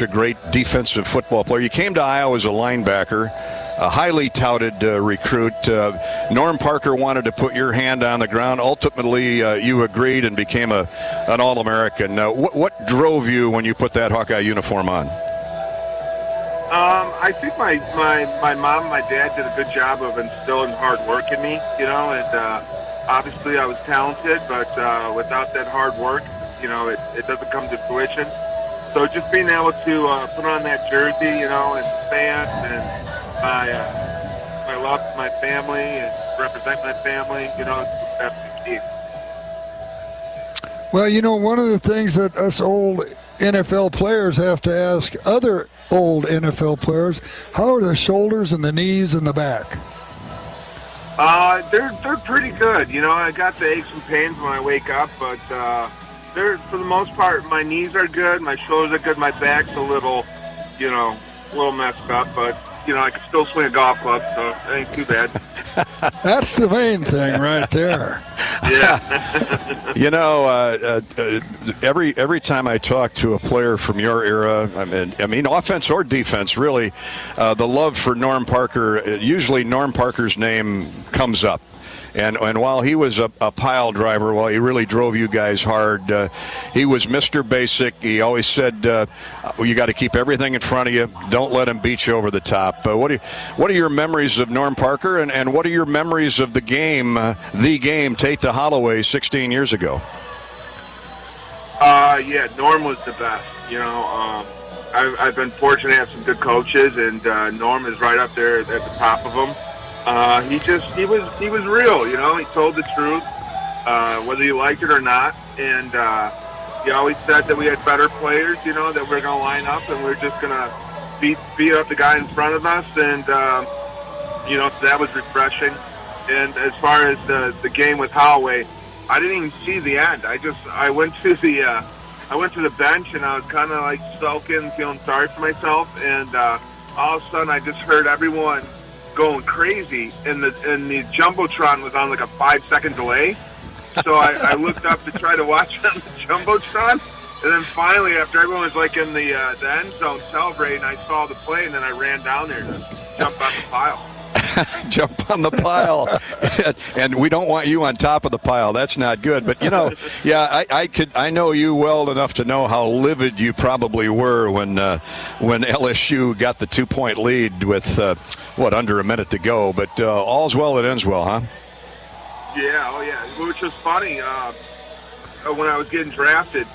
such a great defensive football player. You came to Iowa as a linebacker, a highly touted recruit. Norm Parker wanted to put your hand on the ground. Ultimately, you agreed and became an All-American. What drove you when you put that Hawkeye uniform on? I think my mom and my dad did a good job of instilling hard work in me, and obviously I was talented, but without that hard work, it doesn't come to fruition. So just being able to put on that jersey, and stand and my love to my family and represent my family, that's the key. Well, one of the things that us old NFL players have to ask other old NFL players, how are the shoulders and the knees and the back? They're pretty good. I got the aches and pains when I wake up, but they're, for the most part, my knees are good, my shoulders are good, my back's a little messed up, but I can still swing a golf club, so it ain't too bad. That's the main thing right there. Yeah. Every time I talk to a player from your era, I mean, offense or defense, really, the love for Norm Parker, usually Norm Parker's name comes up. And while he was a pile driver, while he really drove you guys hard, he was Mr. Basic. He always said, you got to keep everything in front of you. Don't let him beat you over the top. What are your memories of Norm Parker, and what are your memories of the game Tate to Holloway 16 years ago? Yeah, Norm was the best. I've been fortunate to have some good coaches, and Norm is right up there at the top of them. He was real, he told the truth, whether you liked it or not, and he always said that we had better players, that we're going to line up and we're just going to beat up the guy in front of us, and so that was refreshing. And as far as the game with Holloway, I didn't even see the end. I went to the bench, and I was kind of like sulking, feeling sorry for myself, and all of a sudden I just heard everyone going crazy, and the Jumbotron was on like a 5-second delay. So I looked up to try to watch on the Jumbotron, and then finally, after everyone was like in the end zone celebrating, I saw the play, and then I ran down there to jump on the pile. Jump on the pile. And we don't want you on top of the pile. That's not good. But, I know you well enough to know how livid you probably were when LSU got the 2-point lead with, under a minute to go. But all's well that ends well, huh? Yeah, which was funny. When I was getting drafted,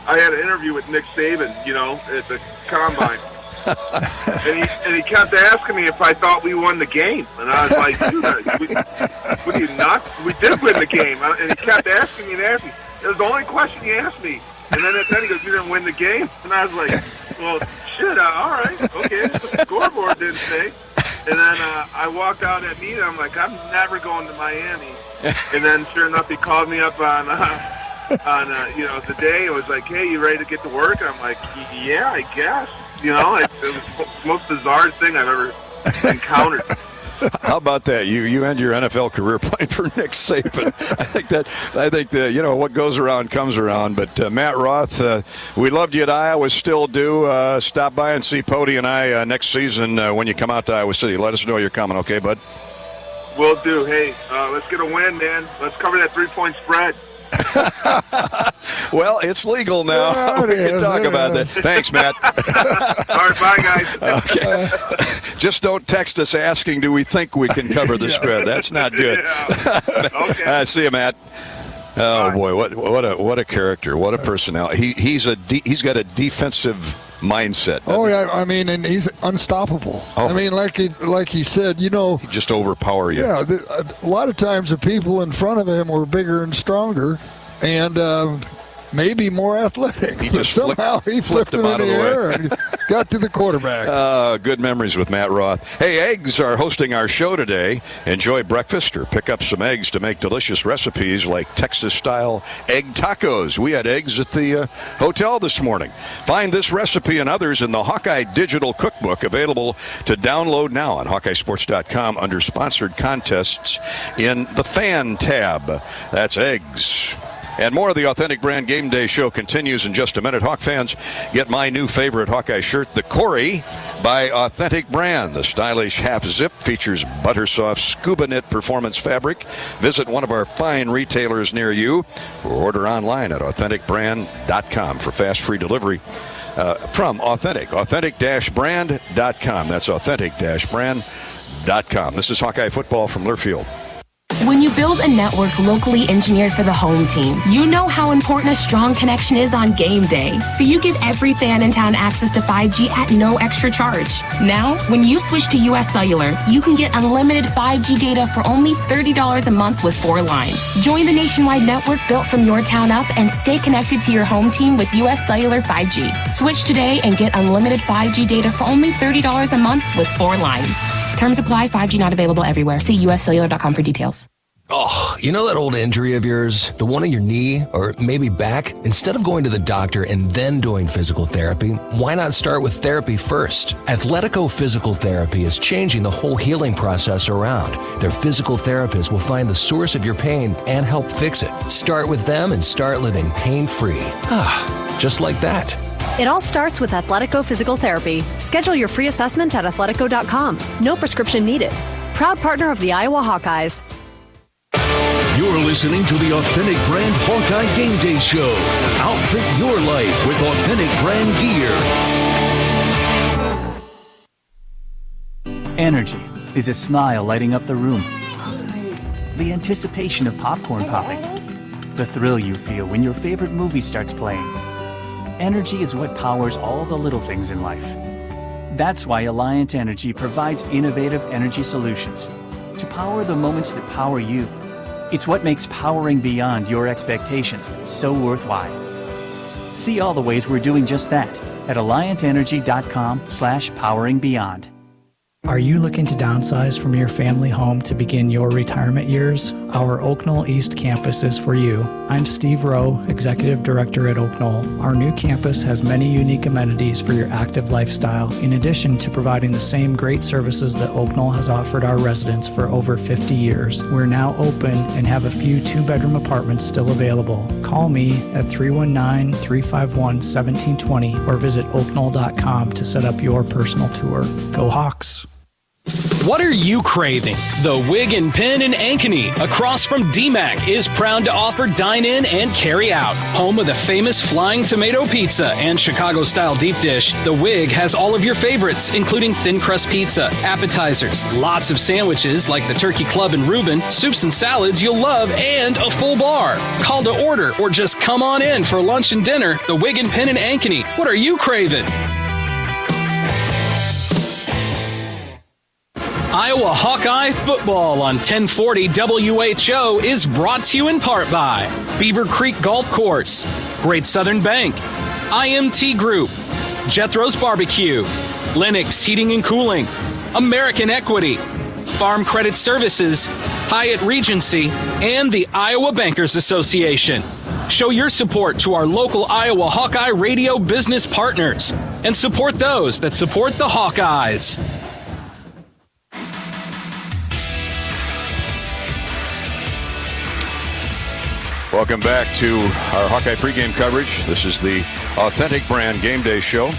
I had an interview with Nick Saban, at the Combine. and he kept asking me if I thought we won the game, and I was like, "Dude, what are you nuts? We did win the game." And he kept asking me and asking me. It was the only question he asked me. And then at the end he goes, "You didn't win the game?" And I was like, "Well, shit, all right, okay." The scoreboard didn't say. And then I walked out at meeting. I'm like, "I'm never going to Miami." And then sure enough, he called me up on the day. It was like, "Hey, you ready to get to work?" And I'm like, "Yeah, I guess." It was the most bizarre thing I've ever encountered. How about that? You end your NFL career playing for Nick Saban. I think that what goes around comes around. But Matt Roth, we loved you at Iowa, still do. Stop by and see Pody and I next season when you come out to Iowa City. Let us know you're coming, okay, bud? Will do. Hey, let's get a win, man. Let's cover that 3-point spread. Well, it's legal now. Yeah, we can talk about that. Thanks, Matt. All right, bye, guys. Okay. Just don't text us asking, do we think we can cover the spread? That's not good. Yeah. Okay. See you, Matt. Oh, boy, what a character. What a personality. He's got a defensive mindset. Oh, yeah, and he's unstoppable. Oh. Like he said, He'd just overpower you. Yeah, a lot of times the people in front of him were bigger and stronger and maybe more athletic. He just somehow he flipped him in the air and got to the quarterback. Good memories with Matt Roth. Hey, Eggs are hosting our show today. Enjoy breakfast or pick up some eggs to make delicious recipes like Texas-style egg tacos. We had eggs at the hotel this morning. Find this recipe and others in the Hawkeye Digital Cookbook, available to download now on HawkeyeSports.com under sponsored contests in the Fan tab. That's eggs. And more of the Authentic Brand Game Day Show continues in just a minute. Hawk fans, get my new favorite Hawkeye shirt, the Corey by Authentic Brand. The stylish half-zip features butter-soft scuba knit performance fabric. Visit one of our fine retailers near you or order online at authenticbrand.com for fast free delivery from authentic-brand.com. That's authentic-brand.com. This is Hawkeye football from Learfield. When you build a network locally engineered for the home team, you know how important a strong connection is on game day. So you give every fan in town access to 5G at no extra charge. Now, when you switch to US Cellular, you can get unlimited 5G data for only $30 a month with 4 lines. Join the nationwide network built from your town up and stay connected to your home team with US Cellular 5G. Switch today and get unlimited 5G data for only $30 a month with 4 lines. Terms apply. 5G not available everywhere. See uscellular.com for details. Oh, you know that old injury of yours, the one in your knee or maybe back? Instead of going to the doctor and then doing physical therapy, why not start with therapy first? Athletico Physical Therapy is changing the whole healing process around. Their physical therapists will find the source of your pain and help fix it. Start with them and start living pain-free. Just like that. It all starts with Athletico Physical Therapy. Schedule your free assessment at athletico.com. No prescription needed. Proud partner of the Iowa Hawkeyes. You're listening to the Authentic Brand Hawkeye Game Day Show. Outfit your life with Authentic Brand gear. Energy is a smile lighting up the room. The anticipation of popcorn popping. The thrill you feel when your favorite movie starts playing. Energy is what powers all the little things in life. That's why Alliant Energy provides innovative energy solutions to power the moments that power you. It's what makes powering beyond your expectations so worthwhile. See all the ways we're doing just that at alliantenergy.com/poweringbeyond. Are you looking to downsize from your family home to begin your retirement years? Our Oak Knoll East campus is for you. I'm Steve Rowe, Executive Director at Oak Knoll. Our new campus has many unique amenities for your active lifestyle, in addition to providing the same great services that Oak Knoll has offered our residents for over 50 years. We're now open and have a few 2-bedroom apartments still available. Call me at 319-351-1720 or visit oakknoll.com to set up your personal tour. Go Hawks! What are you craving? The Wig and Pin in Ankeny, across from DMAC, is proud to offer dine-in and carry-out. Home of the famous Flying Tomato Pizza and Chicago-style deep dish, The Wig has all of your favorites, including thin crust pizza, appetizers, lots of sandwiches like the Turkey Club and Reuben, soups and salads you'll love, and a full bar. Call to order or just come on in for lunch and dinner. The Wig and Pin in Ankeny. What are you craving? Iowa Hawkeye football on 1040 WHO is brought to you in part by Beaver Creek Golf Course, Great Southern Bank, IMT Group, Jethro's Barbecue, Lennox Heating and Cooling, American Equity, Farm Credit Services, Hyatt Regency, and the Iowa Bankers Association. Show your support to our local Iowa Hawkeye radio business partners and support those that support the Hawkeyes. Welcome back to our Hawkeye pregame coverage. This is the Authentic Brand Game Day Show.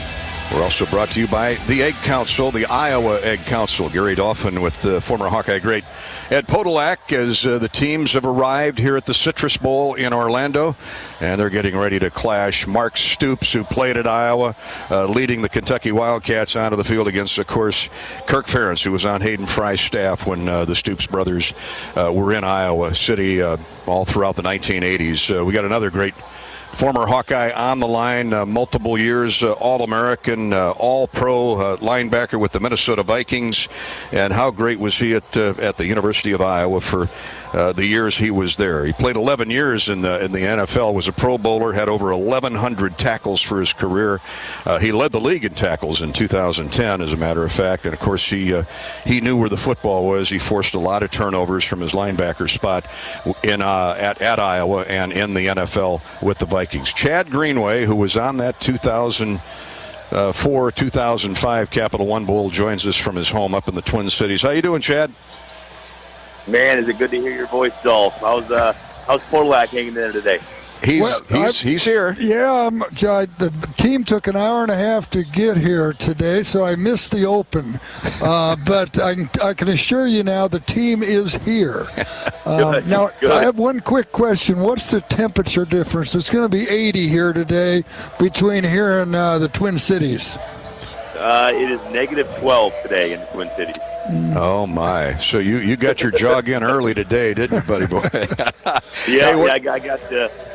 We're also brought to you by the Egg Council, the Iowa Egg Council. Gary Dolphin with the former Hawkeye great Ed Podolak as the teams have arrived here at the Citrus Bowl in Orlando, and they're getting ready to clash. Mark Stoops, who played at Iowa, leading the Kentucky Wildcats onto the field against, of course, Ferentz, who was on Hayden Fry's staff when the Stoops brothers were in Iowa City all throughout the 1980s. We got another great former Hawkeye on the line, multiple years All-American, All-Pro linebacker with the Minnesota Vikings. And how great was he at the University of Iowa for the years he was there. He played 11 years in the NFL, was a Pro Bowler, had over 1,100 tackles for his career. He led the league in tackles in 2010, as a matter of fact. And, of course, he knew where the football was. He forced a lot of turnovers from his linebacker spot at Iowa and in the NFL with the Vikings. Chad Greenway, who was on that 2004-2005 Capital One Bowl, joins us from his home up in the Twin Cities. How you doing, Chad? Man, is it good to hear your voice, Dolph. How's Podolak hanging there today? He's here. Yeah, the team took an hour and a half to get here today, so I missed the open. But I can assure you now the team is here. Now, I have one quick question. What's the temperature difference? It's going to be 80 here today between here and the Twin Cities. It is negative 12 today in the Twin Cities. Oh, my. So you got your jog in early today, didn't you, buddy boy? I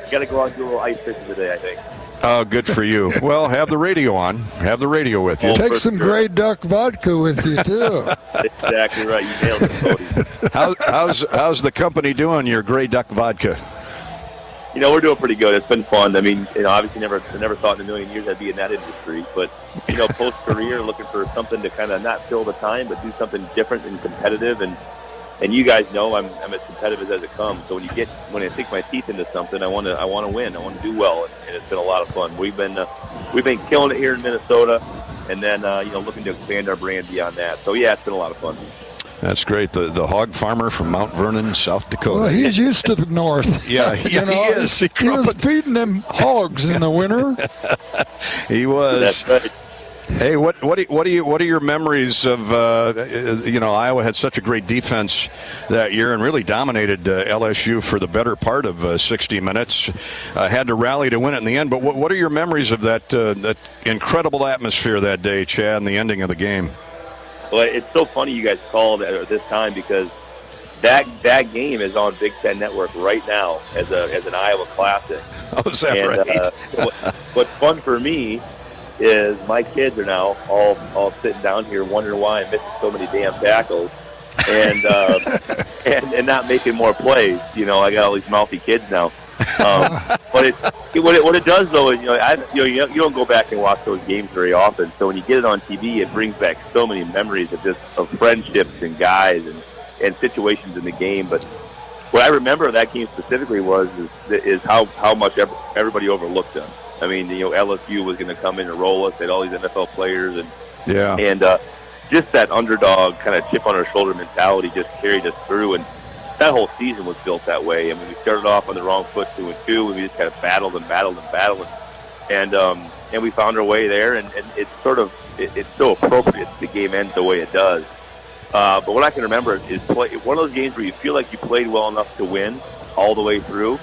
got to go out and do a little ice fishing today, I think. Oh, good for you. Well, have the radio on. Have the radio with you. Take some Grey Duck vodka with you, too. Exactly right. You nailed it, Cody. How's the company doing, your Grey Duck vodka? We're doing pretty good. It's been fun. I mean, obviously never thought in a million years I'd be in that industry. But, post-career, looking for something to kind of not fill the time, but do something different and competitive. And you guys know I'm as competitive as it comes. So when I sink my teeth into something, I want to win. I want to do well, and it's been a lot of fun. We've been killing it here in Minnesota, and then looking to expand our brand beyond that. So yeah, it's been a lot of fun. That's great. The hog farmer from Mount Vernon, South Dakota. Well, he's used to the north. Yeah, he is. He was feeding them hogs in the winter. He was. That's right. Hey, what are your memories of Iowa had such a great defense that year and really dominated LSU for the better part of 60 minutes. Had to rally to win it in the end. But what are your memories of that incredible atmosphere that day, Chad, and the ending of the game? Well, it's so funny you guys called at this time because that game is on Big Ten Network right now as an Iowa Classic. Oh, is that right? What's fun for me is my kids are now all sitting down here wondering why I'm missing so many damn tackles and and not making more plays. I got all these mouthy kids now. But what it does though is you don't go back and watch those games very often. So when you get it on TV, it brings back so many memories of friendships and guys and situations in the game. But what I remember of that game specifically is how much everybody overlooked them. I mean, LSU was going to come in and roll us. They had all these NFL players, and just that underdog kind of chip on our shoulder mentality just carried us through. And that whole season was built that way. I mean, we started off on the wrong foot 2-2, and we just kind of battled, and we found our way there. And it's it's so appropriate the game ends the way it does. But what I can remember is one of those games where you feel like you played well enough to win all the way through,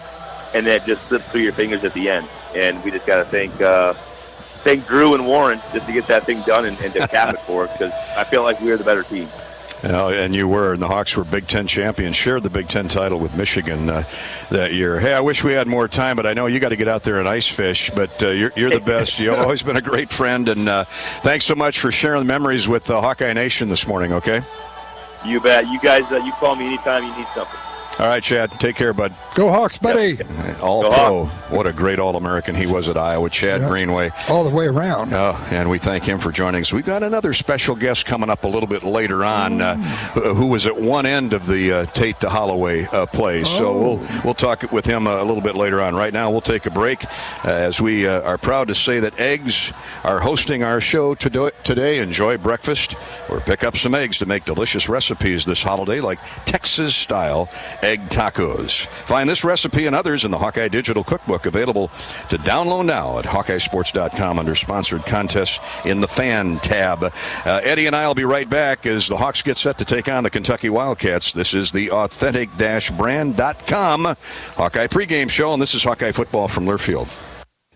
and that just slips through your fingers at the end. And we just got to thank Drew and Warren just to get that thing done and to cap it for us, because I feel like we were the better team. And you were, and the Hawks were Big Ten champions, shared the Big Ten title with Michigan that year. Hey, I wish we had more time, but I know you got to get out there and ice fish, but you're the best. You've always been a great friend, and thanks so much for sharing the memories with Hawkeye Nation this morning, okay? You bet. You guys, you call me anytime you need something. All right, Chad. Take care, bud. Go Hawks, buddy. All-Pro. What a great All-American he was at Iowa, Chad Greenway. All the way around. And we thank him for joining us. We've got another special guest coming up a little bit later on who was at one end of the Tate to Holloway play. So we'll talk with him a little bit later on. Right now, we'll take a break as we are proud to say that Eggs are hosting our show today. Enjoy breakfast or pick up some eggs to make delicious recipes this holiday like Texas-style egg tacos. Find this recipe and others in the Hawkeye Digital Cookbook, available to download now at HawkeyeSports.com under sponsored contests in the Fan tab. Eddie and I will be right back as the Hawks get set to take on the Kentucky Wildcats. This is the authentic-brand.com Hawkeye pregame show, and this is Hawkeye football from Learfield.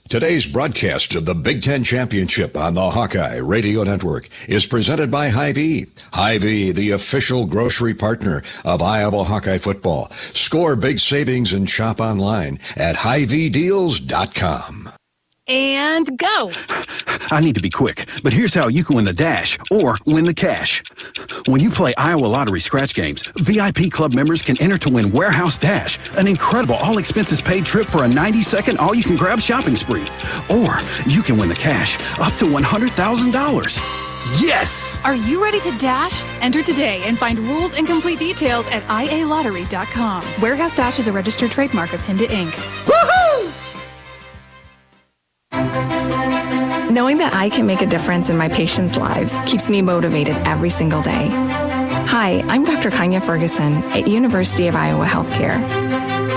Today's broadcast of the Big Ten Championship on the Hawkeye Radio Network is presented by Hy-Vee. Hy-Vee, the official grocery partner of Iowa Hawkeye football. Score big savings and shop online at HyVeeDeals.com. And go. I need to be quick, but here's how you can win the dash or win the cash. When you play Iowa Lottery scratch games, VIP club members can enter to win Warehouse Dash, an incredible all-expenses-paid trip for a 90-second all-you-can-grab shopping spree. Or you can win the cash, up to $100,000. Yes! Are you ready to dash? Enter today and find rules and complete details at ialottery.com. Warehouse Dash is a registered trademark of Hinda Inc. Woohoo! Knowing that I can make a difference in my patients' lives keeps me motivated every single day. Hi, I'm Dr. Kanya Ferguson at University of Iowa Healthcare.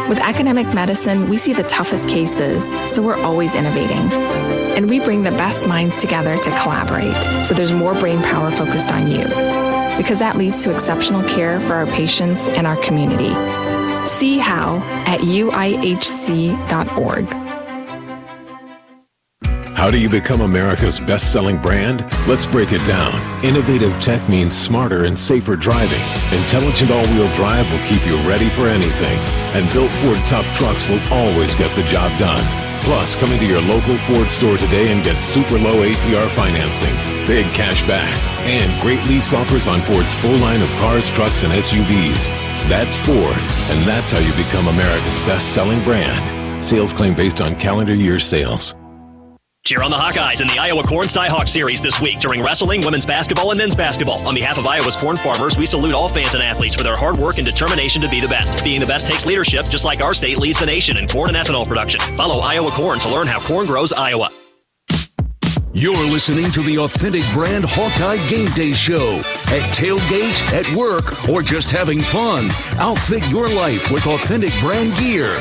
With academic medicine, we see the toughest cases, so we're always innovating. And we bring the best minds together to collaborate, so there's more brain power focused on you. Because that leads to exceptional care for our patients and our community. See how at uihc.org. How do you become America's best-selling brand? Let's break it down. Innovative tech means smarter and safer driving. Intelligent all-wheel drive will keep you ready for anything. And built Ford tough trucks will always get the job done. Plus, come into your local Ford store today and get super low APR financing, big cash back, and great lease offers on Ford's full line of cars, trucks, and SUVs. That's Ford, and that's how you become America's best-selling brand. Sales claim based on calendar year sales. Cheer on the Hawkeyes in the Iowa Corn Cy-Hawk Series this week during wrestling, women's basketball, and men's basketball. On behalf of Iowa's corn farmers, we salute all fans and athletes for their hard work and determination to be the best. Being the best takes leadership, just like our state leads the nation in corn and ethanol production. Follow Iowa Corn to learn how corn grows Iowa. You're listening to the authentic brand Hawkeye Game Day Show. At tailgate, at work, or just having fun. Outfit your life with authentic brand gear.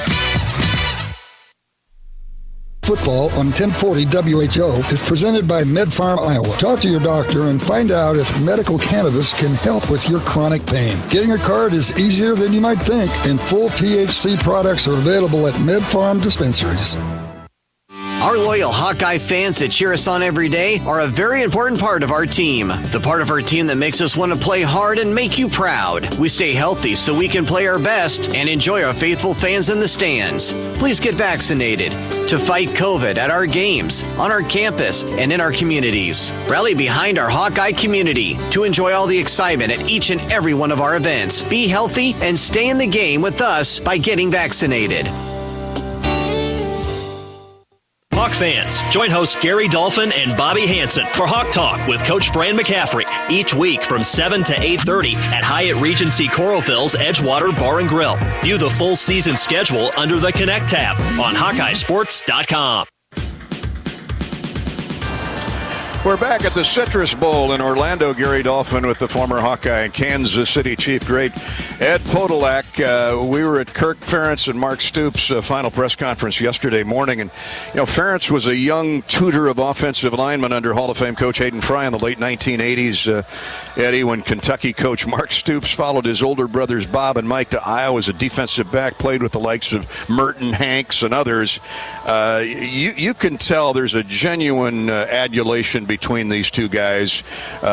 Football on 1040 WHO is presented by MedFarm Iowa. Talk to your doctor and find out if medical cannabis can help with your chronic pain. Getting a card is easier than you might think, and full THC products are available at MedFarm dispensaries. Our loyal Hawkeye fans that cheer us on every day are a very important part of our team. The part of our team that makes us want to play hard and make you proud. We stay healthy so we can play our best and enjoy our faithful fans in the stands. Please get vaccinated to fight COVID at our games, on our campus, and in our communities. Rally behind our Hawkeye community to enjoy all the excitement at each and every one of our events. Be healthy and stay in the game with us by getting vaccinated. Hawk fans, join hosts Gary Dolphin and Bobby Hansen for Hawk Talk with Coach Fran McCaffrey each week from 7 to 8:30 at Hyatt Regency Coral Hills Edgewater Bar and Grill. View the full season schedule under the Connect tab on HawkeyeSports.com. We're back at the Citrus Bowl in Orlando. Gary Dolphin with the former Hawkeye and Kansas City Chief great Ed Podolak. We were at Kirk Ferentz and Mark Stoops' final press conference yesterday morning. And, you know, Ferentz was a young tutor of offensive linemen under Hall of Fame coach Hayden Fry in the late 1980s, Eddie, when Kentucky coach Mark Stoops followed his older brothers Bob and Mike to Iowa as a defensive back, played with the likes of Merton Hanks and others. You can tell there's a genuine adulation between these two guys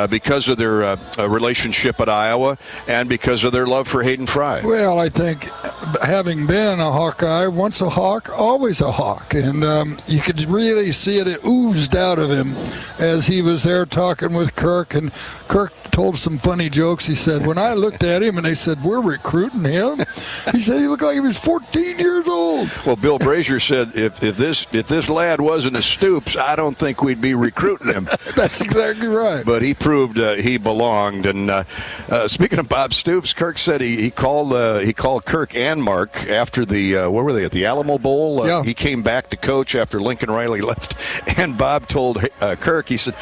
because of their relationship at Iowa and because of their love for Hayden Fry. Well, I think having been a Hawkeye, once a Hawk, always a Hawk. And you could really see it oozed out of him as he was there talking with Kirk. And Kirk told some funny jokes. He said, when I looked at him and they said, we're recruiting him, he said he looked like he was 14 years old. Well, Bill Brazier said, if this lad wasn't a Stoops, I don't think we'd be recruiting him. That's exactly right. But he proved he belonged. And speaking of Bob Stoops, Kirk said he called Kirk and Mark after the where were they, at the Alamo Bowl? Yeah. He came back to coach after Lincoln Riley left, and Bob told Kirk, he said,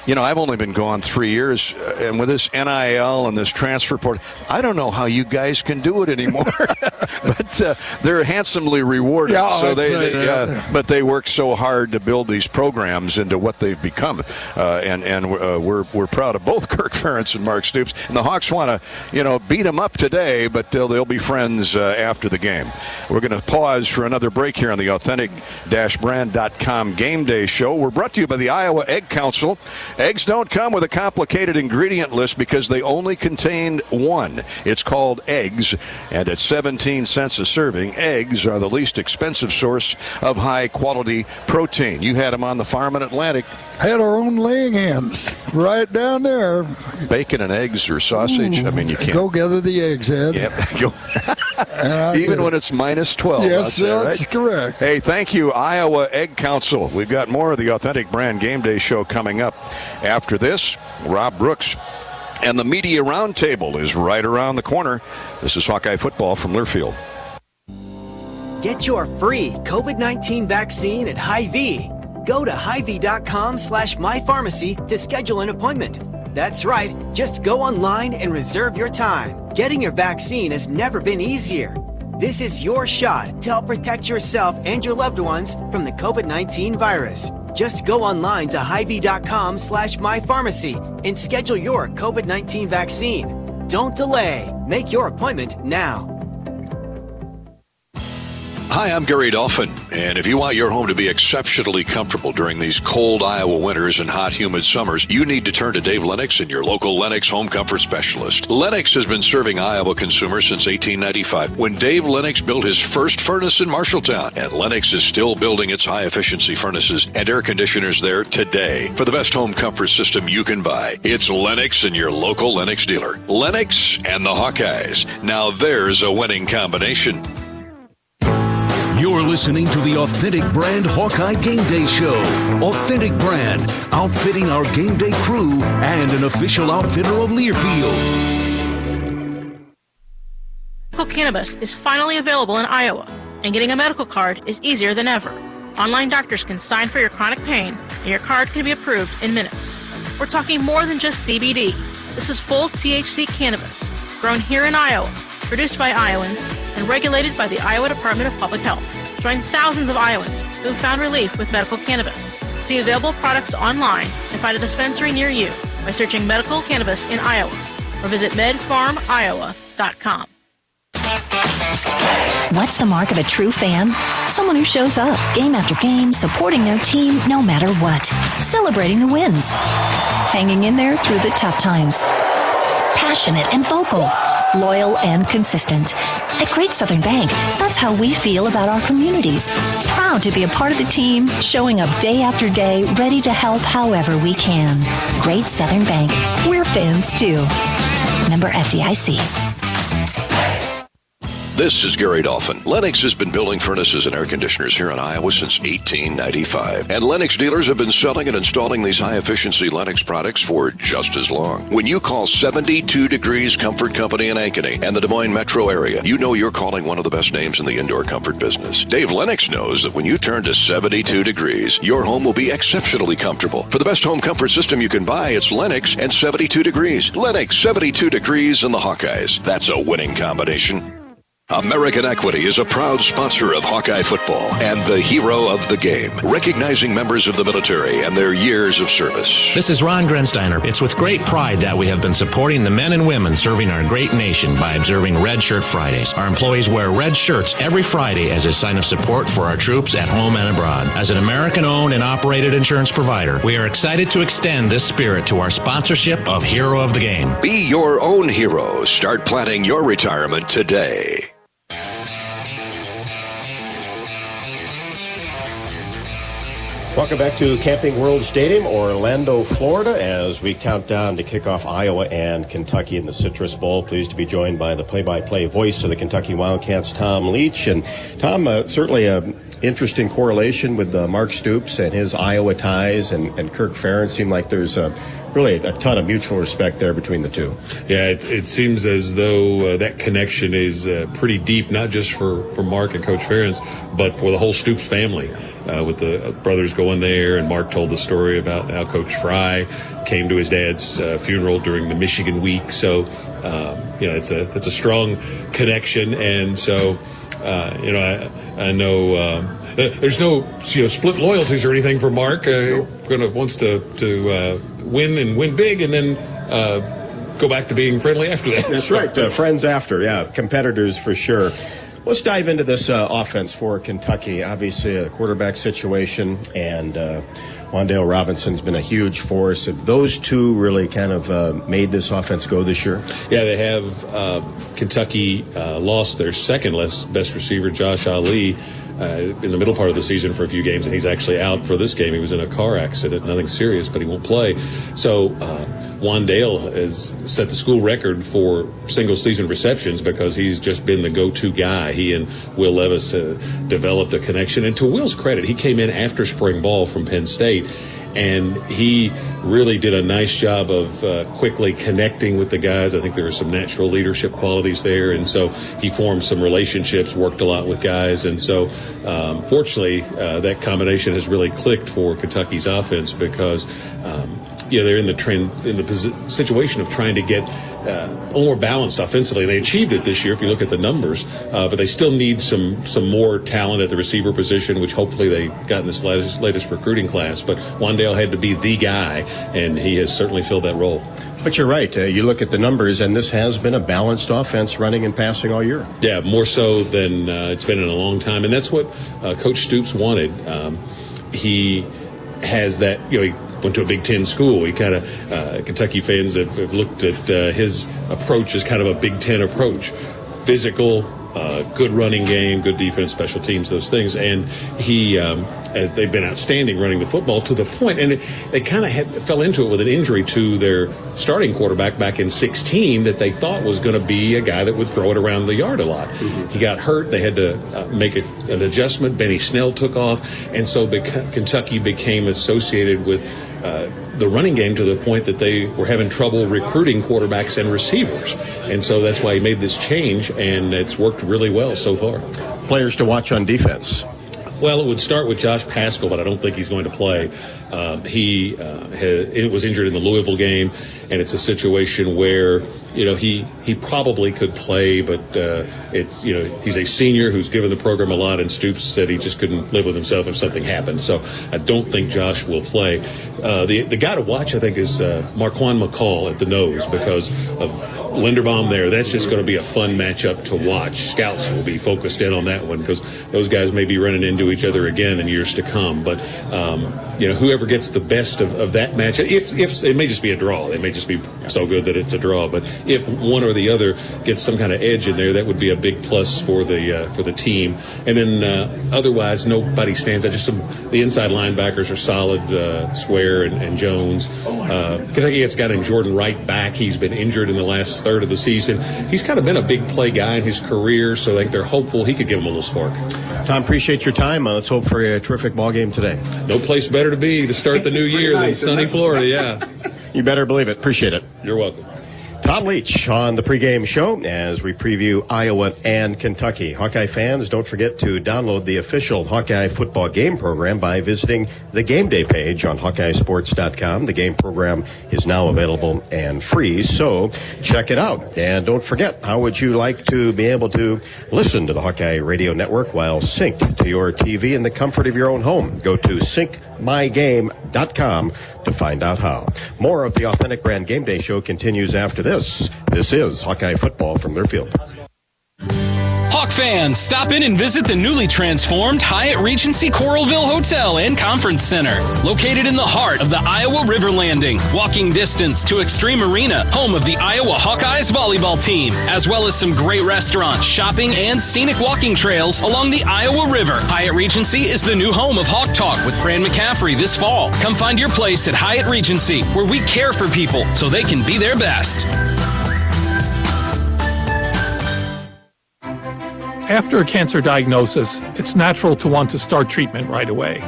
you know, I've only been gone 3 years, and with this NIL and this transfer portal, I don't know how you guys can do it anymore. But they're handsomely rewarded. Yeah, so but they work so hard to build these programs into what they've become, and we're proud of both Kirk Ferentz and Mark Stoops. And the Hawks want to, beat them up today, but they'll be friends after the game. We're going to pause for another break here on the Authentic-Brand.com Game Day Show. We're brought to you by the Iowa Egg Council. Eggs don't come with a complicated ingredient list because they only contain one. It's called eggs, and at 17 cents a serving, eggs are the least expensive source of high-quality protein. You had them on the farm in Atlantic. Had our own laying hens right down there. Bacon and eggs or sausage. Ooh, I mean, you can't. Go gather the eggs, Ed. Yep. Even when it's minus 12. Yes, that's right? correct. Hey, thank you, Iowa Egg Council. We've got more of the Authentic Brand Game Day Show coming up. After this, Rob Brooks and the Media Roundtable is right around the corner. This is Hawkeye Football from Learfield. Get your free COVID-19 vaccine at Hy-Vee. Go to Hy-Vee.com/mypharmacy to schedule an appointment. That's right. Just go online and reserve your time. Getting your vaccine has never been easier. This is your shot to help protect yourself and your loved ones from the COVID-19 virus. Just go online to Hy-Vee.com/mypharmacy and schedule your COVID-19 vaccine. Don't delay. Make your appointment now. Hi, I'm Gary Dolphin, and if you want your home to be exceptionally comfortable during these cold Iowa winters and hot, humid summers, you need to turn to Dave Lennox and your local Lennox home comfort specialist. Lennox has been serving Iowa consumers since 1895, when Dave Lennox built his first furnace in Marshalltown, and Lennox is still building its high-efficiency furnaces and air conditioners there today. For the best home comfort system you can buy, it's Lennox and your local Lennox dealer. Lennox and the Hawkeyes. Now there's a winning combination. You're listening to the Authentic Brand Hawkeye Game Day Show. Authentic Brand, outfitting our game day crew and an official outfitter of Learfield. Medical cannabis is finally available in Iowa, and getting a medical card is easier than ever. Online doctors can sign for your chronic pain, and your card can be approved in minutes. We're talking more than just CBD. This is full THC cannabis, grown here in Iowa, produced by Iowans, and regulated by the Iowa Department of Public Health. Join thousands of Iowans who have found relief with medical cannabis. See available products online and find a dispensary near you by searching medical cannabis in Iowa or visit medfarmiowa.com. What's the mark of a true fan? Someone who shows up game after game, supporting their team no matter what, celebrating the wins, hanging in there through the tough times, passionate and vocal, loyal and consistent. At Great Southern Bank, that's how we feel about our communities. Proud to be a part of the team, showing up day after day, ready to help however we can. Great Southern Bank. We're fans too. Member FDIC. This is Gary Dolphin. Lennox has been building furnaces and air conditioners here in Iowa since 1895. And Lennox dealers have been selling and installing these high-efficiency Lennox products for just as long. When you call 72 Degrees Comfort Company in Ankeny and the Des Moines metro area, you know you're calling one of the best names in the indoor comfort business. Dave Lennox knows that when you turn to 72 Degrees, your home will be exceptionally comfortable. For the best home comfort system you can buy, it's Lennox and 72 Degrees. Lennox, 72 Degrees, and the Hawkeyes. That's a winning combination. American Equity is a proud sponsor of Hawkeye football and the hero of the game, recognizing members of the military and their years of service. This is Ron Grensteiner. It's with great pride that we have been supporting the men and women serving our great nation by observing Red Shirt Fridays. Our employees wear red shirts every Friday as a sign of support for our troops at home and abroad. As an American-owned and operated insurance provider, we are excited to extend this spirit to our sponsorship of Hero of the Game. Be your own hero. Start planning your retirement today. Welcome back to Camping World Stadium, Orlando, Florida, as we count down to kick off Iowa and Kentucky in the Citrus Bowl. Pleased to be joined by the play-by-play voice of the Kentucky Wildcats, Tom Leach. And Tom, certainly an interesting correlation with Mark Stoops and his Iowa ties and Kirk Ferentz. Seemed like there's really a ton of mutual respect there between the two. Yeah, it seems as though that connection is pretty deep, not just for Mark and Coach Ferentz, but for the whole Stoops family, with the brothers going there. And Mark told the story about how Coach Fry came to his dad's funeral during the Michigan week. So, it's a strong connection. And so, I know there's no split loyalties or anything for Mark. Wants to win and win big, and then go back to being friendly after that. That's right, friends after, yeah, competitors for sure. Let's dive into this offense for Kentucky. Obviously, a quarterback situation, and Wan'Dale Robinson's been a huge force. And those two really kind of made this offense go this year. Yeah, they have. Kentucky lost their second best receiver, Josh Ali, in the middle part of the season for a few games, and he's actually out for this game. He was in a car accident, nothing serious, but he won't play. So Wan'Dale has set the school record for single-season receptions because he's just been the go-to guy. He and Will Levis developed a connection. And to Will's credit, he came in after spring ball from Penn State, and he really did a nice job of quickly connecting with the guys. I think there were some natural leadership qualities there, and so he formed some relationships, worked a lot with guys, and so fortunately that combination has really clicked for Kentucky's offense because they're in the situation of trying to get a little more balanced offensively. They achieved it this year if you look at the numbers, but they still need some more talent at the receiver position, which hopefully they got in this latest recruiting class. But Wandale had to be the guy, and he has certainly filled that role. But you're right. You look at the numbers, and this has been a balanced offense running and passing all year. Yeah, more so than it's been in a long time, and that's what Coach Stoops wanted. He has that, he went to a Big Ten school. He kind of, Kentucky fans have looked at his approach as kind of a Big Ten approach. Physical, good running game, good defense, special teams, those things. And they've been outstanding running the football to the point, and they kind of fell into it with an injury to their starting quarterback back in 2016 that they thought was going to be a guy that would throw it around the yard a lot. Mm-hmm. He got hurt. They had to make an adjustment. Benny Snell took off, and so Kentucky became associated with the running game to the point that they were having trouble recruiting quarterbacks and receivers. And so that's why he made this change, and it's worked really well so far. Players to watch on defense. Well, it would start with Josh Paschal, but I don't think he's going to play. He was injured in the Louisville game, and it's a situation where, he probably could play, but he's a senior who's given the program a lot, and Stoops said he just couldn't live with himself if something happened. So I don't think Josh will play. The guy to watch, I think, is Marquand McCall at the nose because of Linderbaum there. That's just going to be a fun matchup to watch. Scouts will be focused in on that one because those guys may be running into each other again in years to come. But, whoever gets the best of that matchup, if it may just be a draw. They may just be so good that it's a draw. But if one or the other gets some kind of edge in there, that would be a big plus for the team. And then otherwise, nobody stands out. Just the inside linebackers are solid, Square and Jones. Kentucky gets a guy named Jordan Wright back. He's been injured in the last third of the season. He's kind of been a big play guy in his career, so I think they're hopeful he could give them a little spark. Tom, appreciate your time. Let's hope for a terrific ball game today. No place better to be to start the new year than sunny Florida, yeah. You better believe it. Appreciate it. You're welcome. Todd Leach on the pregame show as we preview Iowa and Kentucky. Hawkeye fans, don't forget to download the official Hawkeye football game program by visiting the game day page on HawkeyeSports.com. The game program is now available and free, so check it out. And don't forget, how would you like to be able to listen to the Hawkeye Radio Network while synced to your TV in the comfort of your own home? Go to syncmygame.com to find out how. More of the Authentic Brand Game Day Show continues after this. This is Hawkeye football from their field. Hawk fans, stop in and visit the newly transformed Hyatt Regency Coralville Hotel and Conference Center. Located in the heart of the Iowa River Landing, walking distance to Extreme Arena, home of the Iowa Hawkeyes volleyball team, as well as some great restaurants, shopping, and scenic walking trails along the Iowa River. Hyatt Regency is the new home of Hawk Talk with Fran McCaffrey this fall. Come find your place at Hyatt Regency, where we care for people so they can be their best. After a cancer diagnosis, it's natural to want to start treatment right away.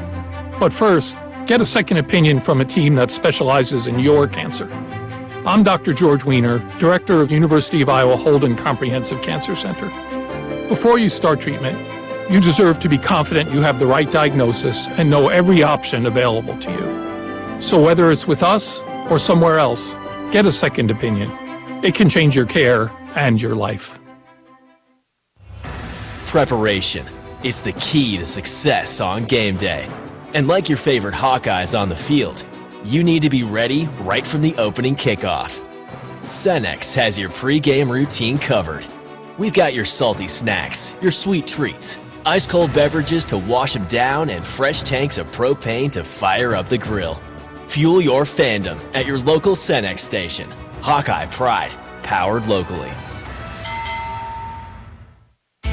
But first, get a second opinion from a team that specializes in your cancer. I'm Dr. George Weiner, Director of University of Iowa Holden Comprehensive Cancer Center. Before you start treatment, you deserve to be confident you have the right diagnosis and know every option available to you. So whether it's with us or somewhere else, get a second opinion. It can change your care and your life. Preparation. It's the key to success on game day. And like your favorite Hawkeyes on the field, you need to be ready right from the opening kickoff. Cenex has your pregame routine covered. We've got your salty snacks, your sweet treats, ice-cold beverages to wash them down, and fresh tanks of propane to fire up the grill. Fuel your fandom at your local Cenex station. Hawkeye Pride, powered locally.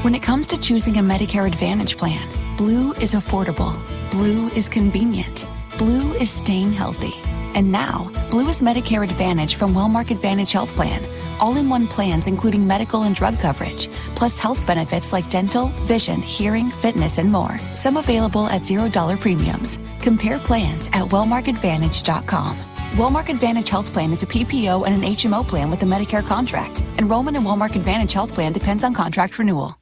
When it comes to choosing a Medicare Advantage plan, Blue is affordable, Blue is convenient, Blue is staying healthy. And now, Blue is Medicare Advantage from Wellmark Advantage Health Plan. All-in-one plans including medical and drug coverage, plus health benefits like dental, vision, hearing, fitness, and more. Some available at $0 premiums. Compare plans at wellmarkadvantage.com. Wellmark Advantage Health Plan is a PPO and an HMO plan with a Medicare contract. Enrollment in Wellmark Advantage Health Plan depends on contract renewal.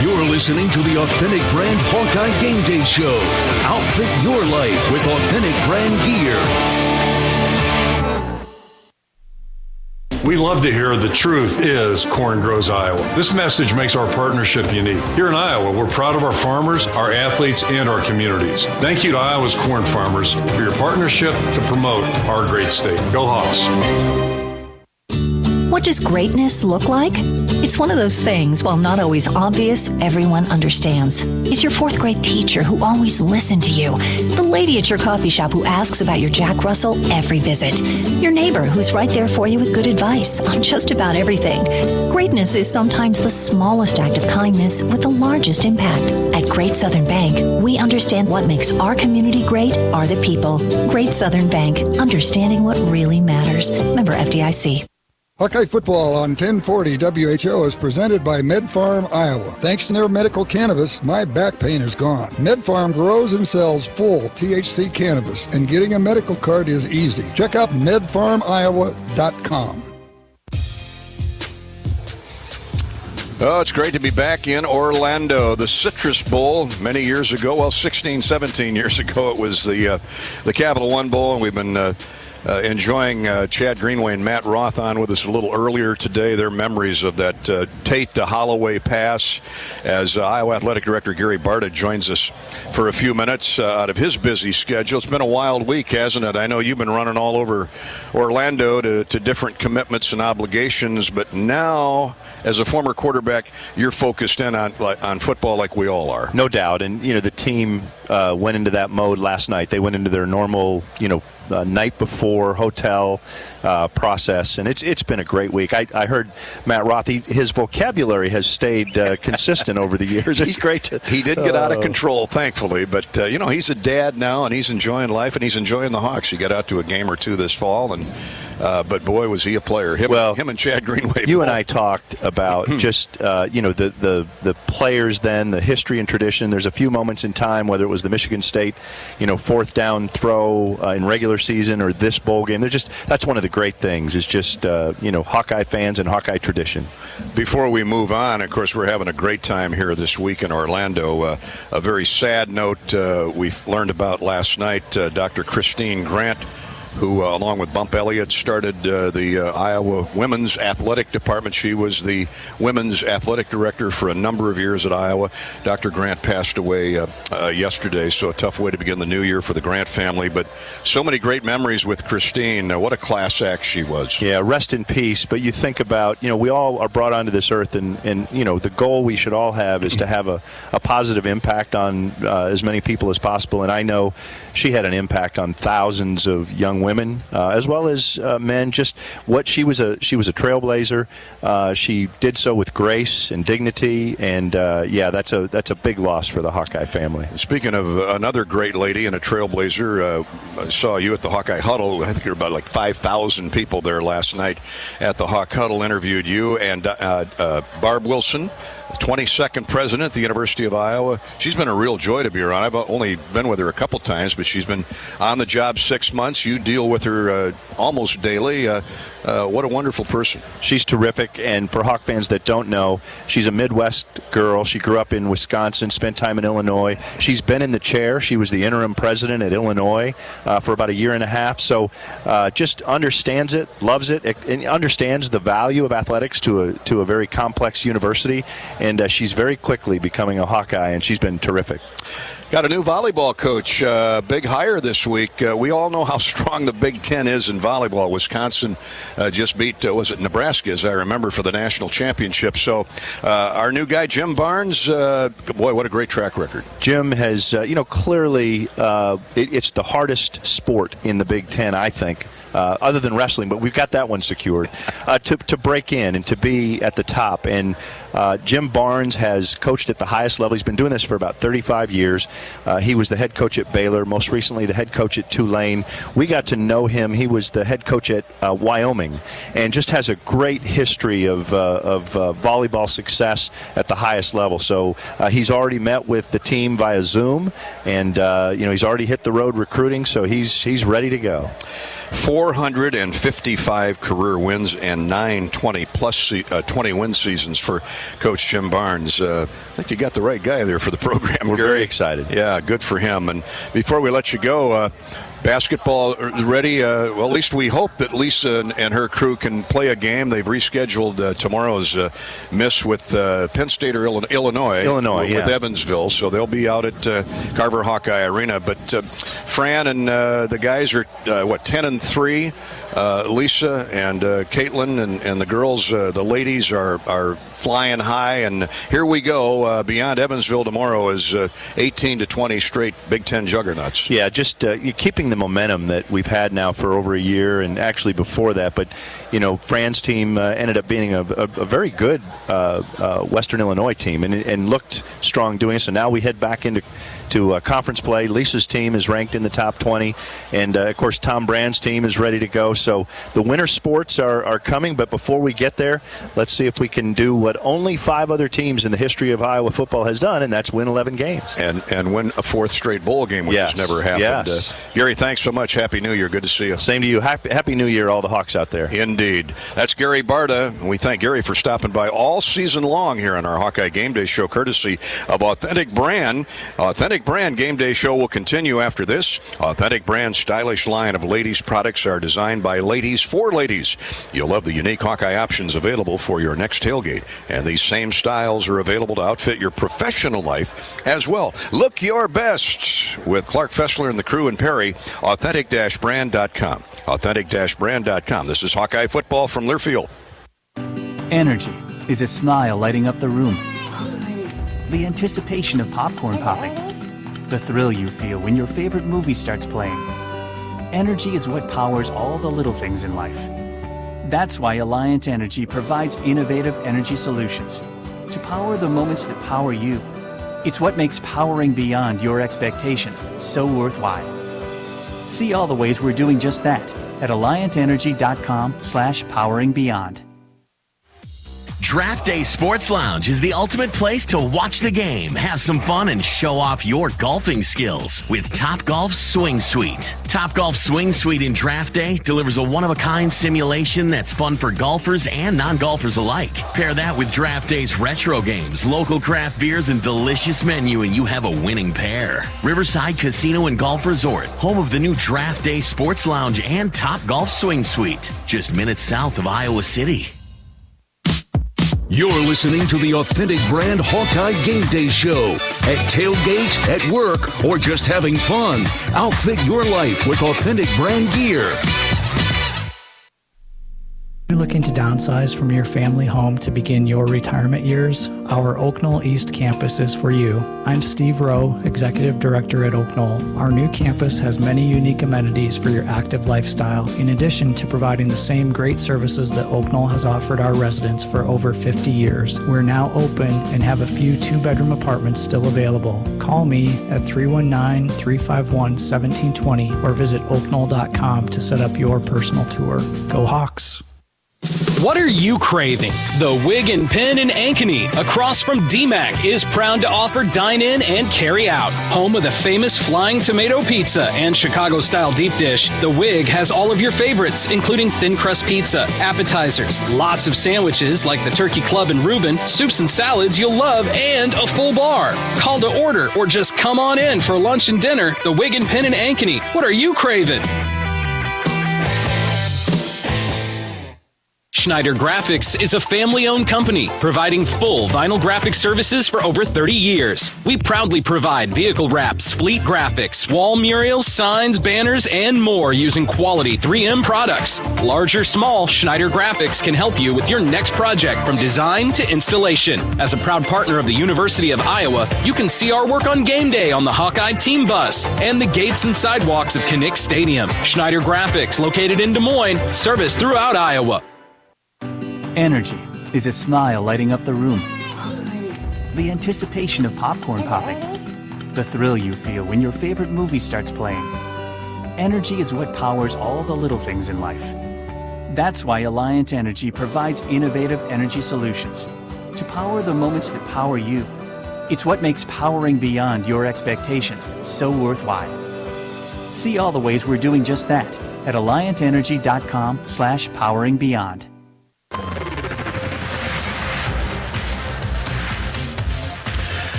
You're listening to the Authentic Brand Hawkeye Game Day Show. Outfit your life with authentic brand gear. We love to hear the truth is corn grows Iowa. This message makes our partnership unique. Here in Iowa, we're proud of our farmers, our athletes, and our communities. Thank you to Iowa's corn farmers for your partnership to promote our great state. Go Hawks. What does greatness look like? It's one of those things, while not always obvious, everyone understands. It's your fourth grade teacher who always listened to you. The lady at your coffee shop who asks about your Jack Russell every visit. Your neighbor who's right there for you with good advice on just about everything. Greatness is sometimes the smallest act of kindness with the largest impact. At Great Southern Bank, we understand what makes our community great are the people. Great Southern Bank, understanding what really matters. Member FDIC. Hawkeye football on 1040 WHO is presented by MedFarm Iowa. Thanks to their medical cannabis, my back pain is gone. MedFarm grows and sells full THC cannabis, and getting a medical card is easy. Check out medfarmiowa.com. Oh, it's great to be back in Orlando. The Citrus Bowl many years ago, well, 16, 17 years ago, it was the Capital One Bowl, and we've been enjoying Chad Greenway and Matt Roth on with us a little earlier today. Their memories of that Tate to Holloway pass, as Iowa Athletic Director Gary Barta joins us for a few minutes out of his busy schedule. It's been a wild week, hasn't it? I know you've been running all over Orlando to different commitments and obligations, but now, as a former quarterback, you're focused in on football like we all are. No doubt. And, the team went into that mode last night. They went into their normal, night before hotel process, and it's been a great week. I heard Matt Roth, his vocabulary has stayed consistent over the years. It's great. He did get out of control, thankfully, but he's a dad now, and he's enjoying life, and he's enjoying the Hawks. He got out to a game or two this fall, and but boy, was he a player. Him and Chad Greenway. You and I talked about just the players then, the history and tradition. There's a few moments in time, whether it was the Michigan State, fourth down throw in regular season or this bowl game. That's one of the great things is just Hawkeye fans and Hawkeye tradition. Before we move on, of course, we're having a great time here this week in Orlando. A very sad note we learned about last night. Dr. Christine Grant, who, along with Bump Elliott, started the Iowa Women's Athletic Department. She was the Women's Athletic Director for a number of years at Iowa. Dr. Grant passed away yesterday, so a tough way to begin the new year for the Grant family. But so many great memories with Christine. What a class act she was. Yeah, rest in peace. But you think about, we all are brought onto this earth, and the goal we should all have is to have a positive impact on as many people as possible. And I know she had an impact on thousands of young women as well as men. Just what she was a trailblazer. She did so with grace and dignity, and that's a big loss for the Hawkeye family. Speaking of another great lady and a trailblazer, I saw you at the Hawkeye Huddle. I think there were about 5,000 people there last night at the Hawk Huddle. Interviewed you and Barb Wilson, 22nd president at the University of Iowa. She's been a real joy to be around. I've only been with her a couple times, but she's been on the job 6 months. You deal with her almost daily. What a wonderful person. She's terrific, and for Hawk fans that don't know, she's a Midwest girl. She grew up in Wisconsin, spent time in Illinois. She's been in the chair. She was the interim president at Illinois for about a year and a half, so just understands it, loves it, and understands the value of athletics to a very complex university, and she's very quickly becoming a Hawkeye, and she's been terrific. Got a new volleyball coach, big hire this week. We all know how strong the Big Ten is in volleyball. Wisconsin just beat, was it Nebraska, as I remember, for the national championship. So our new guy, Jim Barnes, boy, what a great track record. Jim has, clearly it's the hardest sport in the Big Ten, I think. Other than wrestling, but we've got that one secured, to break in and to be at the top. And Jim Barnes has coached at the highest level. He's been doing this for about 35 years. He was the head coach at Baylor, most recently the head coach at Tulane. We got to know him. He was the head coach at Wyoming, and just has a great history of volleyball success at the highest level. So he's already met with the team via Zoom, and he's already hit the road recruiting, so he's ready to go. 455 career wins and 9 20-win seasons for Coach Jim Barnes. I think you got the right guy there for the program. We're Gary. very excited. Yeah, good for him. And before we let you go, basketball ready? Well, at least we hope that Lisa and her crew can play a game. They've rescheduled tomorrow's miss with Penn State or Illinois with Evansville, so they'll be out at Carver Hawkeye Arena. But Fran and the guys are 10-3. Lisa and Caitlin and the girls, the ladies are flying high, and here we go. Beyond Evansville tomorrow is 18 to 20 straight Big Ten juggernauts. Yeah, just keeping the momentum that we've had now for over a year, and actually before that. But Fran's team ended up being a very good Western Illinois team, and looked strong doing it. So now we head back into conference play. Lisa's team is ranked in the top 20, and of course Tom Brand's team is ready to go. So the winter sports are coming, but before we get there, let's see if we can do what only 5 other teams in the history of Iowa football has done, and that's win 11 games. And win a 4th straight bowl game, which has never happened. Yes. Gary, thanks so much. Happy New Year. Good to see you. Same to you. Happy New Year, all the Hawks out there. Indeed. That's Gary Barta. We thank Gary for stopping by all season long here on our Hawkeye Game Day Show, courtesy of Authentic Brand. Authentic Brand Game Day Show will continue after this. Authentic Brand's stylish line of ladies' products are designed by ladies for ladies. You'll love the unique Hawkeye options available for your next tailgate. And these same styles are available to outfit your professional life as well. Look your best with Clark Fessler and the crew in Perry. Authentic-brand.com. Authentic-brand.com. This is Hawkeye football from Learfield. Energy is a smile lighting up the room. The anticipation of popcorn popping. The thrill you feel when your favorite movie starts playing. Energy is what powers all the little things in life. That's why Alliant Energy provides innovative energy solutions to power the moments that power you. It's what makes powering beyond your expectations so worthwhile. See all the ways we're doing just that at alliantenergy.com/poweringbeyond. Draft Day Sports Lounge is the ultimate place to watch the game, have some fun, and show off your golfing skills with Topgolf Swing Suite. Topgolf Swing Suite in Draft Day delivers a one-of-a-kind simulation that's fun for golfers and non-golfers alike. Pair that with Draft Day's retro games, local craft beers, and delicious menu, and you have a winning pair. Riverside Casino and Golf Resort, home of the new Draft Day Sports Lounge and Topgolf Swing Suite, just minutes south of Iowa City. You're listening to the Authentic Brand Hawkeye Game Day Show. At tailgate, at work, or just having fun. Outfit your life with Authentic Brand gear. Are you looking to downsize from your family home to begin your retirement years? Our Oak Knoll East campus is for you. I'm Steve Rowe, Executive Director at Oak Knoll. Our new campus has many unique amenities for your active lifestyle, in addition to providing the same great services that Oak Knoll has offered our residents for over 50 years. We're now open and have a few 2-bedroom apartments still available. Call me at 319-351-1720 or visit oakknoll.com to set up your personal tour. Go Hawks! What are you craving? The Wig and Pin in Ankeny, across from DMAC, is proud to offer dine-in and carry-out. Home of the famous Flying Tomato Pizza and Chicago-style deep dish, The Wig has all of your favorites, including thin crust pizza, appetizers, lots of sandwiches like the Turkey Club and Reuben, soups and salads you'll love, and a full bar. Call to order or just come on in for lunch and dinner. The Wig and Pin in Ankeny. What are you craving? Schneider Graphics is a family-owned company providing full vinyl graphic services for over 30 years. We proudly provide vehicle wraps, fleet graphics, wall murals, signs, banners, and more using quality 3M products. Large or small, Schneider Graphics can help you with your next project from design to installation. As a proud partner of the University of Iowa, you can see our work on game day on the Hawkeye team bus and the gates and sidewalks of Kinnick Stadium. Schneider Graphics, located in Des Moines, service throughout Iowa. Energy is a smile lighting up the room. The anticipation of popcorn popping. The thrill you feel when your favorite movie starts playing. Energy is what powers all the little things in life. That's why Alliant Energy provides innovative energy solutions to power the moments that power you. It's what makes powering beyond your expectations so worthwhile. See all the ways we're doing just that at alliantenergy.com/poweringbeyond.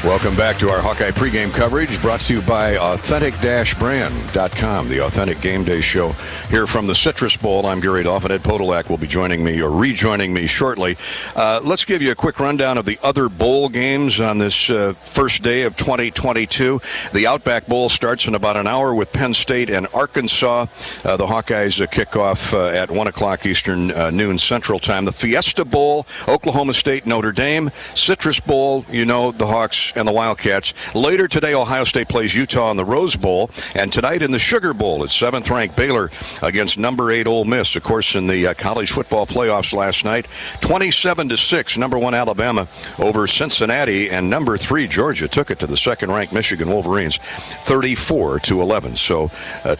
Welcome back to our Hawkeye pregame coverage, brought to you by Authentic-Brand.com, the Authentic Game Day show here from the Citrus Bowl. I'm Gary Dolphin. Ed Podolak will be joining me or rejoining me shortly. Let's give you a quick rundown of the other bowl games on this first day of 2022. The Outback Bowl starts in about an hour with Penn State and Arkansas. The Hawkeyes kick off at 1 o'clock Eastern, noon Central Time. The Fiesta Bowl, Oklahoma State, Notre Dame. Citrus Bowl, you know, the Hawks and the Wildcats. Later today, Ohio State plays Utah in the Rose Bowl. And tonight in the Sugar Bowl, it's 7th-ranked Baylor against number 8 Ole Miss. Of course, in the college football playoffs last night, 27-6, number 1 Alabama over Cincinnati, and number 3 Georgia took it to the second-ranked Michigan Wolverines, 34-11. So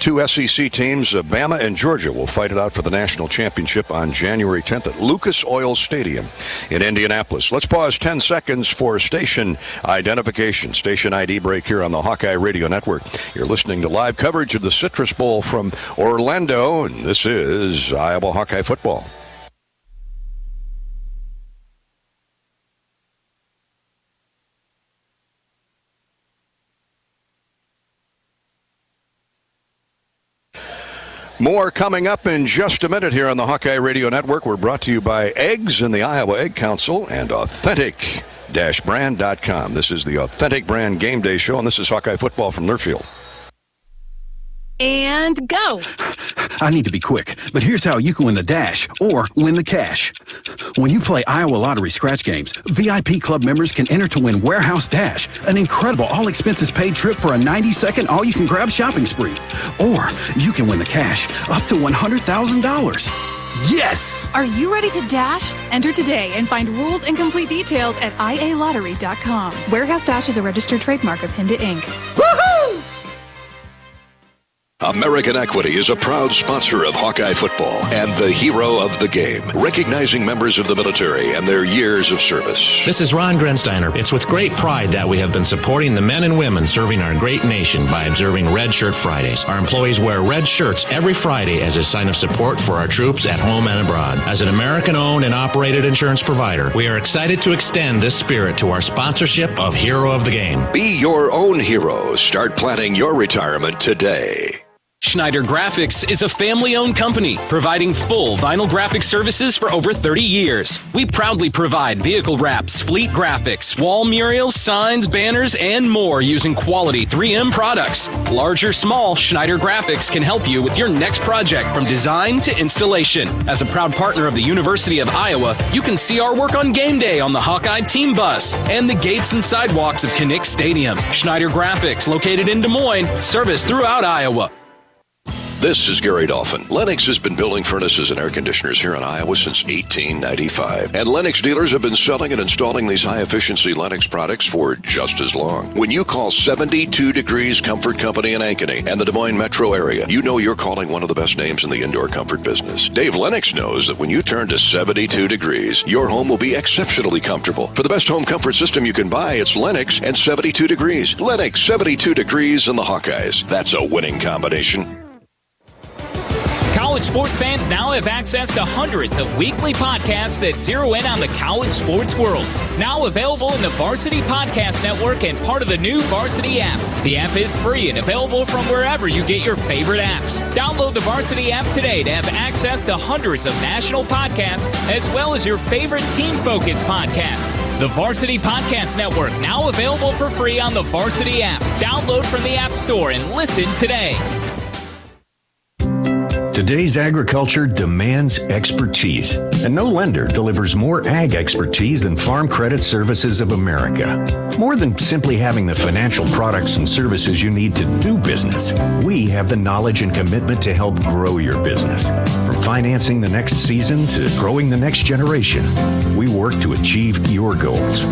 two SEC teams, Bama and Georgia, will fight it out for the national championship on January 10th at Lucas Oil Stadium in Indianapolis. Let's pause 10 seconds for station identification. Station ID break here on the Hawkeye Radio Network. You're listening to live coverage of the Citrus Bowl from Orlando, and this is Iowa Hawkeye football. More coming up in just a minute here on the Hawkeye Radio Network. We're brought to you by Eggs and the Iowa Egg Council and Authentic-Brand.com. This is the Authentic Brand Game Day Show, and this is Hawkeye football from Learfield. And go. I need to be quick, but here's how you can win the Dash or win the cash. When you play Iowa Lottery scratch games, VIP club members can enter to win Warehouse Dash, an incredible all-expenses-paid trip for a 90-second all-you-can-grab shopping spree. Or you can win the cash, up to $100,000. Yes! Are you ready to dash? Enter today and find rules and complete details at ialottery.com. Warehouse Dash is a registered trademark of Hinda Inc. Woohoo! American Equity is a proud sponsor of Hawkeye football and the hero of the game, recognizing members of the military and their years of service. This is Ron Grensteiner. It's with great pride that we have been supporting the men and women serving our great nation by observing Red Shirt Fridays. Our employees wear red shirts every Friday as a sign of support for our troops at home and abroad. As an American-owned and operated insurance provider, we are excited to extend this spirit to our sponsorship of Hero of the Game. Be your own hero. Start planning your retirement today. Schneider Graphics is a family-owned company providing full vinyl graphic services for over 30 years. We proudly provide vehicle wraps, fleet graphics, wall murals, signs, banners, and more using quality 3M products. Large or small, Schneider Graphics can help you with your next project from design to installation. As a proud partner of the University of Iowa, you can see our work on game day on the Hawkeye team bus and the gates and sidewalks of Kinnick Stadium. Schneider Graphics, located in Des Moines, service throughout Iowa. This is Gary Dolphin. Lennox has been building furnaces and air conditioners here in Iowa since 1895. And Lennox dealers have been selling and installing these high-efficiency Lennox products for just as long. When you call 72 Degrees Comfort Company in Ankeny and the Des Moines metro area, you know you're calling one of the best names in the indoor comfort business. Dave Lennox knows that when you turn to 72 Degrees, your home will be exceptionally comfortable. For the best home comfort system you can buy, it's Lennox and 72 Degrees. Lennox, 72 Degrees, and the Hawkeyes. That's a winning combination. College sports fans now have access to hundreds of weekly podcasts that zero in on the college sports world. Now available in the Varsity Podcast Network and part of the new Varsity app. The app is free and available from wherever you get your favorite apps. Download the Varsity app today to have access to hundreds of national podcasts as well as your favorite team-focused podcasts. The Varsity Podcast Network, now available for free on the Varsity app. Download from the App Store and listen today. Today's agriculture demands expertise, and no lender delivers more ag expertise than Farm Credit Services of America. More than simply having the financial products and services you need to do business, we have the knowledge and commitment to help grow your business. From financing the next season to growing the next generation, we work to achieve your goals.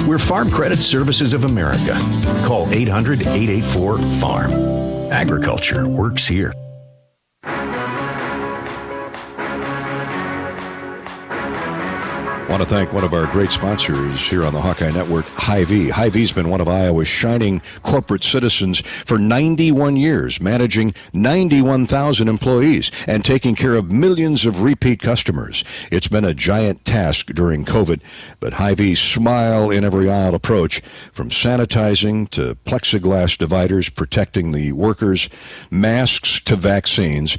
We're Farm Credit Services of America. Call 800-884-FARM. Agriculture works here. I want to thank one of our great sponsors here on the Hawkeye Network, Hy-Vee. Hy-Vee's been one of Iowa's shining corporate citizens for 91 years, managing 91,000 employees and taking care of millions of repeat customers. It's been a giant task during COVID, but Hy-Vee's smile in every aisle approach, from sanitizing to plexiglass dividers protecting the workers, masks to vaccines.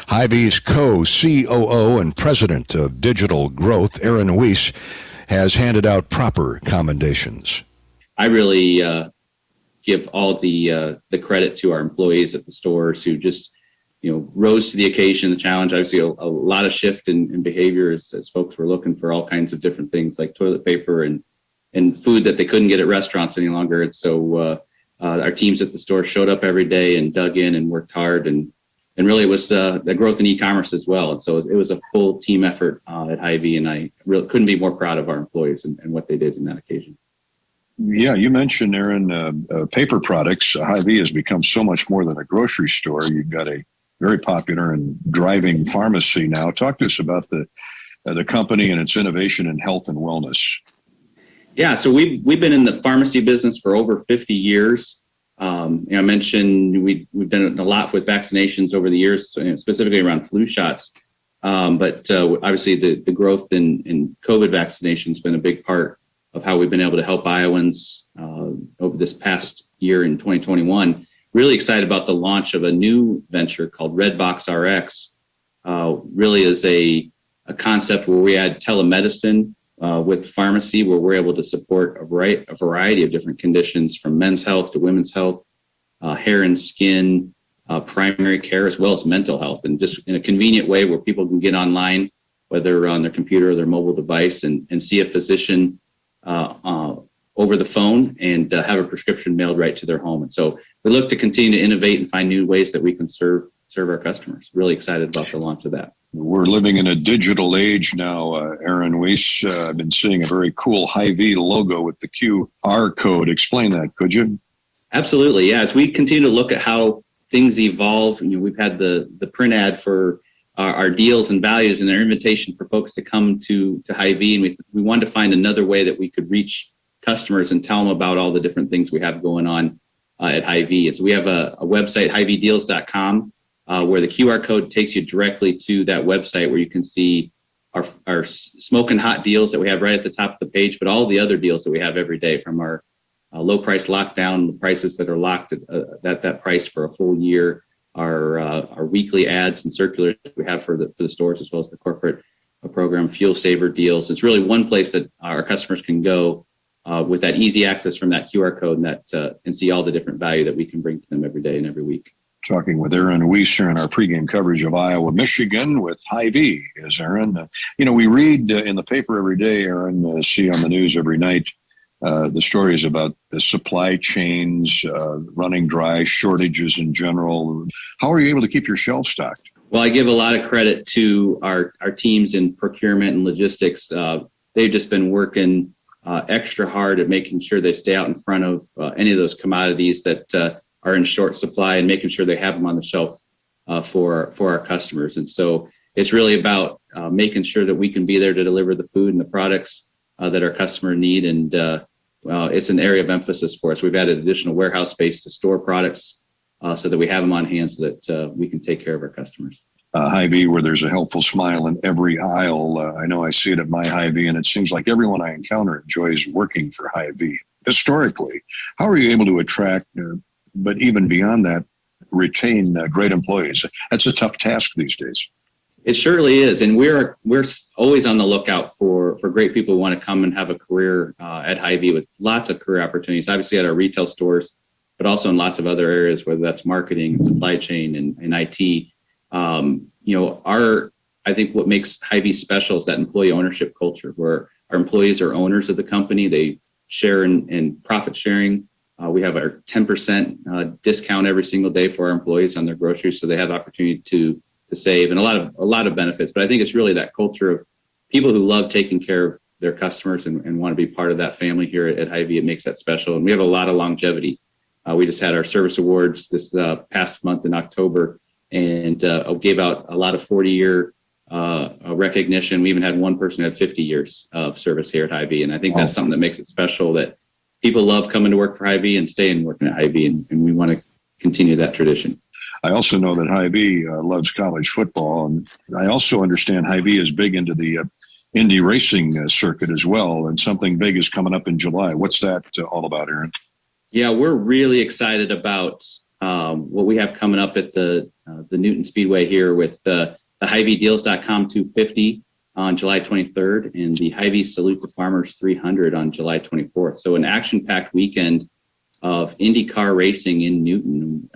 Hy-Vee's co-COO and president of digital growth, Aaron Weiss, has handed out proper commendations. I really give all the credit to our employees at the stores who just, rose to the occasion, the challenge. Obviously, a lot of shift in behavior as folks were looking for all kinds of different things like toilet paper and food that they couldn't get at restaurants any longer. And so our teams at the store showed up every day and dug in and worked hard. And really, it was the growth in e-commerce as well. And so it was a full team effort at Hy-Vee, and I really couldn't be more proud of our employees and what they did in that occasion. Yeah, you mentioned, Aaron, paper products. Hy-Vee has become so much more than a grocery store. You've got a very popular and driving pharmacy now. Talk to us about the company and its innovation in health and wellness. Yeah, so we've been in the pharmacy business for over 50 years. I mentioned we've done a lot with vaccinations over the years, specifically around flu shots. But obviously the growth in COVID vaccination has been a big part of how we've been able to help Iowans over this past year in 2021. Really excited about the launch of a new venture called Redbox RX. Really is a concept where we add telemedicine with pharmacy, where we're able to support a variety of different conditions, from men's health to women's health, hair and skin, primary care, as well as mental health, and just in a convenient way where people can get online, whether on their computer or their mobile device, and see a physician over the phone and have a prescription mailed right to their home. And so we look to continue to innovate and find new ways that we can serve our customers. Really excited about the launch of that. We're living in a digital age now, Aaron Weiss. I've been seeing a very cool Hy-Vee logo with the QR code. Explain that, could you? Absolutely, yeah. As we continue to look at how things evolve, we've had the print ad for our deals and values and our invitation for folks to come to Hy-Vee, and we wanted to find another way that we could reach customers and tell them about all the different things we have going on at Hy-Vee. So we have a website, HyVeeDeals.com, where the QR code takes you directly to that website where you can see our smoking hot deals that we have right at the top of the page, but all the other deals that we have every day, from our low price lockdown, the prices that are locked at that price for a full year, our weekly ads and circulars we have for the stores, as well as the corporate program, Fuel Saver deals. It's really one place that our customers can go with that easy access from that QR code and see all the different value that we can bring to them every day and every week. Talking with Aaron Weiss in our pregame coverage of Iowa, Michigan with Hy-Vee is Aaron. We read in the paper every day, Aaron, see on the news every night, the stories about the supply chains running dry, shortages in general. How are you able to keep your shelves stocked? Well, I give a lot of credit to our teams in procurement and logistics. They've just been working extra hard at making sure they stay out in front of any of those commodities that are in short supply, and making sure they have them on the shelf for our customers. And so it's really about making sure that we can be there to deliver the food and the products that our customer need. And it's an area of emphasis for us. We've added additional warehouse space to store products so that we have them on hand so that we can take care of our customers. Hy-Vee, where there's a helpful smile in every aisle. I know I see it at my Hy-Vee, and it seems like everyone I encounter enjoys working for Hy-Vee. Historically, how are you able to attract, but even beyond that, retain great employees? That's a tough task these days. It surely is, and we're always on the lookout for great people who want to come and have a career at Hy-Vee, with lots of career opportunities, obviously at our retail stores, but also in lots of other areas, whether that's marketing, supply chain, and IT. I think what makes Hy-Vee special is that employee ownership culture, where our employees are owners of the company. They share in profit sharing. We have our 10% discount every single day for our employees on their groceries, so they have opportunity to save, and a lot of benefits. But I think it's really that culture of people who love taking care of their customers and want to be part of that family here at Hy-Vee. It makes that special, and we have a lot of longevity. We just had our service awards this past month in October, and gave out a lot of 40-year a recognition. We even had one person who had 50 years of service here at Hy-Vee, and I think that's something that makes it special, that people love coming to work for Hy-Vee and staying working at Hy-Vee, and we want to continue that tradition. I also know that Hy-Vee loves college football, and I also understand Hy-Vee is big into the Indy racing circuit as well, and something big is coming up in July. What's that all about, Aaron? Yeah, we're really excited about what we have coming up at the Newton Speedway here with the HyVeeDeals.com 250 on July 23rd and the Hy-Vee Salute to Farmers 300 on July 24th. So an action-packed weekend of IndyCar racing in Newton,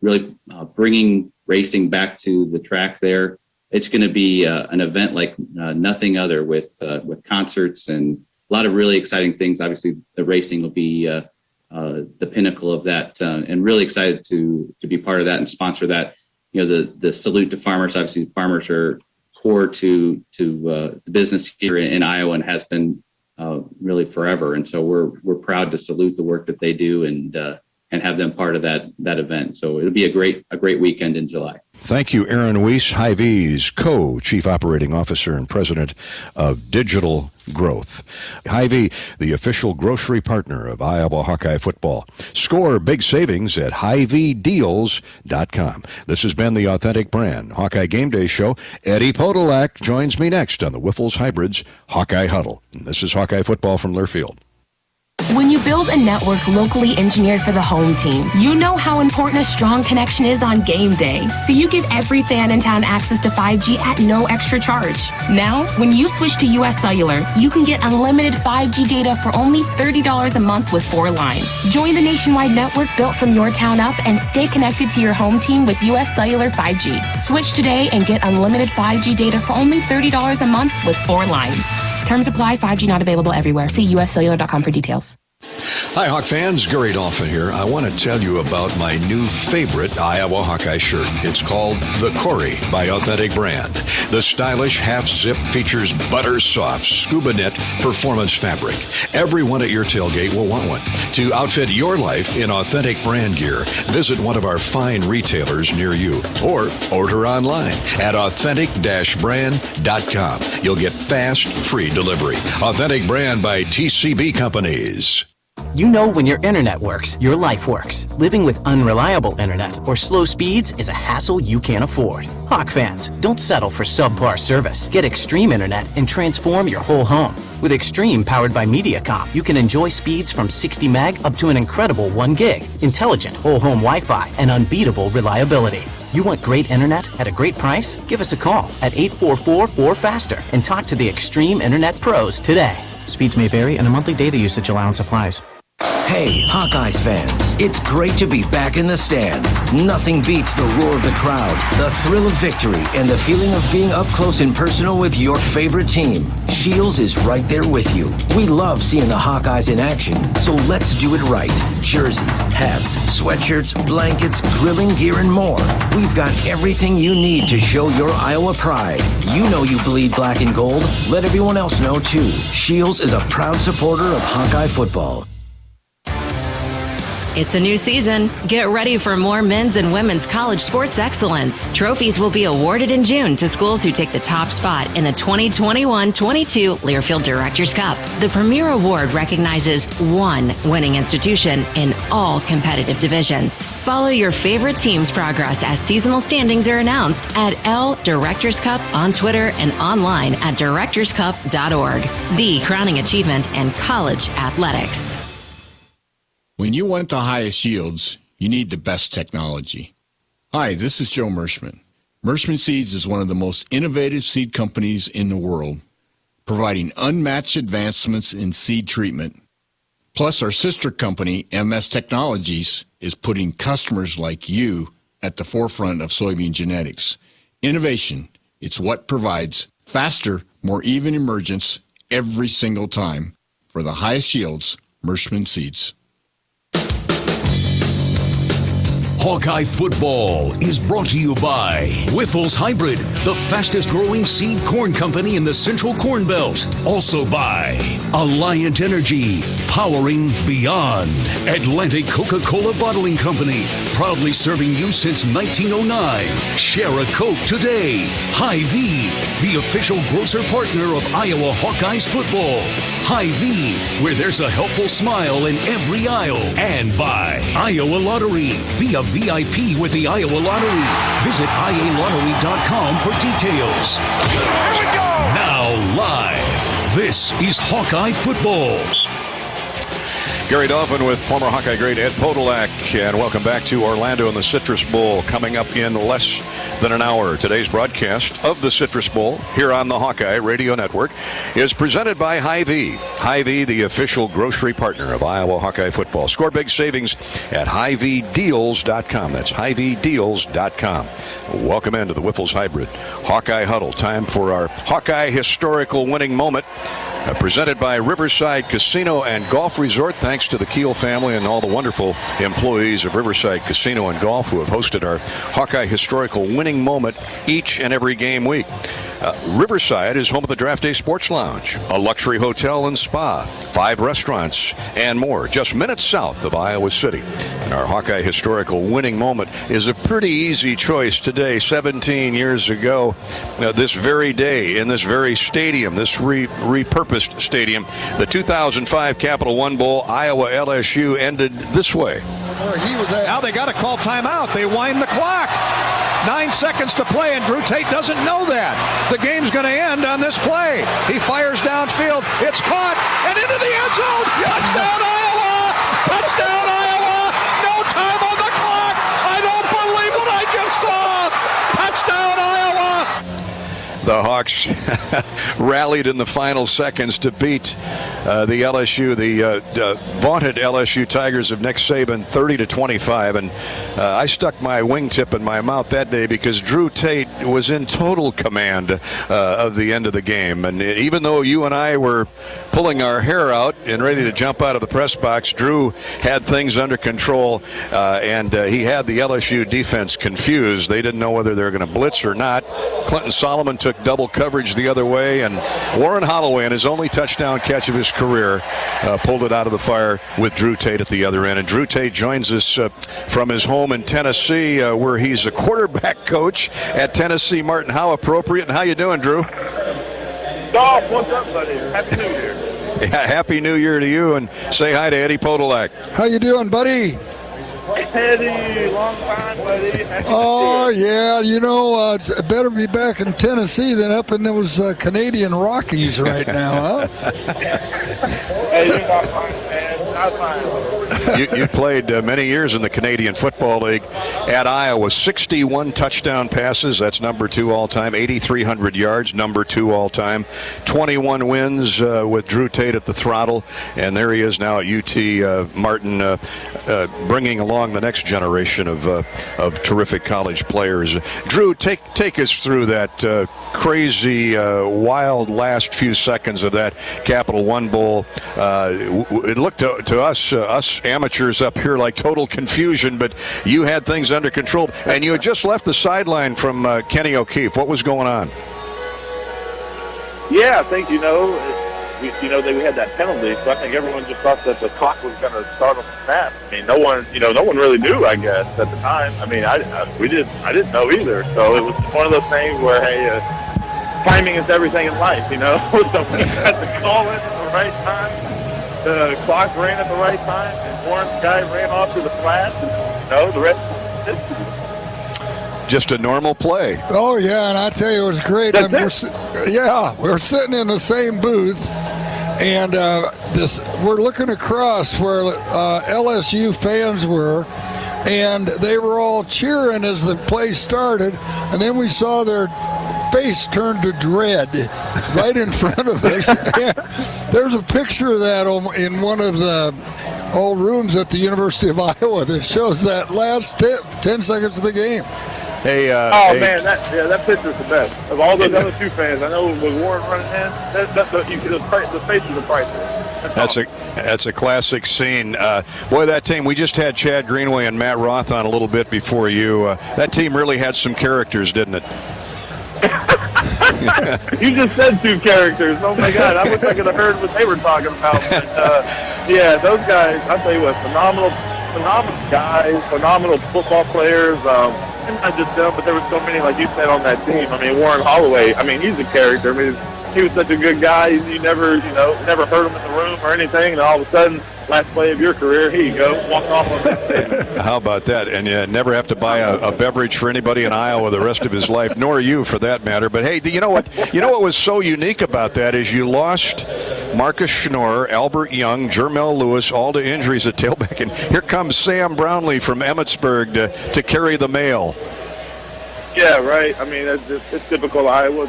really bringing racing back to the track there. It's going to be an event like nothing other, with concerts and a lot of really exciting things. Obviously, the racing will be the pinnacle of that, and really excited to be part of that and sponsor that. You know, the Salute to Farmers. Obviously, farmers are core to the business here in Iowa and has been really forever. And so we're proud to salute the work that they do and have them part of that event. So it'll be a great weekend in July. Thank you, Aaron Weiss, Hy-Vee's Co-Chief Operating Officer and President of Digital Growth. Hy-Vee, the official grocery partner of Iowa Hawkeye football. Score big savings at HyVeeDeals.com. This has been the Authentic Brand Hawkeye Game Day Show. Eddie Podolak joins me next on the Wiffles Hybrids Hawkeye Huddle. And this is Hawkeye football from Learfield. When you build a network locally engineered for the home team, you know how important a strong connection is on game day. So you give every fan in town access to 5G at no extra charge. Now, when you switch to US Cellular, you can get unlimited 5G data for only $30 a month with 4 lines. Join the nationwide network built from your town up and stay connected to your home team with US Cellular 5G. Switch today and get unlimited 5G data for only $30 a month with 4 lines. Terms apply. 5G not available everywhere. See uscellular.com for details. Hi, Hawk fans. Gary Dolphin here. I want to tell you about my new favorite Iowa Hawkeye shirt. It's called The Corey by Authentic Brand. The stylish half-zip features butter-soft scuba knit performance fabric. Everyone at your tailgate will want one. To outfit your life in Authentic Brand gear, visit one of our fine retailers near you or order online at authentic-brand.com. You'll get fast, free delivery. Authentic Brand by TCB Companies. You know when your internet works, your life works. Living with unreliable internet or slow speeds is a hassle you can't afford. Hawk fans, don't settle for subpar service. Get Extreme Internet and transform your whole home. With Extreme powered by Mediacom, you can enjoy speeds from 60 meg up to an incredible 1 gig, intelligent whole home Wi-Fi, and unbeatable reliability. You want great internet at a great price? Give us a call at 844-4FASTER and talk to the Extreme Internet Pros today. Speeds may vary and a monthly data usage allowance applies. Hey, Hawkeyes fans, it's great to be back in the stands. Nothing beats the roar of the crowd, the thrill of victory, and the feeling of being up close and personal with your favorite team. Shields is right there with you. We love seeing the Hawkeyes in action, so let's do it right. Jerseys, hats, sweatshirts, blankets, grilling gear, and more. We've got everything you need to show your Iowa pride. You know you bleed black and gold. Let everyone else know, too. Shields is a proud supporter of Hawkeye football. It's a new season. Get ready for more men's and women's college sports excellence. Trophies will be awarded in June to schools who take the top spot in the 2021-22 Learfield Directors Cup. The premier award recognizes one winning institution in all competitive divisions. Follow your favorite team's progress as seasonal standings are announced at L Directors Cup on Twitter and online at directorscup.org. The crowning achievement in college athletics. When you want the highest yields, you need the best technology. Hi, this is Joe Merschman. Merschman Seeds is one of the most innovative seed companies in the world, providing unmatched advancements in seed treatment. Plus, our sister company, MS Technologies, is putting customers like you at the forefront of soybean genetics. Innovation, it's what provides faster, more even emergence every single time. For the highest yields, Merschman Seeds. Hawkeye football is brought to you by Wiffles Hybrid, the fastest growing seed corn company in the Central Corn Belt. Also by Alliant Energy, powering beyond. Atlantic Coca-Cola Bottling Company, proudly serving you since 1909. Share a Coke today. Hy-Vee, the official grocer partner of Iowa Hawkeyes football. Hy-Vee, where there's a helpful smile in every aisle. And by Iowa Lottery. Be a VIP with the Iowa Lottery. Visit ialottery.com for details. Here we go! Now live, this is Hawkeye football. Gary Dolphin with former Hawkeye great Ed Podolak, and welcome back to Orlando in the Citrus Bowl, coming up in less than an hour. Today's broadcast of the Citrus Bowl here on the Hawkeye Radio Network is presented by Hy-Vee. Hy-Vee, the official grocery partner of Iowa Hawkeye football. Score big savings at HyVeeDeals.com. That's HyVeeDeals.com. Welcome into the Wiffles Hybrid Hawkeye Huddle. Time for our Hawkeye historical winning moment. Presented by Riverside Casino and Golf Resort. Thanks to the Keel family and all the wonderful employees of Riverside Casino and Golf who have hosted our Hawkeye historical winning moment each and every game week. Riverside is home of the Draft Day Sports Lounge, a luxury hotel and spa, 5 restaurants, and more, just minutes south of Iowa City. And our Hawkeye historical winning moment is a pretty easy choice today, 17 years ago, this very day, in this very stadium, this repurposed stadium. The 2005 Capital One Bowl, Iowa LSU, ended this way. Now they got to call timeout. They wind the clock. 9 seconds to play, and Drew Tate doesn't know that. The game's going to end on this play. He fires downfield. It's caught, and into the end zone. Touchdown, Iowa! Touchdown, Iowa! No time on the clock. I don't believe what I just saw. Touchdown, Iowa! The Hawks rallied in the final seconds to beat the LSU, the vaunted LSU Tigers of Nick Saban, 30-25. And I stuck my wingtip in my mouth that day because Drew Tate was in total command of the end of the game. And even though you and I were pulling our hair out and ready to jump out of the press box, Drew had things under control, and he had the LSU defense confused. They didn't know whether they were going to blitz or not. Clinton Solomon took double coverage the other way, and Warren Holloway, in his only touchdown catch of his career, pulled it out of the fire with Drew Tate at the other end. And Drew Tate joins us from his home in Tennessee, where he's a quarterback coach at Tennessee Martin. How appropriate, and how you doing, Drew? Dolph, what's up, buddy? Happy New Year. Yeah, Happy New Year to you, and say hi to Eddie Podolak. How you doing, buddy? Eddie, long time, buddy. Oh, yeah, you know, it's better be back in Tennessee than up in those Canadian Rockies right now, huh? Hey, you're not fine, man. Not fine. You played many years in the Canadian Football League at Iowa. 61 touchdown passes. That's number 2 all-time. 8,300 yards, number 2 all-time. 21 wins with Drew Tate at the throttle. And there he is now at UT Martin, bringing along the next generation of terrific college players. Drew, take us through that crazy, wild last few seconds of that Capital One Bowl. It looked to us amateurs up here like total confusion, but you had things under control, and you had just left the sideline from Kenny O'Keefe. What was going on? Yeah, I think, we had that penalty, so I think everyone just thought that the clock was going to start on the snap. I mean, no one really knew, I guess, at the time. I mean, I didn't know either. So it was one of those things where, hey, timing is everything in life, So we had to call it at the right time. The clock ran at the right time, and Warren's guy ran off to the flat, and, the rest is history. Just a normal play. Oh, yeah, and I tell you, it was great. We're sitting in the same booth, and we're looking across where LSU fans were, and they were all cheering as the play started, and then we saw their face turned to dread right in front of us. There's a picture of that in one of the old rooms at the University of Iowa that shows that last 10 seconds of the game. Hey. Man, that picture's the best. Of all those other two fans, I know with Warren running in, the faces are priceless. That's a classic scene. Boy, that team, we just had Chad Greenway and Matt Roth on a little bit before you. That team really had some characters, didn't it? You just said two characters. Oh, my God. I wish I could have heard what they were talking about. But, yeah, those guys, I'll tell you what, phenomenal guys, phenomenal football players. And not just them, but there were so many, like you said, on that team. I mean, Warren Holloway, he's a character. He was such a good guy. You never heard him in the room or anything, and all of a sudden, last play of your career, here you go, walk off on that stage. How about that? And you never have to buy a beverage for anybody in Iowa the rest of his life, nor you for that matter. But hey, you know what? You know what was so unique about that is you lost Marcus Schnorr, Albert Young, Jermel Lewis, all to injuries at tailback, and here comes Sam Brownlee from Emmitsburg to carry the mail. Yeah, right. It's typical Iowa.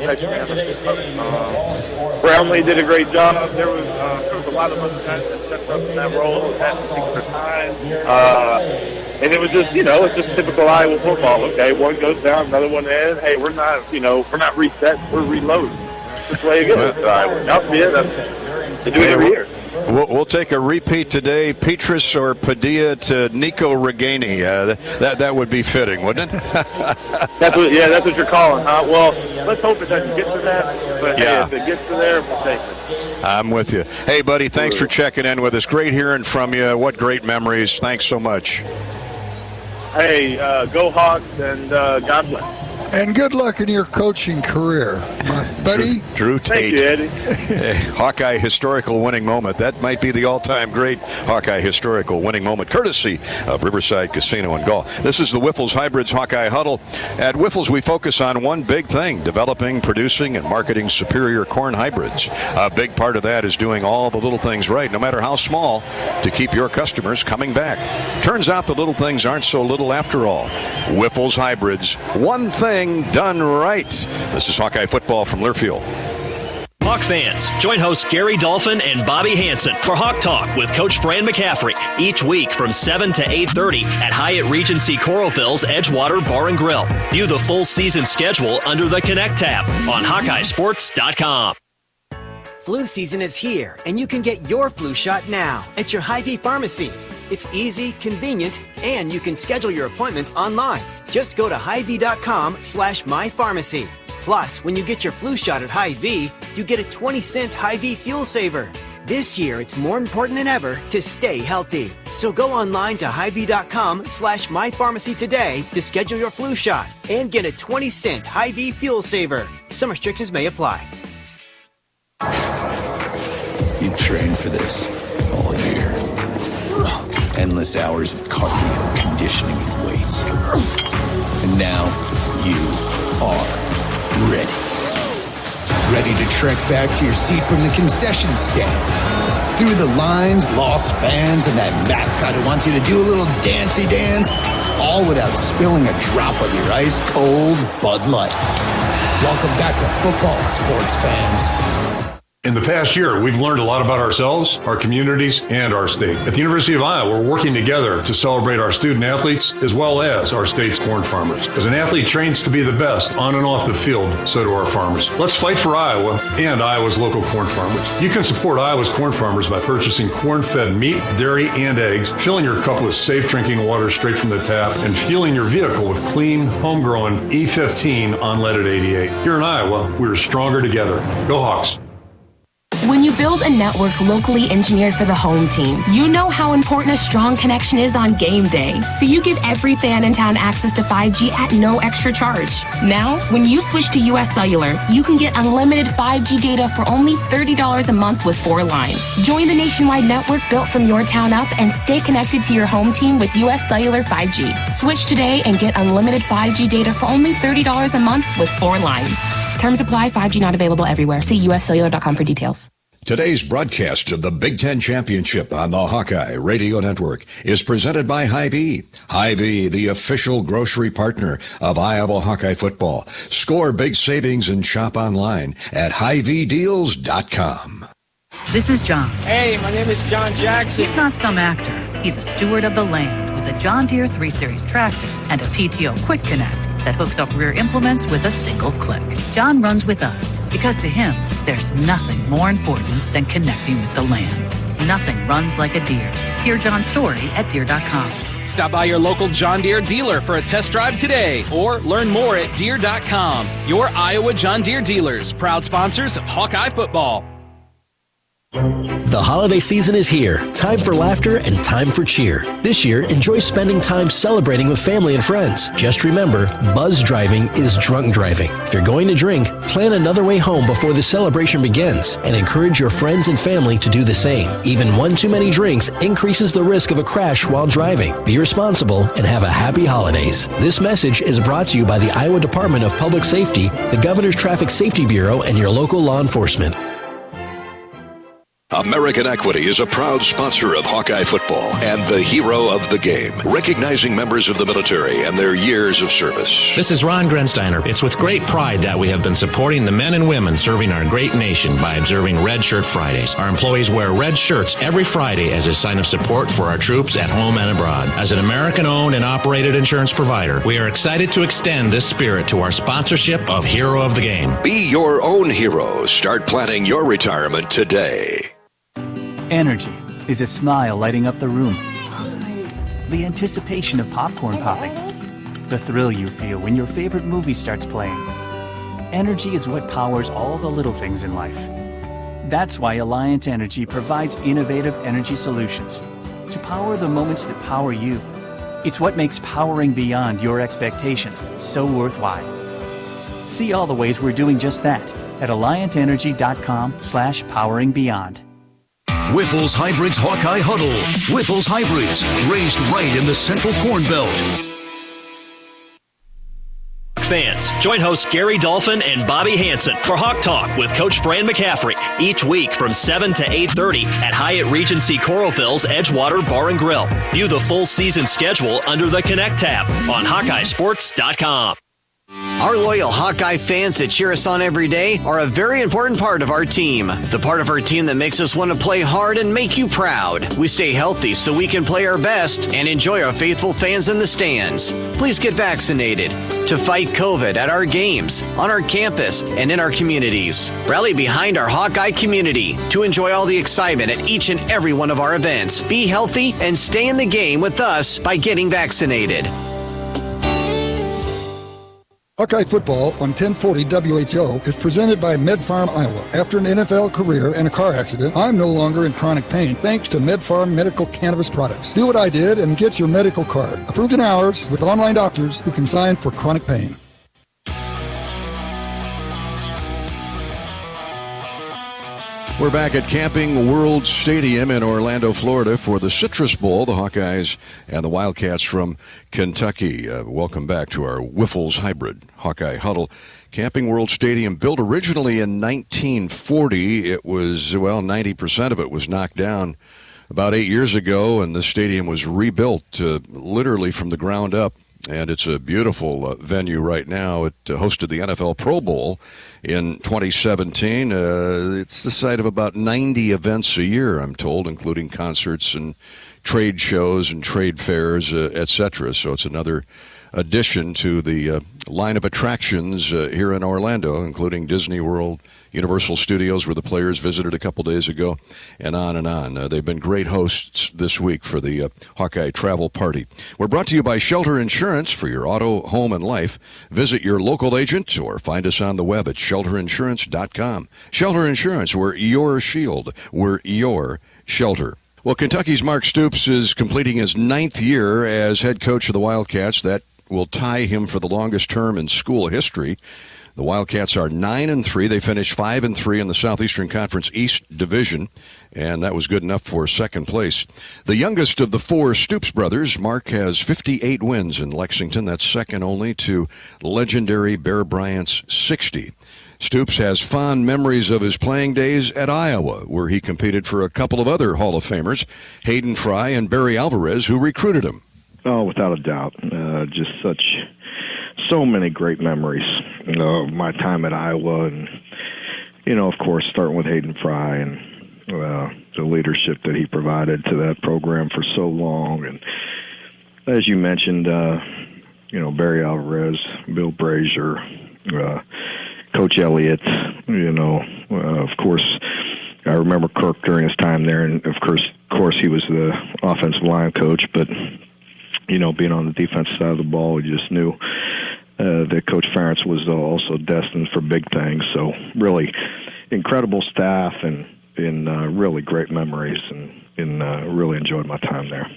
Brownlee did a great job. There was a lot of other guys that stepped up in that role at that particular time. And it was just, it's just typical Iowa football. Okay, one goes down, another one in. Hey, we're not reset, we're reloading. That's the way it goes. They do it every year. We'll take a repeat today, Petrus or Padilla to Nico Reganey. That would be fitting, wouldn't it? That's what you're calling, huh? Well, let's hope it doesn't get to that. But hey, if it gets to there, we'll take it. I'm with you. Hey, buddy, thanks for checking in with us. Great hearing from you. What great memories. Thanks so much. Hey, go Hawks, and God bless. And good luck in your coaching career, my buddy. Drew Tate. Thank you, Eddie. Hawkeye historical winning moment. That might be the all-time great Hawkeye historical winning moment, courtesy of Riverside Casino and Golf. This is the Wiffles Hybrids Hawkeye Huddle. At Wiffles, we focus on one big thing, developing, producing, and marketing superior corn hybrids. A big part of that is doing all the little things right, no matter how small, to keep your customers coming back. Turns out the little things aren't so little after all. Wiffles Hybrids, one thing done right. This is Hawkeye football from Learfield. Hawk fans, join hosts Gary Dolphin and Bobby Hansen for Hawk Talk with Coach Fran McCaffrey each week from 7 to 8:30 at Hyatt Regency Coralville's Edgewater Bar and Grill. View the full season schedule under the Connect tab on HawkeyeSports.com. Flu season is here, and you can get your flu shot now at your Hy-Vee pharmacy. It's easy, convenient, and you can schedule your appointment online. Just go to Hy-Vee.com/mypharmacy. Plus, when you get your flu shot at Hy-Vee, you get a 20-cent Hy-Vee fuel saver. This year, it's more important than ever to stay healthy. So go online to Hy-Vee.com/mypharmacy today to schedule your flu shot and get a 20-cent Hy-Vee fuel saver. Some restrictions may apply. You trained for this all year. Endless hours of cardio, conditioning, and weights. And now you are ready. Ready to trek back to your seat from the concession stand. Through the lines, lost fans, and that mascot who wants you to do a little dancey dance, all without spilling a drop of your ice-cold Bud Light. Welcome back to football, sports fans. In the past year, we've learned a lot about ourselves, our communities, and our state. At the University of Iowa, we're working together to celebrate our student athletes as well as our state's corn farmers. As an athlete trains to be the best on and off the field, so do our farmers. Let's fight for Iowa and Iowa's local corn farmers. You can support Iowa's corn farmers by purchasing corn-fed meat, dairy, and eggs, filling your cup with safe drinking water straight from the tap, and fueling your vehicle with clean, homegrown E15 unleaded 88. Here in Iowa, we're stronger together. Go Hawks. When you build a network locally engineered for the home team, you know how important a strong connection is on game day. So you give every fan in town access to 5G at no extra charge. Now, when you switch to US Cellular, you can get unlimited 5G data for only $30 a month with 4 lines. Join the nationwide network built from your town up and stay connected to your home team with US Cellular 5G. Switch today and get unlimited 5G data for only $30 a month with 4 lines. Terms apply. 5G not available everywhere. See uscellular.com for details. Today's broadcast of the Big Ten Championship on the Hawkeye Radio Network is presented by Hy-Vee. Hy-Vee, the official grocery partner of Iowa Hawkeye football. Score big savings and shop online at HyVeeDeals.com. This is John. Hey, my name is John Jackson. He's not some actor. He's a steward of the land with a John Deere 3 Series tractor and a PTO Quick Connect. that hooks up rear implements with a single click. John runs with us because to him, there's nothing more important than connecting with the land. Nothing runs like a Deere. Hear John's story at Deere.com. Stop by your local John Deere dealer for a test drive today or learn more at Deere.com. Your Iowa John Deere dealers, proud sponsors of Hawkeye football. The holiday season is here. Time for laughter and time for cheer. This year, enjoy spending time celebrating with family and friends. Just remember, buzz driving is drunk driving. If you're going to drink, plan another way home before the celebration begins and encourage your friends and family to do the same. Even one too many drinks increases the risk of a crash while driving. Be responsible and have a happy holidays. This message is brought to you by the Iowa Department of Public Safety, the Governor's Traffic Safety Bureau, and your local law enforcement. American Equity is a proud sponsor of Hawkeye football and the hero of the game, recognizing members of the military and their years of service. This is Ron Grensteiner. It's with great pride that we have been supporting the men and women serving our great nation by observing Red Shirt Fridays. Our employees wear red shirts every Friday as a sign of support for our troops at home and abroad. As an American-owned and operated insurance provider, we are excited to extend this spirit to our sponsorship of Hero of the Game. Be your own hero. Start planning your retirement today. Energy is a smile lighting up the room. The anticipation of popcorn popping. The thrill you feel when your favorite movie starts playing. Energy is what powers all the little things in life. That's why Alliant Energy provides innovative energy solutions to power the moments that power you. It's what makes powering beyond your expectations so worthwhile. See all the ways we're doing just that at alliantenergy.com/poweringbeyond. Whiffles Hybrids Hawkeye Huddle. Whiffles Hybrids, raised right in the Central Corn Belt. Fans, join hosts Gary Dolphin and Bobby Hansen for Hawk Talk with Coach Fran McCaffrey each week from 7 to 8:30 at Hyatt Regency Coralville's Edgewater Bar and Grill. View the full season schedule under the Connect tab on HawkeyeSports.com. Our loyal Hawkeye fans that cheer us on every day are a very important part of our team. The part of our team that makes us want to play hard and make you proud. We stay healthy so we can play our best and enjoy our faithful fans in the stands. Please get vaccinated to fight COVID at our games, on our campus, and in our communities. Rally behind our Hawkeye community to enjoy all the excitement at each and every one of our events. Be healthy and stay in the game with us by getting vaccinated. Hawkeye football on 1040 WHO is presented by MedFarm Iowa. After an NFL career and a car accident, I'm no longer in chronic pain thanks to MedFarm medical cannabis products. Do what I did and get your medical card. Approved in hours with online doctors who can sign for chronic pain. We're back at Camping World Stadium in Orlando, Florida for the Citrus Bowl, the Hawkeyes and the Wildcats from Kentucky. Welcome back to our Whiffles Hybrid Hawkeye Huddle. Camping World Stadium, built originally in 1940. It was, 90% of it was knocked down about 8 years ago, and the stadium was rebuilt literally from the ground up. And it's a beautiful venue right now. It hosted the NFL Pro Bowl in 2017. It's the site of about 90 events a year, I'm told, including concerts and trade shows and trade fairs, etc. So it's another addition to the line of attractions here in Orlando, including Disney World, Universal Studios, where the players visited a couple days ago, and on and on. They've been great hosts this week for the Hawkeye Travel Party. We're brought to you by Shelter Insurance for your auto, home, and life. Visit your local agent or find us on the web at shelterinsurance.com. Shelter Insurance, we're your shield. We're your shelter. Well, Kentucky's Mark Stoops is completing his 9th year as head coach of the Wildcats. That will tie him for the longest term in school history. The Wildcats are 9-3. They finished 5-3 in the Southeastern Conference East Division, and that was good enough for second place. The youngest of the 4 Stoops brothers, Mark, has 58 wins in Lexington. That's second only to legendary Bear Bryant's 60. Stoops has fond memories of his playing days at Iowa, where he competed for a couple of other Hall of Famers, Hayden Fry and Barry Alvarez, who recruited him. Oh, without a doubt. Just so many great memories of my time at Iowa. And, of course, starting with Hayden Fry and the leadership that he provided to that program for so long. And as you mentioned, Barry Alvarez, Bill Brazier, Coach Elliott, of course, I remember Kirk during his time there, and of course he was the offensive line coach, but, being on the defensive side of the ball, we just knew that Coach Ferentz was also destined for big things. So really incredible staff and really great memories, and really enjoyed my time there.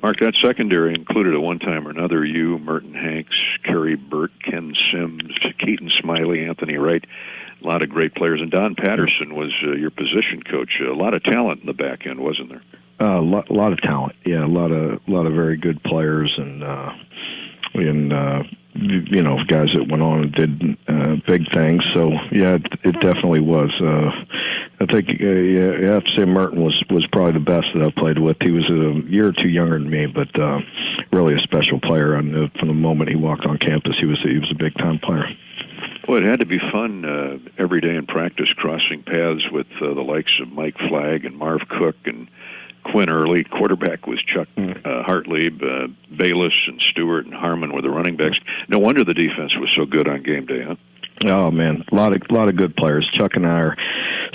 Mark, that secondary included at one time or another you, Merton Hanks, Kerry Burt, Ken Sims, Keaton Smiley, Anthony Wright, a lot of great players. And Don Patterson was your position coach. A lot of talent in the back end, wasn't there? A lot of talent, yeah. A lot of very good players, and guys that went on and did big things. So yeah, it definitely was. I think you have to say Merton was probably the best that I've played with. He was a year or two younger than me, but really a special player. I knew from the moment he walked on campus, he was a big time player. Well, it had to be fun every day in practice, crossing paths with the likes of Mike Flagg and Marv Cook and Quinn Early. Quarterback was Chuck Hartlieb, Bayless and Stewart and Harmon were the running backs. No wonder the defense was so good on game day, huh? Oh man, a lot of good players. Chuck and I are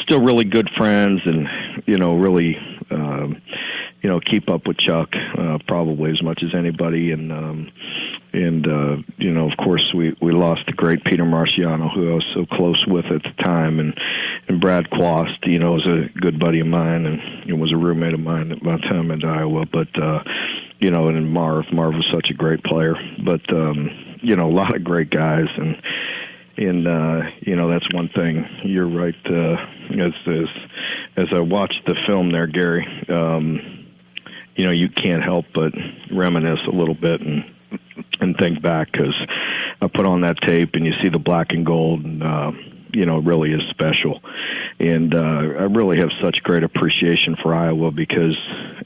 still really good friends, and really keep up with Chuck probably as much as anybody. And of course we lost the great Peter Marciano, who I was so close with at the time, and Brad Quast, was a good buddy of mine, and was a roommate of mine at my time at Iowa. But and Marv was such a great player. But a lot of great guys, and that's one thing. You're right. As I watched the film there, Gary, you can't help but reminisce a little bit and think back, because I put on that tape and you see the black and gold, and it really is special. And I really have such great appreciation for Iowa, because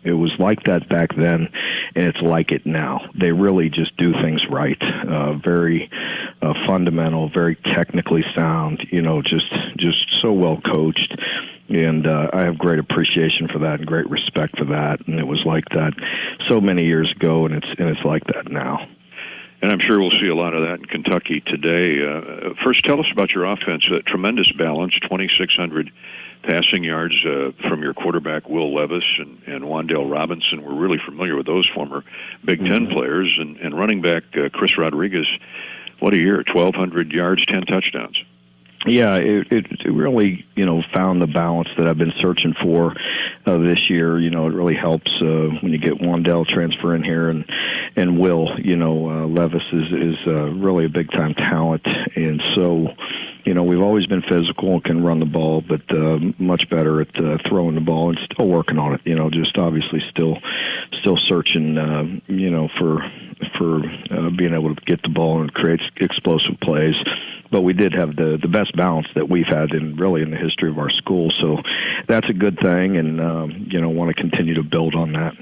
it was like that back then, and it's like it now. They really just do things right, very fundamental, very technically sound, just so well coached. And I have great appreciation for that and great respect for that. And it was like that so many years ago, and it's like that now. And I'm sure we'll see a lot of that in Kentucky today. First, tell us about your offense. Tremendous balance, 2,600 passing yards from your quarterback, Will Levis, and Wandale Robinson. We're really familiar with those former Big Ten players. And running back Chris Rodriguez, what a year, 1,200 yards, 10 touchdowns. Yeah, it really, found the balance that I've been searching for this year. It really helps when you get Wandale transfer in here, and Will, Levis is really a big-time talent. And so, we've always been physical and can run the ball, but much better at throwing the ball, and still working on it. Just obviously still searching, for being able to get the ball and create explosive plays. But we did have the best balance that we've had in the history of our school. So that's a good thing, and want to continue to build on that.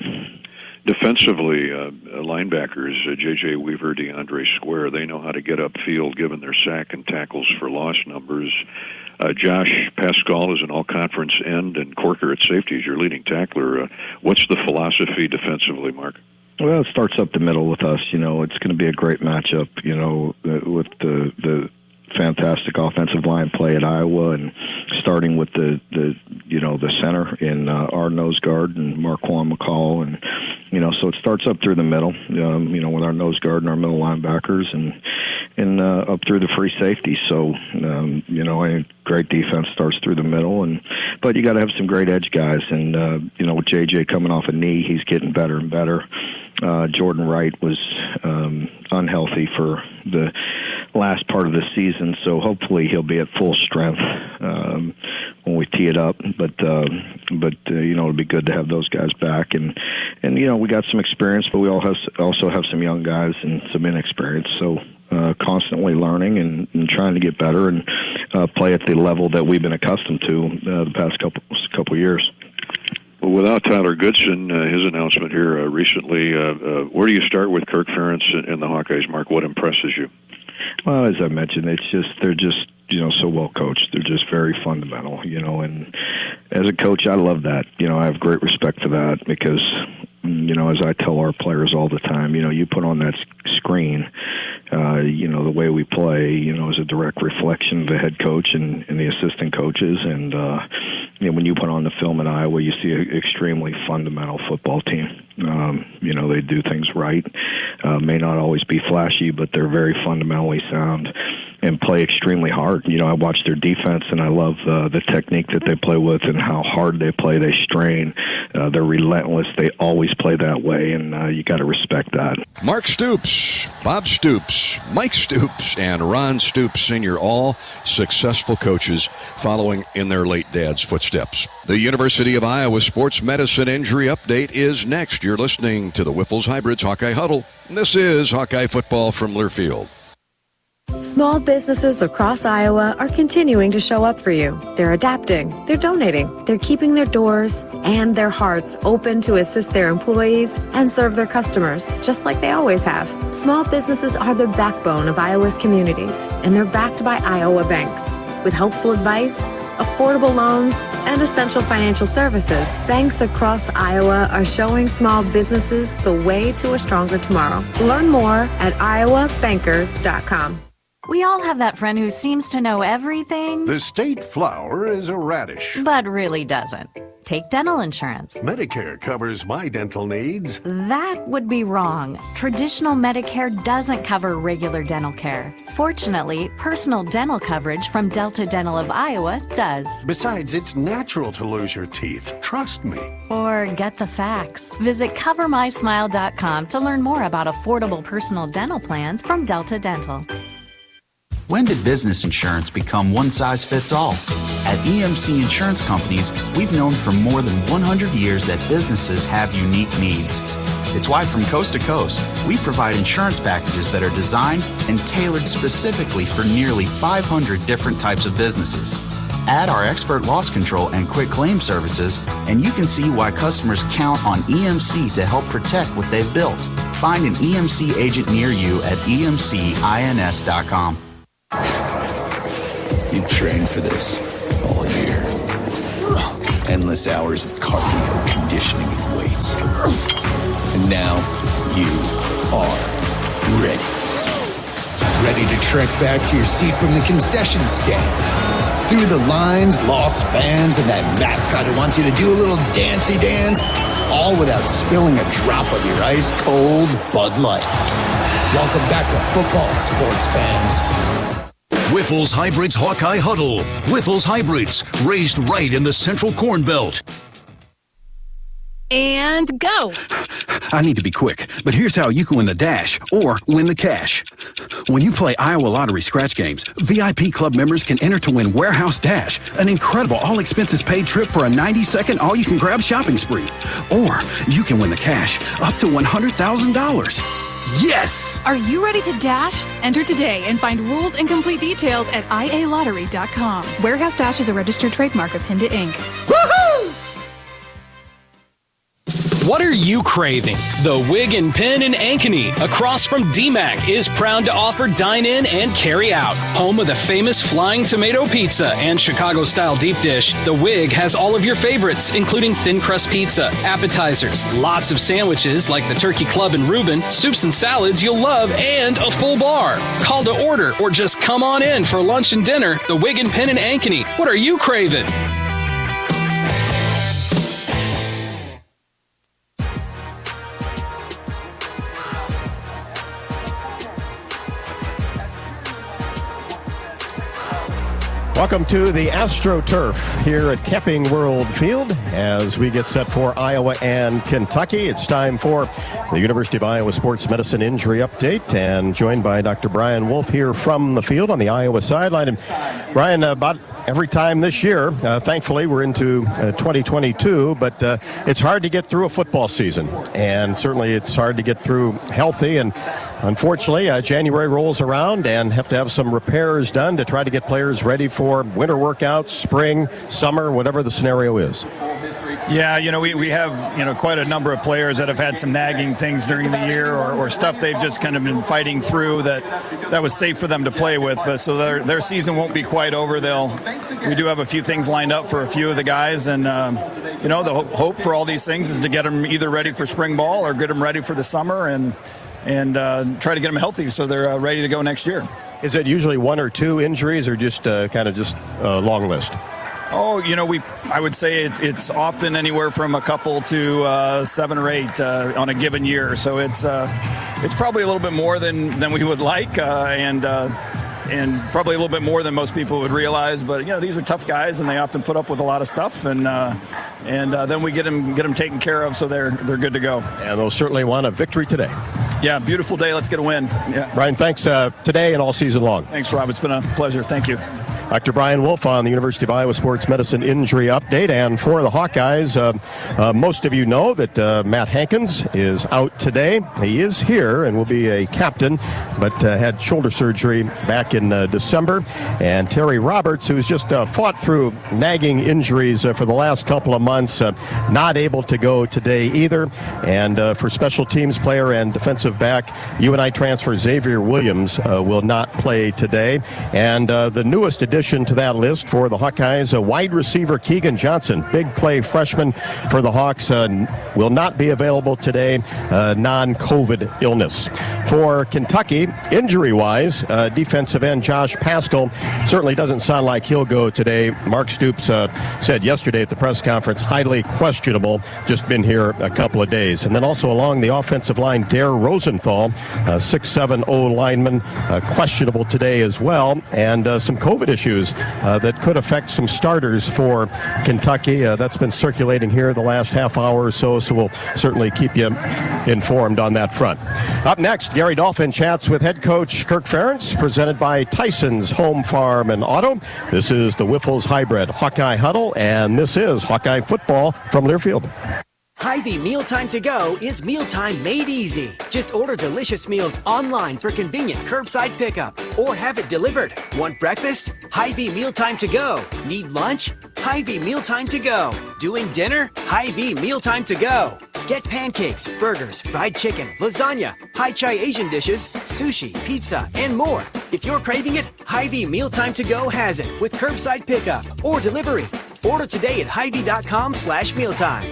Defensively, linebackers, J.J. Weaver, DeAndre Square, they know how to get upfield given their sack and tackles for loss numbers. Josh Pascal is an all-conference end, and Corker at safety is your leading tackler. What's the philosophy defensively, Mark? Well, it starts up the middle with us. It's going to be a great matchup, with the fantastic offensive line play at Iowa, and starting with the center in our nose guard and Marquand McCall, and so it starts up through the middle, with our nose guard and our middle linebackers, and up through the free safety. So a great defense starts through the middle, but you got to have some great edge guys, and with JJ coming off a knee, he's getting better and better. Jordan Wright was unhealthy for the last part of the season, so hopefully he'll be at full strength when we tee it up. But it'll be good to have those guys back, and we got some experience, but we also have some young guys and some inexperience. So constantly learning and trying to get better and play at the level that we've been accustomed to the past couple years. Well, without Tyler Goodson, his announcement here recently, where do you start with Kirk Ferentz and the Hawkeyes, Mark? What impresses you? Well, as I mentioned, they're just so well coached. They're just very fundamental, and as a coach, I love that. I have great respect for that, because As I tell our players all the time, you put on that screen, the way we play, is a direct reflection of the head coach and the assistant coaches. And, when you put on the film at Iowa, you see an extremely fundamental football team. They do things right. May not always be flashy, but they're very fundamentally sound and play extremely hard. I watch their defense, and I love the technique that they play with and how hard they play. They strain. They're relentless. They always play that way, and you got to respect that. Mark Stoops, Bob Stoops, Mike Stoops, and Ron Stoops Sr., all successful coaches following in their late dad's footsteps. The University of Iowa Sports Medicine Injury Update is next. You're listening to the Whiffles Hybrids Hawkeye Huddle. This is Hawkeye Football from Learfield. Small businesses across Iowa are continuing to show up for you. They're adapting, they're donating, they're keeping their doors and their hearts open to assist their employees and serve their customers, just like they always have. Small businesses are the backbone of Iowa's communities, and they're backed by Iowa banks. With helpful advice, affordable loans, and essential financial services, banks across Iowa are showing small businesses the way to a stronger tomorrow. Learn more at iowabankers.com. We all have that friend who seems to know everything. The state flower is a radish. But really doesn't. Take dental insurance. Medicare covers my dental needs. That would be wrong. Traditional Medicare doesn't cover regular dental care. Fortunately, personal dental coverage from Delta Dental of Iowa does. Besides, it's natural to lose your teeth. Trust me. Or get the facts. Visit CoverMySmile.com to learn more about affordable personal dental plans from Delta Dental. When did business insurance become one size fits all? At EMC Insurance Companies, we've known for more than 100 years that businesses have unique needs. It's why from coast to coast, we provide insurance packages that are designed and tailored specifically for nearly 500 different types of businesses. Add our expert loss control and quick claim services, and you can see why customers count on EMC to help protect what they've built. Find an EMC agent near you at emcins.com. You trained for this all year. Endless hours of cardio, conditioning, and weights. And now you are ready. Ready to trek back to your seat from the concession stand. Through the lines, lost fans, and that mascot who wants you to do a little dancey dance, all without spilling a drop of your ice-cold Bud Light. Welcome back to football, sports fans. Whiffles Hybrids Hawkeye Huddle. Whiffles Hybrids, raised right in the Central Corn Belt. And go. I need to be quick, but here's how you can win the dash or win the cash. When you play Iowa Lottery scratch games, VIP club members can enter to win Warehouse Dash, an incredible all-expenses-paid trip for a 90-second all-you-can-grab shopping spree. Or you can win the cash, up to $100,000. Yes! Are you ready to dash? Enter today and find rules and complete details at ialottery.com. Warehouse Dash is a registered trademark of Hinda Inc. Woohoo! What are you craving? The Wig and Pin in Ankeny, across from DMAC, is proud to offer dine-in and carry-out. Home of the famous Flying Tomato Pizza and Chicago-style deep dish, The Wig has all of your favorites, including thin crust pizza, appetizers, lots of sandwiches like the Turkey Club and Reuben, soups and salads you'll love, and a full bar. Call to order or just come on in for lunch and dinner. The Wig and Pin in Ankeny. What are you craving? Welcome to the AstroTurf here at Camping World Field as we get set for Iowa and Kentucky. It's time for the University of Iowa Sports Medicine Injury Update, and joined by Dr. Brian Wolf here from the field on the Iowa sideline. And Brian, about every time this year, thankfully we're into 2022, but it's hard to get through a football season, and certainly it's hard to get through healthy. And unfortunately, January rolls around and have to have some repairs done to try to get players ready for winter workouts, spring, summer, whatever the scenario is. Yeah, we have, quite a number of players that have had some nagging things during the year or stuff they've just kind of been fighting through that was safe for them to play with. But so their season won't be quite over. We do have a few things lined up for a few of the guys. And, the hope for all these things is to get them either ready for spring ball or get them ready for the summer and try to get them healthy so they're ready to go next year. Is it usually one or two injuries or just kind of just a long list? Oh, I would say it's often anywhere from a couple to 7 or 8 on a given year. So it's probably a little bit more than we would like, and probably a little bit more than most people would realize. But these are tough guys, and they often put up with a lot of stuff, and then we get them taken care of, so they're good to go. And they'll certainly want a victory today. Yeah, beautiful day. Let's get a win. Yeah. Brian, thanks today and all season long. Thanks, Rob. It's been a pleasure. Thank you. Dr. Brian Wolf on the University of Iowa Sports Medicine injury update. And for the Hawkeyes, most of you know that Matt Hankins is out today. He is here and will be a captain, but had shoulder surgery back in December. And Terry Roberts, who's just fought through nagging injuries for the last couple of months, not able to go today either. And for special teams player and defensive back, UNI transfer Xavier Williams will not play today. And the newest addition to that list for the Hawkeyes, wide receiver Keegan Johnson, big play freshman for the Hawks, will not be available today, non-COVID illness. For Kentucky, injury-wise, defensive end Josh Paschal certainly doesn't sound like he'll go today. Mark Stoops said yesterday at the press conference, highly questionable, just been here a couple of days. And then also along the offensive line, Dare Rosenthal, 6'7" O-lineman, questionable today as well, and some COVID issues that could affect some starters for Kentucky. That's been circulating here the last half hour or so we'll certainly keep you informed on that front. Up next, Gary Dolphin chats with head coach Kirk Ferentz, presented by Tyson's Home Farm and Auto. This is the Wiffles Hybrid Hawkeye Huddle, and this is Hawkeye football from Learfield. Hy-Vee Mealtime to Go is mealtime made easy. Just order delicious meals online for convenient curbside pickup or have it delivered. Want breakfast? Hy-Vee Mealtime to Go. Need lunch? Hy-Vee Mealtime to Go. Doing dinner? Hy-Vee Mealtime to Go. Get pancakes, burgers, fried chicken, lasagna, high chai Asian dishes, sushi, pizza, and more. If you're craving it, Hy-Vee Mealtime to Go has it with curbside pickup or delivery. Order today at Hy-Vee.com/mealtime.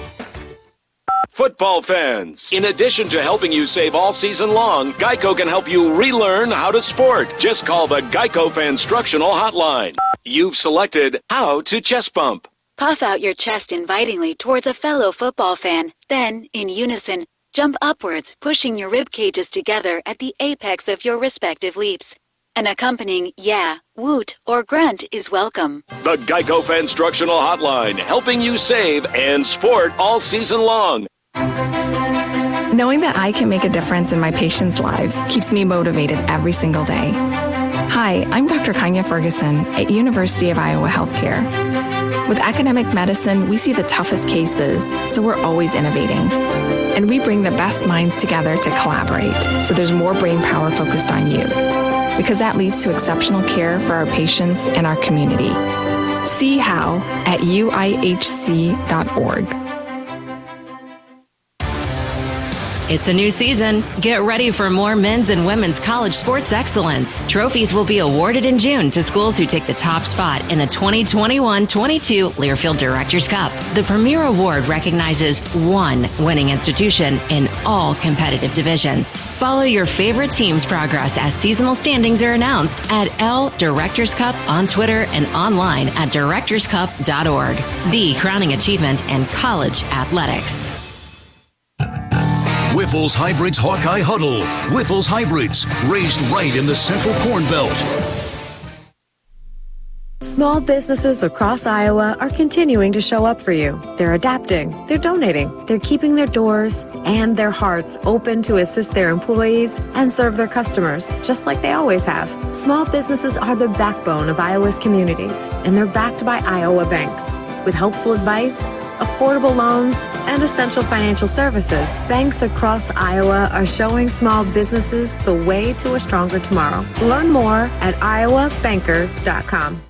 Football fans, in addition to helping you save all season long, Geico can help you relearn how to sport. Just call the Geico Fanstructional Hotline. You've selected How to Chest Bump. Puff out your chest invitingly towards a fellow football fan. Then, in unison, jump upwards, pushing your rib cages together at the apex of your respective leaps. An accompanying yeah, woot, or grunt is welcome. The Geico Fanstructional Hotline, helping you save and sport all season long. Knowing that I can make a difference in my patients' lives keeps me motivated every single day. Hi, I'm Dr. Kanya Ferguson at University of Iowa Healthcare. With academic medicine, we see the toughest cases, so we're always innovating. And we bring the best minds together to collaborate, so there's more brain power focused on you. Because that leads to exceptional care for our patients and our community. See how at uihc.org. It's a new season. Get ready for more men's and women's college sports excellence. Trophies will be awarded in June to schools who take the top spot in the 2021-22 Learfield Directors Cup. The premier award recognizes one winning institution in all competitive divisions. Follow your favorite team's progress as seasonal standings are announced at L Directors Cup on Twitter and online at directorscup.org. The crowning achievement in college athletics. Wiffles Hybrids Hawkeye Huddle. Wiffles Hybrids, raised right in the Central Corn Belt. Small businesses across Iowa are continuing to show up for you. They're adapting, they're donating, they're keeping their doors and their hearts open to assist their employees and serve their customers, just like they always have. Small businesses are the backbone of Iowa's communities, and they're backed by Iowa banks. With helpful advice, affordable loans, and essential financial services, banks across Iowa are showing small businesses the way to a stronger tomorrow. Learn more at iowabankers.com.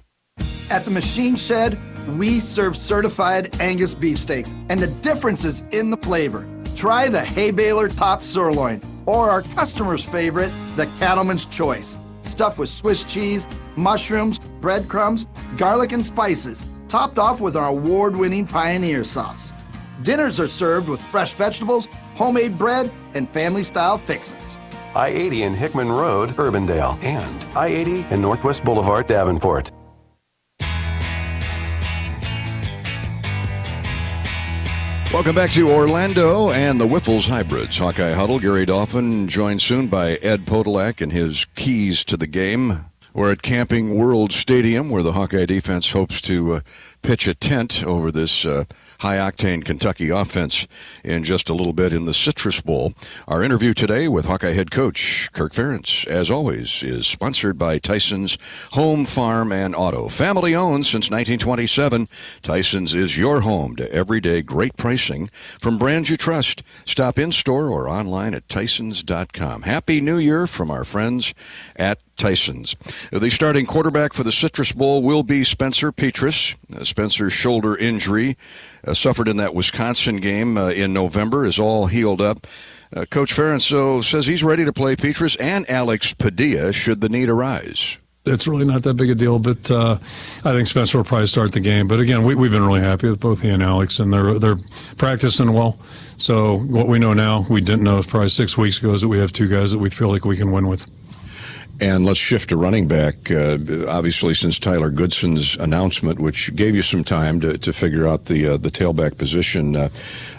At the Machine Shed, We serve certified Angus beefsteaks, and the difference is in the flavor. Try the Hay Baler Top Sirloin, or our customer's favorite, the Cattleman's Choice. Stuffed with Swiss cheese, mushrooms, breadcrumbs, garlic, and spices, topped off with our award-winning Pioneer sauce. Dinners are served with fresh vegetables, homemade bread, and family-style fixins. I-80 in Hickman Road, Urbandale, and I-80 in Northwest Boulevard, Davenport. Welcome back to Orlando and the Whiffles Hybrids. Hawkeye Huddle. Gary Dolphin joined soon by Ed Podolak and his keys to the game. We're at Camping World Stadium, where the Hawkeye defense hopes to pitch a tent over this high-octane Kentucky offense in just a little bit in the Citrus Bowl. Our interview today with Hawkeye head coach Kirk Ferentz, as always, is sponsored by Tyson's Home, Farm, and Auto. Family-owned since 1927, Tyson's is your home to everyday great pricing from brands you trust. Stop in-store or online at Tysons.com. Happy New Year from our friends at Tyson's. The starting quarterback for the Citrus Bowl will be Spencer Petras. Spencer's shoulder injury suffered in that Wisconsin game in November is all healed up. Coach Ferentz says he's ready to play Petras and Alex Padilla should the need arise. It's really not that big a deal, but I think Spencer will probably start the game. But again, we've been really happy with both he and Alex, and they're practicing well. So what we know now, we didn't know probably 6 weeks ago, is that we have two guys that we feel like we can win with. And let's shift to running back. Obviously, since Tyler Goodson's announcement, which gave you some time to figure out the tailback position,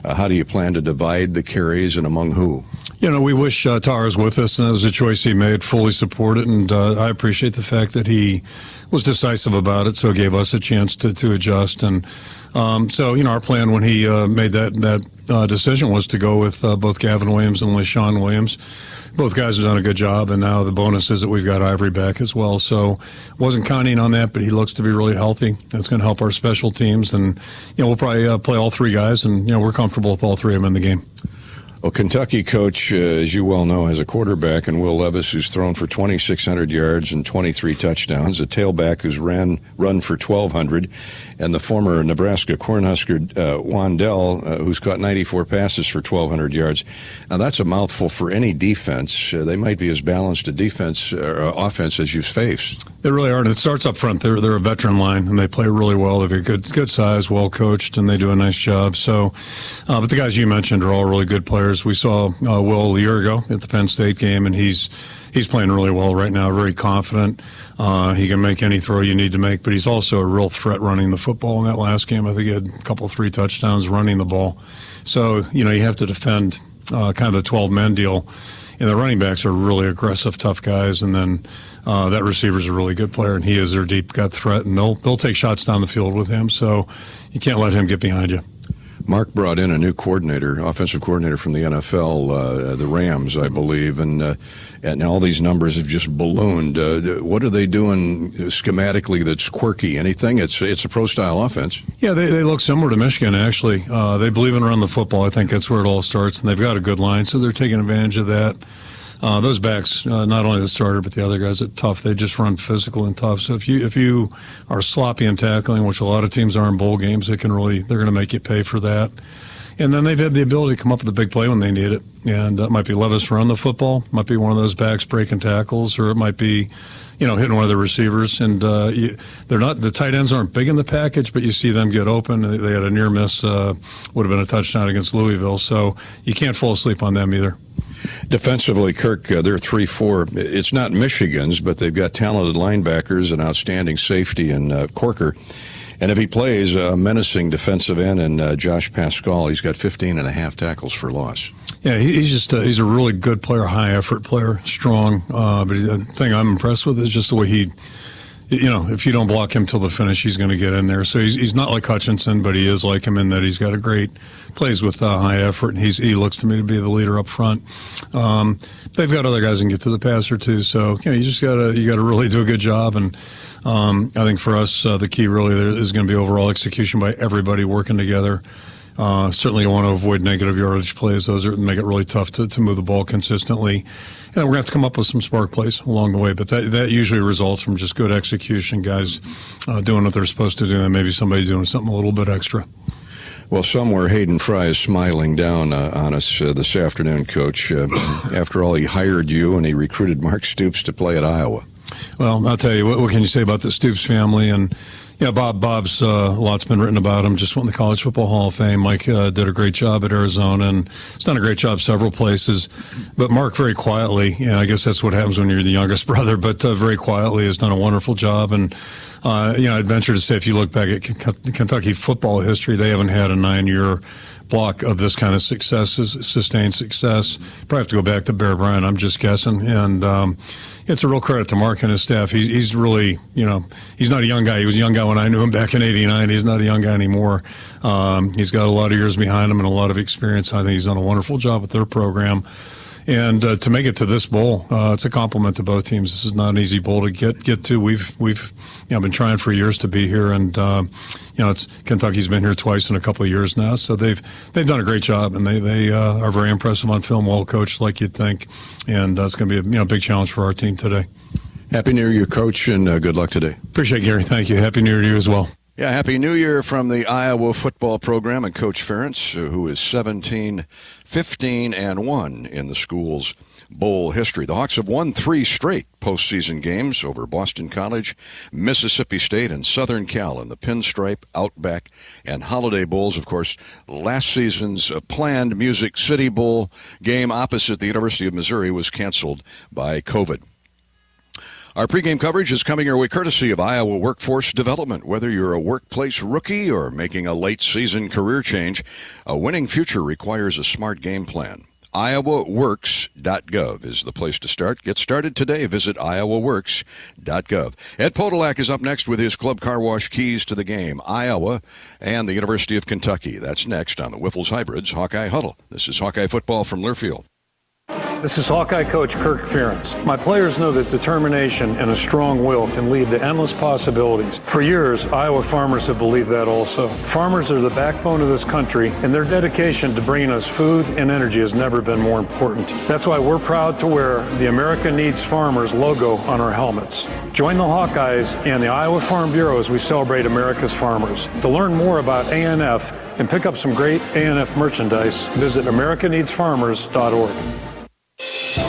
how do you plan to divide the carries and among who? You know, we wish Tara's with us, and that was a choice he made, fully support it, and I appreciate the fact that he was decisive about it, so it gave us a chance to adjust. And so, you know, our plan when he made that decision was to go with both Gavin Williams and LaShawn Williams. Both guys have done a good job, and now the bonus is that we've got Ivory back as well. So wasn't counting on that, but he looks to be really healthy. That's going to help our special teams, and, you know, we'll probably play all three guys, and, you know, we're comfortable with all three of them in the game. Well, Kentucky, Coach, as you well know, has a quarterback in Will Levis who's thrown for 2,600 yards and 23 touchdowns, a tailback who's run for 1,200, and the former Nebraska Cornhusker Wandell, who's caught 94 passes for 1,200 yards. Now, that's a mouthful for any defense. They might be as balanced a defense or offense as you've faced. They really are, and it starts up front. They're a veteran line, and they play really well. They're good size, well coached, and they do a nice job. So, but the guys you mentioned are all really good players. We saw Will a year ago at the Penn State game, and he's playing really well right now, very confident. He can make any throw you need to make, but he's also a real threat running the football. In that last game, I think he had a couple, 3 touchdowns running the ball. So, you know, you have to defend kind of the 12-man deal. And the running backs are really aggressive, tough guys, and then that receiver's a really good player, and he is their deep gut threat, and they'll take shots down the field with him, so you can't let him get behind you. Mark brought in a new offensive coordinator from the NFL, the Rams, I believe, and all these numbers have just ballooned. What are they doing schematically that's quirky? Anything? It's a pro-style offense. Yeah, they look similar to Michigan, actually. They believe in running the football. I think that's where it all starts, and they've got a good line, so they're taking advantage of that. Those backs, not only the starter but the other guys, are tough. They just run physical and tough. So if you are sloppy in tackling, which a lot of teams are in bowl games, they're going to make you pay for that. And then they've had the ability to come up with a big play when they need it. And it might be Levis run the football, might be one of those backs breaking tackles, or it might be, you know, hitting one of the receivers. And they're not, the tight ends aren't big in the package, but you see them get open. They had a near miss, would have been a touchdown against Louisville. So you can't fall asleep on them either. Defensively, Kirk, they're 3-4. It's not Michigan's, but they've got talented linebackers and outstanding safety in Corker. And if he plays a menacing defensive end and Josh Pascal, he's got 15.5 tackles for loss. Yeah, he's a really good player, high effort player, strong. But the thing I'm impressed with is just the way if you don't block him till the finish, he's going to get in there. So he's not like Hutchinson, but he is like him in that he's got a great plays with high effort, and he looks to me to be the leader up front. They've got other guys who can get to the passer too. So you just gotta really do a good job. And I think for us, the key really is going to be overall execution by everybody working together. Certainly you want to avoid negative yardage plays. Those make it really tough to move the ball consistently. And we're going to have to come up with some spark plays along the way, but that usually results from just good execution, guys doing what they're supposed to do, and maybe somebody doing something a little bit extra. Well, somewhere Hayden Fry is smiling down on us this afternoon, Coach. After all, he hired you and he recruited Mark Stoops to play at Iowa. Well, I'll tell you, what can you say about the Stoops family? And Bob's a lot's been written about him. Just won the College Football Hall of Fame. Mike did a great job at Arizona, and he's done a great job several places. But Mark, very quietly, I guess that's what happens when you're the youngest brother, but very quietly has done a wonderful job. And I'd venture to say, if you look back at Kentucky football history, they haven't had a 9-year block of this kind of success, sustained success. Probably have to go back to Bear Bryant, I'm just guessing. And it's a real credit to Mark and his staff. He's really, he's not a young guy. He was a young guy when I knew him back in '89. He's not a young guy anymore. He's got a lot of years behind him and a lot of experience. I think he's done a wonderful job with their program. And to make it to this bowl, it's a compliment to both teams. This is not an easy bowl to get to. We've been trying for years to be here, and Kentucky's been here twice in a couple of years now. So they've done a great job, and they are very impressive on film, well coached like you'd think, and it's going to be a big challenge for our team today. Happy New Year, Coach, and good luck today. Appreciate it, Gary. Thank you. Happy New Year to you as well. Yeah, Happy New Year from the Iowa football program and Coach Ferentz, who is 17-15-1 in the school's bowl history. The Hawks have won 3 straight postseason games over Boston College, Mississippi State, and Southern Cal in the Pinstripe, Outback, and Holiday Bowls. Of course, last season's planned Music City Bowl game opposite the University of Missouri was canceled by COVID. Our pregame coverage is coming your way courtesy of Iowa Workforce Development. Whether you're a workplace rookie or making a late-season career change, a winning future requires a smart game plan. IowaWorks.gov is the place to start. Get started today. Visit IowaWorks.gov. Ed Podolak is up next with his Club Car Wash keys to the game. Iowa and the University of Kentucky. That's next on the Wiffles Hybrids Hawkeye Huddle. This is Hawkeye football from Learfield. This is Hawkeye coach Kirk Ferentz. My players know that determination and a strong will can lead to endless possibilities. For years, Iowa farmers have believed that also. Farmers are the backbone of this country, and their dedication to bringing us food and energy has never been more important. That's why we're proud to wear the America Needs Farmers logo on our helmets. Join the Hawkeyes and the Iowa Farm Bureau as we celebrate America's farmers. To learn more about ANF and pick up some great ANF merchandise, visit americaneedsfarmers.org.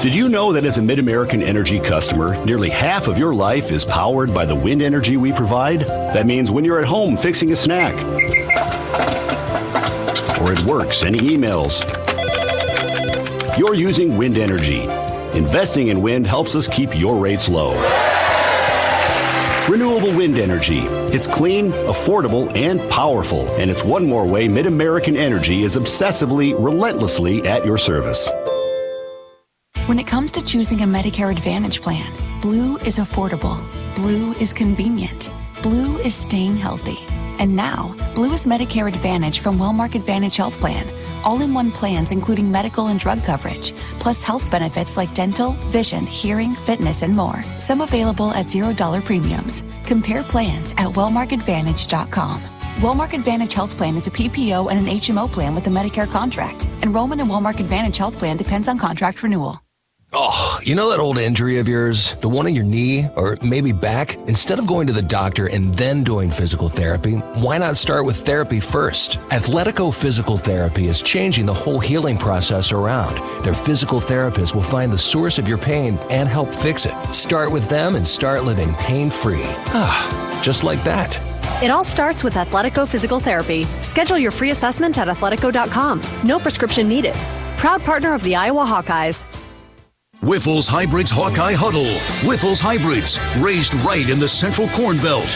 Did you know that as a Mid-American Energy customer, nearly half of your life is powered by the wind energy we provide? That means when you're at home fixing a snack, or at work sending emails, you're using wind energy. Investing in wind helps us keep your rates low. Renewable wind energy. It's clean, affordable, and powerful. And it's one more way Mid-American Energy is obsessively, relentlessly at your service. When it comes to choosing a Medicare Advantage plan, Blue is affordable. Blue is convenient. Blue is staying healthy. And now, Blue is Medicare Advantage from Wellmark Advantage Health Plan. All-in-one plans including medical and drug coverage, plus health benefits like dental, vision, hearing, fitness, and more. Some available at $0 premiums. Compare plans at wellmarkadvantage.com. Wellmark Advantage Health Plan is a PPO and an HMO plan with a Medicare contract. Enrollment in Wellmark Advantage Health Plan depends on contract renewal. Oh, you know that old injury of yours, the one in your knee or maybe back? Instead of going to the doctor and then doing physical therapy, why not start with therapy first? Athletico Physical Therapy is changing the whole healing process around. Their physical therapists will find the source of your pain and help fix it. Start with them and start living pain-free. Just like that. It all starts with Athletico Physical Therapy. Schedule your free assessment at athletico.com. No prescription needed. Proud partner of the Iowa Hawkeyes. Wiffles Hybrids Hawkeye Huddle. Wiffles Hybrids, raised right in the Central Corn Belt.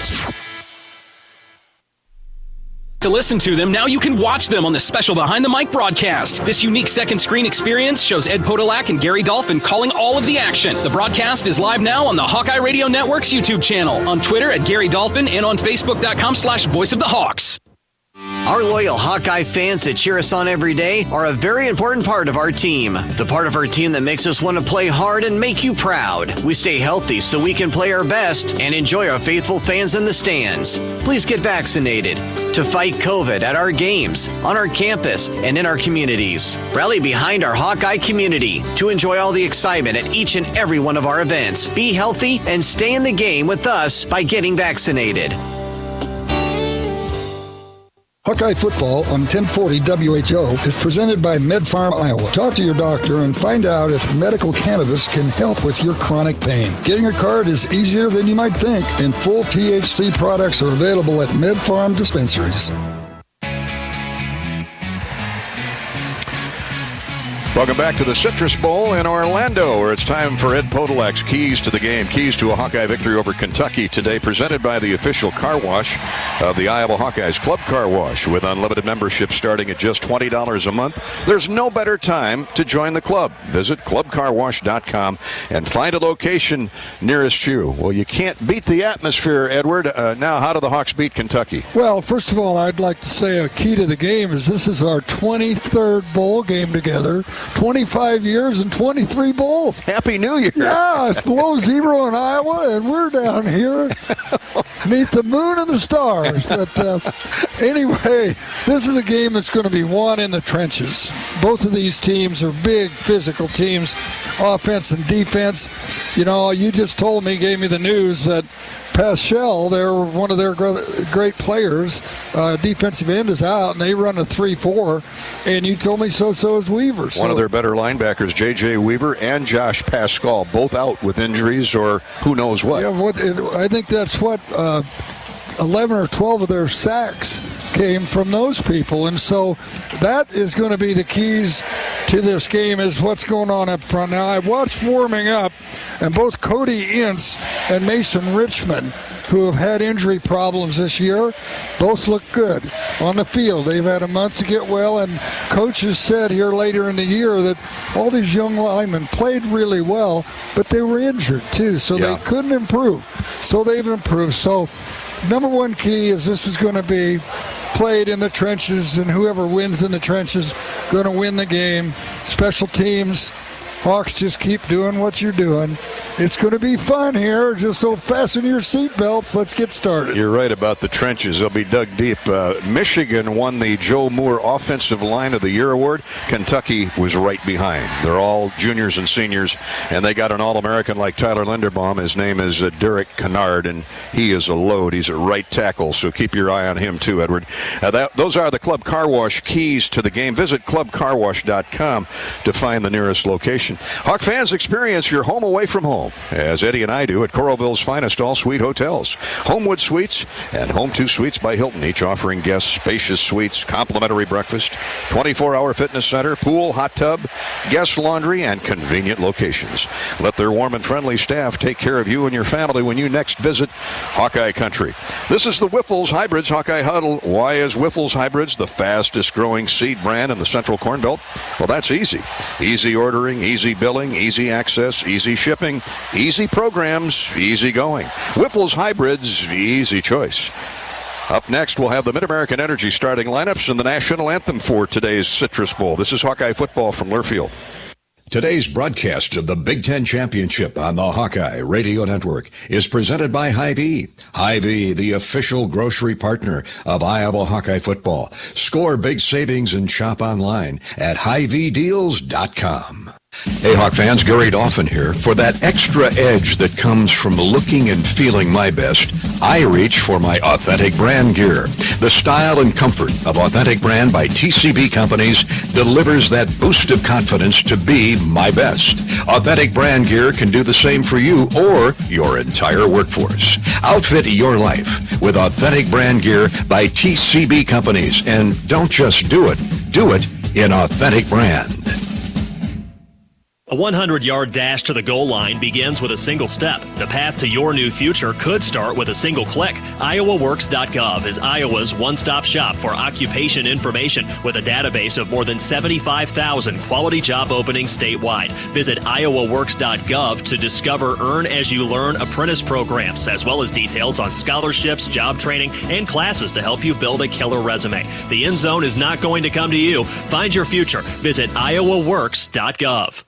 To listen to them, now you can watch them on the special Behind the Mic broadcast. This unique second screen experience shows Ed Podolak and Gary Dolphin calling all of the action. The broadcast is live now on the Hawkeye Radio Network's YouTube channel, on Twitter at Gary Dolphin, and on Facebook.com/Voice of the Hawks. Our loyal Hawkeye fans that cheer us on every day are a very important part of our team. The part of our team that makes us want to play hard and make you proud. We stay healthy so we can play our best and enjoy our faithful fans in the stands. Please get vaccinated to fight COVID at our games, on our campus, and in our communities. Rally behind our Hawkeye community to enjoy all the excitement at each and every one of our events. Be healthy and stay in the game with us by getting vaccinated. Hawkeye Football on 1040 WHO is presented by MedFarm Iowa. Talk to your doctor and find out if medical cannabis can help with your chronic pain. Getting a card is easier than you might think, and full THC products are available at MedFarm dispensaries. Welcome back to the Citrus Bowl in Orlando, where it's time for Ed Podolak's Keys to the Game. Keys to a Hawkeye victory over Kentucky today, presented by the official car wash of the Iowa Hawkeyes, Club Car Wash, with unlimited membership starting at just $20 a month. There's no better time to join the club. Visit clubcarwash.com and find a location nearest you. Well, you can't beat the atmosphere, Edward. Now, how do the Hawks beat Kentucky? Well, first of all, I'd like to say a key to the game is this is our 23rd bowl game together. 25 years and 23 bowls. Happy New Year. Yeah, it's below zero in Iowa, and we're down here beneath the moon and the stars. But anyway, this is a game that's going to be won in the trenches. Both of these teams are big physical teams, offense and defense. You know, you just told me, gave me the news that Paschal, they're one of their great players, defensive end is out, and they run a 3-4, and you told me so is Weaver. One of their better linebackers, J.J. Weaver and Josh Paschal, both out with injuries or who knows what. Yeah, I think that's what 11 or 12 of their sacks came from those people, and so that is going to be the keys to this game is what's going on up front. Now, I watched warming up, and both Cody Ince and Mason Richmond, who have had injury problems this year, both look good on the field. They've had a month to get well, and coaches said here later in the year that all these young linemen played really well, but they were injured too, so they couldn't improve. So they've improved. So number one key is this is going to be played in the trenches, and whoever wins in the trenches going to win the game. Special teams, Hawks, just keep doing what you're doing. It's going to be fun here, just so fasten your seatbelts. Let's get started. You're right about the trenches. They'll be dug deep. Michigan won the Joe Moore Offensive Line of the Year award. Kentucky was right behind. They're all juniors and seniors, and they got an All-American like Tyler Linderbaum. His name is Derek Kennard, and he is a load. He's a right tackle, so keep your eye on him too, Edward. Those are the Club Car Wash keys to the game. Visit clubcarwash.com to find the nearest location. Hawk fans, experience your home away from home, as Eddie and I do at Coralville's finest all-suite hotels. Homewood Suites and Home 2 Suites by Hilton, each offering guests spacious suites, complimentary breakfast, 24-hour fitness center, pool, hot tub, guest laundry, and convenient locations. Let their warm and friendly staff take care of you and your family when you next visit Hawkeye Country. This is the Whiffles Hybrids Hawkeye Huddle. Why is Whiffles Hybrids the fastest growing seed brand in the Central Corn Belt? Well, that's easy. Easy ordering, easy billing, easy access, easy shipping, easy programs, easy going. Whiffles Hybrids, easy choice. Up next, we'll have the Mid-American Energy starting lineups and the national anthem for today's Citrus Bowl. This is Hawkeye football from Learfield. Today's broadcast of the Big Ten Championship on the Hawkeye Radio Network is presented by Hy-Vee. Hy-Vee, the official grocery partner of Iowa Hawkeye football. Score big savings and shop online at HyVeeDeals.com. Hey Hawk fans, Gary Dolphin here. For that extra edge that comes from looking and feeling my best, I reach for my Authentic Brand gear. The style and comfort of Authentic Brand by TCB Companies delivers that boost of confidence to be my best. Authentic Brand gear can do the same for you or your entire workforce. Outfit your life with Authentic Brand gear by TCB Companies. And don't just do it in Authentic Brand. A 100-yard dash to the goal line begins with a single step. The path to your new future could start with a single click. IowaWorks.gov is Iowa's one-stop shop for occupation information with a database of more than 75,000 quality job openings statewide. Visit IowaWorks.gov to discover Earn As You Learn apprentice programs, as well as details on scholarships, job training, and classes to help you build a killer resume. The end zone is not going to come to you. Find your future. Visit IowaWorks.gov.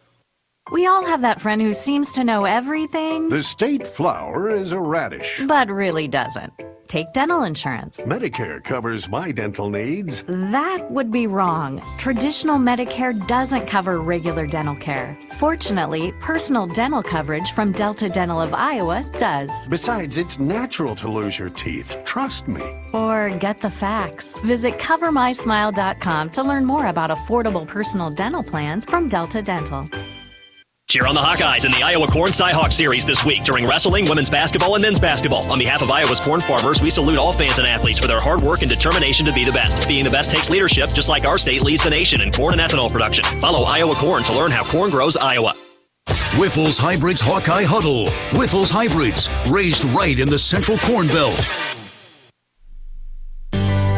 We all have that friend who seems to know everything. The state flower is a radish. But really doesn't. Take dental insurance. Medicare covers my dental needs. That would be wrong. Traditional Medicare doesn't cover regular dental care. Fortunately, personal dental coverage from Delta Dental of Iowa does. Besides, it's natural to lose your teeth. Trust me. Or get the facts. Visit CoverMySmile.com to learn more about affordable personal dental plans from Delta Dental. Cheer on the Hawkeyes in the Iowa Corn Cy-Hawk Series this week during wrestling, women's basketball, and men's basketball. On behalf of Iowa's corn farmers, we salute all fans and athletes for their hard work and determination to be the best. Being the best takes leadership, just like our state leads the nation in corn and ethanol production. Follow Iowa Corn to learn how corn grows Iowa. Whiffles Hybrids Hawkeye Huddle. Whiffles Hybrids, raised right in the Central Corn Belt.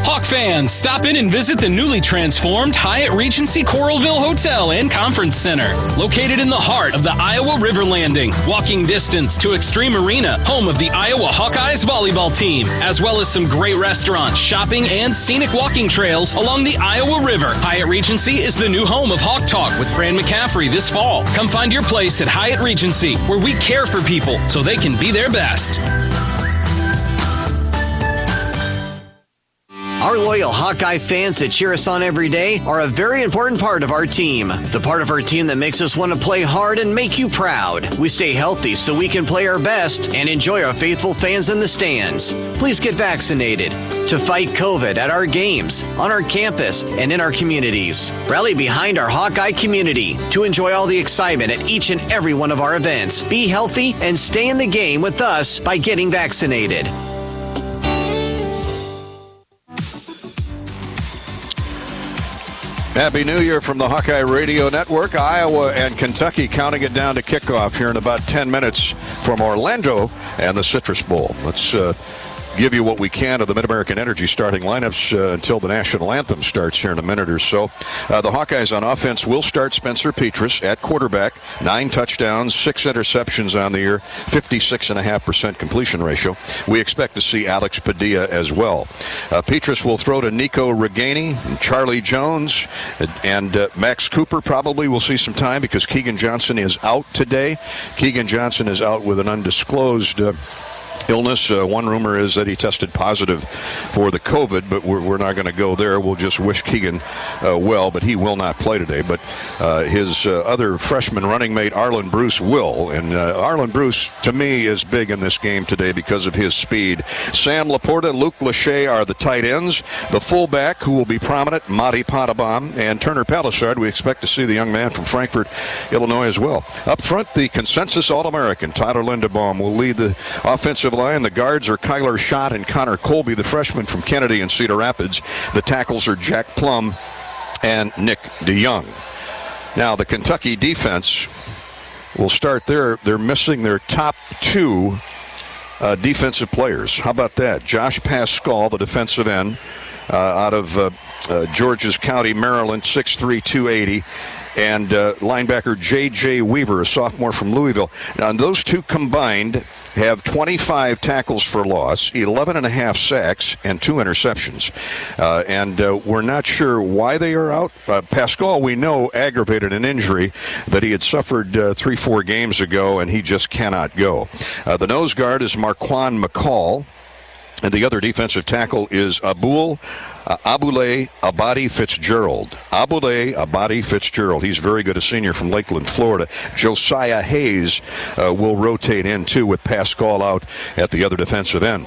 Hawk fans, stop in and visit the newly transformed Hyatt Regency Coralville Hotel and Conference Center. Located in the heart of the Iowa River Landing, walking distance to Extreme Arena, home of the Iowa Hawkeyes volleyball team, as well as some great restaurants, shopping, and scenic walking trails along the Iowa River. Hyatt Regency is the new home of Hawk Talk with Fran McCaffrey this fall. Come find your place at Hyatt Regency, where we care for people so they can be their best. Our loyal Hawkeye fans that cheer us on every day are a very important part of our team. The part of our team that makes us want to play hard and make you proud. We stay healthy so we can play our best and enjoy our faithful fans in the stands. Please get vaccinated to fight COVID at our games, on our campus, and in our communities. Rally behind our Hawkeye community to enjoy all the excitement at each and every one of our events. Be healthy and stay in the game with us by getting vaccinated. Happy New Year from the Hawkeye Radio Network. Iowa and Kentucky counting it down to kickoff here in about 10 minutes from Orlando and the Citrus Bowl. Let's give you what we can of the Mid-American Energy starting lineups until the national anthem starts here in a minute or so. The Hawkeyes on offense will start Spencer Petras at quarterback. 9 touchdowns, 6 interceptions on the year, 56.5% completion ratio. We expect to see Alex Padilla as well. Petras will throw to Nico Reganey, Charlie Jones, and Max Cooper probably will see some time because Keegan Johnson is out today. Keegan Johnson is out with an undisclosed illness. One rumor is that he tested positive for the COVID, but we're not going to go there. We'll just wish Keegan well, but he will not play today. But his other freshman running mate, Arlen Bruce, will. And Arlen Bruce, to me, is big in this game today because of his speed. Sam Laporta, Luke Lachey are the tight ends. The fullback, who will be prominent, Madi Potabom, and Turner Palisard. We expect to see the young man from Frankfort, Illinois as well. Up front, the consensus All-American, Tyler Linderbaum, will lead the offensive line. The guards are Kyler Schott and Connor Colby, the freshman from Kennedy and Cedar Rapids. The tackles are Jack Plum and Nick DeYoung. Now, the Kentucky defense will start there. They're missing their top 2 defensive players. How about that? Josh Pascal, the defensive end out of Georges County, Maryland, 6'3", 280. And linebacker J.J. Weaver, a sophomore from Louisville. Now, those two combined have 25 tackles for loss, 11.5 sacks, and 2 interceptions. And we're not sure why they are out. Pascal, we know, aggravated an injury that he had suffered 3-4 games ago, and he just cannot go. The nose guard is Marquand McCall. And the other defensive tackle is Abule Abadi Fitzgerald. Abule Abadi Fitzgerald. He's very good, a senior from Lakeland, Florida. Josiah Hayes will rotate in, too, with Pascal out at the other defensive end.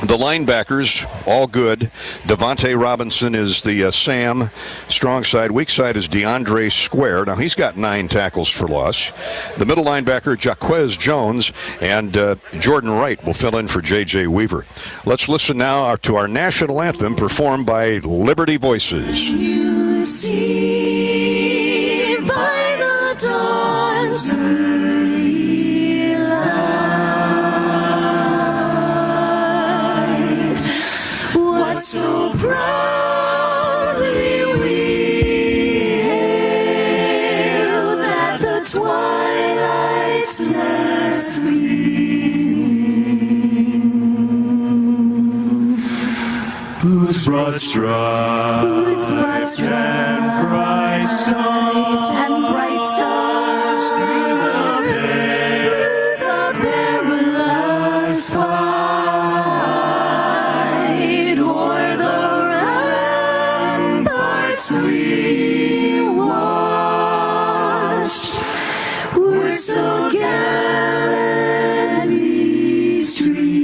The linebackers, all good. Devontae Robinson is the Sam. Strong side. Weak side is DeAndre Square. Now, he's got 9 tackles for loss. The middle linebacker, Jaquez Jones, and Jordan Wright will fill in for J.J. Weaver. Let's listen now to our national anthem performed by Liberty Voices. You see by the dawn Proudly we hail that the twilight's last gleaming, whose broad stripes and bright stars through the perilous fight o'er the ramparts we watched were so gallantly streaming.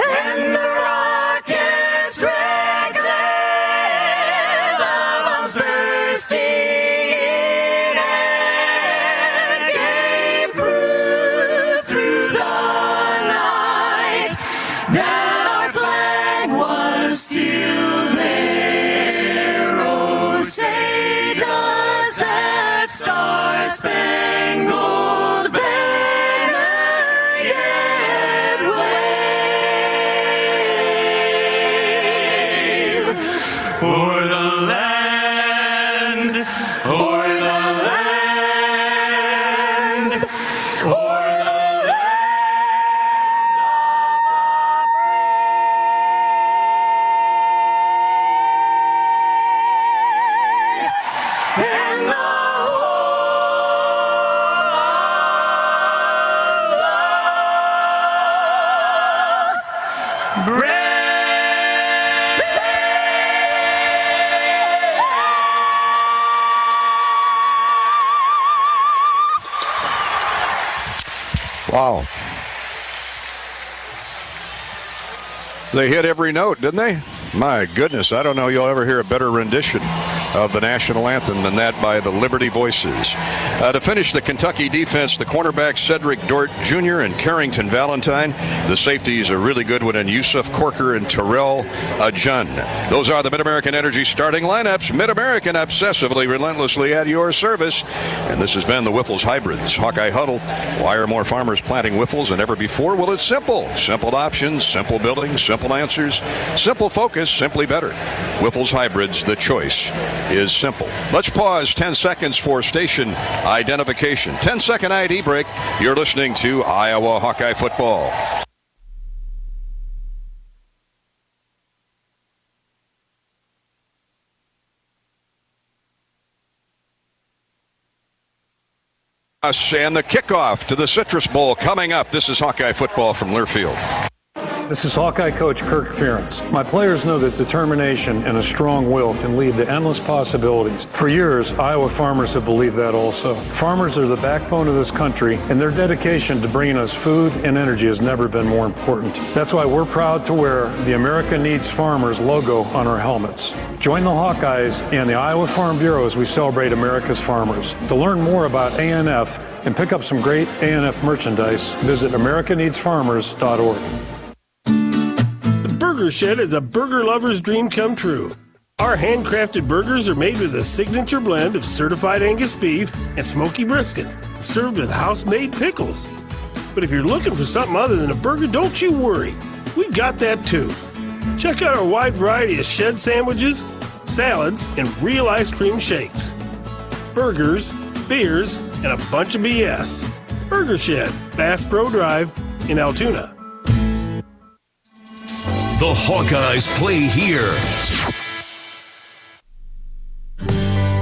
And the rockets reckless, the bombs bursting in air, gave proof through the night that our flag was still there. Oh, say does that star-spangled banner yet wave o'er the land, o'er the land, o'er the land and the whole brave. Wow. They hit every note, didn't they? My goodness, I don't know you'll ever hear a better rendition of the national anthem than that by the Liberty Voices. To finish the Kentucky defense, the cornerbacks Cedric Dort Jr. and Carrington Valentine. The safeties, a really good one, and Yusuf Corker and Terrell Ajun. Those are the Mid-American Energy starting lineups. Mid-American, obsessively, relentlessly at your service. And this has been the Whiffles Hybrids Hawkeye Huddle. Why are more farmers planting Whiffles than ever before? Well, it's simple. Simple options, simple buildings, simple answers, simple focus, simply better. Whiffles Hybrids, the choice is simple. Let's pause 10 seconds for station identification. 10-second ID break. You're listening to Iowa Hawkeye football. And the kickoff to the Citrus Bowl coming up. This is Hawkeye football from Learfield. This is Hawkeye coach Kirk Ferentz. My players know that determination and a strong will can lead to endless possibilities. For years, Iowa farmers have believed that also. Farmers are the backbone of this country, and their dedication to bringing us food and energy has never been more important. That's why we're proud to wear the America Needs Farmers logo on our helmets. Join the Hawkeyes and the Iowa Farm Bureau as we celebrate America's farmers. To learn more about ANF and pick up some great ANF merchandise, visit americaneedsfarmers.org. Burger Shed is a burger lover's dream come true. Our handcrafted burgers are made with a signature blend of certified Angus beef and smoky brisket, served with house-made pickles. But if you're looking for something other than a burger, don't you worry. We've got that too. Check out our wide variety of shed sandwiches, salads, and real ice cream shakes. Burgers, beers, and a bunch of BS. Burger Shed, Bass Pro Drive in Altoona. The Hawkeyes play here.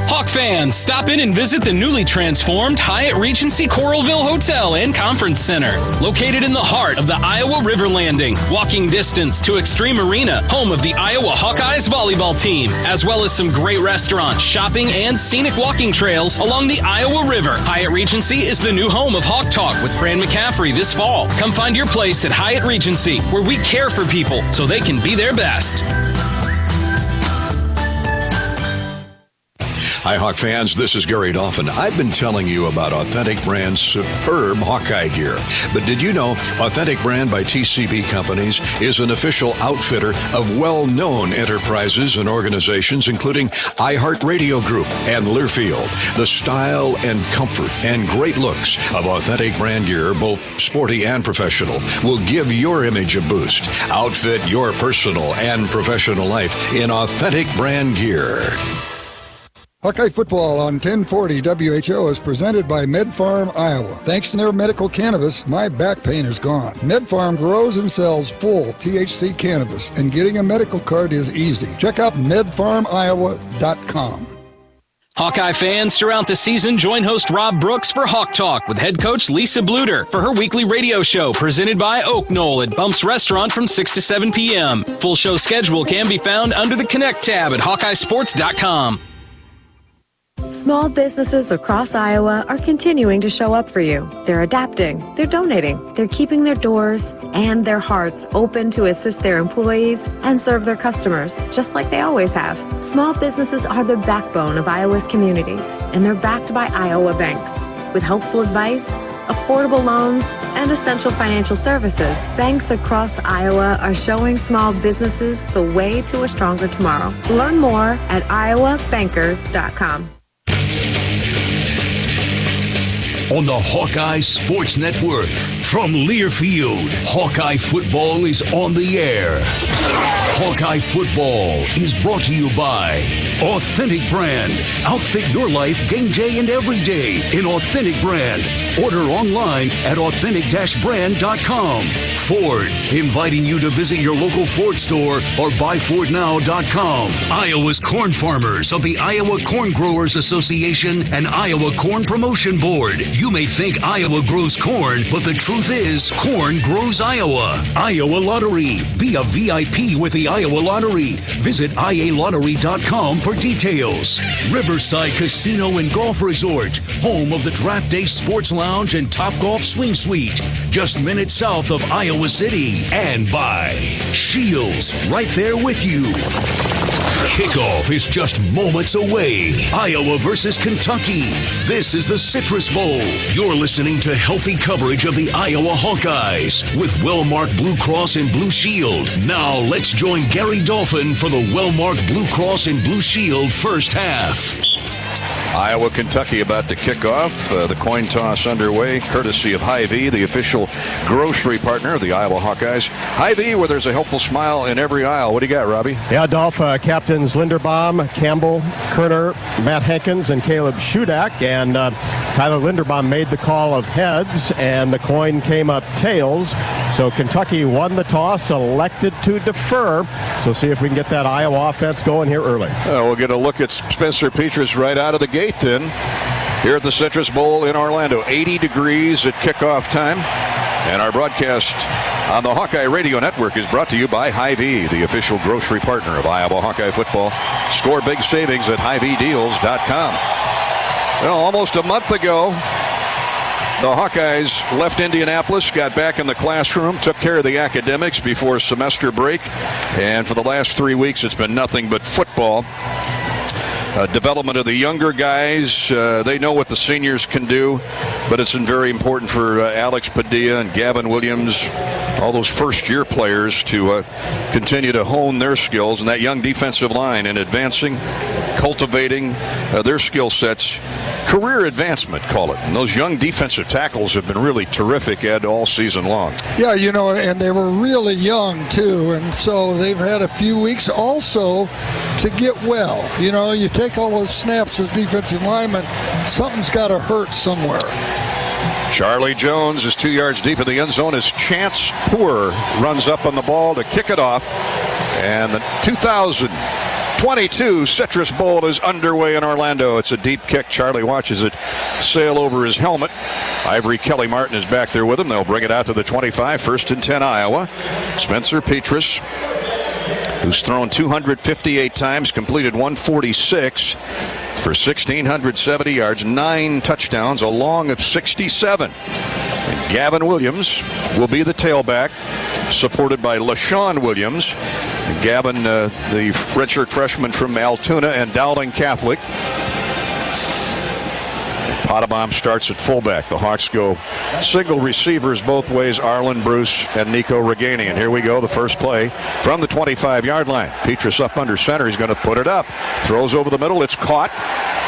Hawk fans, stop in and visit the newly transformed Hyatt Regency Coralville Hotel and Conference Center. Located in the heart of the Iowa River Landing, walking distance to Extreme Arena, home of the Iowa Hawkeyes volleyball team, as well as some great restaurants, shopping, and scenic walking trails along the Iowa River. Hyatt Regency is the new home of Hawk Talk with Fran McCaffrey this fall. Come find your place at Hyatt Regency, where we care for people so they can be their best. Hi, Hawk fans. This is Gary Dolphin. I've been telling you about Authentic Brand's superb Hawkeye gear. But did you know Authentic Brand by TCB Companies is an official outfitter of well-known enterprises and organizations, including iHeartRadio Group and Learfield. The style and comfort and great looks of Authentic Brand gear, both sporty and professional, will give your image a boost. Outfit your personal and professional life in Authentic Brand gear. Hawkeye football on 1040 WHO is presented by MedFarm Iowa. Thanks to their medical cannabis, my back pain is gone. MedFarm grows and sells full THC cannabis, and getting a medical card is easy. Check out medfarmiowa.com. Hawkeye fans, throughout the season, join host Rob Brooks for Hawk Talk with head coach Lisa Bluter for her weekly radio show presented by Oak Knoll at Bumps Restaurant from 6 to 7 p.m. Full show schedule can be found under the Connect tab at HawkeyeSports.com. Small businesses across Iowa are continuing to show up for you. They're adapting, they're donating, they're keeping their doors and their hearts open to assist their employees and serve their customers, just like they always have. Small businesses are the backbone of Iowa's communities, and they're backed by Iowa banks. With helpful advice, affordable loans, and essential financial services, banks across Iowa are showing small businesses the way to a stronger tomorrow. Learn more at iowabankers.com. On the Hawkeye Sports Network, from Learfield, Hawkeye football is on the air. Hawkeye football is brought to you by Authentic Brand. Outfit your life game day and every day in Authentic Brand. Order online at authentic-brand.com. Ford, inviting you to visit your local Ford store or buyfordnow.com. Iowa's corn farmers of the Iowa Corn Growers Association and Iowa Corn Promotion Board. You may think Iowa grows corn, but the truth is, corn grows Iowa. Iowa Lottery. Be a VIP with the Iowa Lottery. Visit ialottery.com for details. Riverside Casino and Golf Resort, home of the Draft Day Sports Lounge and Topgolf Swing Suite, just minutes south of Iowa City. And by Shields, right there with you. Kickoff is just moments away. Iowa versus Kentucky. This is the Citrus Bowl. You're listening to healthy coverage of the Iowa Hawkeyes with Wellmark Blue Cross and Blue Shield. Now let's join Gary Dolphin for the Wellmark Blue Cross and Blue Shield first half. Iowa, Kentucky about to kick off. The coin toss underway, courtesy of Hy-Vee, the official grocery partner of the Iowa Hawkeyes. Hy-Vee, where there's a helpful smile in every aisle. What do you got, Robbie? Yeah, Dolph, captains Linderbaum, Campbell, Kerner, Matt Hankins, and Caleb Shudak. And Tyler Linderbaum made the call of heads, and the coin came up tails. So Kentucky won the toss, elected to defer. So see if we can get that Iowa offense going here early. We'll get a look at Spencer Petras right out of the gate then. Here at the Citrus Bowl in Orlando, 80 degrees at kickoff time. And our broadcast on the Hawkeye Radio Network is brought to you by Hy-Vee, the official grocery partner of Iowa Hawkeye football. Score big savings at HyVeeDeals.com. Well, almost a month ago, the Hawkeyes left Indianapolis, got back in the classroom, took care of the academics before semester break. And for the last 3 weeks, it's been nothing but football. Development of the younger guys. They know what the seniors can do, but it's been very important for Alex Padilla and Gavin Williams, all those first-year players, to continue to hone their skills, and that young defensive line in advancing, cultivating their skill sets. Career advancement, call it. And those young defensive tackles have been really terrific, Ed, all season long. Yeah, you know, and they were really young, too, and so they've had a few weeks also to get well. You know, you take all those snaps as defensive linemen, something's got to hurt somewhere. Charlie Jones is 2 yards deep in the end zone as Chance Poor runs up on the ball to kick it off. And the 2022 Citrus Bowl is underway in Orlando. It's a deep kick. Charlie watches it sail over his helmet. Ivory Kelly Martin is back there with him. They'll bring it out to the 25. 1st and 10 Iowa. Spencer Petras, who's thrown 258 times, completed 146 for 1,670 yards, 9 touchdowns, a long of 67. And Gavin Williams will be the tailback, supported by LaShawn Williams. And Gavin, the redshirt freshman from Altoona and Dowling Catholic. Potabom starts at fullback. The Hawks go single receivers both ways, Arlen Bruce and Nico Reganey. And here we go, the first play from the 25-yard line. Petrus up under center. He's going to put it up. Throws over the middle. It's caught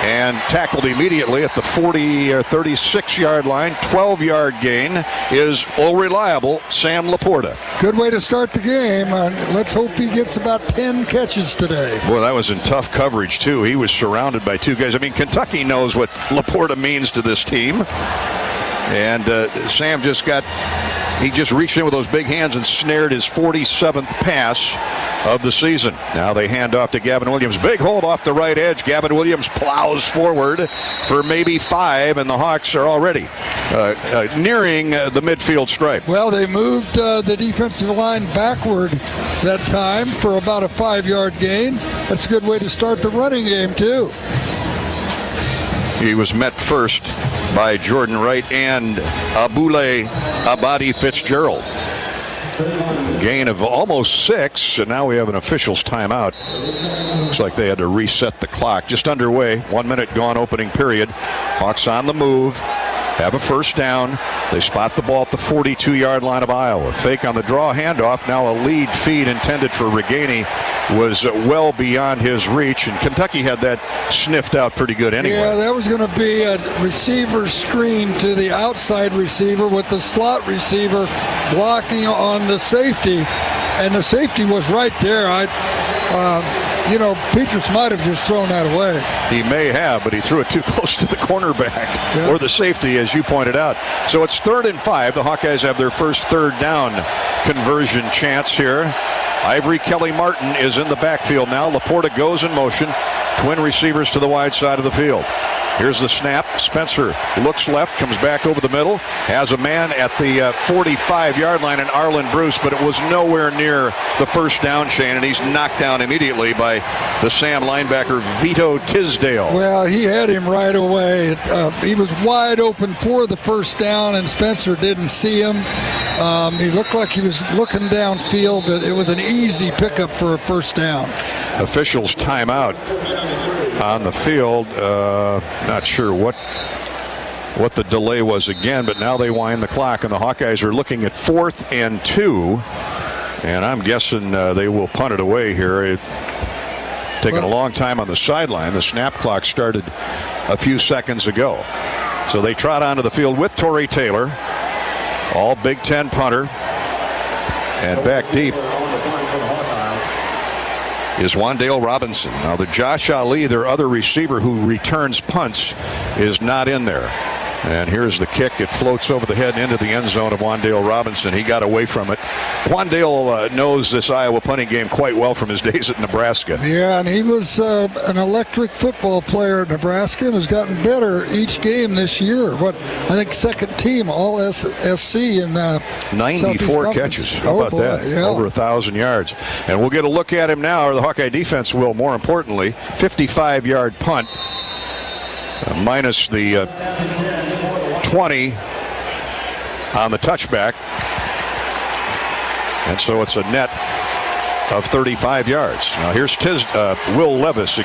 and tackled immediately at the 40 or 36-yard line. 12-yard gain is reliable Sam Laporta. Good way to start the game. Let's hope he gets about 10 catches today. Boy, that was in tough coverage, too. He was surrounded by two guys. I mean, Kentucky knows what Laporta means to this team. And Sam just reached in with those big hands and snared his 47th pass of the season. Now they hand off to Gavin Williams. Big hold off the right edge. Gavin Williams plows forward for maybe 5, and the Hawks are already nearing the midfield stripe. Well, they moved the defensive line backward that time for about a 5-yard gain. That's a good way to start the running game, too. He was met first by Jordan Wright and Abule Abadi Fitzgerald. Gain of almost 6, and now we have an official's timeout. Looks like they had to reset the clock. Just underway, 1 minute gone opening period. Hawks on the move, have a first down. They spot the ball at the 42-yard line of Iowa. Fake on the draw, handoff. Now a lead feed intended for Reganey was well beyond his reach, and Kentucky had that sniffed out pretty good anyway. Yeah, that was going to be a receiver screen to the outside receiver with the slot receiver blocking on the safety, and the safety was right there. Petrus might have just thrown that away. He may have, but he threw it too close to the cornerback or the safety, as you pointed out. So it's 3rd and 5. The Hawkeyes have their first third down conversion chance here. Ivory Kelly-Martin is in the backfield now. Laporta goes in motion. Twin receivers to the wide side of the field. Here's the snap. Spencer looks left, comes back over the middle, has a man at the 45-yard line, and Arlen Bruce, but it was nowhere near the first down chain, and he's knocked down immediately by the Sam linebacker, Vito Tisdale. Well, he had him right away. He was wide open for the first down, and Spencer didn't see him. He looked like he was looking downfield, but it was an easy pickup for a first down. Officials timeout on the field. Not sure what the delay was again, but now they wind the clock, and the Hawkeyes are looking at 4th and 2, and I'm guessing they will punt it away here. Taking a long time on the sideline. The snap clock started a few seconds ago. So they trot onto the field with Torrey Taylor, all Big Ten punter, and back deep is Wandale Robinson. Now the Josh Ali, their other receiver who returns punts, is not in there. And here's the kick. It floats over the head and into the end zone of Wandale Robinson. He got away from it. Wandale knows this Iowa punting game quite well from his days at Nebraska. Yeah, and he was an electric football player at Nebraska and has gotten better each game this year. I think second team all SC in 94 catches. How about that? Yeah. Over 1,000 yards. And we'll get a look at him now, or the Hawkeye defense will, more importantly. 55-yard punt, minus the 20 on the touchback, and so it's a net of 35 yards. Now here's Will Levis,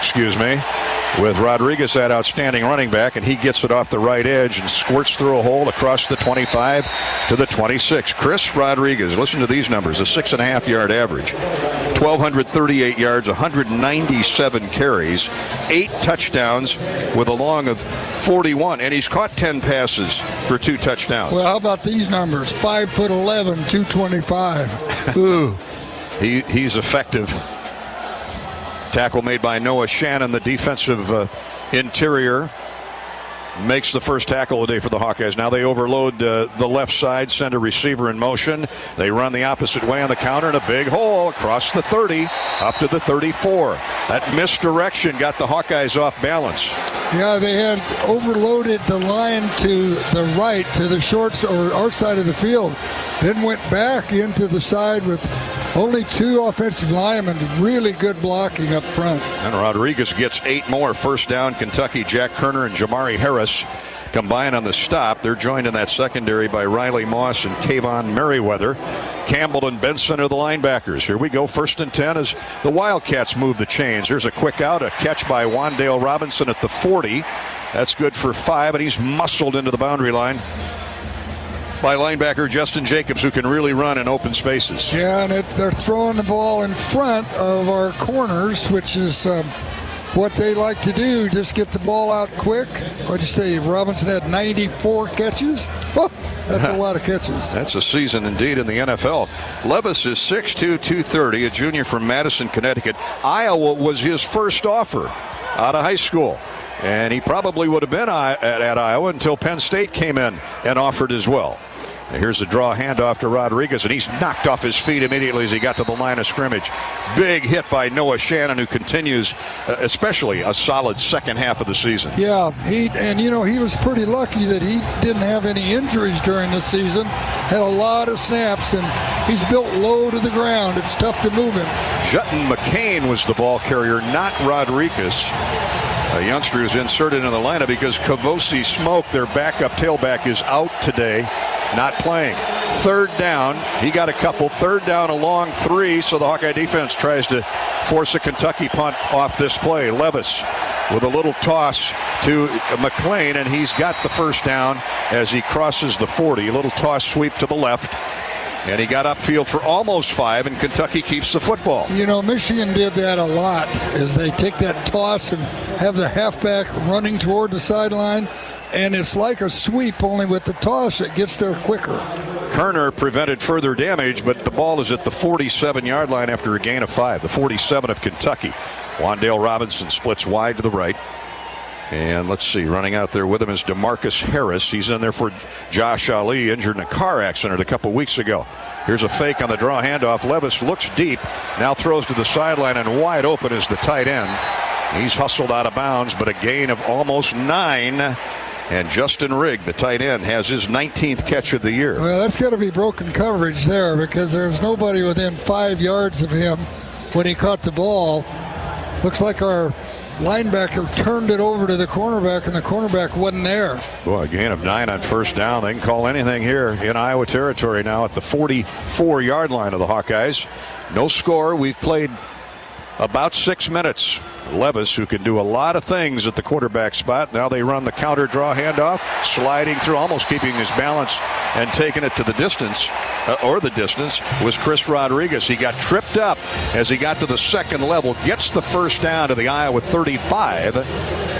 with Rodriguez, that outstanding running back, and he gets it off the right edge and squirts through a hole across the 25 to the 26. Chris Rodriguez, listen to these numbers, a 6.5-yard average, 1,238 yards, 197 carries, 8 touchdowns with a long of 41, and he's caught 10 passes for 2 touchdowns. Well, how about these numbers? 5'11", 225. Ooh. He's effective. Tackle made by Noah Shannon, the defensive interior, makes the first tackle of the day for the Hawkeyes. Now they overload the left side, send a receiver in motion. They run the opposite way on the counter, and a big hole across the 30 up to the 34. That misdirection got the Hawkeyes off balance. Yeah, they had overloaded the line to the right, to the short or our side of the field, then went back into the side with only 2 offensive linemen, really good blocking up front. And Rodriguez gets 8 more. First down, Kentucky. Jack Kerner and Jamari Harris combine on the stop. They're joined in that secondary by Riley Moss and Kayvon Merriweather. Campbell and Benson are the linebackers. Here we go, 1st and 10 as the Wildcats move the chains. Here's a quick out, a catch by Wandale Robinson at the 40. That's good for 5, and he's muscled into the boundary line by linebacker Justin Jacobs, who can really run in open spaces. Yeah, and they're throwing the ball in front of our corners, which is what they like to do. Just get the ball out quick. What'd you say? Robinson had 94 catches? Oh, that's a lot of catches. That's a season indeed in the NFL. Levis is 6'2", 230, a junior from Madison, Connecticut. Iowa was his first offer out of high school. And he probably would have been at Iowa until Penn State came in and offered as well. And here's the draw handoff to Rodriguez, and he's knocked off his feet immediately as he got to the line of scrimmage. Big hit by Noah Shannon, who continues especially a solid second half of the season. Yeah, he was pretty lucky that he didn't have any injuries during the season. Had a lot of snaps, and he's built low to the ground. It's tough to move him. Jutton McCain was the ball carrier, not Rodriguez. A youngster who's inserted in the lineup because Kavosi Smoke, their backup tailback, is out today, not playing. Third down, he got a couple. Third down, a long 3, so the Hawkeye defense tries to force a Kentucky punt off this play. Levis with a little toss to McClain, and he's got the first down as he crosses the 40. A little toss sweep to the left. And he got upfield for almost 5, and Kentucky keeps the football. Michigan did that a lot, as they take that toss and have the halfback running toward the sideline, and it's like a sweep, only with the toss it gets there quicker. Kerner prevented further damage, but the ball is at the 47-yard line after a gain of 5, the 47 of Kentucky. Wandale Robinson splits wide to the right. And let's see, running out there with him is DeMarcus Harris. He's in there for Josh Ali, injured in a car accident a couple weeks ago. Here's a fake on the draw handoff. Levis looks deep, now throws to the sideline, and wide open is the tight end. He's hustled out of bounds, but a gain of almost 9. And Justin Rigg, the tight end, has his 19th catch of the year. Well, that's got to be broken coverage there, because there's nobody within 5 yards of him when he caught the ball. Looks like our linebacker turned it over to the cornerback, and the cornerback wasn't there. Boy, a gain of 9 on first down. They can call anything here in Iowa territory now at the 44-yard line of the Hawkeyes. No score. We've played about 6 minutes. Levis, who can do a lot of things at the quarterback spot. Now they run the counter draw handoff, sliding through, almost keeping his balance and taking it to the distance, was Chris Rodriguez. He got tripped up as he got to the second level, gets the first down to the Iowa 35, and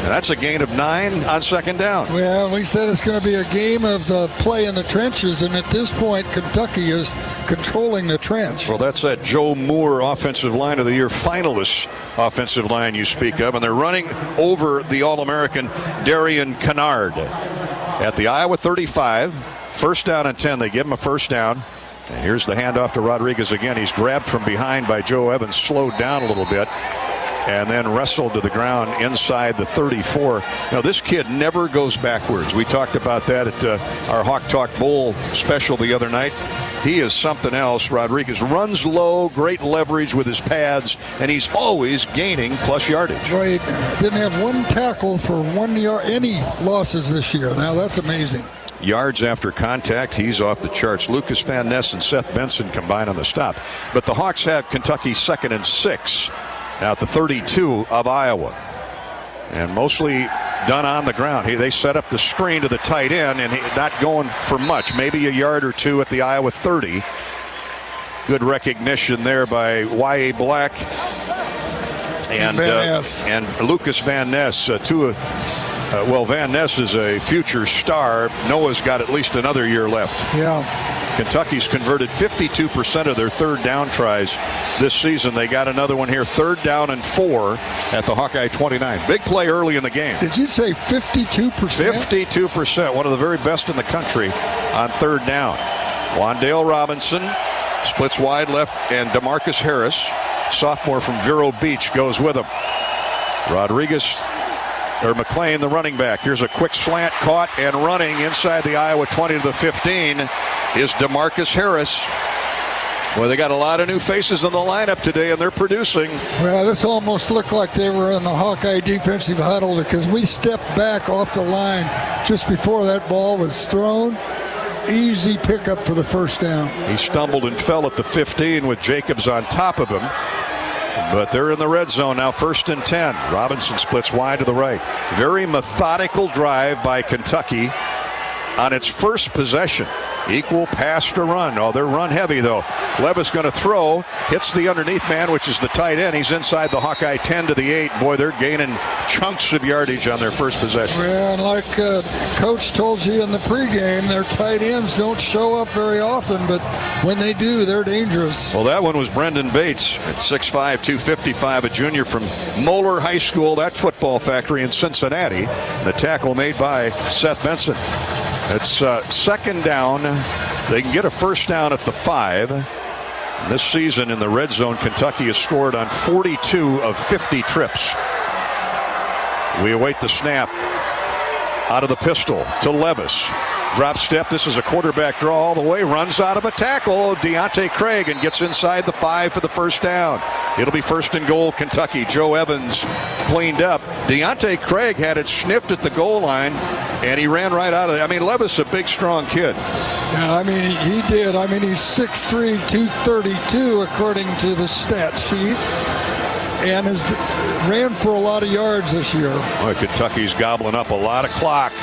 that's a gain of 9 on second down. Well, we said it's going to be a game of the play in the trenches, and at this point, Kentucky is controlling the trench. Well, that's that Joe Moore Offensive Line of the Year finalist offensive line you speak of, and they're running over the All-American Darian Kennard at the Iowa 35. First down and 10. They give him a first down. And here's the handoff to Rodriguez again. He's grabbed from behind by Joe Evans, slowed down a little bit, and then wrestled to the ground inside the 34. Now, this kid never goes backwards. We talked about that at our Hawk Talk Bowl special the other night. He is something else. Rodriguez runs low, great leverage with his pads, and he's always gaining plus yardage. Right. Didn't have one tackle for 1 yard, any losses this year. Now, that's amazing. Yards after contact, he's off the charts. Lucas Van Ness and Seth Benson combine on the stop. But the Hawks have Kentucky 2nd and 6 now at the 32 of Iowa. And mostly done on the ground. They set up the screen to the tight end, and not going for much, maybe a yard or 2 at the Iowa 30. Good recognition there by Y.A. Black and Lucas Van Ness. Van Ness is a future star. Noah's got at least another year left. Yeah. Kentucky's converted 52% of their third down tries this season. They got another one here, 3rd down and 4 at the Hawkeye 29. Big play early in the game. Did you say 52%? 52%, one of the very best in the country on 3rd down. Wandale Robinson splits wide left, and DeMarcus Harris, sophomore from Vero Beach, goes with him. McClain, the running back. Here's a quick slant, caught and running inside the Iowa 20 to the 15 is DeMarcus Harris. Well, they got a lot of new faces in the lineup today, and they're producing. Well, this almost looked like they were in the Hawkeye defensive huddle, because we stepped back off the line just before that ball was thrown. Easy pickup for the first down. He stumbled and fell at the 15 with Jacobs on top of him. But they're in the red zone now, 1st and 10. Robinson splits wide to the right. Very methodical drive by Kentucky on its first possession. Equal pass to run. Oh, they're run heavy, though. Levis going to throw. Hits the underneath man, which is the tight end. He's inside the Hawkeye 10 to the 8. Boy, they're gaining chunks of yardage on their first possession. Well, and like Coach told you in the pregame, their tight ends don't show up very often, but when they do, they're dangerous. Well, that one was Brendan Bates at 6'5", 255, a junior from Moeller High School, that football factory in Cincinnati. The tackle made by Seth Benson. It's 2nd down. They can get a first down at the 5. This season in the red zone, Kentucky has scored on 42 of 50 trips. We await the snap out of the pistol to Levis. Drop step. This is a quarterback draw all the way. Runs out of a tackle. Deontay Craig and gets inside the 5 for the first down. It'll be 1st and goal, Kentucky. Joe Evans cleaned up. Deontay Craig had it sniffed at the goal line, and he ran right out of it. I mean, Levis, a big, strong kid. Yeah, I mean, he did. I mean, he's 6'3", 232, according to the stat sheet, and has ran for a lot of yards this year. Boy, Kentucky's gobbling up a lot of clock.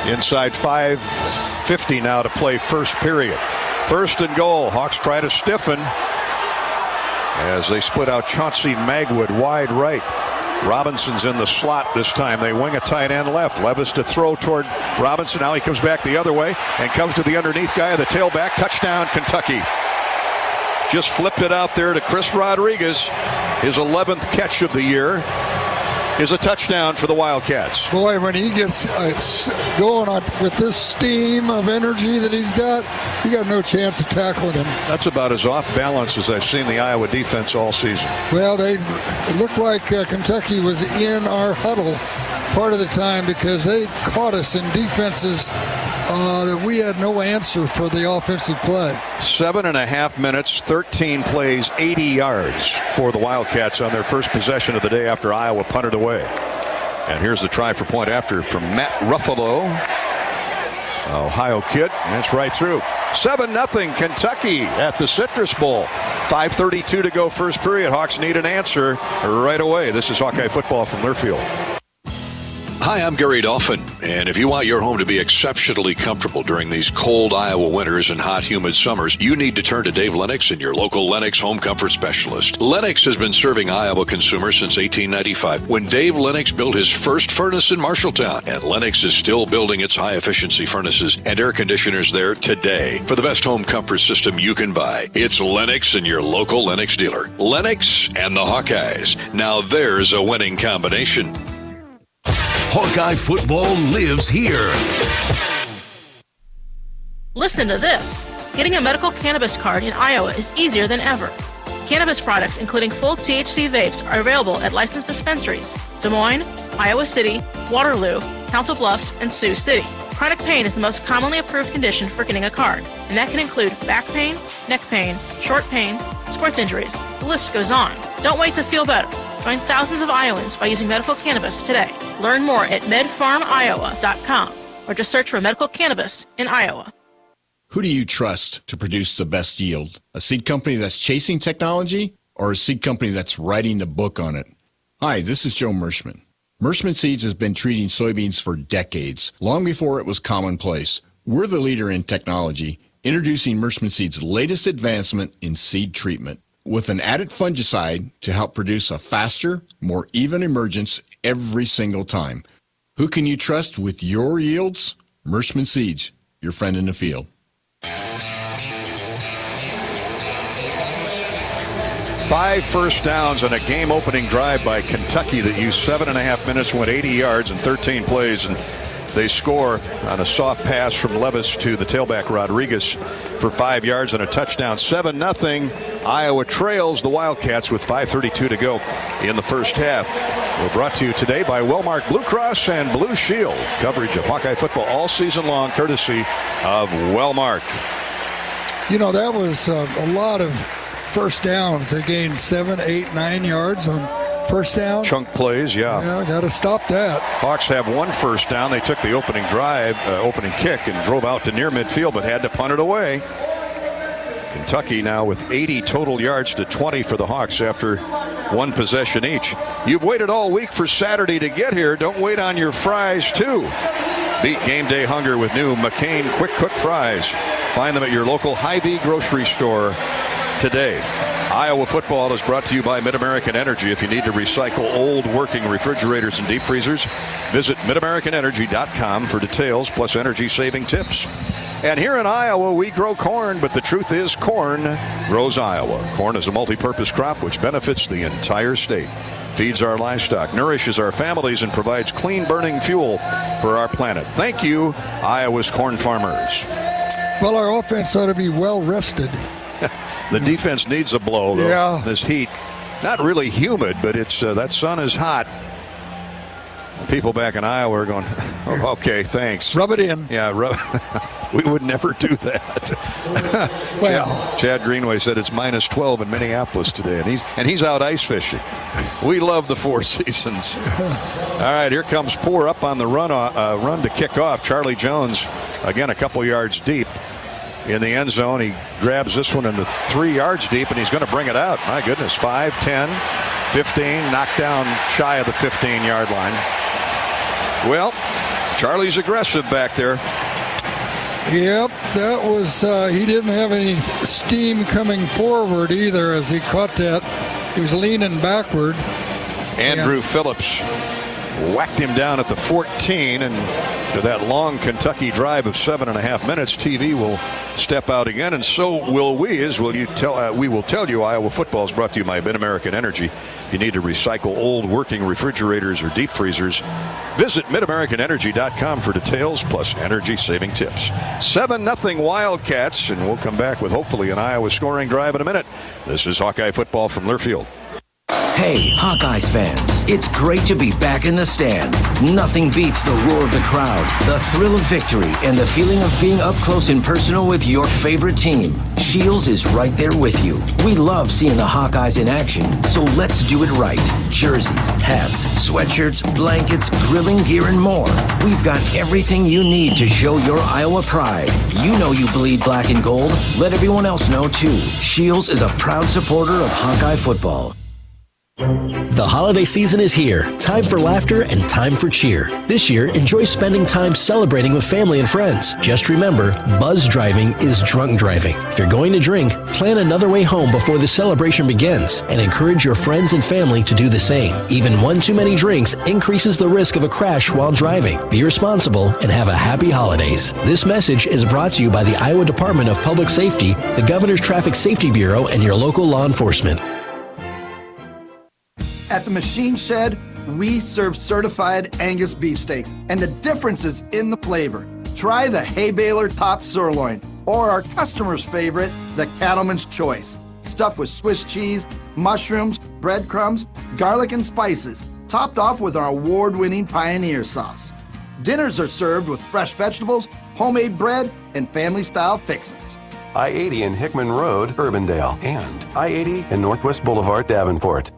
Inside 5:50 now to play first period. 1st and goal. Hawks try to stiffen as they split out Chauncey Magwood wide right. Robinson's in the slot this time. They wing a tight end left. Levis to throw toward Robinson. Now he comes back the other way and comes to the underneath guy, the tailback. Touchdown, Kentucky. Just flipped it out there to Chris Rodriguez. His 11th catch of the year is a touchdown for the Wildcats. Boy, when he gets going on with this steam of energy that he's got, you got no chance of tackling him. That's about as off balance as I've seen the Iowa defense all season. Well, it looked like Kentucky was in our huddle part of the time because they caught us in defenses that we had no answer for the offensive play. 7.5 minutes, 13 plays, 80 yards for the Wildcats on their first possession of the day after Iowa punted away. And here's the try for point after from Matt Ruffalo, Ohio kid, and it's right through. 7-0 Kentucky at the Citrus Bowl. 5:32 to go first period. Hawks need an answer right away. This is Hawkeye football from Learfield. Hi, I'm Gary Dolphin, and if you want your home to be exceptionally comfortable during these cold Iowa winters and hot, humid summers, you need to turn to Dave Lennox and your local Lennox home comfort specialist. Lennox has been serving Iowa consumers since 1895, when Dave Lennox built his first furnace in Marshalltown, and Lennox is still building its high-efficiency furnaces and air conditioners there today. For the best home comfort system you can buy, it's Lennox and your local Lennox dealer. Lennox and the Hawkeyes. Now there's a winning combination. Hawkeye football lives here. Listen to this. Getting a medical cannabis card in Iowa is easier than ever. Cannabis products, including full THC vapes, are available at licensed dispensaries: Des Moines, Iowa City, Waterloo, Council Bluffs, and Sioux City. Chronic pain is the most commonly approved condition for getting a card, and that can include back pain, neck pain, short pain, sports injuries. The list goes on. Don't wait to feel better. Join thousands of Iowans by using medical cannabis today. Learn more at medfarmiowa.com or just search for medical cannabis in Iowa. Who do you trust to produce the best yield? A seed company that's chasing technology or a seed company that's writing the book on it? Hi, this is Joe Mershman. Mershman Seeds has been treating soybeans for decades, long before it was commonplace. We're the leader in technology, introducing Mershman Seeds' latest advancement in seed treatment, with an added fungicide to help produce a faster, more even emergence every single time. Who can you trust with your yields? Mershman Seeds, your friend in the field. 5 first downs on a game-opening drive by Kentucky that used 7.5 minutes, went 80 yards in 13 plays, and they score on a soft pass from Levis to the tailback Rodriguez for 5 yards and a touchdown. 7-0. Iowa trails the Wildcats with 5:32 to go in the first half. We're brought to you today by Wellmark Blue Cross and Blue Shield. Coverage of Hawkeye football all season long, courtesy of Wellmark. You know, that was a lot of first downs. They gained 7, 8, 9 yards on first down. Chunk plays, yeah. Yeah, got to stop that. Hawks have 1 first down. They took the opening drive, opening kick, and drove out to near midfield, but had to punt it away. Kentucky now with 80 total yards to 20 for the Hawks after one possession each. You've waited all week for Saturday to get here. Don't wait on your fries, too. Beat game day hunger with new McCain Quick Cook Fries. Find them at your local Hy-Vee grocery store today. Iowa football is brought to you by Mid-American Energy. If you need to recycle old working refrigerators and deep freezers, visit MidAmericanEnergy.com for details plus energy-saving tips. And here in Iowa, we grow corn, but the truth is corn grows Iowa. Corn is a multi-purpose crop which benefits the entire state, feeds our livestock, nourishes our families, and provides clean-burning fuel for our planet. Thank you, Iowa's corn farmers. Well, our offense ought to be well-rested. The defense needs a blow, though. Yeah. This heat, not really humid, but it's that sun is hot. People back in Iowa are going, oh, okay, thanks. Rub it in. Yeah, we would never do that. Well, Chad Greenway said it's minus 12 in Minneapolis today, and he's out ice fishing. We love the Four Seasons. All right, here comes Poor up on the run to kick off. Charlie Jones, again, a couple yards deep in the end zone. He grabs this one in the 3 yards deep, and he's going to bring it out. My goodness, 5, 10, 15, knocked down shy of the 15-yard line. Well, Charlie's aggressive back there. Yep, that was, he didn't have any steam coming forward either as he caught that. He was leaning backward. Andrew Phillips whacked him down at the 14, and to that long Kentucky drive of 7.5 minutes, TV will step out again, and so will we. We will tell you Iowa football is brought to you by Mid-American Energy. If you need to recycle old working refrigerators or deep freezers, visit MidAmericanEnergy.com for details plus energy-saving tips. 7-0 Wildcats, and we'll come back with hopefully an Iowa scoring drive in a minute. This is Hawkeye football from Learfield. Hey, Hawkeyes fans, it's great to be back in the stands. Nothing beats the roar of the crowd, the thrill of victory, and the feeling of being up close and personal with your favorite team. Shields is right there with you. We love seeing the Hawkeyes in action, so let's do it right. Jerseys, hats, sweatshirts, blankets, grilling gear, and more. We've got everything you need to show your Iowa pride. You know you bleed black and gold. Let everyone else know, too. Shields is a proud supporter of Hawkeye football. The holiday season is here. Time for laughter and time for cheer. This year, enjoy spending time celebrating with family and friends. Just remember, buzz driving is drunk driving. If you're going to drink, plan another way home before the celebration begins and encourage your friends and family to do the same. Even one too many drinks increases the risk of a crash while driving. Be responsible and have a happy holidays. This message is brought to you by the Iowa Department of Public Safety, the Governor's Traffic Safety Bureau, and your local law enforcement. At the Machine Shed, we serve certified Angus beefsteaks, and the difference is in the flavor. Try the Hay Baler Top Sirloin, or our customer's favorite, the Cattleman's Choice, stuffed with Swiss cheese, mushrooms, breadcrumbs, garlic, and spices, topped off with our award-winning Pioneer sauce. Dinners are served with fresh vegetables, homemade bread, and family-style fixings. I-80 in Hickman Road, Urbandale, and I-80 in Northwest Boulevard, Davenport.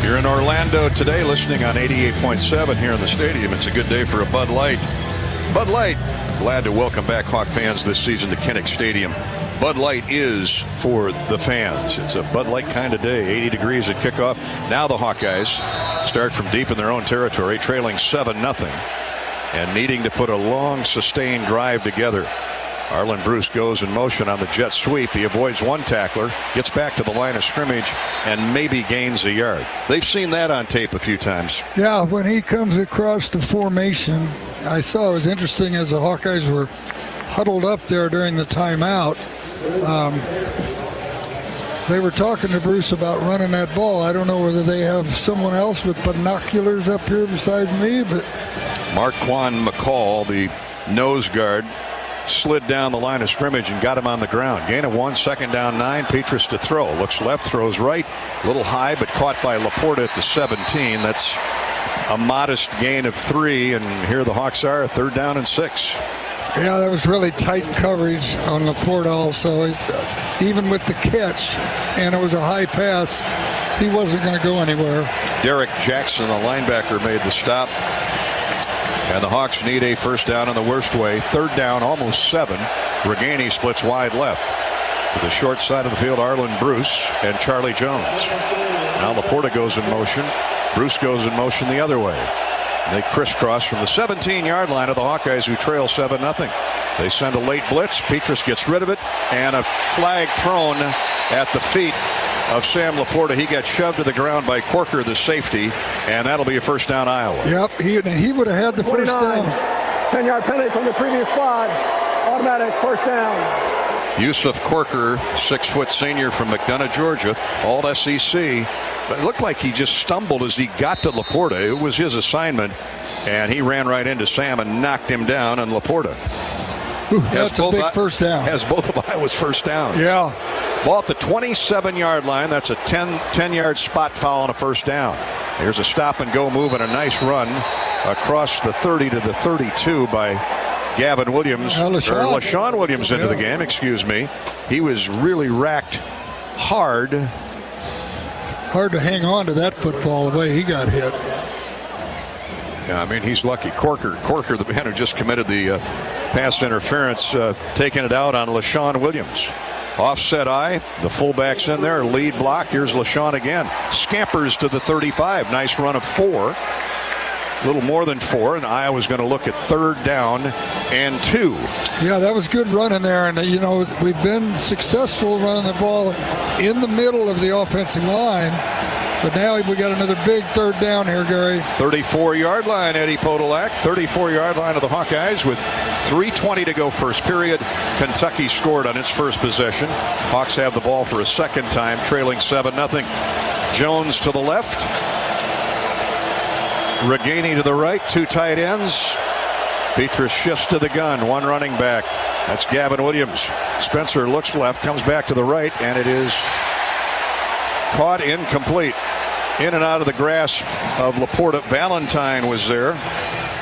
You're in Orlando today, listening on 88.7 here in the stadium. It's a good day for a Bud Light. Bud Light, glad to welcome back Hawk fans this season to Kinnick Stadium. Bud Light is for the fans. It's a Bud Light kind of day, 80 degrees at kickoff. Now the Hawkeyes start from deep in their own territory, trailing 7-0, and needing to put a long, sustained drive together. Arlen Bruce goes in motion on the jet sweep. He avoids one tackler, gets back to the line of scrimmage, and maybe gains a yard. They've seen that on tape a few times. Yeah, when he comes across the formation, I saw it was interesting as the Hawkeyes were huddled up there during the timeout. They were talking to Bruce about running that ball. I don't know whether they have someone else with binoculars up here besides me, but Marquand McCall, the nose guard, slid down the line of scrimmage and got him on the ground. Gain of 1, 2nd down 9. Petrus to throw. Looks left, throws right. A little high, but caught by Laporta at the 17. That's a modest gain of 3, and here the Hawks are, 3rd down and 6. Yeah, that was really tight coverage on Laporta also. Even with the catch, and it was a high pass, he wasn't going to go anywhere. Derek Jackson, the linebacker, made the stop. And the Hawks need a first down in the worst way. Third down, almost 7. Reganey splits wide left. To the short side of the field, Arlen Bruce and Charlie Jones. Now Laporta goes in motion. Bruce goes in motion the other way. They crisscross from the 17-yard line of the Hawkeyes, who trail 7-0. They send a late blitz. Petrus gets rid of it, and a flag thrown at the feet of Sam Laporta. He got shoved to the ground by Corker, the safety, and that'll be a first down, Iowa. Yep, he would have had the first down. 10-yard penalty from the previous spot. Automatic first down. Yusuf Corker, 6-foot senior from McDonough, Georgia, all SEC. But it looked like he just stumbled as he got to Laporta. It was his assignment, and he ran right into Sam and knocked him down. And Laporta that's a big first down. Has both of Iowa's first downs. Yeah. Ball at the 27-yard line. That's a 10-yard spot foul on a first down. Here's a stop-and-go move and a nice run across the 30 to the 32 by Gavin Williams, LaShawn Williams into the game, excuse me. He was really racked hard. Hard to hang on to that football the way he got hit. Yeah, I mean, he's lucky. Corker, the man who just committed the pass interference, taking it out on LaShawn Williams. Offset eye, the fullback's in there, lead block. Here's LaShawn again. Scampers to the 35. Nice run of 4. A little more than 4, and Iowa's going to look at third down and 2. Yeah, that was good running there, and you know, we've been successful running the ball in the middle of the offensive line, but now we got another big third down here, Gary. 34-yard line, Eddie Podolak. 34-yard line of the Hawkeyes with 3:20 to go first period. Kentucky scored on its first possession. Hawks have the ball for a second time, trailing 7-0. Jones to the left. Reganey to the right, 2 tight ends. Petrus shifts to the gun, 1 running back. That's Gavin Williams. Spencer looks left, comes back to the right, and it is caught incomplete. In and out of the grasp of Laporta. Valentine was there.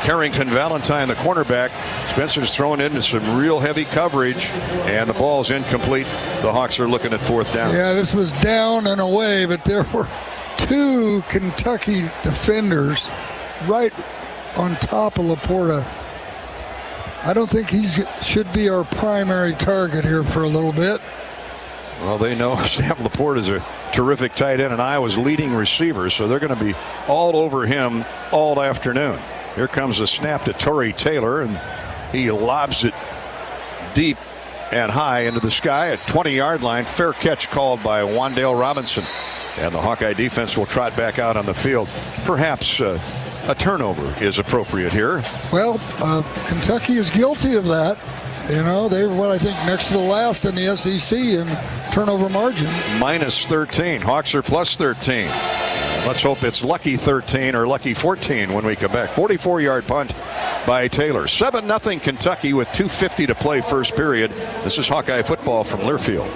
Carrington Valentine, the cornerback. Spencer's thrown into some real heavy coverage, and the ball's incomplete. The Hawks are looking at fourth down. Yeah, this was down and away, but there were 2 Kentucky defenders right on top of Laporta. I don't think he should be our primary target here for a little bit. Well, they know Sam Laporta is a terrific tight end and Iowa's leading receiver, so they're going to be all over him all afternoon. Here comes the snap to Torrey Taylor, and he lobs it deep and high into the sky at 20-yard line. Fair catch called by Wandale Robinson. And the Hawkeye defense will trot back out on the field. Perhaps a turnover is appropriate here. Well, Kentucky is guilty of that. You know, they were, I think, next to the last in the SEC in turnover margin. Minus 13. Hawks are plus 13. Let's hope it's lucky 13 or lucky 14 when we come back. 44-yard punt by Taylor. 7-0 Kentucky with 2:50 to play first period. This is Hawkeye football from Learfield.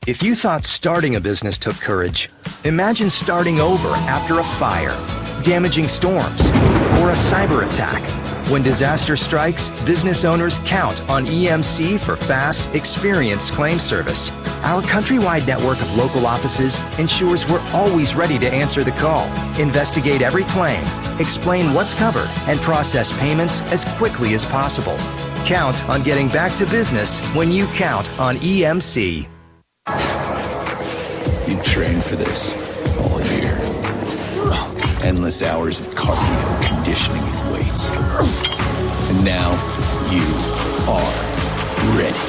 If you thought starting a business took courage, imagine starting over after a fire, damaging storms, or a cyber attack. When disaster strikes, business owners count on EMC for fast, experienced claim service. Our countrywide network of local offices ensures we're always ready to answer the call, investigate every claim, explain what's covered, and process payments as quickly as possible. Count on getting back to business when you count on EMC. You trained for this all year. Endless hours of cardio, conditioning, and weights. And now you are ready.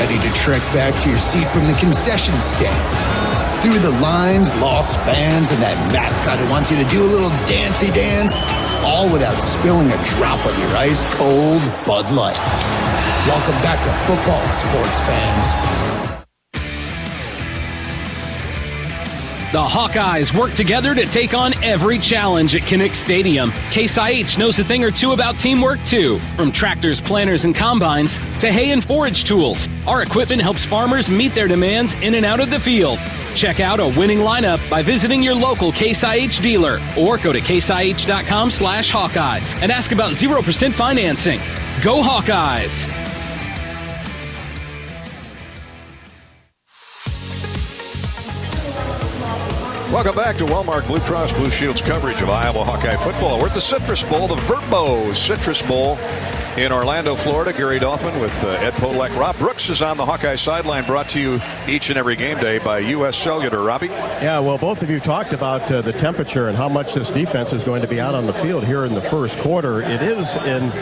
Ready to trek back to your seat from the concession stand. Through the lines, lost fans, and that mascot who wants you to do a little dancey dance, all without spilling a drop of your ice-cold Bud Light. Welcome back to football, sports fans. The Hawkeyes work together to take on every challenge at Kinnick Stadium. Case IH knows a thing or two about teamwork, too. From tractors, planters, and combines to hay and forage tools, our equipment helps farmers meet their demands in and out of the field. Check out a winning lineup by visiting your local Case IH dealer or go to caseih.com/Hawkeyes and ask about 0% financing. Go Hawkeyes! Welcome back to Wellmark Blue Cross Blue Shield's coverage of Iowa Hawkeye football. We're at the Citrus Bowl, the Verbo Citrus Bowl in Orlando, Florida. Gary Dolphin with Ed Podolak. Rob Brooks is on the Hawkeye sideline, brought to you each and every game day by U.S. Cellular. Robbie? Yeah, well, both of you talked about the temperature and how much this defense is going to be out on the field here in the first quarter. It is in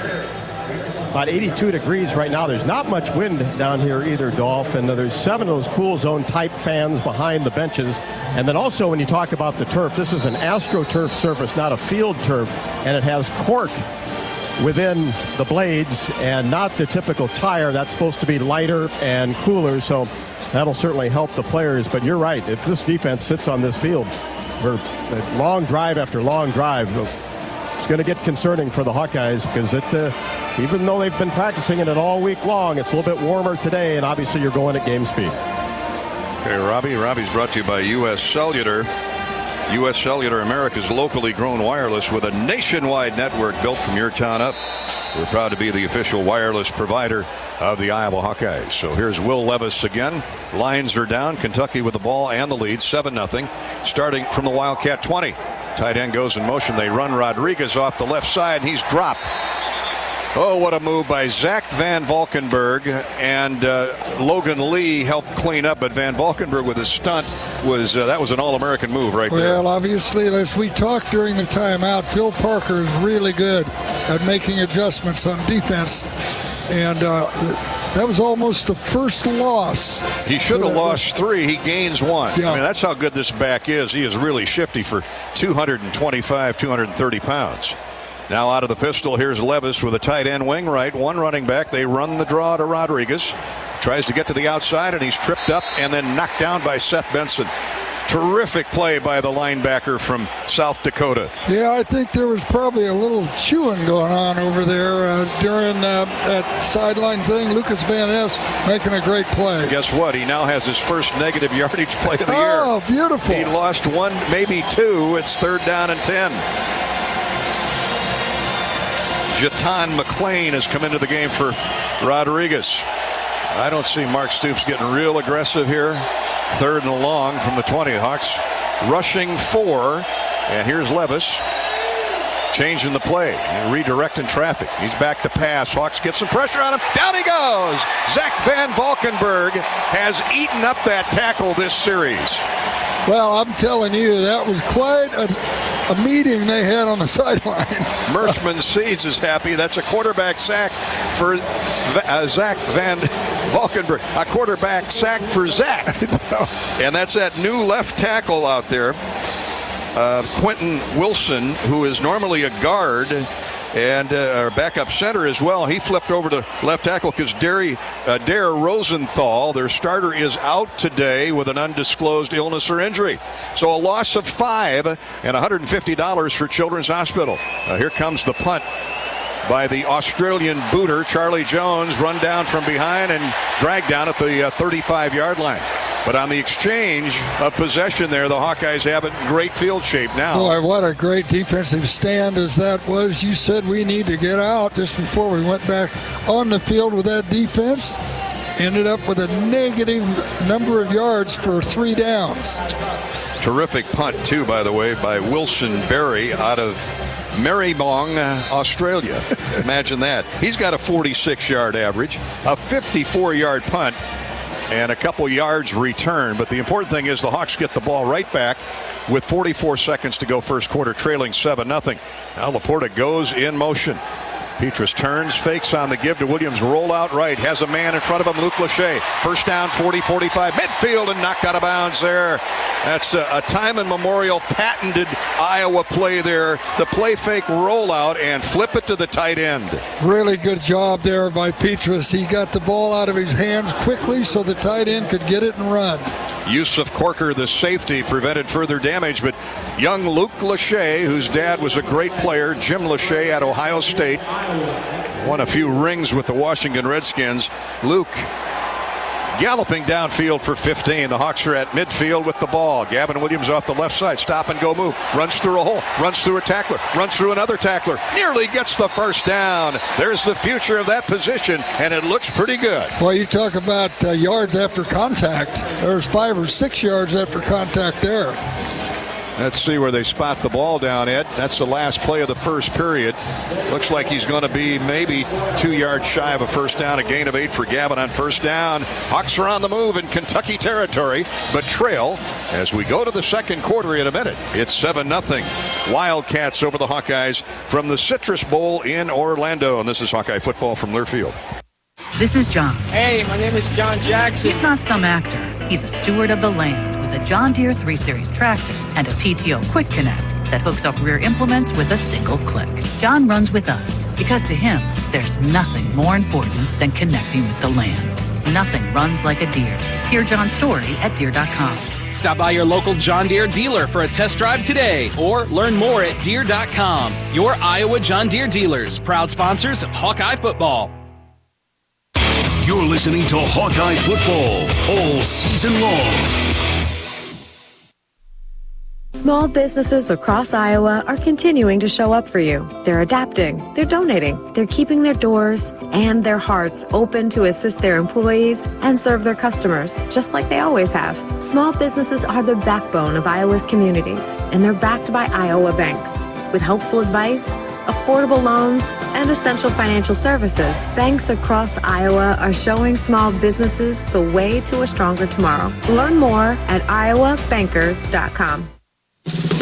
about 82 degrees right now. There's not much wind down here either, Dolph, and there's 7 of those cool zone type fans behind the benches. And then also when you talk about the turf, this is an AstroTurf surface, not a field turf, and it has cork within the blades and not the typical tire. That's supposed to be lighter and cooler, so that'll certainly help the players. But you're right, if this defense sits on this field for a long drive after long drive, it's going to get concerning for the Hawkeyes, because even though they've been practicing it all week long, it's a little bit warmer today, and obviously you're going at game speed. Okay, Robbie's brought to you by U.S. Cellular. U.S. Cellular, America's locally grown wireless with a nationwide network built from your town up. We're proud to be the official wireless provider of the Iowa Hawkeyes. So here's Will Levis again. Lions are down. Kentucky with the ball and the lead, 7-0. Starting from the Wildcat 20. Tight end goes in motion. They run Rodriguez off the left side, and he's dropped. Oh, what a move by Zach Van Valkenburg, and Logan Lee helped clean up, but Van Valkenburg with his stunt was that was an all-American move right there. Well, obviously, as we talked during the timeout, Phil Parker is really good at making adjustments on defense, and that was almost the first loss. He should have lost 3. He gains 1. Yeah. I mean, that's how good this back is. He is really shifty for 225, 230 pounds. Now out of the pistol, here's Levis with a tight end wing right. One running back. They run the draw to Rodriguez. Tries to get to the outside, and he's tripped up and then knocked down by Seth Benson. Terrific play by the linebacker from South Dakota. Yeah, I think there was probably a little chewing going on over there during that sideline thing. Lucas Van Ness making a great play. Guess what? He now has his first negative yardage play of the year. Oh, beautiful. He lost 1, maybe 2. It's 3rd down and 10. Jatan McClain has come into the game for Rodriguez. I don't see Mark Stoops getting real aggressive here. 3rd and long from the 20. Hawks rushing 4. And here's Levis changing the play and redirecting traffic. He's back to pass. Hawks get some pressure on him. Down he goes. Zach Van Valkenburg has eaten up that tackle this series. Well, I'm telling you, that was quite a meeting they had on the sideline. Mershman Seeds is happy. That's a quarterback sack for Zach Van Valkenburg. A quarterback sack for Zach. And that's that new left tackle out there. Quentin Wilson, who is normally a guard and our backup center as well. He flipped over to left tackle because Dare Rosenthal, their starter, is out today with an undisclosed illness or injury. So a loss of 5 and $150 for Children's Hospital. Here comes the punt by the Australian booter, Charlie Jones, run down from behind and dragged down at the 35-yard line. But on the exchange of possession there, the Hawkeyes have it in great field shape now. Boy, what a great defensive stand as that was. You said we need to get out just before we went back on the field with that defense. Ended up with a negative number of yards for 3 downs. Terrific punt, too, by the way, by Wilson Berry out of Maribyrnong, Australia. Imagine that. He's got a 46-yard average, a 54-yard punt, and a couple yards return. But the important thing is the Hawks get the ball right back with 44 seconds to go first quarter, trailing 7-0. Now Laporta goes in motion. Petrus turns, fakes on the give to Williams, roll out right, has a man in front of him, Luke Lachey. First down, 40-45, midfield, and knocked out of bounds there. That's a time immemorial patented Iowa play there. The play fake rollout and flip it to the tight end. Really good job there by Petrus. He got the ball out of his hands quickly so the tight end could get it and run. Yusuf Corker, the safety, prevented further damage, but young Luke Lachey, whose dad was a great player, Jim Lachey at Ohio State, won a few rings with the Washington Redskins. Luke galloping downfield for 15. The Hawks are at midfield with the ball. Gavin Williams off the left side. Stop and go move. Runs through a hole. Runs through a tackler. Runs through another tackler. Nearly gets the first down. There's the future of that position, and it looks pretty good. Well, you talk about yards after contact. There's 5 or 6 yards after contact there. Let's see where they spot the ball down, Ed. That's the last play of the first period. Looks like he's going to be maybe 2 yards shy of a first down. A gain of 8 for Gavin on first down. Hawks are on the move in Kentucky territory, but trail as we go to the second quarter in a minute. It's 7-0. Wildcats over the Hawkeyes from the Citrus Bowl in Orlando. And this is Hawkeye football from Learfield. This is John. Hey, my name is John Jackson. He's not some actor. He's a steward of the land with a John Deere 3 Series tractor and a PTO Quick Connect that hooks up rear implements with a single click. John runs with us because to him, there's nothing more important than connecting with the land. Nothing runs like a Deere. Hear John's story at Deere.com. Stop by your local John Deere dealer for a test drive today or learn more at Deere.com. Your Iowa John Deere dealers, proud sponsors of Hawkeye football. You're listening to Hawkeye football all season long. Small businesses across Iowa are continuing to show up for you. They're adapting, they're donating, they're keeping their doors and their hearts open to assist their employees and serve their customers, just like they always have. Small businesses are the backbone of Iowa's communities, and they're backed by Iowa banks. With helpful advice, affordable loans, and essential financial services, banks across Iowa are showing small businesses the way to a stronger tomorrow. Learn more at iowabankers.com.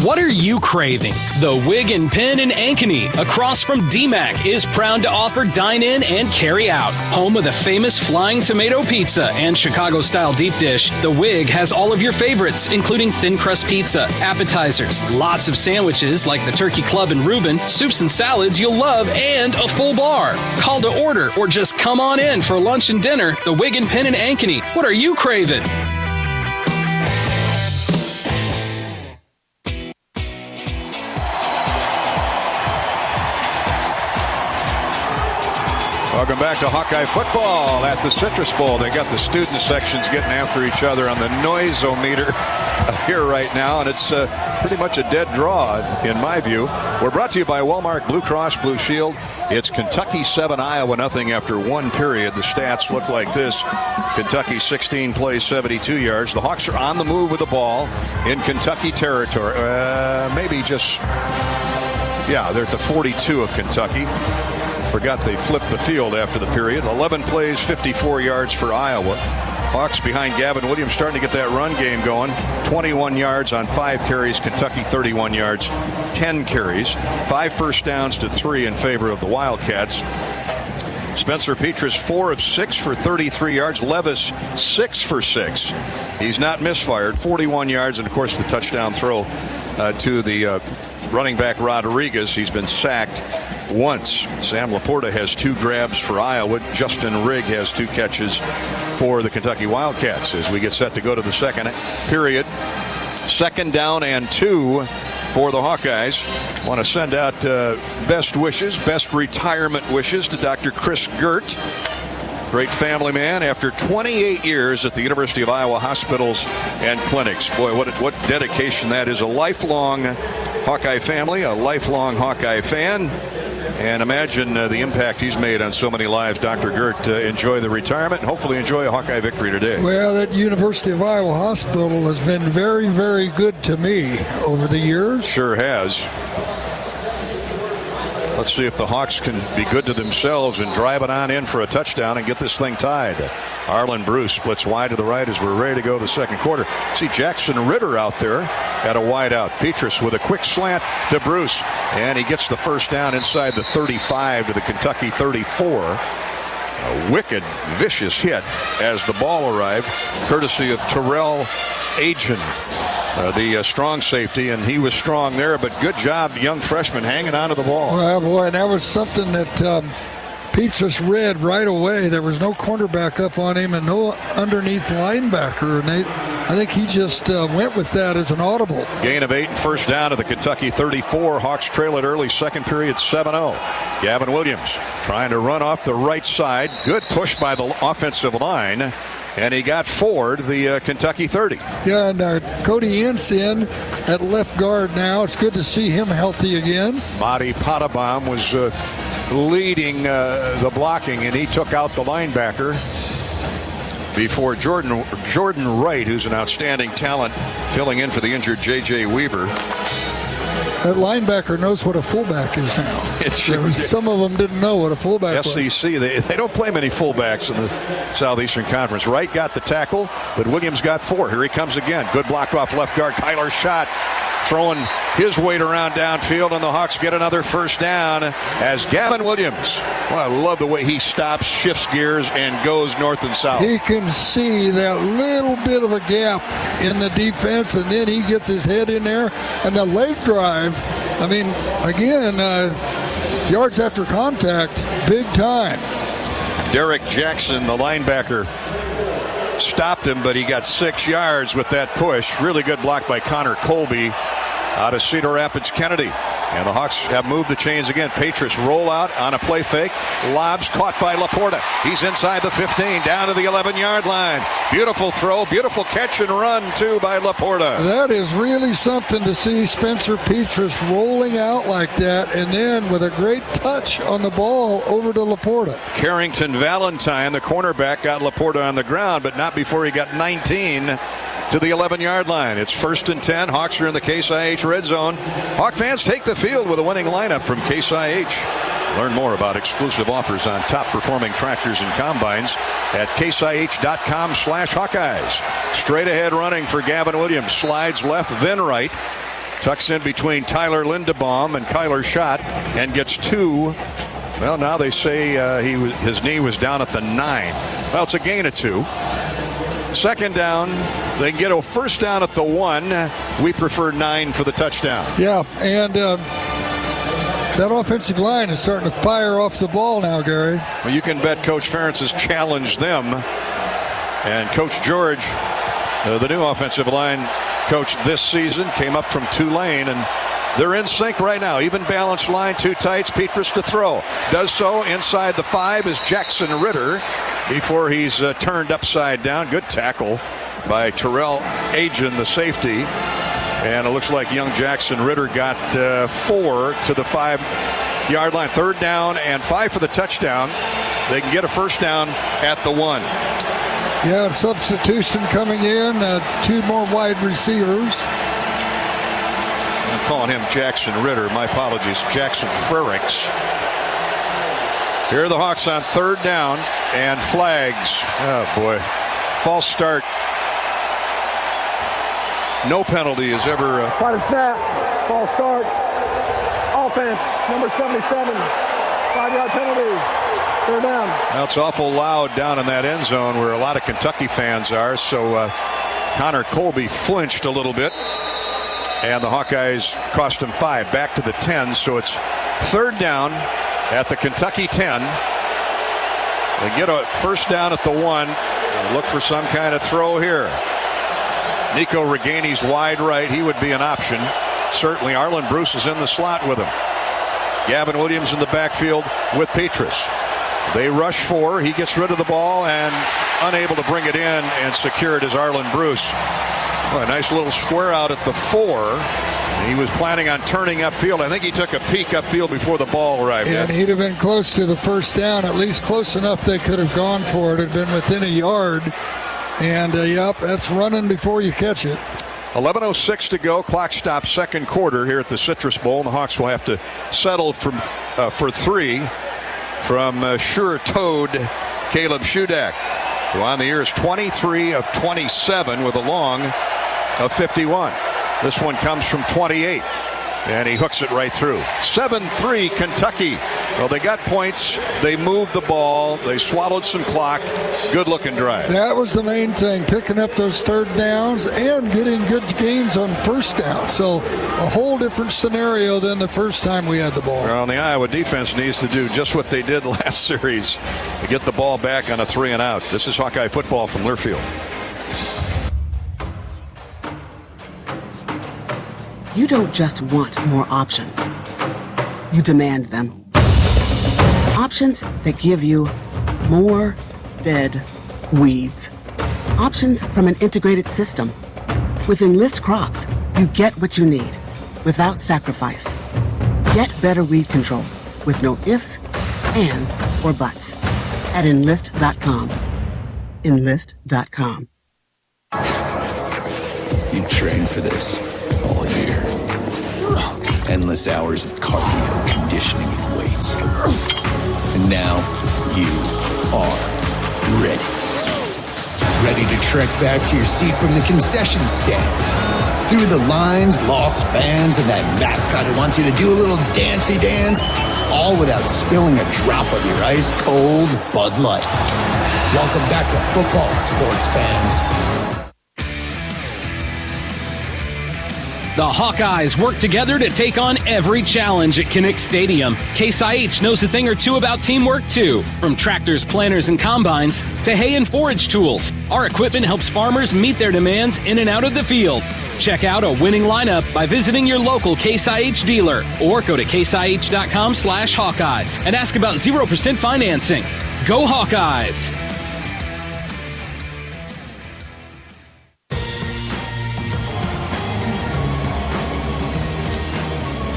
What are you craving? The Wig and Pin in Ankeny, across from DMAC, is proud to offer dine-in and carry-out. Home of the famous Flying Tomato Pizza and Chicago-style deep dish, The Wig has all of your favorites, including thin crust pizza, appetizers, lots of sandwiches like the Turkey Club and Reuben, soups and salads you'll love, and a full bar. Call to order or just come on in for lunch and dinner. The Wig and Pin in Ankeny. What are you craving? Welcome back to Hawkeye football at the Citrus Bowl. They got the student sections getting after each other on the noisometer here right now, and it's pretty much a dead draw in my view. We're brought to you by Walmart Blue Cross Blue Shield. It's Kentucky 7, Iowa nothing after one period. The stats look like this. Kentucky 16 plays, 72 yards. The Hawks are on the move with the ball in Kentucky territory. Maybe just, yeah, they're at the 42 of Kentucky. Forgot they flipped the field after the period. 11 plays, 54 yards for Iowa. Hawks behind Gavin Williams starting to get that run game going. 21 yards on 5 carries. Kentucky 31 yards, 10 carries. 5 first downs to 3 in favor of the Wildcats. Spencer Petras 4 of 6 for 33 yards. Levis 6 for 6. He's not misfired. 41 yards, and of course the touchdown throw to the running back Rodriguez. He's been sacked once. Sam Laporta has 2 grabs for Iowa. Justin Rigg has 2 catches for the Kentucky Wildcats as we get set to go to the second period. 2nd down and 2 for the Hawkeyes. Want to send out best wishes, best retirement wishes to Dr. Chris Gert. Great family man after 28 years at the University of Iowa hospitals and clinics. Boy, what dedication that is. A lifelong Hawkeye family, a lifelong Hawkeye fan. And imagine the impact he's made on so many lives. Dr. Gert, enjoy the retirement and hopefully enjoy a Hawkeye victory today. Well, that University of Iowa hospital has been very, very good to me over the years. Sure has. Let's see if the Hawks can be good to themselves and drive it on in for a touchdown and get this thing tied. Arlen Bruce splits wide to the right as we're ready to go the second quarter. See Jackson Ritter out there at a wide out. Petras with a quick slant to Bruce, and he gets the first down inside the 35 to the Kentucky 34. A wicked, vicious hit as the ball arrived, courtesy of Terrell Agin, the strong safety, and he was strong there, but good job, young freshman, hanging on to the ball. Well, boy, that was something that Petras read right away. There was no cornerback up on him and no underneath linebacker, and I think he just went with that as an audible. Gain of 8 and first down to the Kentucky 34. Hawks trail it early, second period, 7-0. Gavin Williams trying to run off the right side. Good push by the offensive line. And he got forward the Kentucky 30. Yeah, and Cody Ince in at left guard now. It's good to see him healthy again. Madi Potabom was leading the blocking, and he took out the linebacker. before Jordan Wright, who's an outstanding talent, filling in for the injured J.J. Weaver. That linebacker knows what a fullback is now. Some of them didn't know what a fullback was. SEC, they don't play many fullbacks in the Southeastern Conference. Wright got the tackle, but Williams got 4. Here he comes again. Good block off left guard. Kyler Schott throwing his weight around downfield, and the Hawks get another first down as Gavin Williams. Well, I love the way he stops, shifts gears, and goes north and south. He can see that little bit of a gap in the defense, and then he gets his head in there. And the leg drive, I mean, again, yards after contact, big time. Derek Jackson, the linebacker, stopped him, but he got 6 yards with that push. Really good block by Connor Colby out of Cedar Rapids Kennedy. And the Hawks have moved the chains again. Patriots roll out on a play fake. Lobs caught by Laporta. He's inside the 15, down to the 11-yard line. Beautiful throw, beautiful catch and run, too, by Laporta. That is really something to see Spencer Petras rolling out like that, and then with a great touch on the ball over to Laporta. Carrington Valentine, the cornerback, got Laporta on the ground, but not before he got 19 to the 11-yard line. It's 1st and 10. Hawks are in the Case IH red zone. Hawk fans take the field with a winning lineup from Case IH. Learn more about exclusive offers on top-performing tractors and combines at caseih.com/Hawkeyes. Straight ahead running for Gavin Williams. Slides left, then right. Tucks in between Tyler Lindebaum and Kyler Schott and gets 2. Well, now they say his knee was down at the 9. Well, it's a gain of 2. 2nd down. They can get a first down at the 1. We prefer 9 for the touchdown. Yeah, and that offensive line is starting to fire off the ball now, Gary. Well, you can bet Coach Ferentz has challenged them. And Coach George, the new offensive line coach this season, came up from Tulane, and they're in sync right now. Even balanced line, 2 tights. Petras to throw. Does so inside the 5 is Jackson Ritter before he's turned upside down. Good tackle by Terrell Agin, the safety. And it looks like young Jackson Ritter got 4 to the 5-yard line. 3rd down and 5 for the touchdown. They can get a first down at the 1. Yeah, substitution coming in. 2 more wide receivers. I'm calling him Jackson Ritter. My apologies. Jackson Ferentz. Here are the Hawks on 3rd down and flags. Oh, boy. False start. No penalty is ever. Quite a snap. False start. Offense, number 77. 5-yard penalty. 3rd down. Well, it's awful loud down in that end zone where a lot of Kentucky fans are. So Connor Colby flinched a little bit. And the Hawkeyes cost him 5. Back to the 10. So it's 3rd down at the Kentucky 10. They get a first down at the 1. Look for some kind of throw here. Nico Regani's wide right. He would be an option. Certainly Arlen Bruce is in the slot with him. Gavin Williams in the backfield with Petras. They rush 4. He gets rid of the ball and unable to bring it in, and secured is Arlen Bruce. Well, a nice little square out at the 4. He was planning on turning upfield. I think he took a peek upfield before the ball arrived. And he'd have been close to the first down, at least close enough they could have gone for it. It had been within a yard. And, yep, that's running before you catch it. 11:06 to go. Clock stops 2nd quarter here at the Citrus Bowl. And the Hawks will have to settle for 3 from sure-toed Caleb Shudak, who on the year is 23 of 27 with a long of 51. This one comes from 28, and he hooks it right through. 7-3 Kentucky. Well, they got points. They moved the ball. They swallowed some clock. Good-looking drive. That was the main thing, picking up those 3rd downs and getting good gains on first down. So a whole different scenario than the first time we had the ball. Well, the Iowa defense needs to do just what they did last series to get the ball back on a 3-and-out. This is Hawkeye football from Learfield. You don't just want more options. You demand them. Options that give you more dead weeds. Options from an integrated system. With Enlist crops, you get what you need without sacrifice. Get better weed control with no ifs, ands, or buts at Enlist.com. Enlist.com. You trained for this all year. Endless hours of cardio, conditioning, and weights. And now you are ready. Ready to trek back to your seat from the concession stand. Through the lines, lost fans, and that mascot who wants you to do a little dancey dance, all without spilling a drop of your ice-cold Bud Light. Welcome back to football, sports fans. The Hawkeyes work together to take on every challenge at Kinnick Stadium. Case IH knows a thing or two about teamwork, too. From tractors, planters, and combines to hay and forage tools, our equipment helps farmers meet their demands in and out of the field. Check out a winning lineup by visiting your local Case IH dealer or go to caseih.com/Hawkeyes and ask about 0% financing. Go Hawkeyes!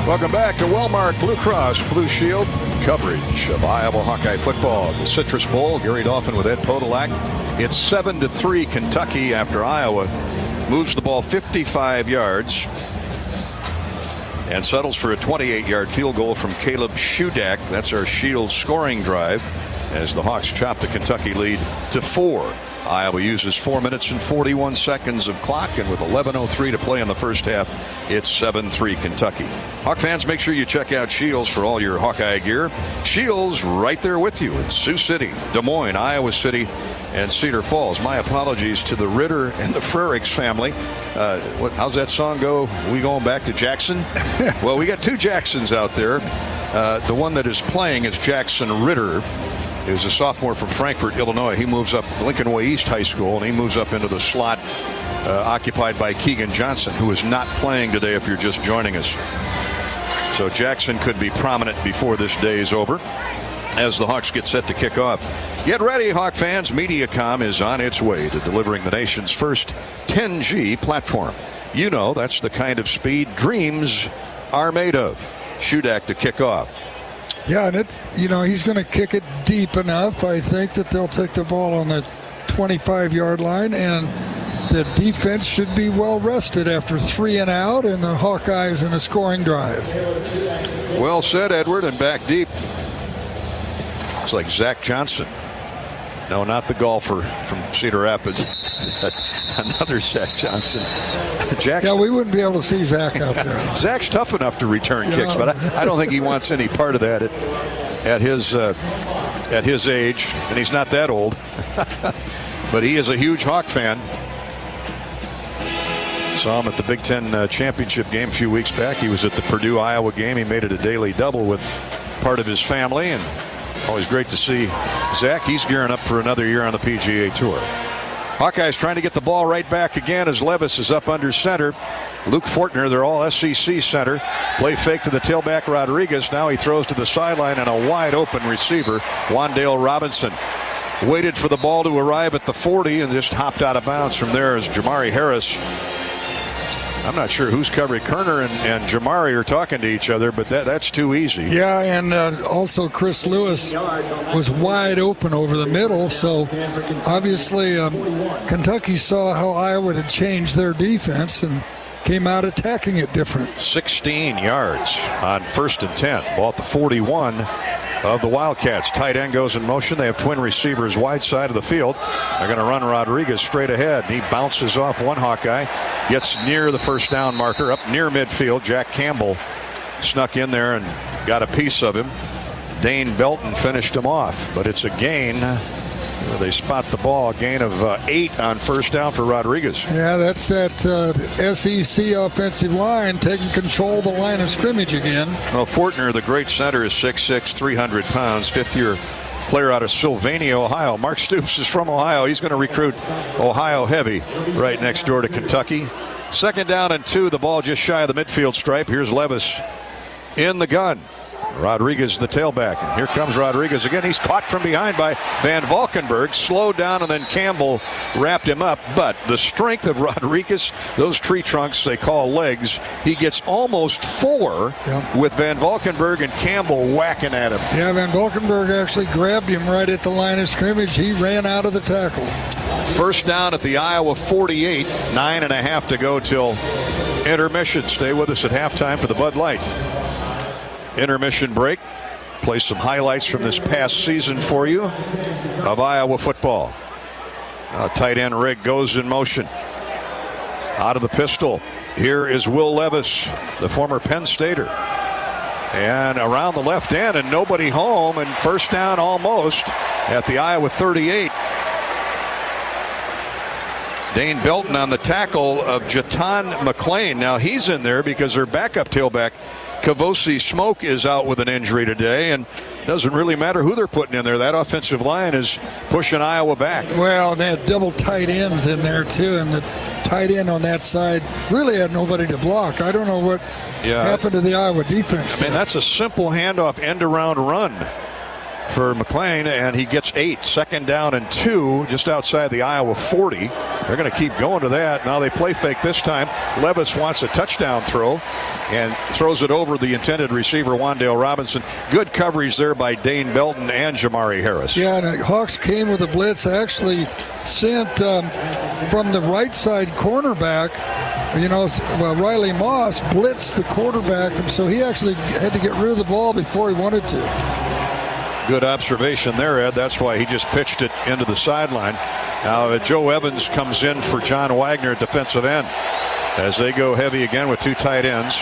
Welcome back to Wellmark Blue Cross Blue Shield coverage of Iowa Hawkeye football. The Citrus Bowl, Gary Dolphin with Ed Podolak. It's 7-3 Kentucky after Iowa moves the ball 55 yards and settles for a 28-yard field goal from Caleb Shudak. That's our Shield scoring drive as the Hawks chop the Kentucky lead to 4. Iowa uses 4 minutes and 41 seconds of clock, and with 11:03 to play in the first half, it's 7-3 Kentucky. Hawk fans, make sure you check out Shields for all your Hawkeye gear. Shields right there with you in Sioux City, Des Moines, Iowa City, and Cedar Falls. My apologies to the Ritter and the Frericks family. How's that song go? We going back to Jackson? Well, we got two Jacksons out there. The one that is playing is Jackson Ritter. He was a sophomore from Frankfort, Illinois. He moves up Lincoln Way East High School, and he moves up into the slot occupied by Keegan Johnson, who is not playing today if you're just joining us. So Jackson could be prominent before this day is over as the Hawks get set to kick off. Get ready, Hawk fans. Mediacom is on its way to delivering the nation's first 10G platform. You know, that's the kind of speed dreams are made of. Shudak to kick off. Yeah, and he's going to kick it deep enough. I think that they'll take the ball on the 25-yard line, and the defense should be well rested after 3 and out, and the Hawkeyes in a scoring drive. Well said, Edward, and back deep. Looks like Zach Johnson. No, not the golfer from Cedar Rapids. Another Zach Johnson. Yeah, we wouldn't be able to see Zach out there. Zach's tough enough to return kicks, but I don't think he wants any part of that at his age, and he's not that old. But he is a huge Hawk fan. Saw him at the Big Ten championship game a few weeks back. He was at the Purdue-Iowa game. He made it a daily double with part of his family, and always great to see Zach. He's gearing up for another year on the PGA Tour. Hawkeyes trying to get the ball right back again as Levis is up under center. Luke Fortner, they're all SEC center. Play fake to the tailback Rodriguez. Now he throws to the sideline and a wide open receiver, Wandale Robinson. Waited for the ball to arrive at the 40 and just hopped out of bounds from there as Jamari Harris. I'm not sure who's covering. Kerner and Jamari are talking to each other, but that's too easy. Yeah, and also Chris Lewis was wide open over the middle, so obviously Kentucky saw how Iowa had changed their defense and came out attacking it different. 16 yards on 1st and 10. Ball at the 41 of the Wildcats. Tight end goes in motion. They have twin receivers wide side of the field. They're going to run Rodriguez straight ahead. He bounces off one Hawkeye, gets near the first down marker, up near midfield. Jack Campbell snuck in there and got a piece of him. Dane Belton finished him off, but it's a gain. They spot the ball, a gain of 8 on first down for Rodriguez. Yeah, that's that SEC offensive line taking control of the line of scrimmage again. Well, Fortner, the great center, is 6'6", 300 pounds, fifth-year player out of Sylvania, Ohio. Mark Stoops is from Ohio. He's going to recruit Ohio heavy right next door to Kentucky. 2nd down and 2, the ball just shy of the midfield stripe. Here's Levis in the gun. Rodriguez, the tailback. And here comes Rodriguez again. He's caught from behind by Van Valkenburg. Slowed down, and then Campbell wrapped him up. But the strength of Rodriguez, those tree trunks they call legs, he gets almost 4 with Van Valkenburg and Campbell whacking at him. Yeah, Van Valkenburg actually grabbed him right at the line of scrimmage. He ran out of the tackle. First down at the Iowa 48. 9.5 to go till intermission. Stay with us at halftime for the Bud Light intermission break. Play some highlights from this past season for you of Iowa football. Tight end Rigg goes in motion. Out of the pistol, here is Will Levis, the former Penn Stater. And around the left end, and nobody home, and first down almost at the Iowa 38. Dane Belton on the tackle of Jatan McLean. Now he's in there because their backup tailback, Kavosi Smoke, is out with an injury today, and doesn't really matter who they're putting in there. That offensive line is pushing Iowa back. Well, they had double tight ends in there too, and the tight end on that side really had nobody to block. I don't know what happened to the Iowa defense. I mean, that's a simple handoff end-around run for McLean, and he gets 8. Second down and 2 just outside the Iowa 40. They're going to keep going to that. Now they play fake this time. Levis wants a touchdown throw and throws it over the intended receiver, Wan'Dale Robinson. Good coverage there by Dane Belton and Jamari Harris. Yeah, and the Hawks came with a blitz. Actually sent from the right side cornerback. Riley Moss blitzed the quarterback, and so he actually had to get rid of the ball before he wanted to. Good observation there, Ed. That's why he just pitched it into the sideline. Now Joe Evans comes in for John Wagner at defensive end as they go heavy again with 2 tight ends.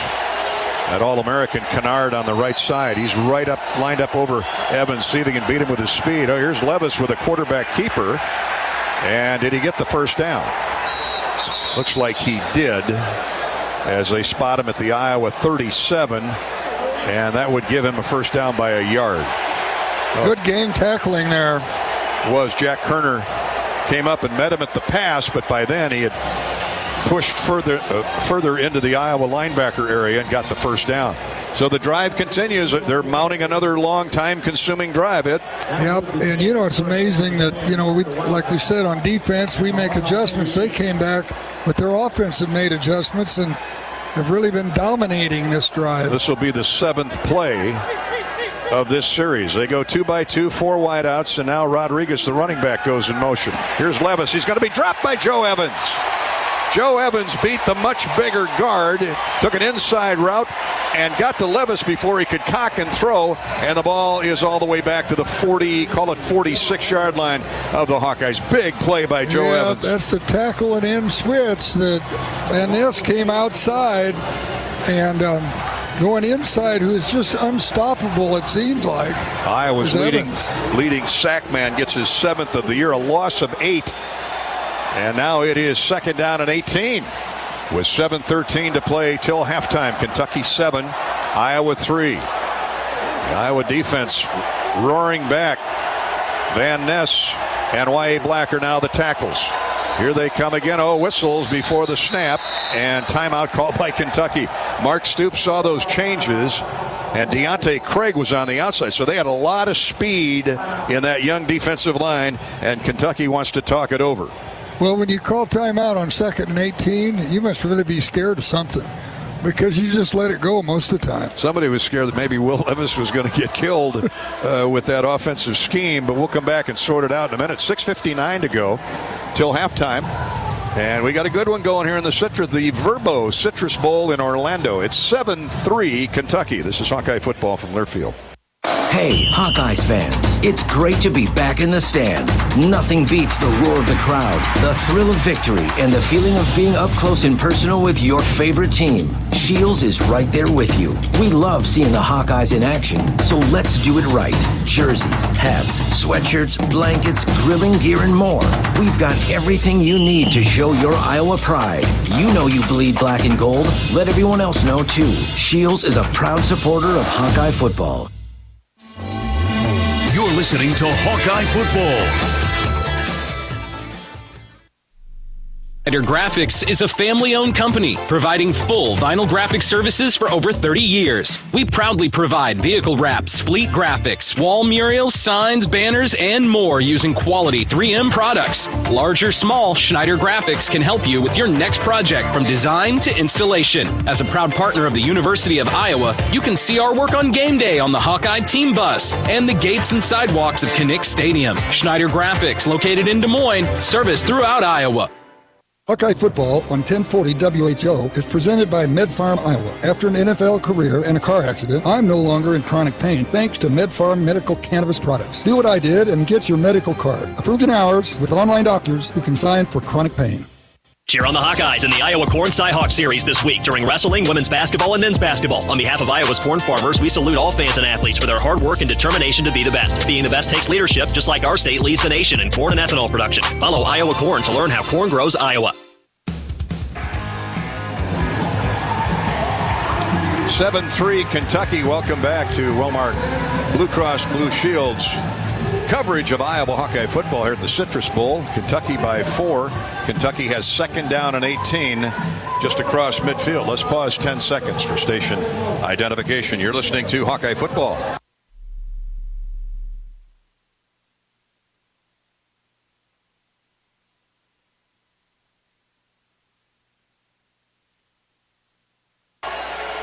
That All-American Kennard on the right side. He's right up, lined up over Evans, see if he can beat him with his speed. Oh, here's Levis with a quarterback keeper. And did he get the first down? Looks like he did, as they spot him at the Iowa 37. And that would give him a first down by a yard. Good game tackling there. Was Jack Kerner came up and met him at the pass, but by then he had pushed further into the Iowa linebacker area and got the first down. So the drive continues. They're mounting another long time-consuming drive. Yep, and it's amazing that like we said on defense, we make adjustments. They came back, but their offense had made adjustments and have really been dominating this drive. This will be the 7th play of this series. They go 2-by-2, 4 wideouts, and now Rodriguez, the running back, goes in motion. Here's Levis. He's going to be dropped by Joe Evans. Joe Evans beat the much bigger guard, took an inside route, and got to Levis before he could cock and throw, and the ball is all the way back to the 46-yard line of the Hawkeyes. Big play by Joe Evans. That's the tackle and end switch. And this came outside, and going inside, who is just unstoppable, it seems like. Iowa's leading sack man gets his 7th of the year, a loss of 8. And now it is second down and 18 with 7:13 to play till halftime. Kentucky 7, Iowa 3. The Iowa defense roaring back. Van Ness and Y.A. Black are now the tackles. Here they come again. Oh, whistles before the snap, and timeout called by Kentucky. Mark Stoops saw those changes, and Deontay Craig was on the outside. So they had a lot of speed in that young defensive line, and Kentucky wants to talk it over. Well, when you call timeout on 2nd and 18, you must really be scared of something, because you just let it go most of the time. Somebody was scared that maybe Will Levis was going to get killed with that offensive scheme, but we'll come back and sort it out in a minute. 6:59 to go till halftime. And we got a good one going here in the Verbo Citrus Bowl in Orlando. It's 7-3 Kentucky. This is Hawkeye football from Learfield. Hey, Hawkeyes fans, it's great to be back in the stands. Nothing beats the roar of the crowd, the thrill of victory, and the feeling of being up close and personal with your favorite team. Shields is right there with you. We love seeing the Hawkeyes in action, so let's do it right. Jerseys, hats, sweatshirts, blankets, grilling gear, and more. We've got everything you need to show your Iowa pride. You know you bleed black and gold. Let everyone else know, too. Shields is a proud supporter of Hawkeye football. You're listening to Hawkeye Football. Schneider Graphics is a family-owned company providing full vinyl graphic services for over 30 years. We proudly provide vehicle wraps, fleet graphics, wall murals, signs, banners, and more using quality 3M products. Large or small, Schneider Graphics can help you with your next project from design to installation. As a proud partner of the University of Iowa, you can see our work on game day on the Hawkeye team bus and the gates and sidewalks of Kinnick Stadium. Schneider Graphics, located in Des Moines, service throughout Iowa. Hawkeye football on 1040 WHO is presented by MedFarm Iowa. After an NFL career and a car accident, I'm no longer in chronic pain thanks to MedFarm medical cannabis products. Do what I did and get your medical card. Approved in hours with online doctors who can sign for chronic pain. Cheer on the Hawkeyes in the Iowa Corn Cy-Hawk Series this week during wrestling, women's basketball, and men's basketball. On behalf of Iowa's corn farmers, we salute all fans and athletes for their hard work and determination to be the best. Being the best takes leadership, just like our state leads the nation in corn and ethanol production. Follow Iowa Corn to learn how corn grows Iowa. 7-3 Kentucky. Welcome back to Walmart Blue Cross Blue Shield's coverage of Iowa Hawkeye football here at the Citrus Bowl. Kentucky by 4. Kentucky has 2nd down and 18 just across midfield. Let's pause 10 seconds for station identification. You're listening to Hawkeye football.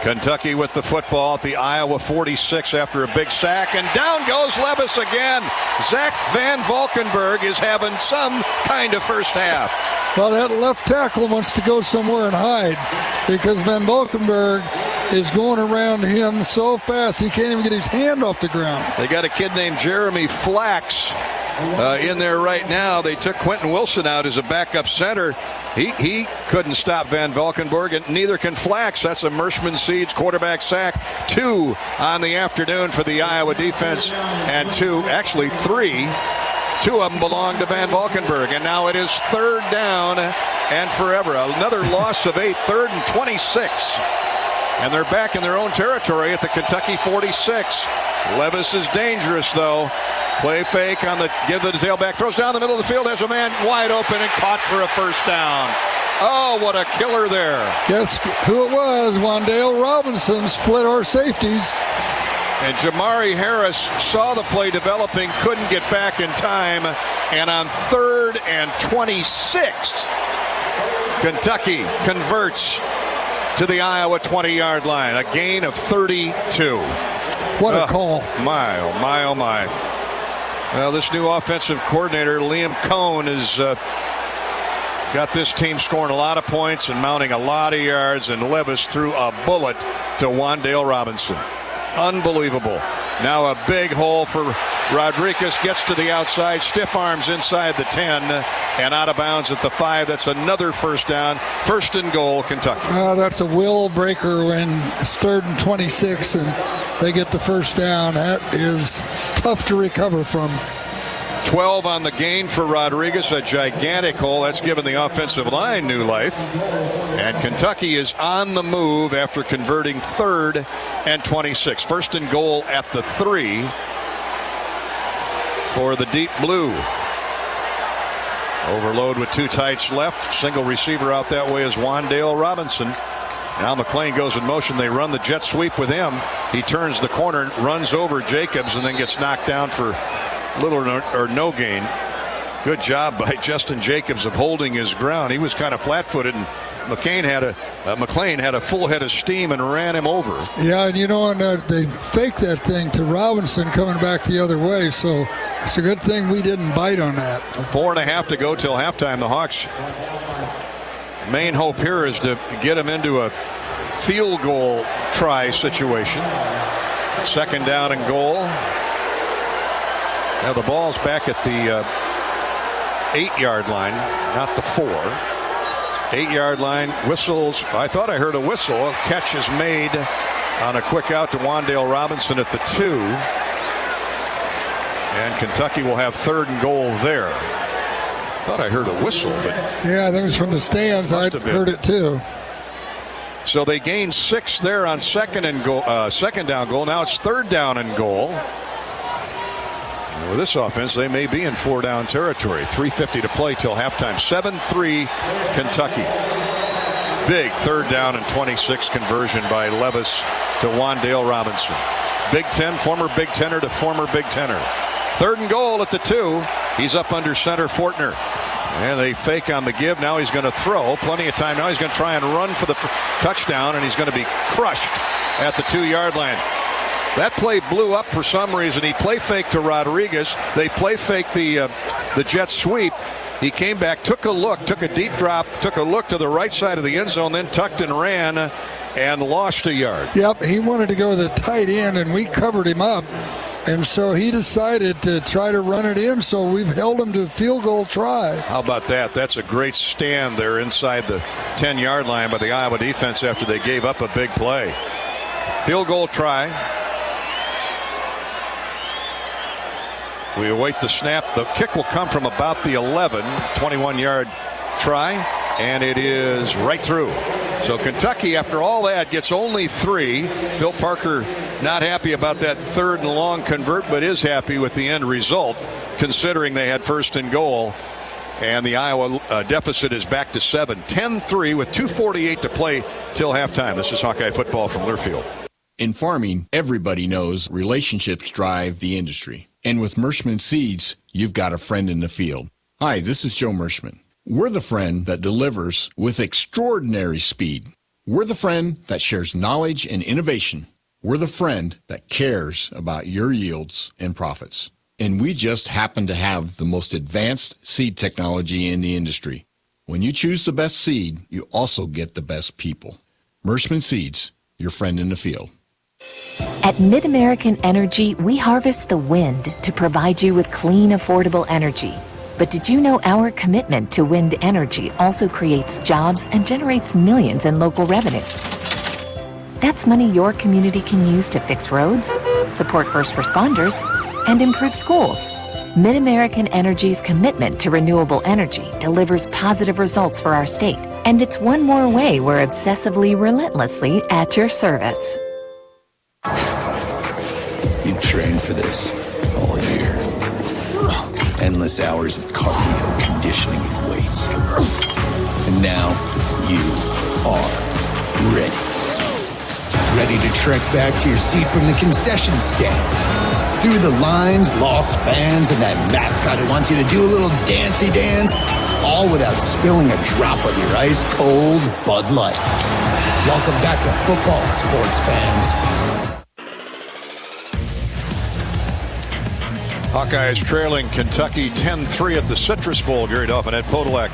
Kentucky with the football at the Iowa 46 after a big sack, and down goes Levis again. Zach Van Valkenburg is having some kind of first half. Well, that left tackle wants to go somewhere and hide because Van Valkenburg is going around him so fast he can't even get his hand off the ground. They got a kid named Jeremy Flax in there right now. They took Quentin Wilson out as a backup center. He couldn't stop Van Valkenburg, and neither can Flax. That's a Mershman Seeds quarterback sack. 2 on the afternoon for the Iowa defense, and 3. 2 of them belong to Van Valkenburg, and now it is 3rd down and forever. Another loss of 8, 3rd and 26. And they're back in their own territory at the Kentucky 46. Levis is dangerous, though. Play fake on the give the tailback, throws down the middle of the field, has a man wide open and caught for a first down. Oh, what a killer there. Guess who it was? Wandale Robinson split our safeties. And Jamari Harris saw the play developing, couldn't get back in time, and on 3rd and 26, Kentucky converts to the Iowa 20-yard line. A gain of 32. What a call. My, oh my, oh my. Well, this new offensive coordinator, Liam Cohn, has got this team scoring a lot of points and mounting a lot of yards, and Levis threw a bullet to Wandale Robinson. Unbelievable. Now a big hole for Rodriguez, gets to the outside, stiff arms inside the 10 and out of bounds at the 5. That's another first down. 1st and goal, Kentucky. That's a will breaker when it's 3rd and 26 and they get the first down. That is tough to recover from. 12 on the gain for Rodriguez, a gigantic hole. That's given the offensive line new life. And Kentucky is on the move after converting 3rd and 26. 1st and goal at the 3 for the deep blue. Overload with 2 tights left. Single receiver out that way is Wandale Robinson. Now McLean goes in motion. They run the jet sweep with him. He turns the corner, runs over Jacobs, and then gets knocked down for little or no gain. Good job by Justin Jacobs of holding his ground. He was kind of flat-footed, and McLean had a full head of steam and ran him over. Yeah, and and they faked that thing to Robinson coming back the other way, so it's a good thing we didn't bite on that. 4.5 to go till halftime. The Hawks' main hope here is to get them into a field goal try situation. 2nd down and goal. Now the ball's back at the 8-yard line, not the 4. 8-yard line, whistles. I thought I heard a whistle. A catch is made on a quick out to Wandale Robinson at the 2. And Kentucky will have 3rd and goal there. Thought I heard a whistle, but yeah, that was from the stands. I heard it too. So they gained 6 there on 2nd down goal. Now it's 3rd down and goal. With this offense, they may be in 4-down territory. 3:50 to play till halftime. 7-3 Kentucky. Big 3rd down and 26 conversion by Levis to Wandale Robinson. Big Ten, former Big Tenner to former Big Tenner. 3rd and goal at the 2. He's up under center Fortner. And they fake on the give. Now he's going to throw. Plenty of time. Now he's going to try and run for the touchdown, and he's going to be crushed at the 2-yard line. That play blew up for some reason. He play faked to Rodriguez. They play faked the jet sweep. He came back, took a look, took a deep drop, took a look to the right side of the end zone, then tucked and ran and lost a yard. Yep, he wanted to go to the tight end, and we covered him up. And so he decided to try to run it in, so we've held him to a field goal try. How about that? That's a great stand there inside the 10-yard line by the Iowa defense after they gave up a big play. Field goal try. We await the snap. The kick will come from about the 11, 21-yard try, and it is right through. So Kentucky, after all that, gets only 3. Phil Parker not happy about that 3rd and long convert, but is happy with the end result, considering they had 1st and goal. And the Iowa deficit is back to 7. 10-3 with 2:48 to play till halftime. This is Hawkeye football from Learfield. In farming, everybody knows relationships drive the industry. And with Merschman Seeds, you've got a friend in the field. Hi, this is Joe Merschman. We're the friend that delivers with extraordinary speed. We're the friend that shares knowledge and innovation. We're the friend that cares about your yields and profits. And we just happen to have the most advanced seed technology in the industry. When you choose the best seed, you also get the best people. Merschman Seeds, your friend in the field. At Mid-American Energy, we harvest the wind to provide you with clean, affordable energy. But did you know our commitment to wind energy also creates jobs and generates millions in local revenue? That's money your community can use to fix roads, support first responders, and improve schools. Mid-American Energy's commitment to renewable energy delivers positive results for our state. And it's one more way we're obsessively, relentlessly at your service. You trained for this all year. Endless hours of cardio, conditioning, and weights. And now you are ready. Ready to trek back to your seat from the concession stand. Through the lines, lost fans, and that mascot who wants you to do a little dancey dance. All without spilling a drop of your ice-cold Bud Light. Welcome back to football, sports fans. Hawkeyes trailing Kentucky 10-3 at the Citrus Bowl. Gary Dolphin, Ed Podolak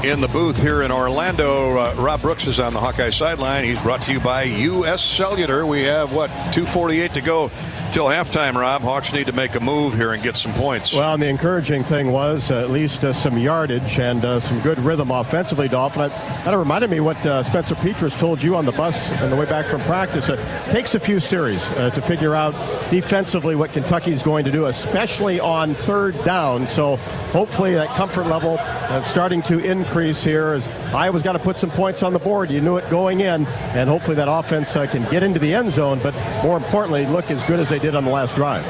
in the booth here in Orlando. Rob Brooks is on the Hawkeye sideline. He's brought to you by U.S. Cellular. We have, 2:48 to go till halftime, Rob. Hawks need to make a move here and get some points. Well, and the encouraging thing was at least some yardage and some good rhythm offensively, Dolphin. That reminded me what Spencer Petras told you on the bus on the way back from practice. It takes a few series to figure out defensively what Kentucky's going to do, especially on 3rd down. So hopefully that comfort level starting to increase here as Iowa's got to put some points on the board. You knew it going in, and hopefully that offense can get into the end zone, but more importantly, look as good as they did on the last drive.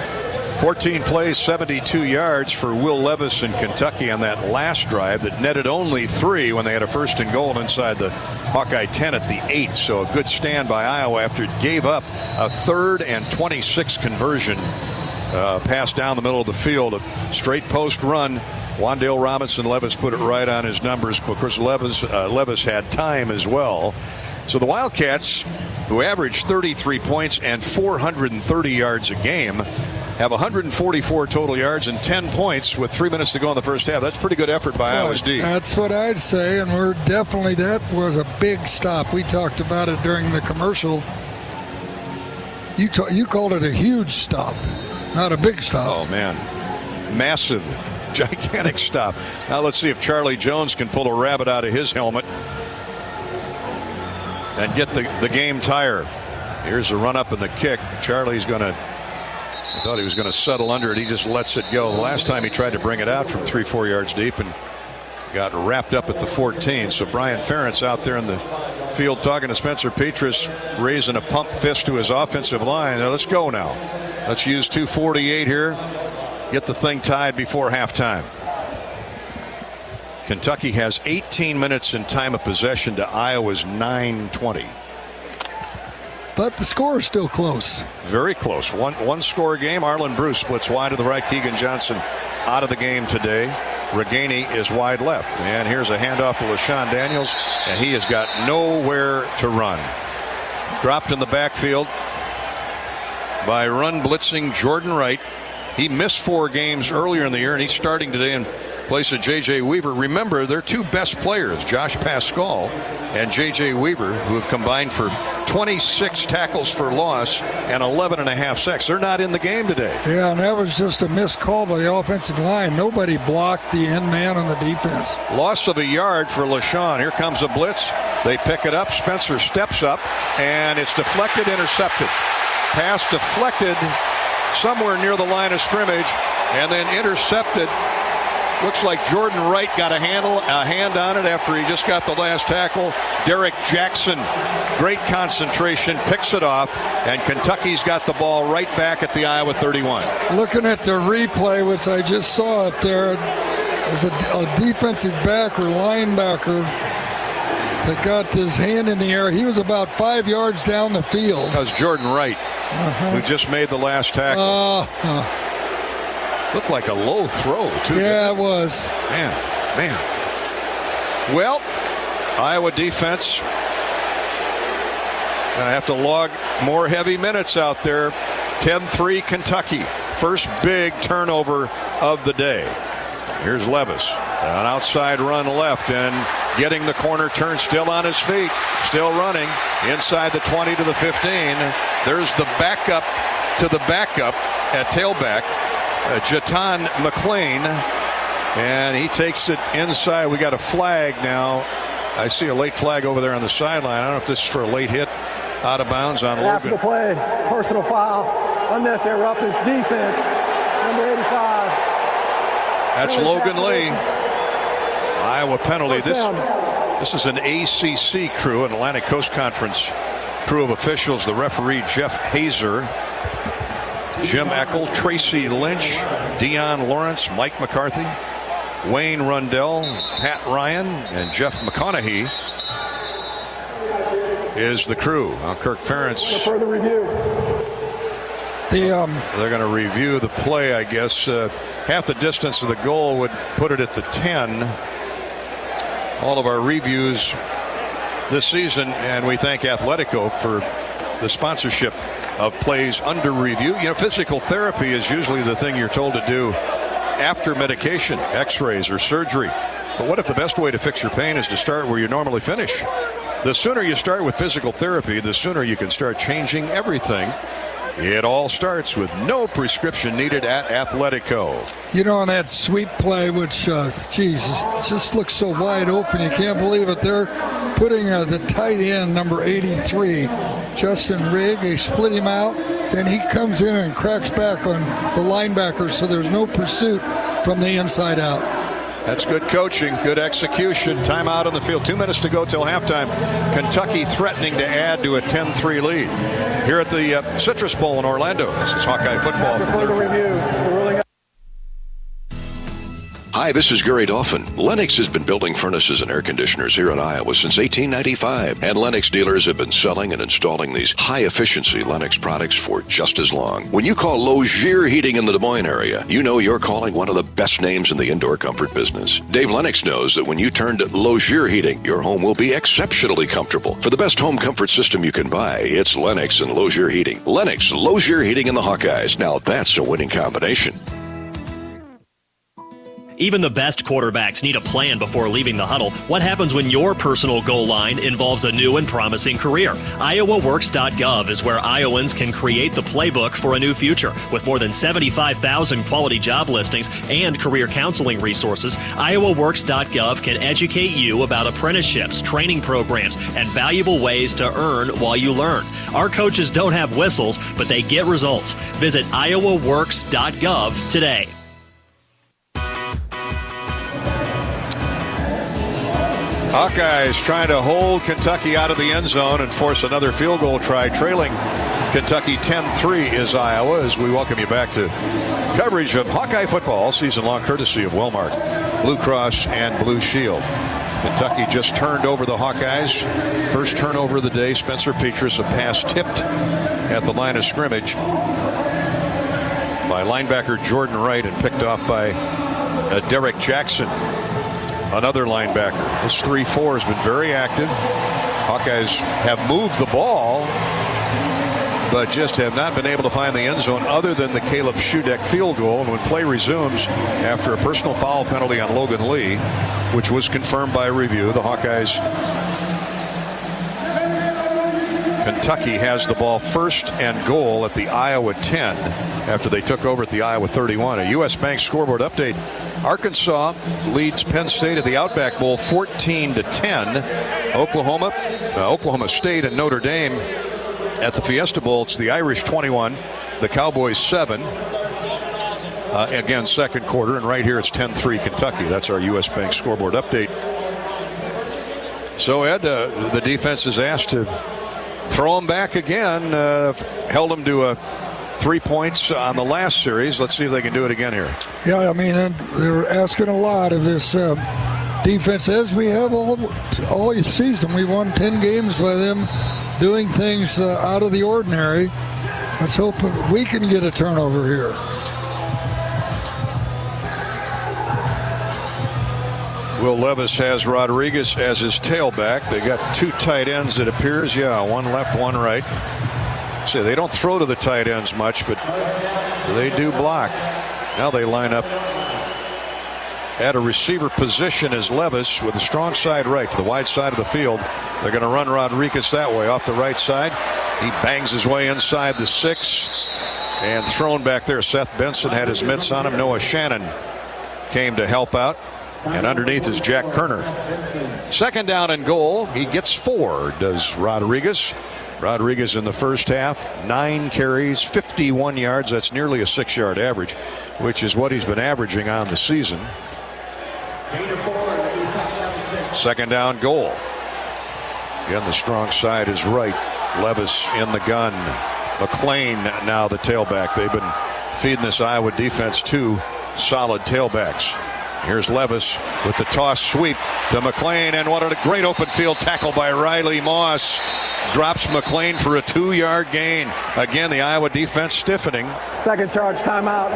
14 plays, 72 yards for Will Levis in Kentucky on that last drive that netted only 3 when they had a 1st and goal inside the Hawkeye 10 at the 8. So a good stand by Iowa after it gave up a 3rd and 26 conversion. Pass down the middle of the field, a straight post run. Wandale Robinson Levis put it right on his numbers. Of course, Levis had time as well. So the Wildcats, who averaged 33 points and 430 yards a game, have 144 total yards and 10 points with 3 minutes to go in the first half. That's pretty good effort by Iowa's D. That's what I'd say, and that was a big stop. We talked about it during the commercial. You called it a huge stop, not a big stop. Oh, man. Massive, gigantic stop. Now let's see if Charlie Jones can pull a rabbit out of his helmet and get the game tire. Here's a run up and the kick. Charlie's going to, I thought he was going to settle under it. He just lets it go. The last time he tried to bring it out from 3-4 yards deep and got wrapped up at the 14. So Brian Ferentz out there in the field talking to Spencer Petras, raising a pump fist to his offensive line. Now let's go now. Let's use 2:48 here. get the thing tied before halftime. Kentucky has 18 minutes in time of possession to Iowa's 9:20. But the score is still close. Very close. One score game. Arlen Bruce splits wide to the right. Keegan Johnson out of the game today. Reganey is wide left. And here's a handoff to LaShawn Daniels, and he has got nowhere to run. Dropped in the backfield by run blitzing Jordan Wright. He missed 4 games earlier in the year, and he's starting today in place of J.J. Weaver. Remember, their 2 best players, Josh Pascal and J.J. Weaver, who have combined for 26 tackles for loss and 11.5 sacks. They're not in the game today. Yeah, and that was just a missed call by the offensive line. Nobody blocked the end man on the defense. Loss of a yard for LaShawn. Here comes a blitz. They pick it up. Spencer steps up, and it's deflected, intercepted. Pass deflected somewhere near the line of scrimmage, and then intercepted. Looks like Jordan Wright got a hand on it after he just got the last tackle. Derek Jackson, great concentration, picks it off, and Kentucky's got the ball right back at the Iowa 31. Looking at the replay, which I just saw up there, there's a defensive back or linebacker that got his hand in the air. He was about 5 yards down the field. That was Jordan Wright, who just made the last tackle. Looked like a low throw, too. Yeah, it was. Man. Well, Iowa defense gonna have to log more heavy minutes out there. 10-3 Kentucky. First big turnover of the day. Here's Levis. An outside run left and getting the corner turn, still on his feet, still running inside the 20 to the 15. There's the backup to the backup at tailback. Jatan McLean, and he takes it inside. We got a flag now. I see a late flag over there on the sideline. I don't know if this is for a late hit out of bounds on Logan. After the play, personal foul, unnecessary roughness, defense, number 85. That's Logan Lee. Iowa penalty. This is an ACC crew, an Atlantic Coast Conference crew of officials. The referee, Jeff Hazer, Jim Eckel, Tracy Lynch, Dion Lawrence, Mike McCarthy, Wayne Rundell, Pat Ryan, and Jeff McConaughey is the crew. Kirk Ferentz. Further review. They're going to review the play, I guess. Half the distance of the goal would put it at the 10. All of our reviews this season, and we thank Athletico for the sponsorship of plays under review. You know, physical therapy is usually the thing you're told to do after medication, x-rays, or surgery. But what if the best way to fix your pain is to start where you normally finish? The sooner you start with physical therapy, the sooner you can start changing everything. It all starts with no prescription needed at Athletico. You know, on that sweep play, which, just looks so wide open, you can't believe it. They're putting the tight end, number 83, Justin Rigg. They split him out. Then he comes in and cracks back on the linebacker, so there's no pursuit from the inside out. That's good coaching, good execution. Timeout on the field. 2 minutes to go till halftime. Kentucky threatening to add to a 10-3 lead. Here at the Citrus Bowl in Orlando. This is Hawkeye football. Further review. Hi, this is Gary Dolphin. Lennox has been building furnaces and air conditioners here in Iowa since 1895, and Lennox dealers have been selling and installing these high-efficiency Lennox products for just as long. When you call Lozier Heating in the Des Moines area, you know you're calling one of the best names in the indoor comfort business. Dave Lennox knows that when you turn to Lozier Heating, your home will be exceptionally comfortable. For the best home comfort system you can buy, it's Lennox and Lozier Heating. Lennox, Lozier Heating, and the Hawkeyes. Now that's a winning combination. Even the best quarterbacks need a plan before leaving the huddle. What happens when your personal goal line involves a new and promising career? IowaWorks.gov is where Iowans can create the playbook for a new future. With more than 75,000 quality job listings and career counseling resources, IowaWorks.gov can educate you about apprenticeships, training programs, and valuable ways to earn while you learn. Our coaches don't have whistles, but they get results. Visit IowaWorks.gov today. Hawkeyes trying to hold Kentucky out of the end zone and force another field goal try, trailing Kentucky 10-3 is Iowa, as we welcome you back to coverage of Hawkeye football all season long, courtesy of Wellmark Blue Cross and Blue Shield. Kentucky just turned over the Hawkeyes. First turnover of the day. Spencer Petras, a pass tipped at the line of scrimmage by linebacker Jordan Wright and picked off by Derek Jackson, another linebacker. This 3-4 has been very active. Hawkeyes have moved the ball, but just have not been able to find the end zone other than the Caleb Shudak field goal. And when play resumes after a personal foul penalty on Logan Lee, which was confirmed by review, the Hawkeyes, Kentucky has the ball first and goal at the Iowa 10 after they took over at the Iowa 31. A U.S. Bank scoreboard update. Arkansas leads Penn State at the Outback Bowl 14-10. Oklahoma State and Notre Dame at the Fiesta Bowl. It's the Irish 21, the Cowboys 7. Again, second quarter, and right here it's 10-3 Kentucky. That's our U.S. Bank scoreboard update. So, Ed, the defense is asked to throw them back again. Held them to 3 points on the last series. Let's see if they can do it again here. Yeah, I mean, they're asking a lot of this defense, as we have all season. We won 10 games by them doing things out of the ordinary. Let's hope we can get a turnover here. Will Levis has Rodriguez as his tailback. They got two tight ends, it appears. Yeah, one left, one right. So they don't throw to the tight ends much, but they do block. Now they line up at a receiver position as Levis with a strong side right to the wide side of the field. They're going to run Rodriguez that way off the right side. He bangs his way inside the 6 and thrown back there. Seth Benson had his mitts on him. Noah Shannon came to help out. And underneath is Jack Kerner. Second down and goal. He gets 4, does Rodriguez. Rodriguez in the first half, 9 carries, 51 yards. That's nearly a 6-yard average, which is what he's been averaging on the season. Second down goal. Again, the strong side is right. Levis in the gun. McClain now the tailback. They've been feeding this Iowa defense 2 solid tailbacks. Here's Levis with the toss sweep to McClain, and what a great open field tackle by Riley Moss. Drops McClain for a 2-yard gain. Again, the Iowa defense stiffening. Second charge, timeout.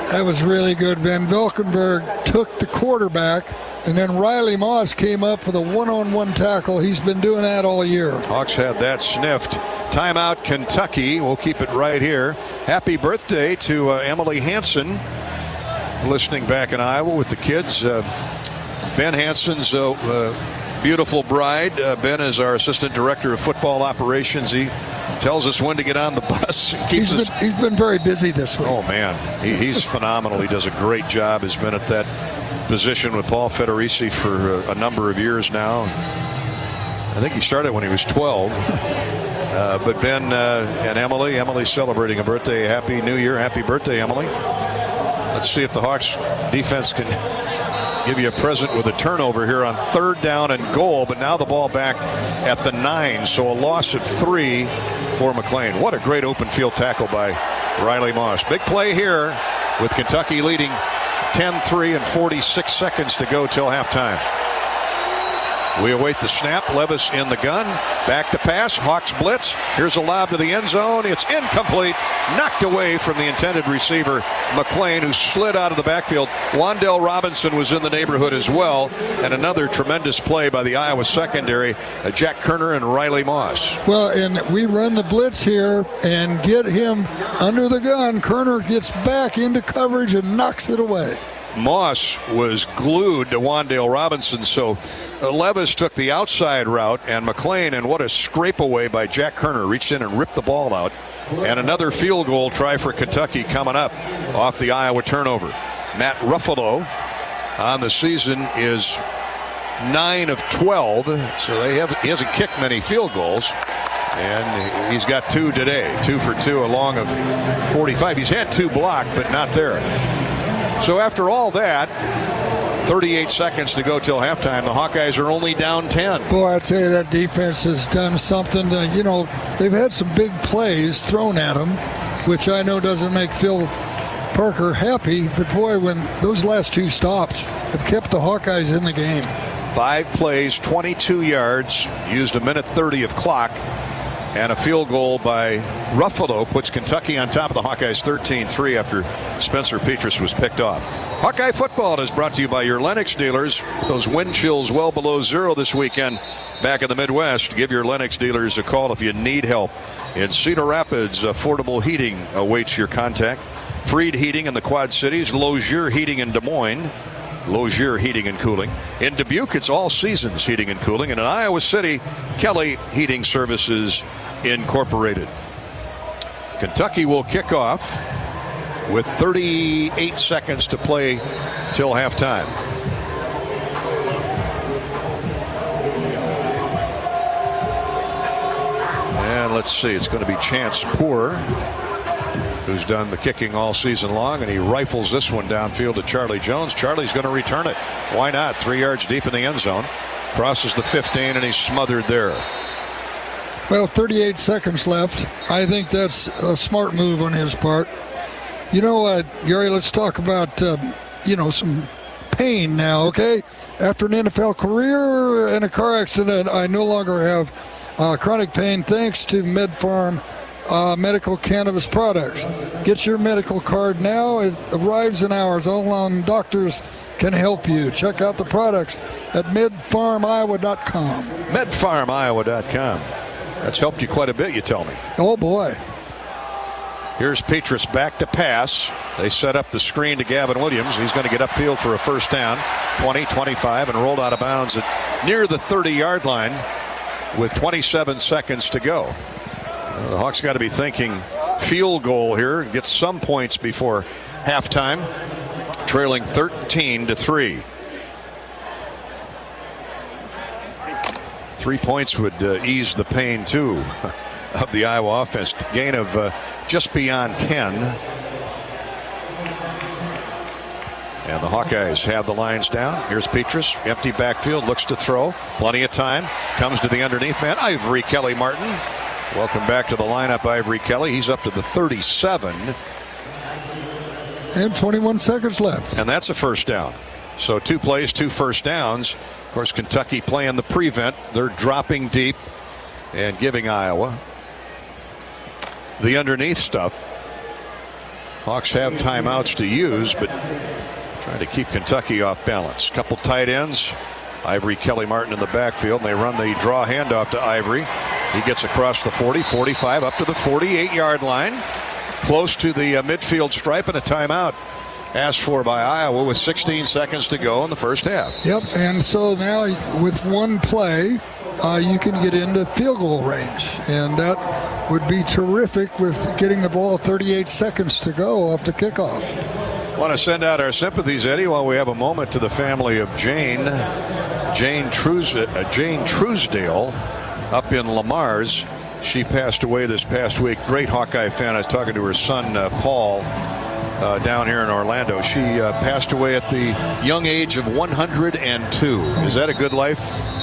That was really good. Van Valkenburg took the quarterback, and then Riley Moss came up with a one-on-one tackle. He's been doing that all year. Hawks had that sniffed. Timeout, Kentucky. We'll keep it right here. Happy birthday to Emily Hansen, listening back in Iowa with the kids. Ben Hansen's beautiful bride. Ben is our assistant director of football operations. He tells us when to get on the bus. He's been very busy this week. Oh, man. He's phenomenal. He does a great job. Has been at that position with Paul Federici for a number of years now. I think he started when he was 12. But Ben and Emily's celebrating a birthday. Happy New Year. Happy birthday, Emily. Let's see if the Hawks defense can give you a present with a turnover here on third down and goal. But now the ball back at the 9. So a loss of 3 for McClain. What a great open field tackle by Riley Moss. Big play here with Kentucky leading 10-3 and 46 seconds to go till halftime. We await the snap. Levis in the gun. Back to pass. Hawks blitz. Here's a lob to the end zone. It's incomplete. Knocked away from the intended receiver, McClain, who slid out of the backfield. Wandell Robinson was in the neighborhood as well. And another tremendous play by the Iowa secondary, Jack Kerner and Riley Moss. Well, and we run the blitz here and get him under the gun. Kerner gets back into coverage and knocks it away. Moss was glued to Wandale Robinson, so Levis took the outside route, and McClain, and what a scrape away by Jack Kerner, reached in and ripped the ball out. And another field goal try for Kentucky coming up off the Iowa turnover. Matt Ruffalo on the season is 9 of 12, so he hasn't kicked many field goals. And he's got 2 today, 2 for 2, a long of 45. He's had 2 blocked, but not there. So after all that, 38 seconds to go till halftime. The Hawkeyes are only down 10. Boy, I tell you, that defense has done something. They've had some big plays thrown at them, which I know doesn't make Phil Parker happy. But boy, when those last two stops have kept the Hawkeyes in the game. 5 plays, 22 yards, used a minute 30 of clock, and a field goal by Ruffalo puts Kentucky on top of the Hawkeyes 13-3 after Spencer Petras was picked off. Hawkeye football is brought to you by your Lennox dealers. Those wind chills well below zero this weekend back in the Midwest. Give your Lennox dealers a call if you need help. In Cedar Rapids, affordable heating awaits your contact. Freed Heating in the Quad Cities, Lozier Heating in Des Moines, Lozier Heating and Cooling. In Dubuque, it's All Seasons Heating and Cooling. And in Iowa City, Kelly Heating Services Incorporated. Kentucky will kick off with 38 seconds to play till halftime. And let's see, it's going to be Chance Poor, who's done the kicking all season long, and he rifles this one downfield to Charlie Jones. Charlie's going to return it. Why not? 3 yards deep in the end zone. Crosses the 15, and he's smothered there. Well, 38 seconds left. I think that's a smart move on his part. Gary, let's talk about, some pain now, okay? After an NFL career and a car accident, I no longer have chronic pain thanks to MedFarm medical cannabis products. Get your medical card now. It arrives in hours. Online doctors can help you. Check out the products at medfarmiowa.com. Medfarmiowa.com. That's helped you quite a bit, you tell me. Oh, boy. Here's Petras back to pass. They set up the screen to Gavin Williams. He's going to get upfield for a first down. 20, 25, and rolled out of bounds at near the 30-yard line with 27 seconds to go. The Hawks got to be thinking field goal here and get some points before halftime. Trailing 13-3. 3 points would ease the pain, too, of the Iowa offense. Gain of just beyond 10. And the Hawkeyes have the lines down. Here's Petras, empty backfield, looks to throw. Plenty of time. Comes to the underneath man, Ivory Kelly Martin. Welcome back to the lineup, Ivory Kelly. He's up to the 37. And 21 seconds left. And that's a first down. So 2 plays, 2 first downs. Of course, Kentucky playing the prevent. They're dropping deep and giving Iowa the underneath stuff. Hawks have timeouts to use, but trying to keep Kentucky off balance. Couple tight ends. Ivory Kelly Martin in the backfield, and they run the draw handoff to Ivory. He gets across the 40, 45, up to the 48-yard line. Close to the midfield stripe, and a timeout asked for by Iowa with 16 seconds to go in the first half. Yep, and so now with one play, you can get into field goal range, and that would be terrific with getting the ball 38 seconds to go off the kickoff. Want to send out our sympathies, Eddie, while we have a moment, to the family of Jane Truesdale up in Lamar's. She passed away this past week. Great Hawkeye fan. I was talking to her son, Paul, down here in Orlando. She passed away at the young age of 102. Is that a good life?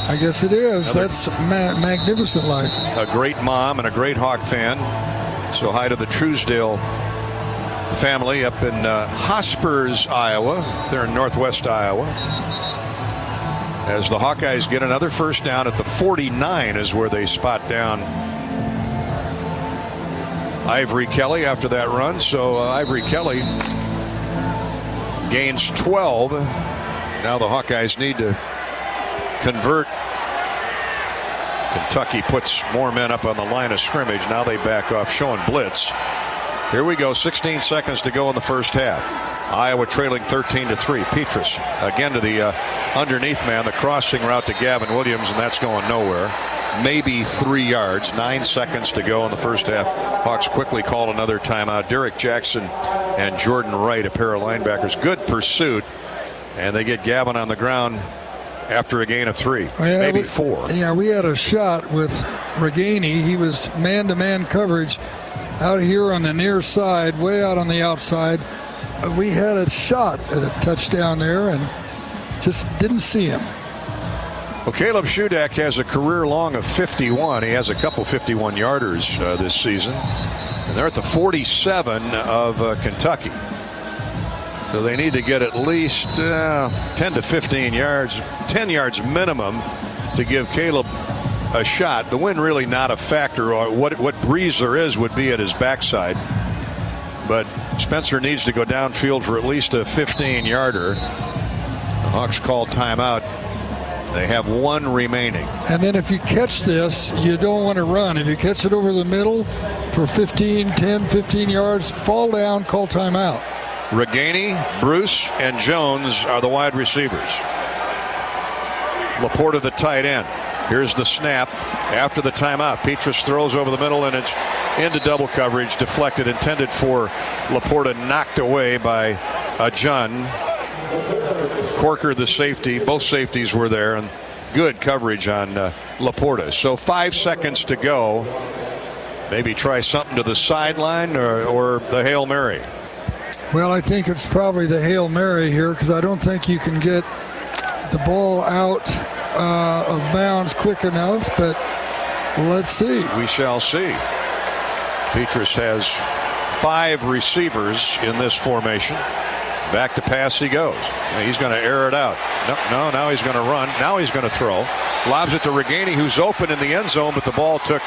I guess it is. That's a magnificent life. A great mom and a great Hawk fan. So hi to the Truesdale family up in Hospers, Iowa. They're in northwest Iowa. As the Hawkeyes get another first down at the 49 is where they spot down Ivory Kelly after that run. So Ivory Kelly gains 12. Now the Hawkeyes need to convert. Kentucky puts more men up on the line of scrimmage. Now they back off, showing blitz. Here we go, 16 seconds to go in the first half. Iowa trailing 13-3. Petras again to the underneath man, the crossing route to Gavin Williams, and that's going nowhere. Maybe 3 yards. 9 seconds to go in the first half. Hawks quickly call another timeout. Derek Jackson and Jordan Wright, a pair of linebackers. Good pursuit, and they get Gavin on the ground after a gain of 3, maybe 4. Yeah, we had a shot with Reganey. He was man-to-man coverage out here on the near side, way out on the outside. We had a shot at a touchdown there, and Just didn't see him. Well, Caleb Shudak has a career long of 51. He has a couple 51-yarders this season. And they're at the 47 of Kentucky. So they need to get at least 10 to 15 yards, 10 yards minimum to give Caleb a shot. The wind really not a factor. What breeze there is would be at his backside. But Spencer needs to go downfield for at least a 15-yarder. The Hawks call timeout. They have one remaining. And then if you catch this, you don't want to run. If you catch it over the middle for 10, 15 yards, fall down, call timeout. Reganey, Bruce, and Jones are the wide receivers. Laporta the tight end. Here's the snap after the timeout. Petrus throws over the middle, and it's into double coverage, deflected, intended for Laporta, knocked away by Ajun. Corker, the safety, both safeties were there, and good coverage on Laporta. So 5 seconds to go. Maybe try something to the sideline or the Hail Mary. Well, I think it's probably the Hail Mary here because I don't think you can get the ball out of bounds quick enough, but let's see. We shall see. Petrus has 5 receivers in this formation. Back to pass he goes. He's going to air it out. No, now he's going to run. Now he's going to throw. Lobs it to Reganey, who's open in the end zone, but the ball took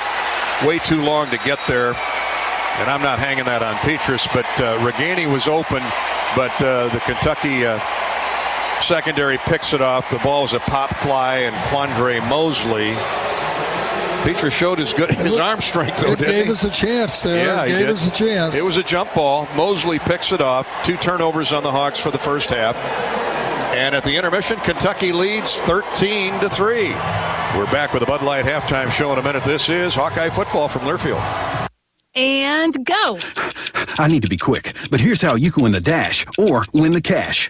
way too long to get there. And I'm not hanging that on Petrus, but Reganey was open, but the Kentucky secondary picks it off. The ball is a pop fly, and Quandre Mosley. Petrus showed his arm strength, though, didn't he? It gave us a chance there. Yeah, it gave us a chance. It was a jump ball. Mosley picks it off. 2 turnovers on the Hawks for the first half. And at the intermission, Kentucky leads 13-3. We're back with a Bud Light halftime show in a minute. This is Hawkeye football from Learfield. And go. I need to be quick, but here's how you can win the dash or win the cash.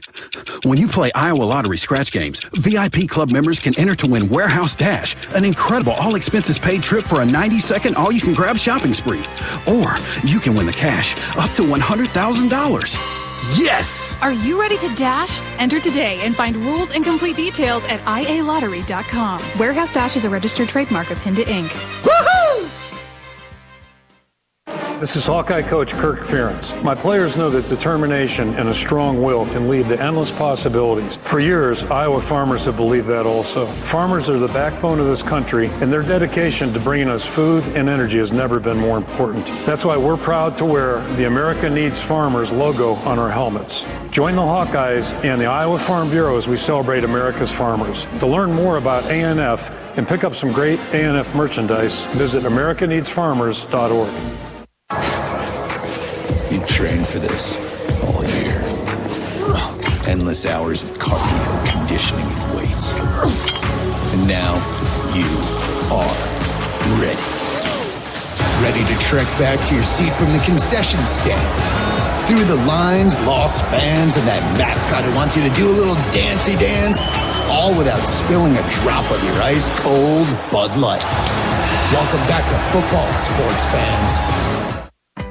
When you play Iowa Lottery scratch games, VIP club members can enter to win Warehouse Dash, an incredible all-expenses-paid trip for a 90-second all-you-can-grab shopping spree. Or you can win the cash, up to $100,000. Yes! Are you ready to dash? Enter today and find rules and complete details at ialottery.com. Warehouse Dash is a registered trademark of Hinda Inc. Woohoo! This is Hawkeye coach Kirk Ferentz. My players know that determination and a strong will can lead to endless possibilities. For years, Iowa farmers have believed that also. Farmers are the backbone of this country, and their dedication to bringing us food and energy has never been more important. That's why we're proud to wear the America Needs Farmers logo on our helmets. Join the Hawkeyes and the Iowa Farm Bureau as we celebrate America's farmers. To learn more about ANF and pick up some great ANF merchandise, visit americaneedsfarmers.org. You trained for this all year. Endless hours of cardio, conditioning, and weights. And now you are ready. Ready to trek back to your seat from the concession stand. Through the lines, lost fans, and that mascot who wants you to do a little dancey dance. All without spilling a drop of your ice-cold Bud Light. Welcome back to football, sports fans.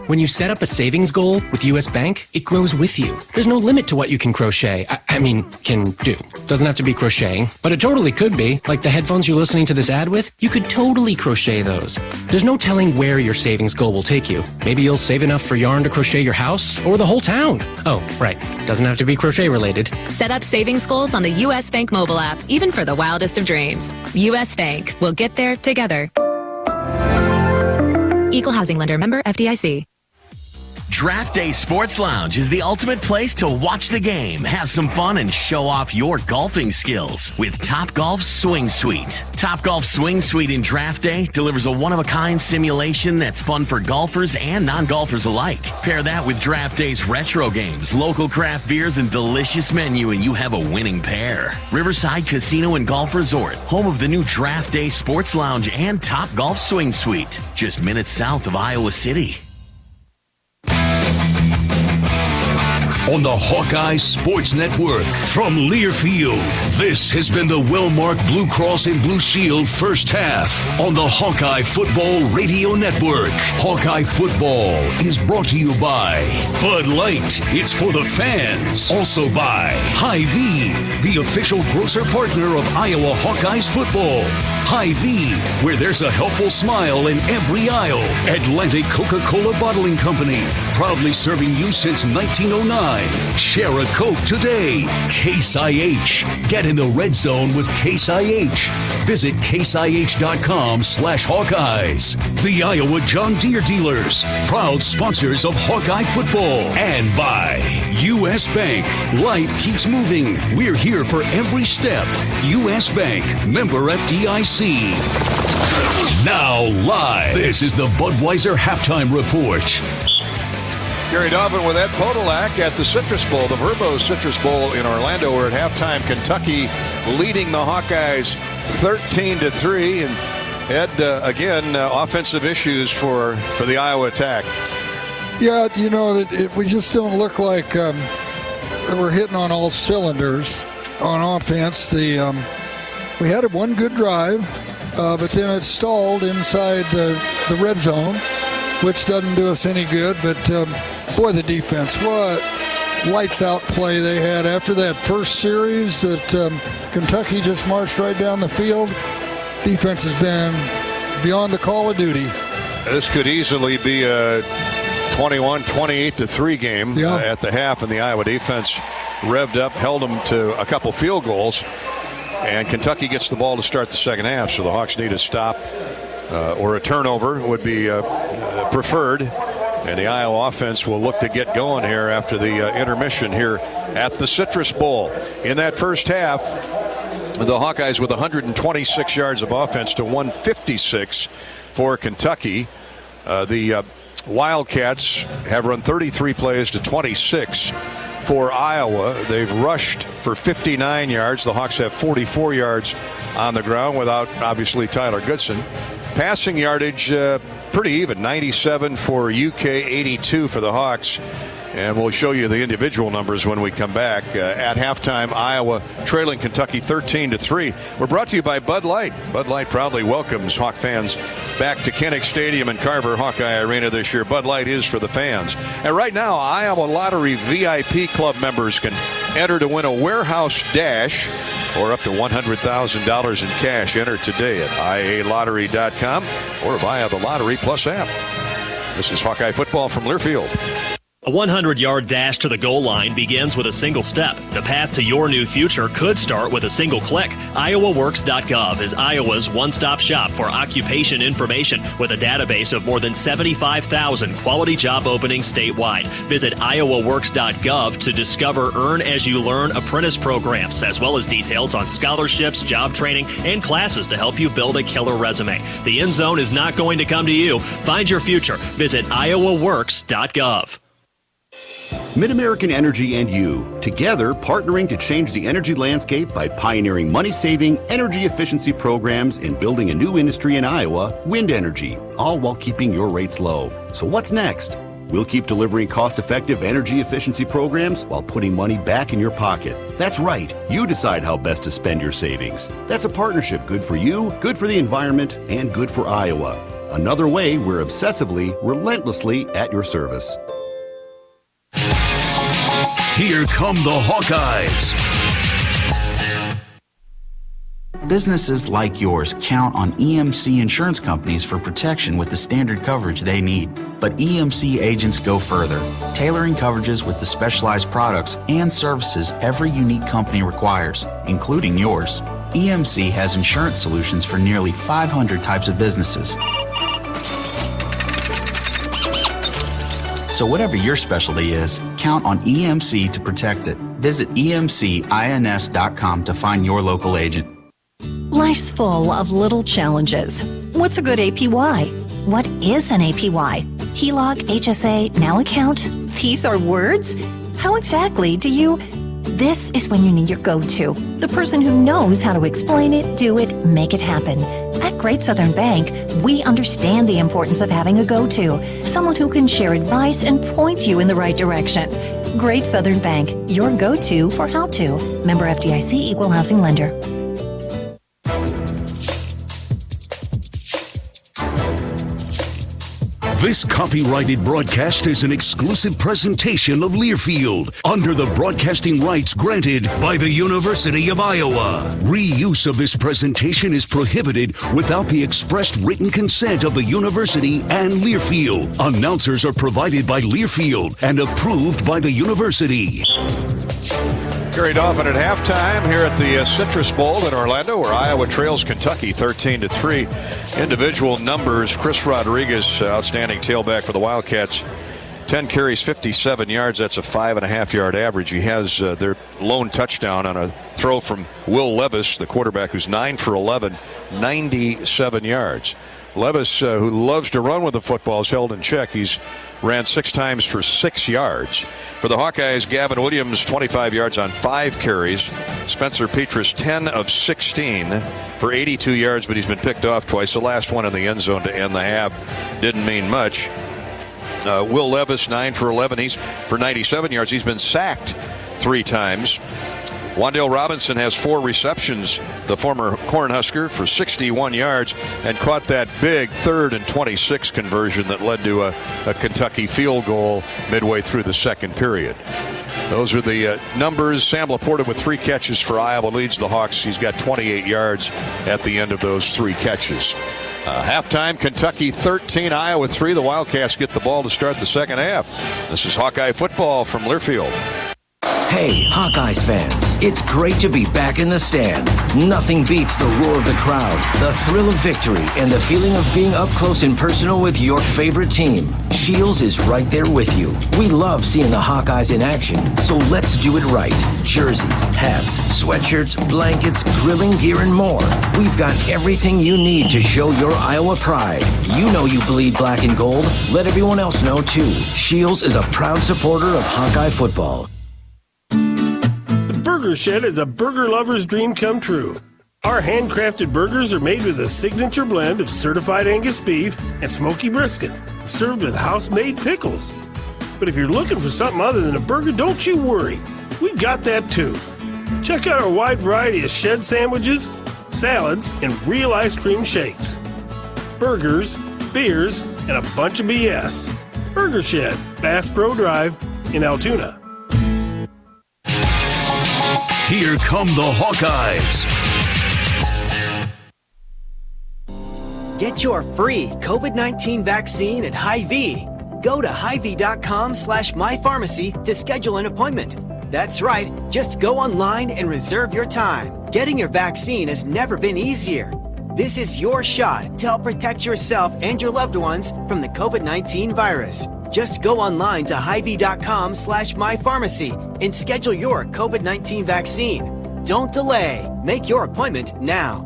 When you set up a savings goal with U.S. Bank, it grows with you. There's no limit to what you can crochet. Can do. Doesn't have to be crocheting, but it totally could be. Like the headphones you're listening to this ad with, you could totally crochet those. There's no telling where your savings goal will take you. Maybe you'll save enough for yarn to crochet your house or the whole town. Oh, right. Doesn't have to be crochet related. Set up savings goals on the U.S. Bank mobile app, even for the wildest of dreams. U.S. Bank. We'll get there together. Equal housing lender, member FDIC. Draft Day Sports Lounge is the ultimate place to watch the game, have some fun, and show off your golfing skills with Topgolf Swing Suite. Topgolf Swing Suite in Draft Day delivers a one-of-a-kind simulation that's fun for golfers and non-golfers alike. Pair that with Draft Day's retro games, local craft beers, and delicious menu, and you have a winning pair. Riverside Casino and Golf Resort, home of the new Draft Day Sports Lounge and Topgolf Swing Suite, just minutes south of Iowa City. on the Hawkeye Sports Network. From Learfield, this has been the well-marked Blue Cross and Blue Shield first half on the Hawkeye Football Radio Network. Hawkeye Football is brought to you by Bud Light. It's for the fans. Also by Hy-Vee, the official grocer partner of Iowa Hawkeyes football. Hy-Vee, where there's a helpful smile in every aisle. Atlantic Coca-Cola Bottling Company, proudly serving you since 1909. Share a Coke today. Case IH. Get in the red zone with Case IH. Visit caseih.com/Hawkeyes. The Iowa John Deere dealers, proud sponsors of Hawkeye football. And by U.S. Bank. Life keeps moving. We're here for every step. U.S. Bank. Member FDIC. Now live. This is the Budweiser Halftime Report. Gary Dobbin with Ed Podolak at the Citrus Bowl, the Verbo Citrus Bowl in Orlando. We're at halftime. Kentucky leading the Hawkeyes 13-3. And Ed, again, offensive issues for the Iowa attack. Yeah, you know, we just don't look like we're hitting on all cylinders on offense. We had one good drive, but then it stalled inside the red zone, which doesn't do us any good. But, boy, the defense, what lights-out play they had after that first series that Kentucky just marched right down the field. Defense has been beyond the call of duty. This could easily be a 28-3 game at the half, and the Iowa defense revved up, held them to a couple field goals, and Kentucky gets the ball to start the second half, so the Hawks need a stop or a turnover would be preferred, and the Iowa offense will look to get going here after the intermission here at the Citrus Bowl. In that first half, the Hawkeyes with 126 yards of offense to 156 for Kentucky. The Wildcats have run 33 plays to 26 for Iowa. They've rushed for 59 yards. The Hawks have 44 yards on the ground without, obviously, Tyler Goodson. Passing yardage, pretty even, 97 for UK, 82 for the Hawks. And we'll show you the individual numbers when we come back. At halftime, Iowa trailing Kentucky 13-3. We're brought to you by Bud Light. Bud Light proudly welcomes Hawk fans back to Kinnick Stadium and Carver Hawkeye Arena this year. Bud Light is for the fans. And right now, Iowa Lottery VIP Club members can enter to win a warehouse dash or up to $100,000 in cash. Enter today at ialottery.com or via the Lottery Plus app. This is Hawkeye football from Learfield. A 100-yard dash to the goal line begins with a single step. The path to your new future could start with a single click. IowaWorks.gov is Iowa's one-stop shop for occupation information with a database of more than 75,000 quality job openings statewide. Visit IowaWorks.gov to discover Earn As You Learn apprentice programs, as well as details on scholarships, job training, and classes to help you build a killer resume. The end zone is not going to come to you. Find your future. Visit IowaWorks.gov. MidAmerican Energy and you, together partnering to change the energy landscape by pioneering money-saving, energy efficiency programs and building a new industry in Iowa, wind energy, all while keeping your rates low. So what's next? We'll keep delivering cost-effective energy efficiency programs while putting money back in your pocket. That's right. You decide how best to spend your savings. That's a partnership good for you, good for the environment, and good for Iowa. Another way we're obsessively, relentlessly at your service. Here come the Hawkeyes. Businesses like yours count on EMC insurance companies for protection with the standard coverage they need. But EMC agents go further, tailoring coverages with the specialized products and services every unique company requires, including yours. EMC has insurance solutions for nearly 500 types of businesses. So whatever your specialty is, count on EMC to protect it. Visit emcins.com to find your local agent. Life's full of little challenges. What's a good APY? What is an APY? HELOC, HSA, NOW account? These are words? How exactly do you... This is when you need your go-to. The person who knows how to explain it, do it, make it happen. At Great Southern Bank, we understand the importance of having a go-to. Someone who can share advice and point you in the right direction. Great Southern Bank, your go-to for how to. Member FDIC, Equal Housing Lender. This copyrighted broadcast is an exclusive presentation of Learfield under the broadcasting rights granted by the University of Iowa. Reuse of this presentation is prohibited without the expressed written consent of the university and Learfield. Announcers are provided by Learfield and approved by the university. Carried off at halftime here at the Citrus Bowl in Orlando, where Iowa trails Kentucky 13-3. Individual numbers: Chris Rodriguez, outstanding tailback for the Wildcats, 10 carries, 57 yards. That's a 5.5-yard average. He has their lone touchdown on a throw from Will Levis, the quarterback, who's 9 for 11, 97 yards. Levis, who loves to run with the football, is held in check. He's ran 6 times for 6 yards. For the Hawkeyes, Gavin Williams, 25 yards on 5 carries. Spencer Petras, 10 of 16 for 82 yards, but he's been picked off twice. The last one in the end zone to end the half didn't mean much. Will Levis, 9 for 11. He's for 97 yards. He's been sacked 3 times. Wan'Dale Robinson has 4 receptions, the former Cornhusker, for 61 yards, and caught that big 3rd and 26 conversion that led to a Kentucky field goal midway through the second period. Those are the numbers. Sam Laporta with 3 catches for Iowa leads the Hawks. He's got 28 yards at the end of those 3 catches. Halftime, Kentucky 13, Iowa 3. The Wildcats get the ball to start the second half. This is Hawkeye football from Learfield. Hey, Hawkeyes fans, it's great to be back in the stands. Nothing beats the roar of the crowd, the thrill of victory, and the feeling of being up close and personal with your favorite team. Shields is right there with you. We love seeing the Hawkeyes in action, so let's do it right. Jerseys, hats, sweatshirts, blankets, grilling gear, and more. We've got everything you need to show your Iowa pride. You know you bleed black and gold. Let everyone else know, too. Shields is a proud supporter of Hawkeye football. Burger Shed is a burger lover's dream come true. Our handcrafted burgers are made with a signature blend of certified Angus beef and smoky brisket, served with house-made pickles. But if you're looking for something other than a burger, don't you worry. We've got that too. Check out our wide variety of shed sandwiches, salads, and real ice cream shakes. Burgers, beers, and a bunch of BS. Burger Shed, Bass Pro Drive in Altoona. Here come the Hawkeyes. Get your free COVID-19 vaccine at Hy-Vee. Go to Hy-Vee.com/mypharmacy to schedule an appointment. That's right, just go online and reserve your time. Getting your vaccine has never been easier. This is your shot to help protect yourself and your loved ones from the COVID-19 virus. Just go online to Hy-Vee.com/mypharmacy and schedule your COVID-19 vaccine. Don't delay. Make your appointment now.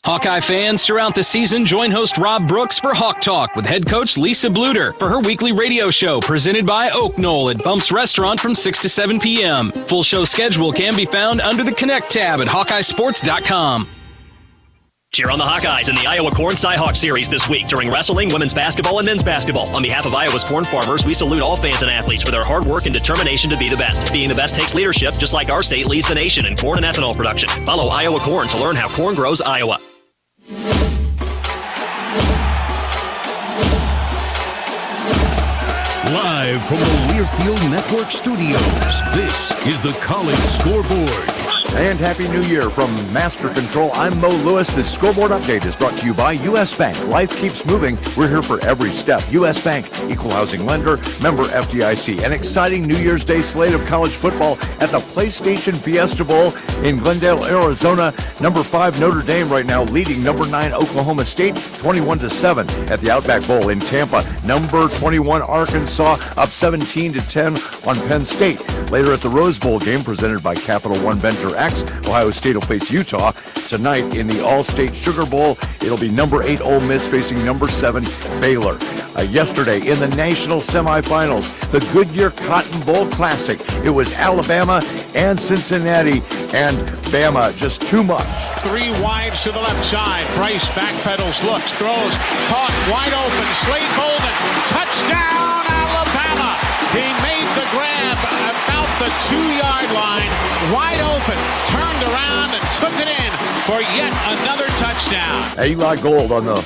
Hawkeye fans throughout the season, join host Rob Brooks for Hawk Talk with head coach Lisa Bluter for her weekly radio show presented by Oak Knoll at Bumps Restaurant from 6 to 7 p.m. Full show schedule can be found under the Connect tab at HawkeyeSports.com. Cheer on the Hawkeyes in the Iowa Corn Cy-Hawk Series this week during wrestling, women's basketball, and men's basketball. On behalf of Iowa's corn farmers, we salute all fans and athletes for their hard work and determination to be the best. Being the best takes leadership, just like our state leads the nation in corn and ethanol production. Follow Iowa Corn to learn how corn grows Iowa. Live from the Learfield Network studios, this is the College Scoreboard. And Happy New Year from Master Control. I'm Mo Lewis. This scoreboard update is brought to you by U.S. Bank. Life keeps moving. We're here for every step. U.S. Bank, equal housing lender, member FDIC. An exciting New Year's Day slate of college football at the PlayStation Fiesta Bowl in Glendale, Arizona. Number 5 Notre Dame right now leading number 9 Oklahoma State 21-7 at the Outback Bowl in Tampa. Number 21 Arkansas up 17-10 on Penn State. Later at the Rose Bowl game presented by Capital One Venture X, Ohio State will face Utah. Tonight in the All-State Sugar Bowl, it'll be number 8 Ole Miss facing number 7 Baylor. Yesterday in the national semifinals, the Goodyear Cotton Bowl Classic, it was Alabama and Cincinnati, and Bama just too much. 3 wides to the left side. Price backpedals, looks, throws, caught, wide open. Slade Bolden, touchdown Alabama. He made the 2-yard line, wide open, turned around and took it in for yet another touchdown. Eli Gold on the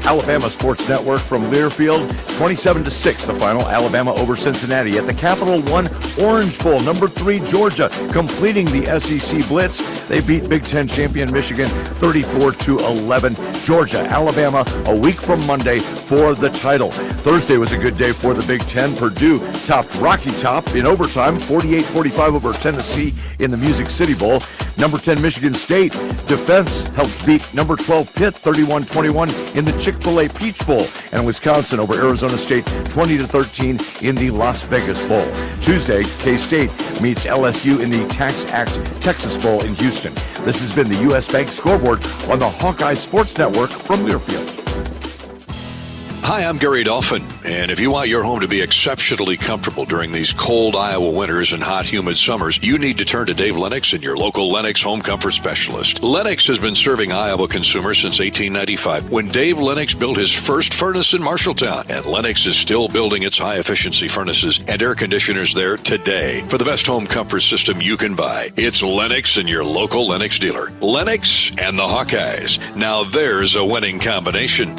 Alabama Sports Network from Learfield. 27-6, the final. Alabama over Cincinnati at the Capital One Orange Bowl. Number 3, Georgia, completing the SEC Blitz. They beat Big Ten champion Michigan 34-11. Georgia, Alabama, a week from Monday for the title. Thursday was a good day for the Big Ten. Purdue topped Rocky Top in overtime, 48-45 over Tennessee in the Music City Bowl. Number 10, Michigan State defense helped beat number 12, Pitt, 31-21 in the Chick-fil-A Peach Bowl. And Wisconsin over Arizona State, 20-13 in the Las Vegas Bowl. Tuesday, K-State meets LSU in the Tax Act Texas Bowl in Houston. This has been the U.S. Bank Scoreboard on the Hawkeye Sports Network from Learfield. Hi, I'm Gary Dolphin, and if you want your home to be exceptionally comfortable during these cold Iowa winters and hot, humid summers, you need to turn to Dave Lennox and your local Lennox home comfort specialist. Lennox has been serving Iowa consumers since 1895, when Dave Lennox built his first furnace in Marshalltown, and Lennox is still building its high-efficiency furnaces and air conditioners there today. For the best home comfort system you can buy, it's Lennox and your local Lennox dealer. Lennox and the Hawkeyes. Now there's a winning combination.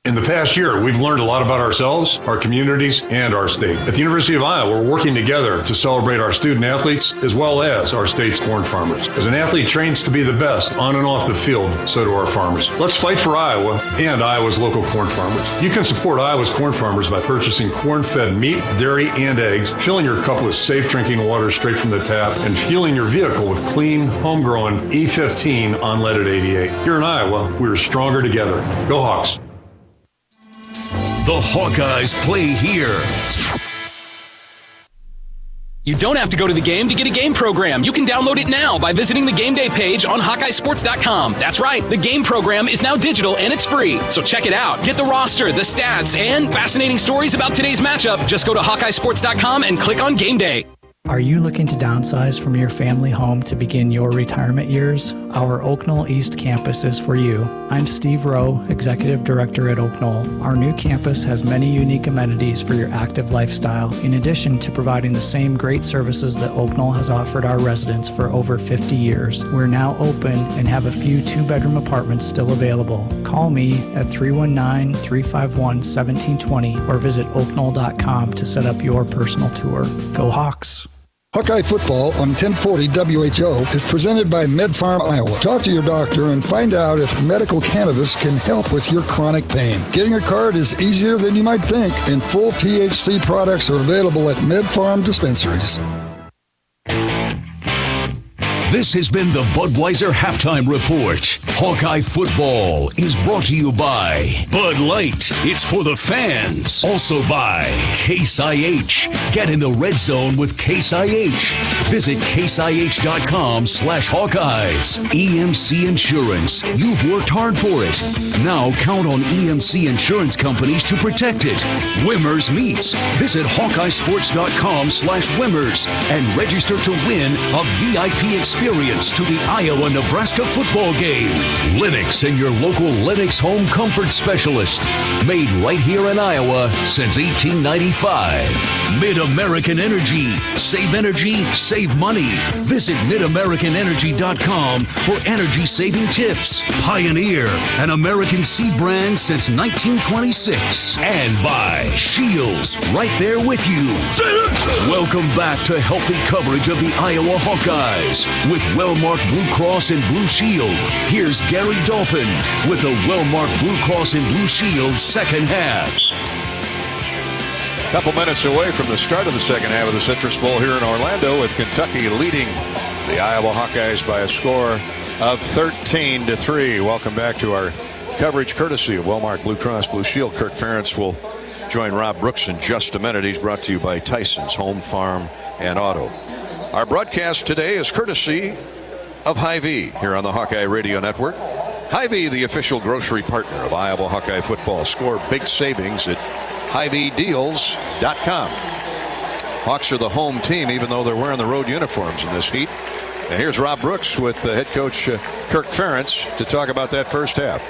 In the past year, we've learned a lot about ourselves, our communities, and our state. At the University of Iowa, we're working together to celebrate our student athletes as well as our state's corn farmers. As an athlete trains to be the best on and off the field, so do our farmers. Let's fight for Iowa and Iowa's local corn farmers. You can support Iowa's corn farmers by purchasing corn-fed meat, dairy, and eggs, filling your cup with safe drinking water straight from the tap, and fueling your vehicle with clean, homegrown E15 unleaded 88. Here in Iowa, we're stronger together. Go Hawks! The Hawkeyes play here. You don't have to go to the game to get a game program. You can download it now by visiting the game day page on HawkeyeSports.com. That's right, the game program is now digital and it's free. So check it out. Get the roster, the stats, and fascinating stories about today's matchup. Just go to HawkeyeSports.com and click on Game Day. Are you looking to downsize from your family home to begin your retirement years? Our Oak Knoll East campus is for you. I'm Steve Rowe, Executive Director at Oak Knoll. Our new campus has many unique amenities for your active lifestyle, in addition to providing the same great services that Oak Knoll has offered our residents for over 50 years. We're now open and have a few 2-bedroom apartments still available. Call me at 319-351-1720 or visit oakknoll.com to set up your personal tour. Go Hawks! Hawkeye Football on 1040 WHO is presented by MedFarm Iowa. Talk to your doctor and find out if medical cannabis can help with your chronic pain. Getting a card is easier than you might think, and full THC products are available at MedFarm dispensaries. This has been the Budweiser Halftime Report. Hawkeye Football is brought to you by Bud Light. It's for the fans. Also by Case IH. Get in the red zone with Case IH. Visit caseih.com/Hawkeyes. EMC Insurance. You've worked hard for it. Now count on EMC Insurance companies to protect it. Wimmers Meats. Visit HawkeyeSports.com/Wimmers and register to win a VIP experience to the Iowa-Nebraska football game. Lennox and your local Lennox home comfort specialist. Made right here in Iowa since 1895. Mid-American Energy. Save energy, save money. Visit MidAmericanEnergy.com for energy-saving tips. Pioneer, an American seed brand since 1926. And by Shields, right there with you. Welcome back to healthy coverage of the Iowa Hawkeyes with well-marked Blue Cross and Blue Shield. Here's Gary Dolphin with the well-marked Blue Cross and Blue Shield second half. A couple minutes away from the start of the second half of the Citrus Bowl here in Orlando, with Kentucky leading the Iowa Hawkeyes by a score of 13-3. Welcome back to our coverage courtesy of well-marked Blue Cross Blue Shield. Kirk Ferentz will join Rob Brooks in just a minute. He's brought to you by Tyson's Home, Farm, and Auto. Our broadcast today is courtesy of Hy-Vee here on the Hawkeye Radio Network. Hy-Vee, the official grocery partner of Iowa Hawkeye football. Score big savings at HyVeeDeals.com. Hawks are the home team, even though they're wearing the road uniforms in this heat. And here's Rob Brooks with the head coach Kirk Ferentz to talk about that first half.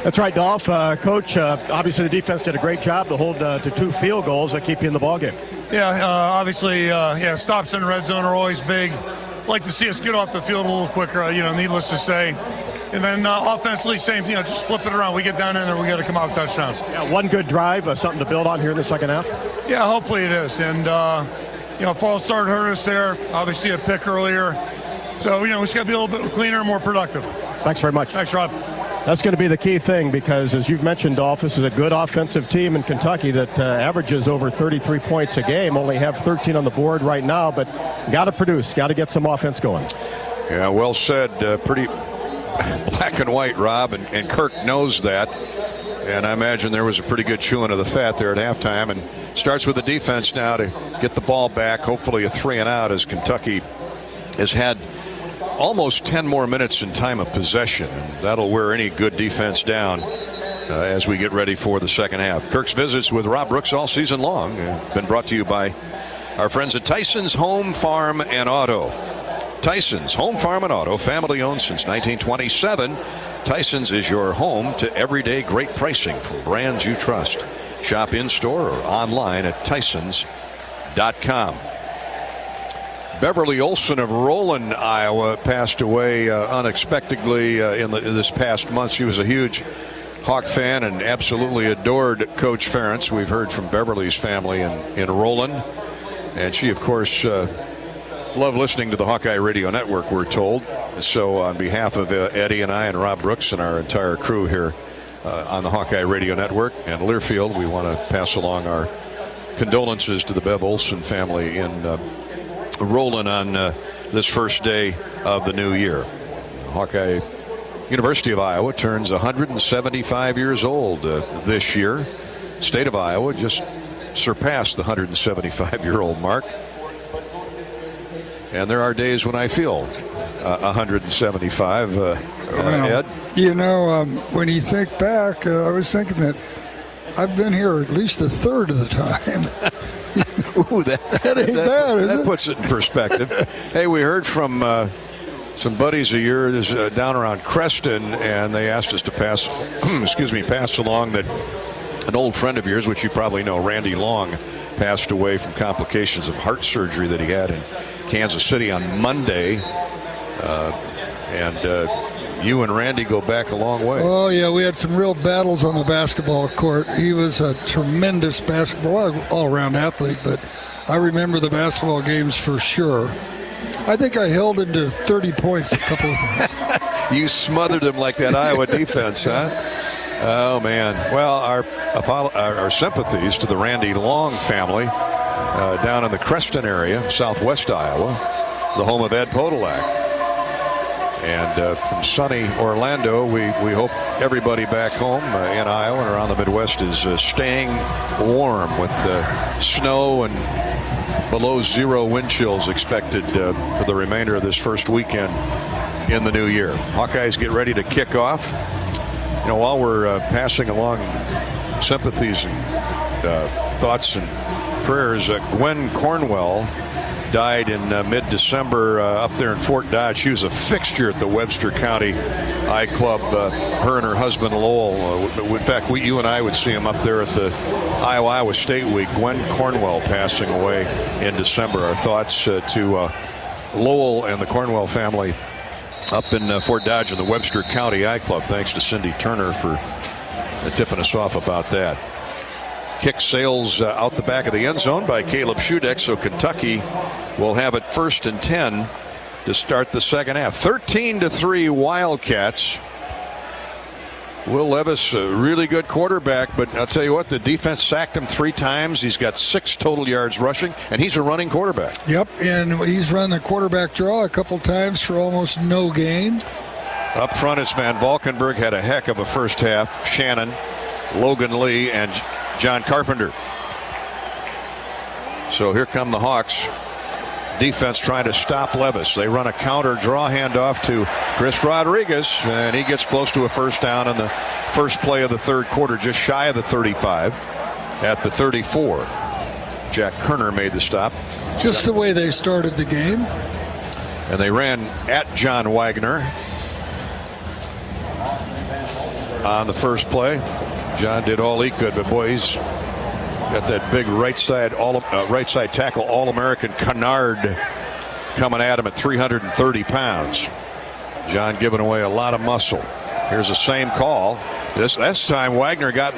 That's right, Dolph. Coach, obviously the defense did a great job to hold to 2 field goals that keep you in the ballgame. Yeah, obviously, stops in the red zone are always big. Like to see us get off the field a little quicker, needless to say. And then offensively, same thing, just flip it around. We get down in there, we got to come out with touchdowns. Yeah, one good drive, something to build on here in the second half? Yeah, hopefully it is. And, false start hurt us there. Obviously a pick earlier. So, we just got to be a little bit cleaner and more productive. Thanks very much. Thanks, Rob. That's going to be the key thing because, as you've mentioned, Dolph, this is a good offensive team in Kentucky that averages over 33 points a game, only have 13 on the board right now, but got to produce, got to get some offense going. Yeah, well said. Pretty black and white, Rob, and Kirk knows that. And I imagine there was a pretty good chewing of the fat there at halftime. And starts with the defense now to get the ball back, hopefully a 3-and-out, as Kentucky has had almost 10 more minutes in time of possession. That'll wear any good defense down as we get ready for the second half. Kirk's visits with Rob Brooks all season long been brought to you by our friends at Tyson's Home, Farm, and Auto. Tyson's Home, Farm, and Auto, family owned since 1927. Tyson's is your home to everyday great pricing from brands you trust. Shop in-store or online at tysons.com. Beverly Olson of Roland, Iowa, passed away unexpectedly in this past month. She was a huge Hawk fan and absolutely adored Coach Ferentz. We've heard from Beverly's family in Roland. And she, of course, loved listening to the Hawkeye Radio Network, we're told. So on behalf of Eddie and I and Rob Brooks and our entire crew here on the Hawkeye Radio Network and Learfield, we want to pass along our condolences to the Bev Olson family in Roland on this first day of the new year. Hawkeye University of Iowa turns 175 years old this year. State of Iowa just surpassed the 175-year-old mark. And there are days when I feel 175, Ed. When you think back, I was thinking that I've been here at least a third of the time. Ooh, that ain't bad, is it? That puts it in perspective. Hey, we heard from some buddies of yours down around Creston, and they asked us to pass along that an old friend of yours, which you probably know, Randy Long, passed away from complications of heart surgery that he had in Kansas City on Monday. You and Randy go back a long way. Oh, yeah, we had some real battles on the basketball court. He was a tremendous all-around athlete, but I remember the basketball games for sure. I think I held him to 30 points a couple of times. You smothered him like that Iowa defense, huh? Oh, man. Well, our sympathies to the Randy Long family down in the Creston area, southwest Iowa, the home of Ed Podolak. And from sunny Orlando, we hope everybody back home in Iowa and around the Midwest is staying warm with snow and below zero wind chills expected for the remainder of this first weekend in the new year. Hawkeyes get ready to kick off. While we're passing along sympathies and thoughts and prayers, Gwen Cornwell died in mid-December up there in Fort Dodge. She was a fixture at the Webster County I Club. Her and her husband Lowell. In fact, you and I would see them up there at the Iowa State Week. Gwen Cornwell passing away in December. Our thoughts to Lowell and the Cornwell family up in Fort Dodge in the Webster County I Club. Thanks to Cindy Turner for tipping us off about that. Kick sails out the back of the end zone by Caleb Shudeck, so Kentucky will have it 1st and 10 to start the second half. 13-3 Wildcats. Will Levis, a really good quarterback, but I'll tell you what, the defense sacked him 3 times. He's got 6 total yards rushing, and he's a running quarterback. Yep, and he's run the quarterback draw a couple times for almost no gain. Up front, it's Van Valkenburg, had a heck of a first half. Shannon, Logan Lee, and John Carpenter. So here come the Hawks. Defense trying to stop Levis. They run a counter draw handoff to Chris Rodriguez, and he gets close to a first down in the first play of the third quarter, just shy of the 35 at the 34. Jack Kerner made the stop. Just the way they started the game. And they ran at John Wagner on the first play. John did all he could, but boy, Got that big right side tackle All-American Kennard coming at him at 330 pounds. John giving away a lot of muscle. Here's the same call. This time Wagner got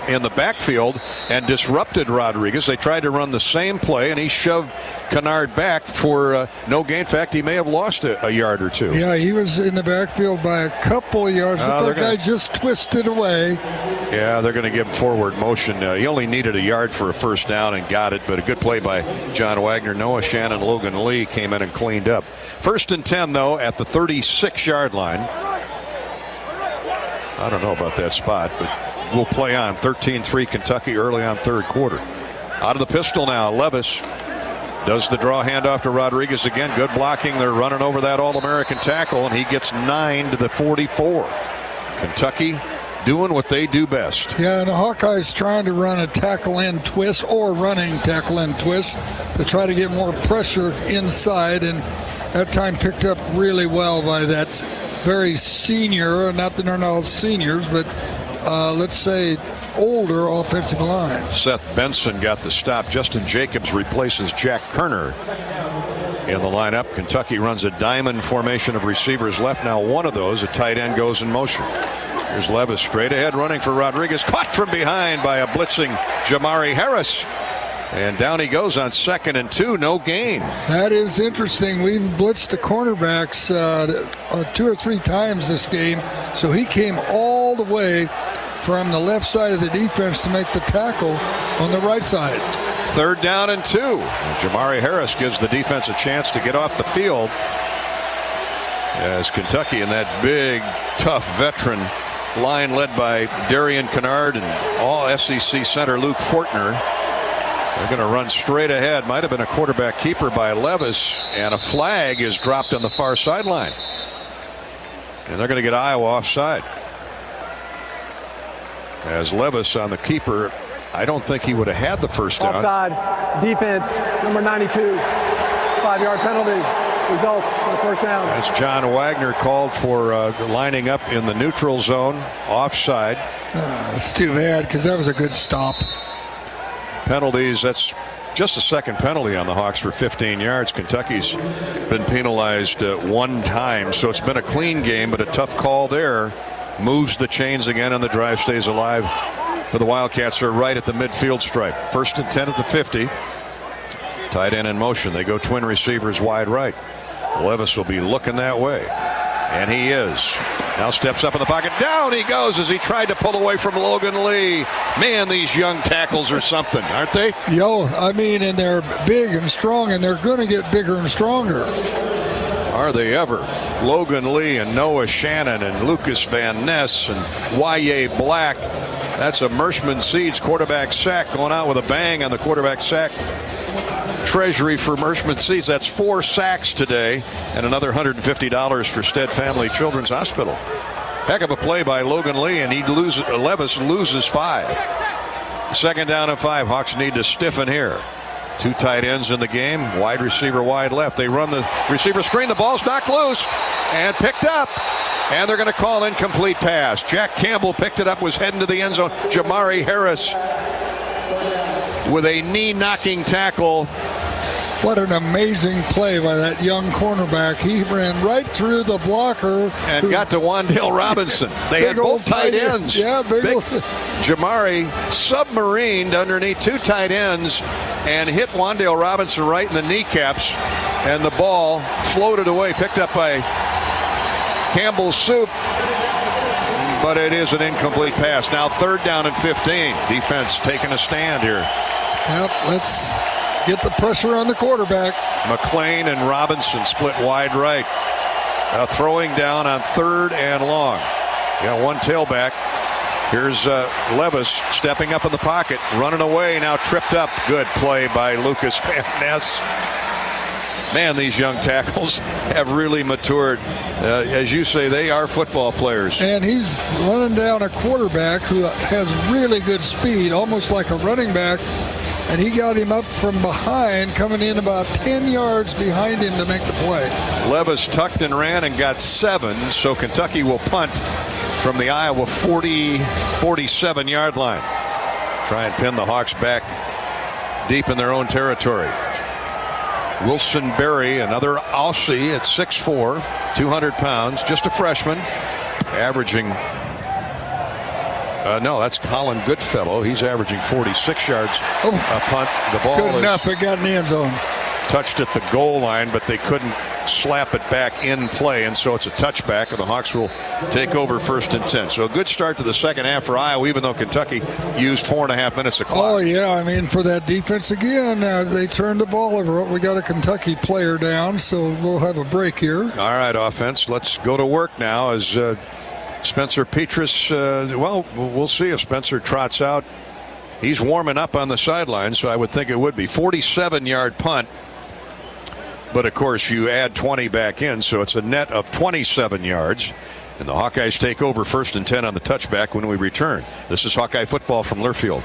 in the backfield and disrupted Rodriguez. They tried to run the same play, and he shoved Kennard back for no gain. In fact, he may have lost a yard or two. Yeah, he was in the backfield by a couple of yards. That guy just twisted away. Yeah, they're going to give him forward motion. He only needed a yard for a first down and got it, but a good play by John Wagner. Noah Shannon, Logan Lee came in and cleaned up. 1st and 10, though, at the 36-yard line. I don't know about that spot, but we'll play on. 13-3 Kentucky early on third quarter. Out of the pistol now, Levis does the draw handoff to Rodriguez again. Good blocking. They're running over that All-American tackle, and he gets 9 to the 44. Kentucky doing what they do best. Yeah, and the Hawkeyes trying to run a tackle-in twist or running tackle-in twist to try to get more pressure inside, and that time picked up really well by that very senior, not that they're not seniors, but let's say older offensive line. Seth Benson got the stop. Justin Jacobs replaces Jack Kerner in the lineup. Kentucky runs a diamond formation of receivers left. Now one of those, a tight end, goes in motion. Here's Levis straight ahead running for Rodriguez. Caught from behind by a blitzing Jamari Harris. And down he goes on 2nd and 2, no gain. That is interesting. We've blitzed the cornerbacks 2 or 3 times this game. So he came all the way from the left side of the defense to make the tackle on the right side. 3rd down and 2. Jamari Harris gives the defense a chance to get off the field. As Kentucky and that big, tough veteran line led by Darian Kennard and all SEC center Luke Fortner. They're going to run straight ahead. Might have been a quarterback keeper by Levis, and a flag is dropped on the far sideline. And they're going to get Iowa offside. As Levis on the keeper, I don't think he would have had the first down. Offside, defense, number 92, 5-yard penalty. Results for the first down. That's John Wagner called for lining up in the neutral zone, offside. It's too bad because that was a good stop. Penalties, that's just the 2nd penalty on the Hawks for 15 yards. Kentucky's been penalized 1 time, so it's been a clean game, but a tough call there. Moves the chains again, and the drive stays alive for the Wildcats. They're right at the midfield stripe. 1st and 10 at the 50. Tight end in motion. They go twin receivers wide right. Levis will be looking that way, and he is. Now steps up in the pocket. Down he goes as he tried to pull away from Logan Lee. Man, these young tackles are something, aren't they? I mean, and they're big and strong, and they're going to get bigger and stronger. Are they ever? Logan Lee and Noah Shannon and Lucas Van Ness and Y.A. Black. That's a Mershman Seeds quarterback sack, going out with a bang on the quarterback sack treasury for Mershman Seeds. That's 4 sacks today, and another $150 for Stead Family Children's Hospital. Heck of a play by Logan Lee, and Levis loses 5. 2nd down and 5. Hawks need to stiffen here. 2 tight ends in the game. Wide receiver wide left. They run the receiver screen. The ball's knocked loose and picked up. And they're going to call incomplete pass. Jack Campbell picked it up, was heading to the end zone. Jamari Harris with a knee-knocking tackle. What an amazing play by that young cornerback. He ran right through the blocker. And got to Wan'Dale Robinson. They had both tight ends. Yeah, big Jamari submarined underneath 2 tight ends and hit Wan'Dale Robinson right in the kneecaps. And the ball floated away, picked up by Campbell's Soup. But it is an incomplete pass. Now 3rd down and 15. Defense taking a stand here. Yep, let's get the pressure on the quarterback. McLean and Robinson split wide right. Throwing down on 3rd and long. Got 1 tailback. Here's Levis stepping up in the pocket, running away, now tripped up. Good play by Lucas Van Ness. Man, these young tackles have really matured. As you say, they are football players. And he's running down a quarterback who has really good speed, almost like a running back. And he got him up from behind, coming in about 10 yards behind him to make the play. Levis tucked and ran and got 7, so Kentucky will punt from the Iowa 47-yard line. try and pin the Hawks back deep in their own territory. Wilson Berry, another Aussie at 6'4", 200 pounds, just a freshman, averaging. No, that's Colin Goodfellow. He's averaging 46 yards a punt. The ball good enough. It got in the end zone. Touched at the goal line, but they couldn't slap it back in play, and so it's a touchback, and the Hawks will take over 1st and 10. So a good start to the second half for Iowa, even though Kentucky used 4.5 minutes of clock. Oh, yeah. I mean, for that defense again, they turned the ball over. We got a Kentucky player down, so we'll have a break here. All right, offense. Let's go to work now as Spencer Petras, we'll see if Spencer trots out. He's warming up on the sideline, so I would think it would be 47-yard punt. But, of course, you add 20 back in, so it's a net of 27 yards. And the Hawkeyes take over 1st and 10 on the touchback when we return. This is Hawkeye football from Learfield.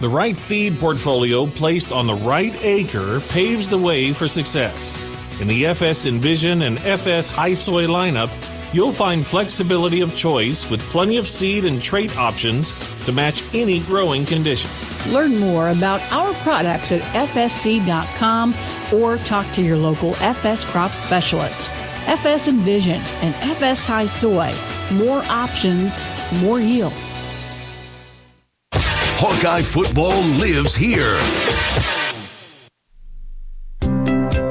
The right seed portfolio placed on the right acre paves the way for success. In the FS Envision and FS High Soy lineup, you'll find flexibility of choice with plenty of seed and trait options to match any growing condition. Learn more about our products at fsc.com or talk to your local FS crop specialist. FS Envision and FS High Soy. More options, more yield. Hawkeye football lives here.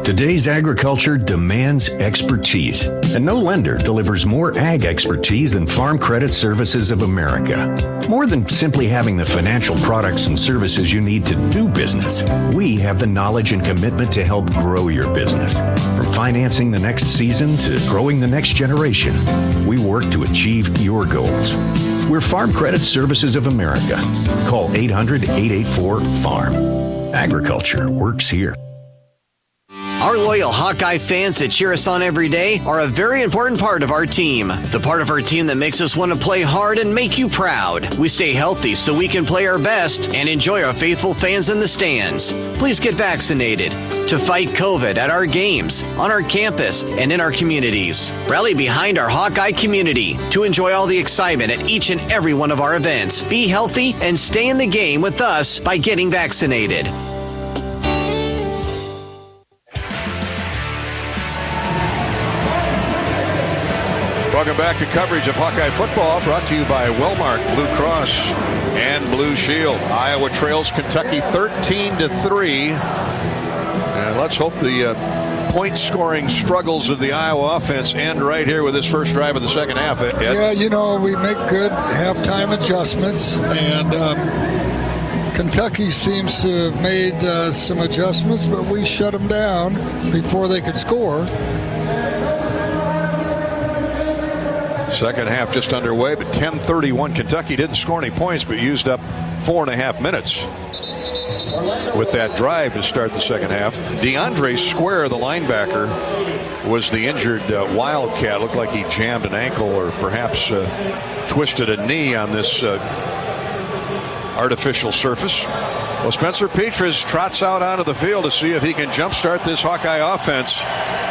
Today's agriculture demands expertise, and no lender delivers more ag expertise than Farm Credit Services of America. More than simply having the financial products and services you need to do business, we have the knowledge and commitment to help grow your business. From financing the next season to growing the next generation, we work to achieve your goals. We're Farm Credit Services of America. Call 800-884-FARM. Agriculture works here. Our loyal Hawkeye fans that cheer us on every day are a very important part of our team. The part of our team that makes us want to play hard and make you proud. We stay healthy so we can play our best and enjoy our faithful fans in the stands. Please get vaccinated to fight COVID at our games, on our campus, and in our communities. Rally behind our Hawkeye community to enjoy all the excitement at each and every one of our events. Be healthy and stay in the game with us by getting vaccinated. Welcome back to coverage of Hawkeye football, brought to you by Wellmark Blue Cross and Blue Shield. Iowa trails Kentucky 13-3. And let's hope the point-scoring struggles of the Iowa offense end right here with this first drive of the second half. Ed? Yeah, we make good halftime adjustments, and Kentucky seems to have made some adjustments, but we shut them down before they could score. Second half just underway, but 10:31. Kentucky didn't score any points, but used up 4.5 minutes with that drive to start the second half. DeAndre Square, the linebacker, was the injured Wildcat. Looked like he jammed an ankle or perhaps twisted a knee on this artificial surface. Well, Spencer Petras trots out onto the field to see if he can jumpstart this Hawkeye offense,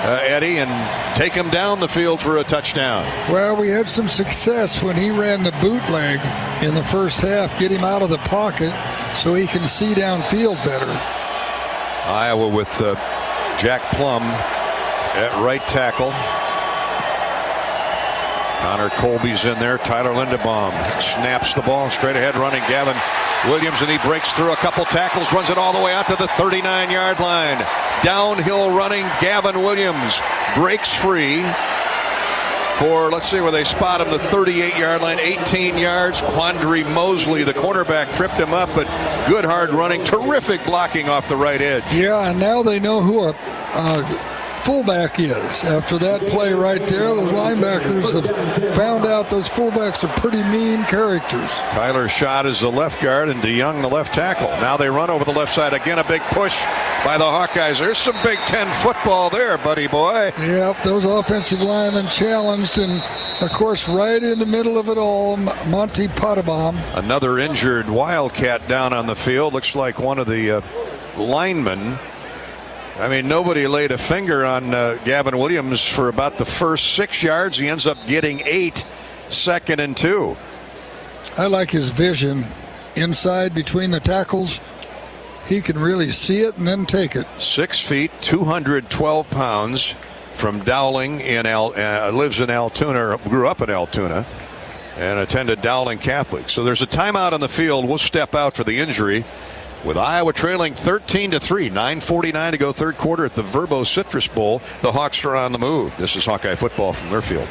Eddie, and take him down the field for a touchdown. Well, we had some success when he ran the bootleg in the first half, get him out of the pocket so he can see downfield better. Iowa with Jack Plum at right tackle. Connor Colby's in there. Tyler Lindebaum snaps the ball straight ahead, running Gavin Williams, and he breaks through a couple tackles, runs it all the way out to the 39-yard line. Downhill running Gavin Williams breaks free for, let's see where they spot him, the 38-yard line, 18 yards. Quandary Mosley, the cornerback, tripped him up, but good hard running, terrific blocking off the right edge. Yeah, and now they know who a fullback is. After that play right there, those linebackers have found out those fullbacks are pretty mean characters. Kyler Schott is the left guard and DeYoung the left tackle. Now they run over the left side again. A big push by the Hawkeyes. There's some Big Ten football there, buddy boy. Yep, those offensive linemen challenged, and of course right in the middle of it all, Monty Pottebaum. Another injured Wildcat down on the field. Looks like one of the linemen. I mean, nobody laid a finger on Gavin Williams for about the first 6 yards. He ends up getting 8, 2nd and 2. I like his vision inside between the tackles. He can really see it and then take it. 6 feet, 212 pounds, from Dowling lives in Altoona, grew up in Altoona, and attended Dowling Catholic. So there's a timeout on the field. We'll step out for the injury with Iowa trailing 13-3. 9:49 to go third quarter at the Verbo Citrus Bowl. The Hawks are on the move. This is Hawkeye football from their field.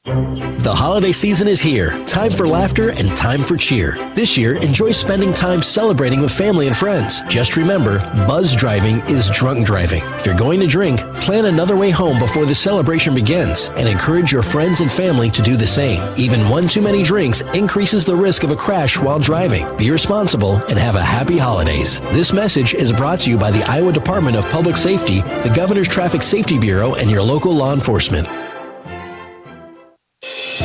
The holiday season is here. Time for laughter and time for cheer. This year, enjoy spending time celebrating with family and friends. Just remember, buzz driving is drunk driving. If you're going to drink, plan another way home before the celebration begins and encourage your friends and family to do the same. Even one too many drinks increases the risk of a crash while driving. Be responsible and have a happy holidays. This message is brought to you by the Iowa Department of Public Safety, the Governor's Traffic Safety Bureau, and your local law enforcement.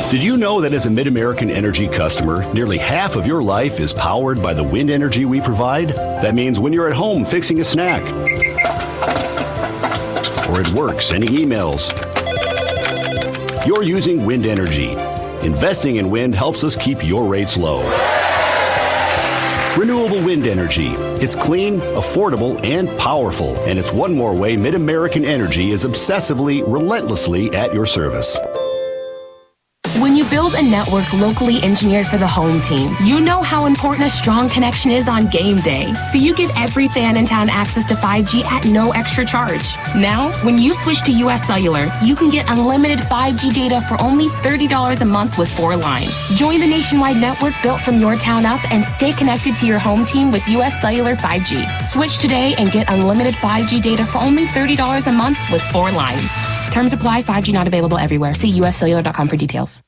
Did you know that as a Mid-American Energy customer, nearly half of your life is powered by the wind energy we provide? That means when you're at home fixing a snack, or at work sending emails, you're using wind energy. Investing in wind helps us keep your rates low. Renewable wind energy. It's clean, affordable, and powerful. And it's one more way Mid-American Energy is obsessively, relentlessly at your service. When you build a network locally engineered for the home team, you know how important a strong connection is on game day. So you give every fan in town access to 5G at no extra charge. Now, when you switch to US Cellular, you can get unlimited 5G data for only $30 a month with 4 lines. Join the nationwide network built from your town up and stay connected to your home team with US Cellular 5G. Switch today and get unlimited 5G data for only $30 a month with 4 lines. Terms apply. 5G not available everywhere. See uscellular.com for details.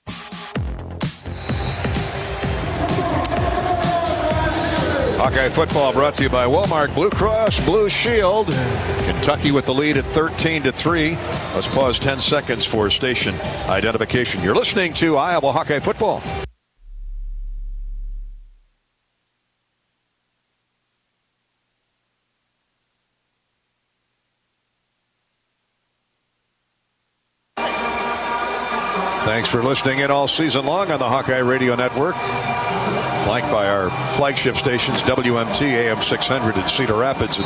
Hawkeye football brought to you by Walmart Blue Cross Blue Shield. Kentucky with the lead at 13-3. Let's pause 10 seconds for station identification. You're listening to Iowa Hawkeye football. Thanks for listening in all season long on the Hawkeye Radio Network. Flanked by our flagship stations, WMT AM 600 in Cedar Rapids and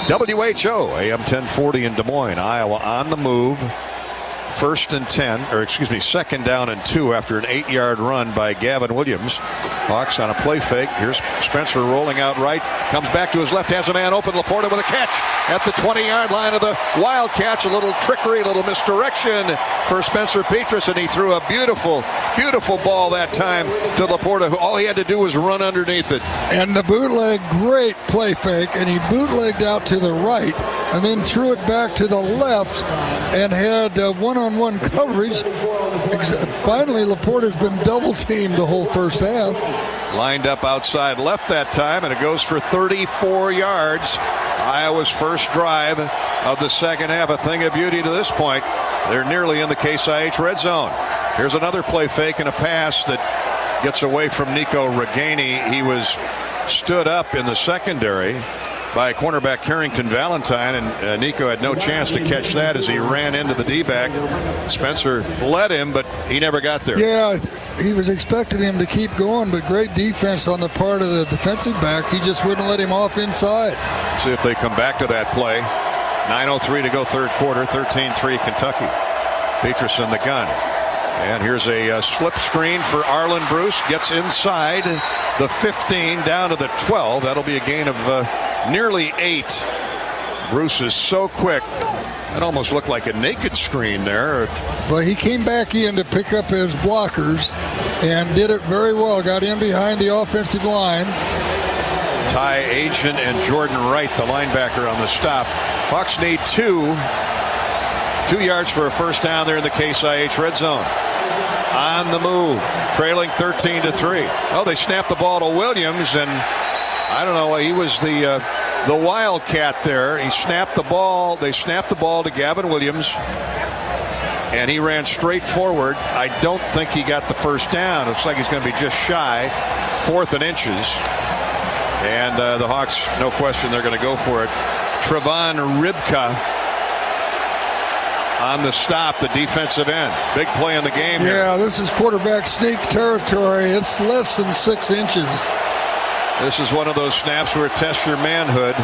WHO AM 1040 in Des Moines. Iowa on the move. Second down and 2 after an 8-yard run by Gavin Williams. Hawks on a play fake. Here's Spencer rolling out right. Comes back to his left, has a man open. Laporta with a catch at the 20-yard line of the Wildcats. A little trickery, a little misdirection for Spencer Petras, and he threw a beautiful, beautiful ball that time to Laporta, who all he had to do was run underneath it. And the bootleg, great play fake, and he bootlegged out to the right and then threw it back to the left and had one-on-one coverage. Finally, Laporta's been double-teamed the whole first half. Lined up outside left that time, and it goes for 34 yards. Iowa's first drive of the second half. A thing of beauty to this point. They're nearly in the Case IH red zone. Here's another play fake and a pass that gets away from Nico Reganey. He was stood up in the secondary by cornerback Carrington Valentine, and Nico had no chance to catch that as he ran into the D-back. Spencer led him, but he never got there. Yeah, he was expecting him to keep going, but great defense on the part of the defensive back. He just wouldn't let him off inside. See if they come back to that play. 9:03 to go third quarter, 13-3 Kentucky. Petras in the gun. And here's a slip screen for Arlen Bruce. Gets inside the 15 down to the 12. That'll be a gain of nearly 8. Bruce is so quick. It almost looked like a naked screen there. Well, he came back in to pick up his blockers and did it very well. Got in behind the offensive line. Ty Agent and Jordan Wright, the linebacker, on the stop. Hawks need 2 yards for a first down there in the Case IH red zone. On the move, trailing 13-3. Oh, they snapped the ball to Williams, and I don't know, he was the Wildcat there. He snapped the ball. They snapped the ball to Gavin Williams, and he ran straight forward. I don't think he got the first down. Looks like he's going to be just shy, 4th and inches. And the Hawks, no question, they're going to go for it. Trevon Ribka on the stop, the defensive end. Big play in the game here. Yeah, this is quarterback sneak territory. It's less than 6 inches. This is one of those snaps where it tests your manhood.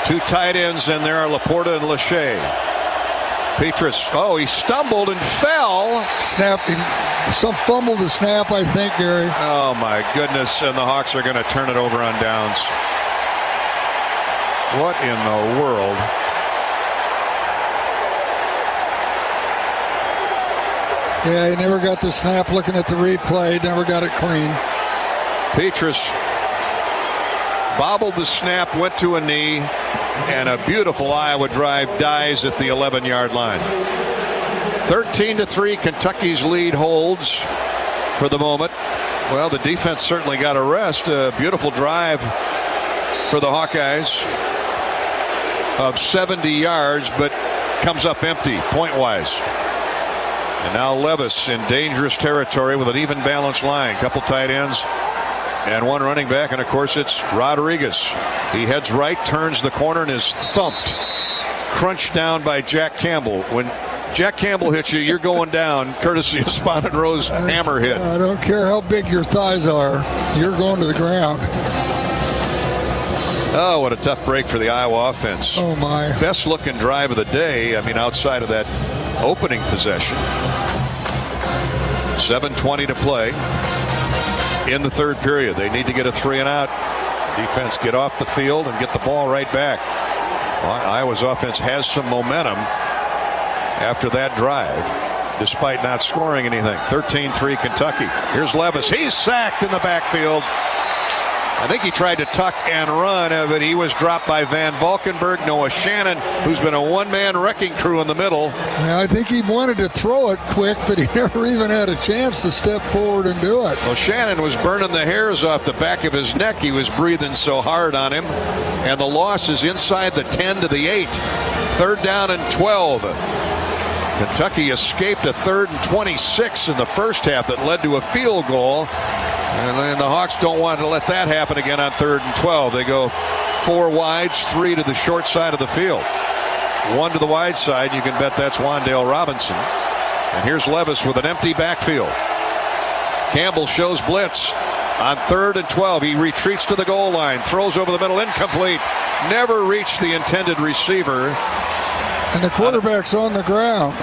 2 tight ends, and there are Laporta and Lachey. Petrus, he stumbled and fell. Some fumbled the snap, I think, Gary. Oh, my goodness, and the Hawks are going to turn it over on downs. What in the world? Yeah, he never got the snap. Looking at the replay, never got it clean. Petrus bobbled the snap, went to a knee, and a beautiful Iowa drive dies at the 11-yard line. 13-3, Kentucky's lead holds for the moment. Well, the defense certainly got a rest. A beautiful drive for the Hawkeyes of 70 yards, but comes up empty point-wise. And now Levis in dangerous territory with an even balanced line. Couple tight ends and 1 running back, and of course it's Rodriguez. He heads right, turns the corner, and is thumped, crunched down by Jack Campbell. When Jack Campbell hits you, you're going down, courtesy of Spotted Rose hammer hit. I don't care how big your thighs are, you're going to the ground. Oh, what a tough break for the Iowa offense. Oh, my. Best looking drive of the day, outside of that opening possession. 7:20 to play in the third period. They need to get a 3 and out. Defense get off the field and get the ball right back. Well, Iowa's offense has some momentum after that drive, despite not scoring anything. 13-3 Kentucky. Here's Levis. He's sacked in the backfield. I think he tried to tuck and run, but he was dropped by Van Valkenburg. Noah Shannon, who's been a one-man wrecking crew in the middle. Yeah, I think he wanted to throw it quick, but he never even had a chance to step forward and do it. Well, Shannon was burning the hairs off the back of his neck. He was breathing so hard on him. And the loss is inside the 10 to the 8. 3rd down and 12. Kentucky escaped a 3rd and 26 in the first half that led to a field goal. And then the Hawks don't want to let that happen again on 3rd and 12. They go 4 wides, 3 to the short side of the field. 1 to the wide side. You can bet that's Wan'Dale Robinson. And here's Levis with an empty backfield. Campbell shows blitz on 3rd and 12. He retreats to the goal line, throws over the middle, incomplete. Never reached the intended receiver. And the quarterback's on the ground.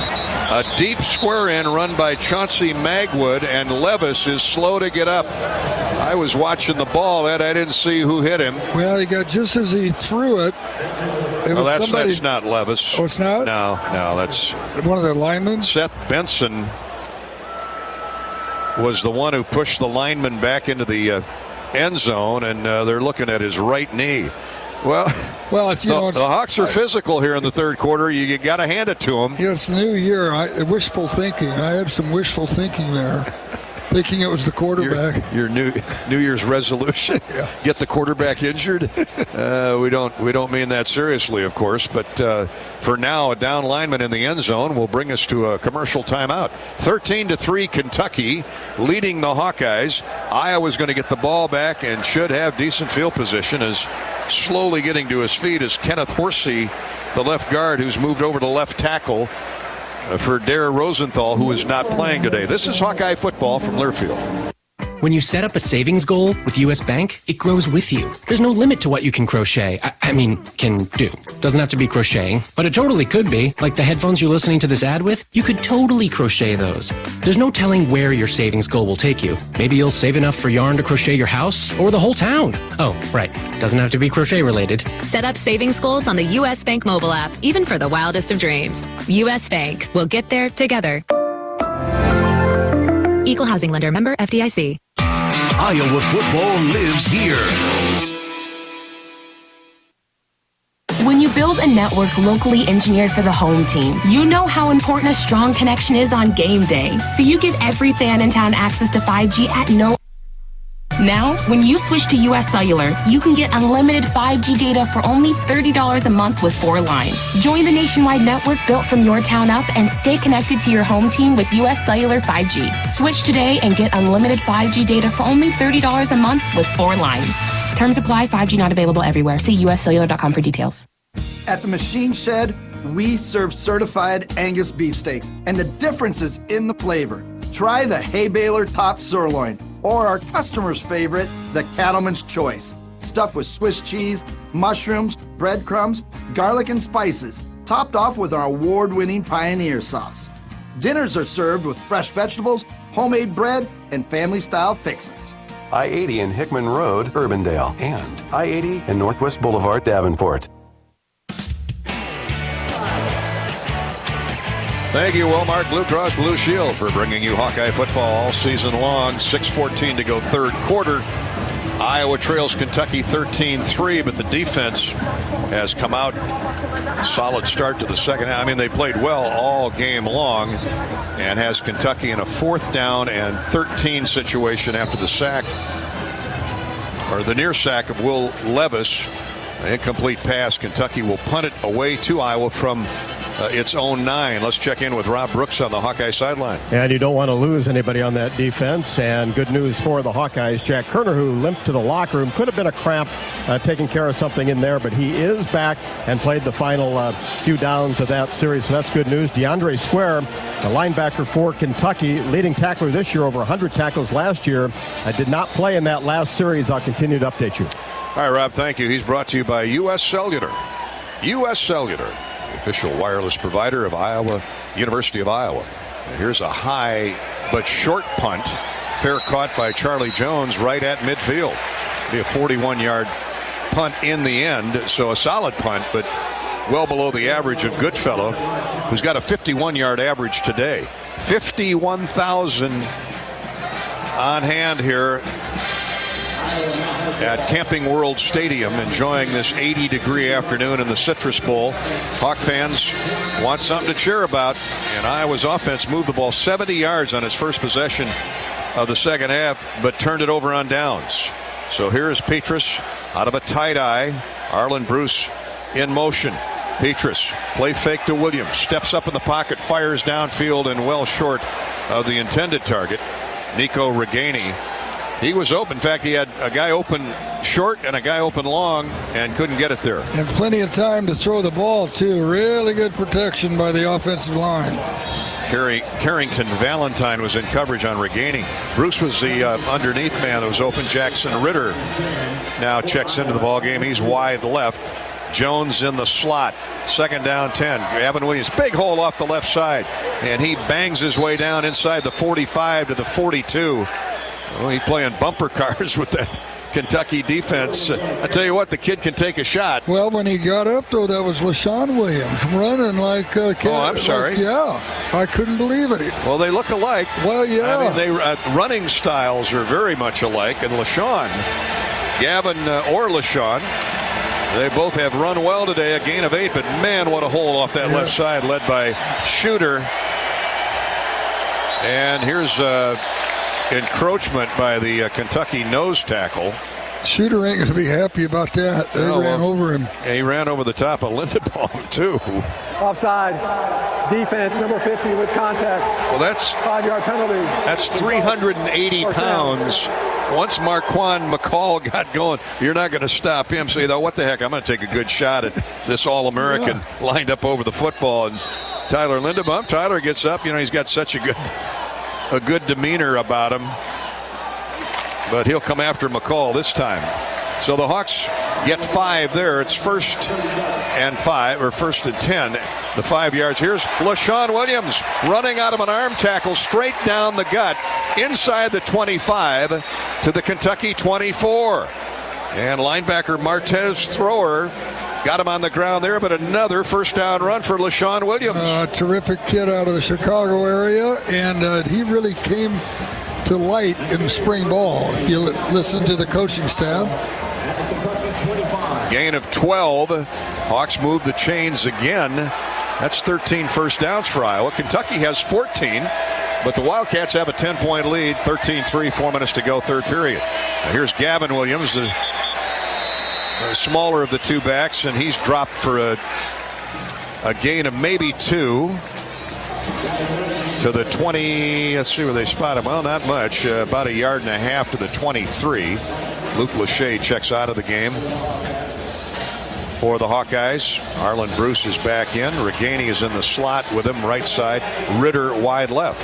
A deep square in run by Chauncey Magwood, and Levis is slow to get up. I was watching the ball, I didn't see who hit him. Well, he got just as he threw it. That's not Levis. Oh, it's not? No, that's one of their linemen. Seth Benson was the one who pushed the lineman back into the end zone, and they're looking at his right knee. Well, the Hawks are physical here in the third quarter. You got to hand it to them. It's the new year. Wishful thinking. I had some wishful thinking there, thinking it was the quarterback. Your New Year's resolution: yeah. Get the quarterback injured. We don't mean that seriously, of course. But for now, a down lineman in the end zone will bring us to a commercial timeout. 13-3 Kentucky leading the Hawkeyes. Iowa's going to get the ball back and should have decent field position as. Slowly getting to his feet is Kenneth Horsey, the left guard, who's moved over to left tackle for Dare Rosenthal, who is not playing today. This is Hawkeye football from Learfield. When you set up a savings goal with U.S. Bank, it grows with you. There's no limit to what you can crochet. Can do. Doesn't have to be crocheting, but it totally could be. Like the headphones you're listening to this ad with, you could totally crochet those. There's no telling where your savings goal will take you. Maybe you'll save enough for yarn to crochet your house or the whole town. Oh, right. Doesn't have to be crochet related. Set up savings goals on the U.S. Bank mobile app, even for the wildest of dreams. U.S. Bank. We'll get there together. Equal housing lender, member FDIC. Iowa football lives here. When you build a network locally engineered for the home team, you know how important a strong connection is on game day. So you give every fan in town access to 5G at no. Now, when you switch to US Cellular, you can get unlimited 5G data for only $30 a month with 4 lines. Join the nationwide network built from your town up and stay connected to your home team with US Cellular 5G. Switch today and get unlimited 5G data for only $30 a month with 4 lines. Terms apply. 5G not available everywhere. See uscellular.com for details. At the Machine Shed, We serve certified Angus beefsteaks, and the difference is in the flavor. Try the Hay Baler Top Sirloin, or our customer's favorite, the Cattleman's Choice. Stuffed with Swiss cheese, mushrooms, breadcrumbs, garlic, and spices, topped off with our award-winning Pioneer sauce. Dinners are served with fresh vegetables, homemade bread, and family-style fixins. I-80 in Hickman Road, Urbandale, and I-80 in Northwest Boulevard, Davenport. Thank you, Walmart Blue Cross Blue Shield, for bringing you Hawkeye football all season long. 6:14 to go third quarter. Iowa trails Kentucky 13-3, but the defense has come out. Solid start to the second half. I mean, they played well all game long, and has Kentucky in a 4th down and 13 situation after the sack, or the near sack of Will Levis. An incomplete pass. Kentucky will punt it away to Iowa from its own 9. Let's check in with Rob Brooks on the Hawkeye sideline. And you don't want to lose anybody on that defense. And good news for the Hawkeyes. Jack Kerner, who limped to the locker room, could have been a cramp, taking care of something in there, but he is back and played the final few downs of that series. So that's good news. DeAndre Square, the linebacker for Kentucky, leading tackler this year, over 100 tackles last year, did not play in that last series. I'll continue to update you. All right, Rob, thank you. He's brought to you by U.S. Cellular. U.S. Cellular, official wireless provider of University of Iowa. And here's a high but short punt. Fair caught by Charlie Jones right at midfield. Be a 41-yard punt in the end. So a solid punt, but well below the average of Goodfellow, who's got a 51-yard average today. 51,000 on hand here at Camping World Stadium, enjoying this 80-degree afternoon in the Citrus Bowl. Hawk fans want something to cheer about, and Iowa's offense moved the ball 70 yards on its first possession of the second half, but turned it over on downs. So here is Petrus out of a tight eye. Arlen Bruce in motion. Petrus, play fake to Williams, steps up in the pocket, fires downfield, and well short of the intended target. Nico Reganey, he was open. In fact, he had a guy open short and a guy open long and couldn't get it there. And plenty of time to throw the ball, too. Really good protection by the offensive line. Carrington Valentine was in coverage on Reganey. Bruce was the underneath man that was open. Jackson Ritter now checks into the ball game. He's wide left. Jones in the slot. 2nd down 10. Gavin Williams, big hole off the left side, and he bangs his way down inside the 45 to the 42. Well, he's playing bumper cars with that Kentucky defense. I tell you what, the kid can take a shot. Well, when he got up, though, that was LaShawn Williams running like a cat. Oh, I'm sorry. Yeah, I couldn't believe it. Well, they look alike. Well, yeah. I mean, they running styles are very much alike. And LaShawn, Gavin or LaShawn, they both have run well today, a gain of 8. But, man, what a hole off that left side led by Shooter. And here's encroachment by the Kentucky nose tackle. Shooter ain't going to be happy about that. They ran over him. And he ran over the top of Lindenbaum, too. Offside. Defense, number 50 with contact. Well, that's 5-yard penalty. That's 380 pounds. Once Marquand McCall got going, you're not going to stop him. So you thought, what the heck, I'm going to take a good shot at this All-American lined up over the football. And Tyler Lindenbaum, Tyler gets up. You know, he's got such a good demeanor about him, but he'll come after McCall this time. So the Hawks get 5 there. It's 1st and 5, or 1st and 10. The 5 yards. Here's LaShawn Williams running out of an arm tackle straight down the gut inside the 25 to the Kentucky 24. And linebacker Martez Thrower got him on the ground there, but another 1st down run for LaShawn Williams. Terrific kid out of the Chicago area, and he really came to light in the spring ball, if you listen to the coaching staff. Gain of 12. Hawks move the chains again. That's 13 1st downs for Iowa. Kentucky has 14, but the Wildcats have a 10-point lead. 13-3, 4 minutes to go, third period. Now here's Gavin Williams, the smaller of the two backs, and he's dropped for a gain of maybe 2 to the 20. Let's see where they spot him. Well, not much. About 1.5 yards to the 23. Luke Lachey checks out of the game. for the Hawkeyes. Arlen Bruce is back in. Reganey is in the slot with him, right side. Ritter wide left.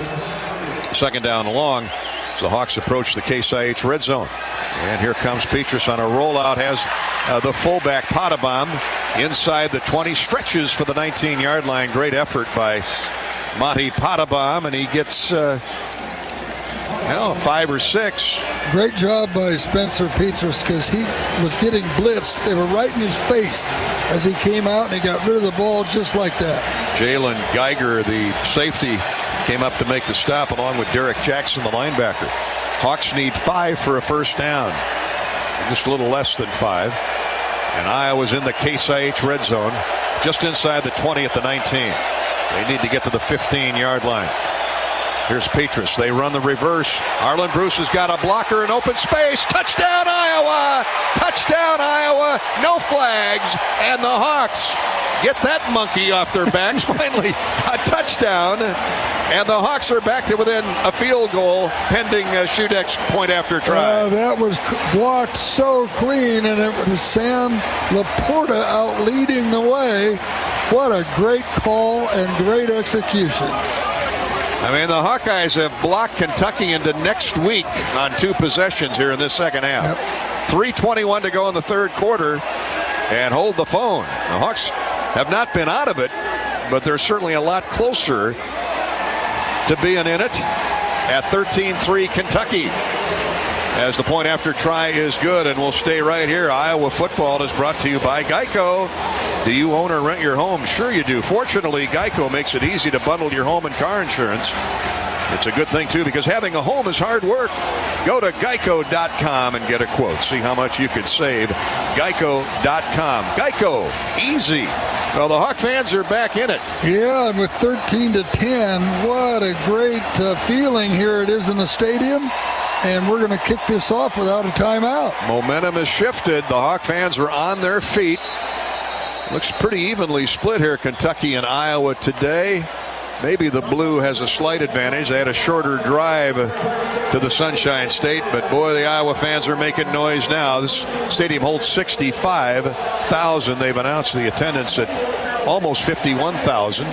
Second down and long as the Hawks approach the Case IH red zone. And here comes Petrus on a rollout. Has the fullback Potabom inside the 20. Stretches for the 19-yard line. Great effort by Monty Potabom, and he gets 5 or 6. Great job by Spencer Petrus because he was getting blitzed. They were right in his face as he came out, and he got rid of the ball just like that. Jalen Geiger, the safety, came up to make the stop along with Derek Jackson, the linebacker. Hawks need 5 for a first down. Just a little less than 5. And Iowa's in the Case IH red zone, just inside the 20 at the 19. They need to get to the 15-yard line. Here's Petrus. They run the reverse. Arlen Bruce has got a blocker in open space. Touchdown, Iowa! Touchdown, Iowa! No flags. And the Hawks get that monkey off their backs. Finally, a touchdown. And the Hawks are back to within a field goal pending Shudek's point after try. That was blocked so clean, and it was Sam Laporta out leading the way. What a great call and great execution. I mean, the Hawkeyes have blocked Kentucky into next week on 2 possessions here in this second half. 3:21 to go in the third quarter, and hold the phone. The Hawks have not been out of it, but they're certainly a lot closer to being in it at 13-3 Kentucky. As the point after try is good, and we'll stay right here. Iowa football is brought to you by Geico. Do you own or rent your home? Sure you do. Fortunately, Geico makes it easy to bundle your home and car insurance. It's a good thing, too, because having a home is hard work. Go to geico.com and get a quote. See how much you could save. Geico.com. Geico. Easy. Well, the Hawk fans are back in it. Yeah, and with 13-10, what a great feeling here it is in the stadium. And we're going to kick this off without a timeout. Momentum has shifted. The Hawk fans are on their feet. Looks pretty evenly split here, Kentucky and Iowa today. Maybe the blue has a slight advantage. They had a shorter drive to the Sunshine State, but boy, the Iowa fans are making noise now. This stadium holds 65,000. They've announced the attendance at almost 51,000.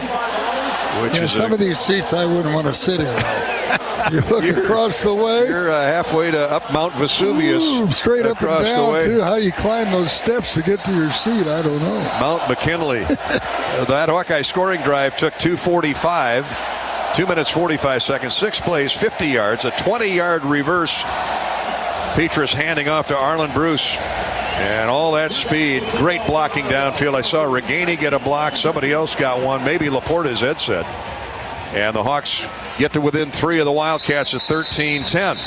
Which is some of these seats I wouldn't want to sit in. You look across the way. You're halfway to up Mount Vesuvius. Ooh, straight up and down, too. How you climb those steps to get to your seat, I don't know. Mount McKinley. That Hawkeye scoring drive took 2:45. 2 minutes, 45 seconds, 6 plays, 50 yards, a 20-yard reverse. Petrus handing off to Arlen Bruce. And all that speed, great blocking downfield. I saw Reganey get a block. Somebody else got one. Maybe Laporta, as Ed said. And the Hawks get to within 3 of the Wildcats at 13-10.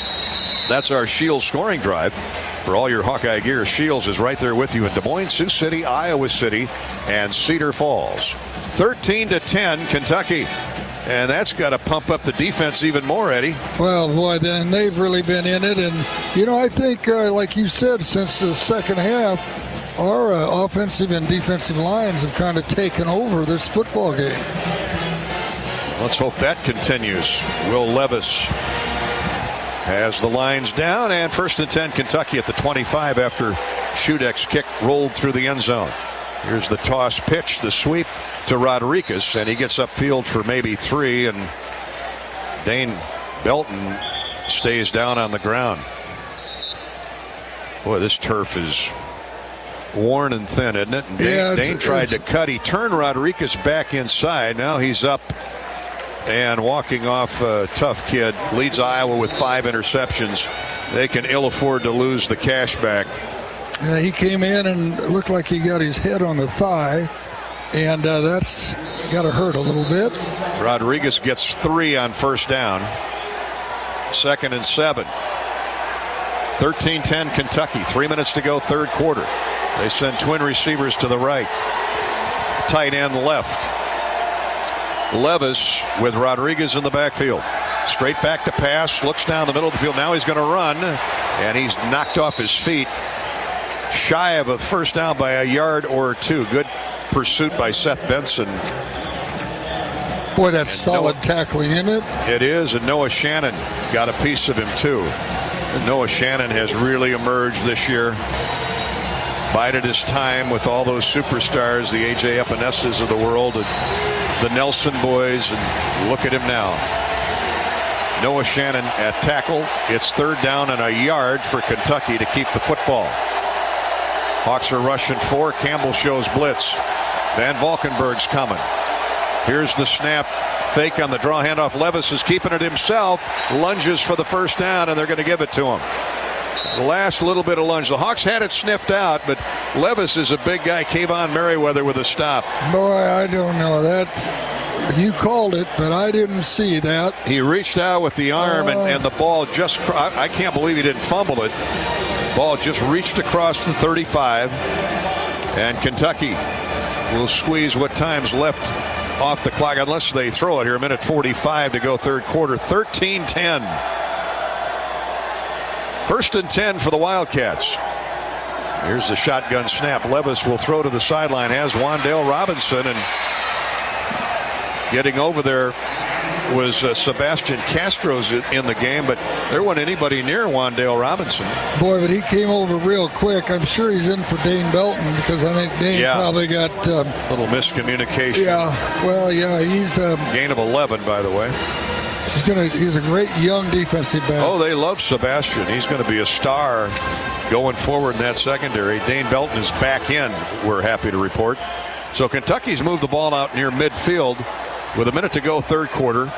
That's our Shields scoring drive. For all your Hawkeye gear, Shields is right there with you in Des Moines, Sioux City, Iowa City, and Cedar Falls. 13-10, Kentucky. And that's got to pump up the defense even more, Eddie. Well, boy, then they've really been in it. And, I think, like you said, since the second half, our offensive and defensive lines have kind of taken over this football game. Let's hope that continues. Will Levis has the lines down, and 1st and 10 Kentucky at the 25 after Shudek's kick rolled through the end zone. Here's the toss pitch, the sweep to Rodriguez, and he gets upfield for maybe 3, and Dane Belton stays down on the ground. Boy, this turf is worn and thin, isn't it? And Dane tried to cut. He turned Rodriguez back inside. Now he's up and walking off. A tough kid. Leads Iowa with 5 interceptions. They can ill afford to lose the cash back. Yeah, he came in and looked like he got his head on the thigh, and that's got to hurt a little bit. Rodriguez gets 3 on first down. 2nd and 7. 13-10 Kentucky. 3 minutes to go, third quarter. They send twin receivers to the right. Tight end left. Levis with Rodriguez in the backfield. Straight back to pass. Looks down the middle of the field. Now he's going to run, and he's knocked off his feet. Shy of a first down by a yard or 2. Good pursuit by Seth Benson. Boy, that's solid tackling, isn't it? It is, and Noah Shannon got a piece of him too. And Noah Shannon has really emerged this year. bided his time with all those superstars, the A.J. Epinestas of the world, and the Nelson boys, and look at him now. Noah Shannon at tackle. It's 3rd down and a yard for Kentucky to keep the football. Hawks are rushing 4. Campbell shows blitz. Van Valkenburg's coming. Here's the snap. Fake on the draw handoff. Levis is keeping it himself. Lunges for the 1st down, and they're going to give it to him. The last little bit of lunge. The Hawks had it sniffed out, but Levis is a big guy. Kayvon Merriweather with a stop. Boy, I don't know that. You called it, but I didn't see that. He reached out with the arm, and the ball just, I can't believe he didn't fumble it. Ball just reached across the 35, and Kentucky will squeeze what time's left off the clock, unless they throw it here. 1:45 to go, 3rd quarter. 13-10. 1st and 10 for the Wildcats. Here's the shotgun snap. Levis will throw to the sideline. Has Wan'Dale Robinson, and getting over there was Sebastian Castro's in the game, but there wasn't anybody near Wan'Dale Robinson. Boy, but he came over real quick. I'm sure he's in for Dane Belton, because I think Dane probably got little miscommunication. Yeah, well, yeah, he's gain of 11, by the way. He's a great young defensive back. Oh, they love Sebastian. He's going to be a star going forward in that secondary. Dane Belton is back in, we're happy to report. So Kentucky's moved the ball out near midfield with 1 minute to go, 3rd quarter.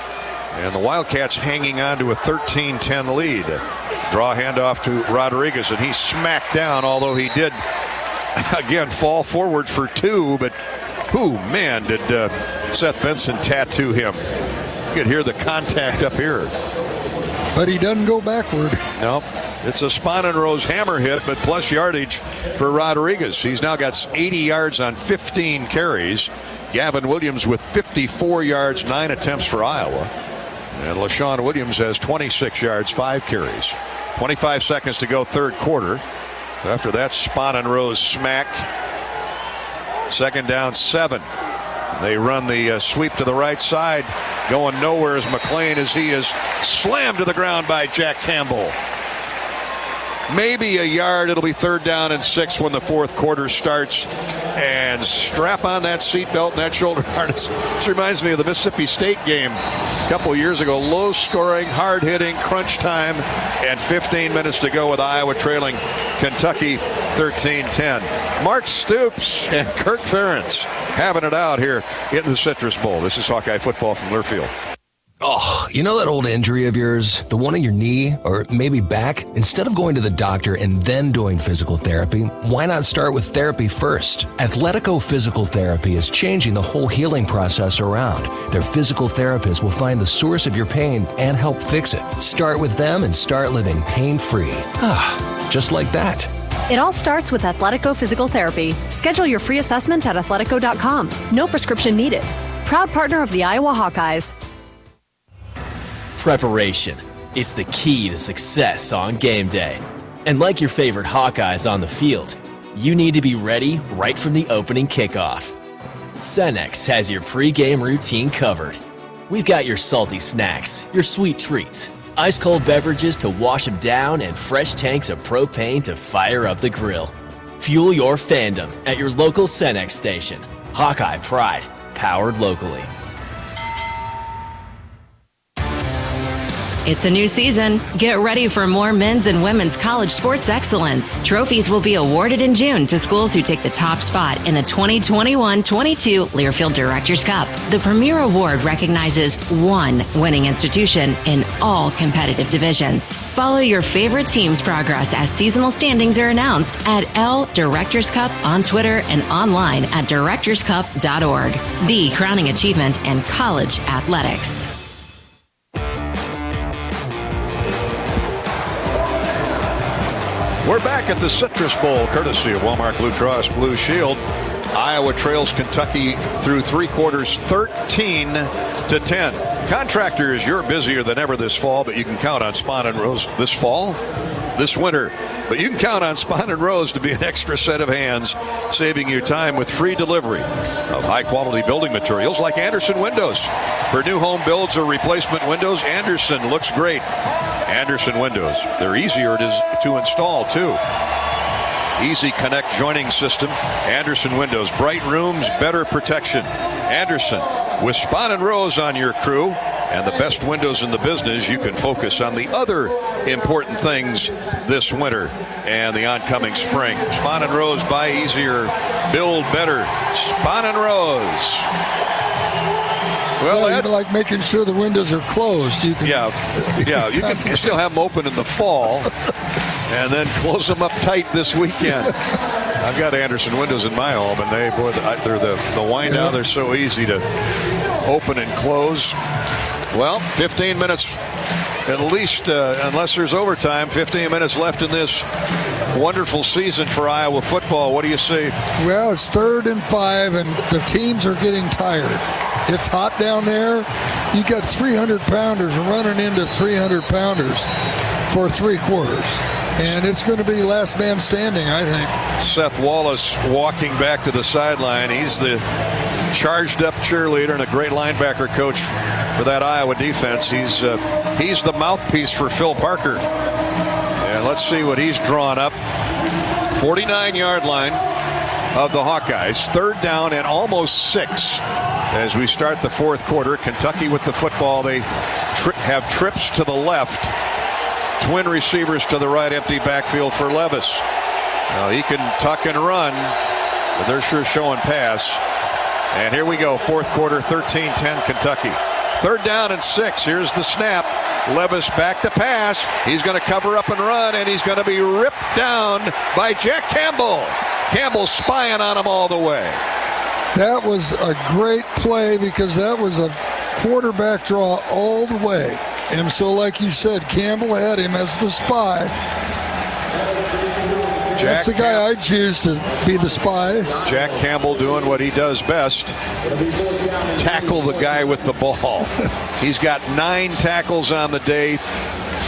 And the Wildcats hanging on to a 13-10 lead. Draw handoff to Rodriguez, and he's smacked down, although he did, again, fall forward for 2. But, man, did Seth Benson tattoo him. You could hear the contact up here. But he doesn't go backward. No, it's a Spanenrose hammer hit, but plus yardage for Rodriguez. He's now got 80 yards on 15 carries. Gavin Williams with 54 yards, 9 attempts for Iowa. And LaShawn Williams has 26 yards, 5 carries. 25 seconds to go, 3rd quarter. After that Spanenrose smack, 2nd down, 7. They run the sweep to the right side. Going nowhere is McLean, as he is slammed to the ground by Jack Campbell. Maybe a yard. It'll be 3rd down and 6 when the 4th quarter starts. And strap on that seatbelt and that shoulder harness. This reminds me of the Mississippi State game a couple years ago. Low scoring, hard hitting, crunch time, and 15 minutes to go with Iowa trailing Kentucky 13-10. Mark Stoops and Kirk Ferentz having it out here in the Citrus Bowl. This is Hawkeye football from Learfield. Oh, you know that old injury of yours, the one in your knee or maybe back? Instead of going to the doctor and then doing physical therapy, why not start with therapy first? Athletico Physical Therapy is changing the whole healing process around. Their physical therapists will find the source of your pain and help fix it. Start with them and start living pain-free. Just like that. It all starts with Athletico Physical Therapy. Schedule your free assessment at athletico.com. No prescription needed. Proud partner of the Iowa Hawkeyes. Preparation. It's the key to success on game day. And like your favorite Hawkeyes on the field, you need to be ready right from the opening kickoff. Cenex has your pregame routine covered. We've got your salty snacks, your sweet treats, ice-cold beverages to wash them down, and fresh tanks of propane to fire up the grill. Fuel your fandom at your local Cenex station. Hawkeye Pride, powered locally. It's a new season. Get ready for more men's and women's college sports excellence. Trophies will be awarded in June to schools who take the top spot in the 2021-22 Learfield Directors Cup. The premier award recognizes one winning institution in all competitive divisions. Follow your favorite team's progress as seasonal standings are announced at L Directors Cup on Twitter and online at directorscup.org. The crowning achievement in college athletics. We're back at the Citrus Bowl, courtesy of Walmart Blue Cross Blue Shield. Iowa trails Kentucky through 3 quarters, 13-10. Contractors, you're busier than ever this fall, but you can count on Spanenrose this fall, this winter. But you can count on Spanenrose to be an extra set of hands, saving you time with free delivery of high-quality building materials like Anderson Windows. For new home builds or replacement windows, Anderson looks great. Anderson Windows. They're easier to install, too. Easy Connect joining system. Anderson Windows. Bright rooms, better protection. Anderson with Spahn and Rose on your crew. And the best windows in the business. You can focus on the other important things this winter and the oncoming spring. Spahn and Rose, buy easier, build better. Spahn and Rose. Well, Ed, like making sure the windows are closed. You can, you can still have them open in the fall and then close them up tight this weekend. I've got Anderson windows in my home, and they're the wind down. They're so easy to open and close. Well, 15 minutes at least, unless there's overtime. 15 minutes left in this wonderful season for Iowa football. What do you see? Well, it's 3rd and 5, and the teams are getting tired. It's hot down there. You got 300-pounders running into 300-pounders for 3 quarters. And it's going to be last man standing, I think. Seth Wallace walking back to the sideline. He's the charged-up cheerleader and a great linebacker coach for that Iowa defense. He's the mouthpiece for Phil Parker. And let's see what he's drawn up. 49-yard line of the Hawkeyes. 3rd down and almost 6 as we start the 4th quarter. Kentucky with the football. They have trips to the left. Twin receivers to the right, empty backfield for Levis. Now he can tuck and run, but they're sure showing pass. And here we go, 4th quarter, 13-10 Kentucky. 3rd down and 6. Here's the snap. Levis back to pass. He's going to cover up and run, and he's going to be ripped down by Jack Campbell. Campbell spying on him all the way. That was a great play because that was a quarterback draw all the way. And so, like you said, Campbell had him as the spy. That's the guy I'd choose to be the spy. Jack Campbell doing what he does best. Tackle the guy with the ball. He's got 9 tackles on the day,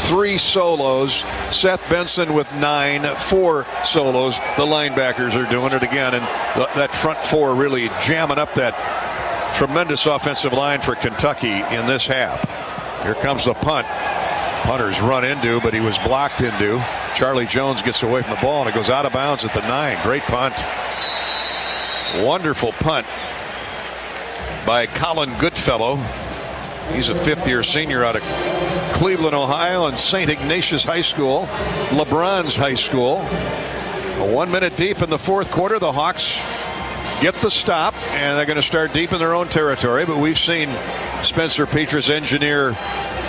3 solos. Seth Benson with 9, 4 solos. The linebackers are doing it again. And that front 4 really jamming up that tremendous offensive line for Kentucky in this half. Here comes the punt. Punter's run into, but he was blocked into. Charlie Jones gets away from the ball, and it goes out of bounds at the 9. Great punt. Wonderful punt by Colin Goodfellow. He's a 5th-year senior out of Cleveland, Ohio, and St. Ignatius High School, LeBron's high school. 1 minute deep in the 4th quarter. The Hawks get the stop, and they're going to start deep in their own territory, but we've seen Spencer Petras engineer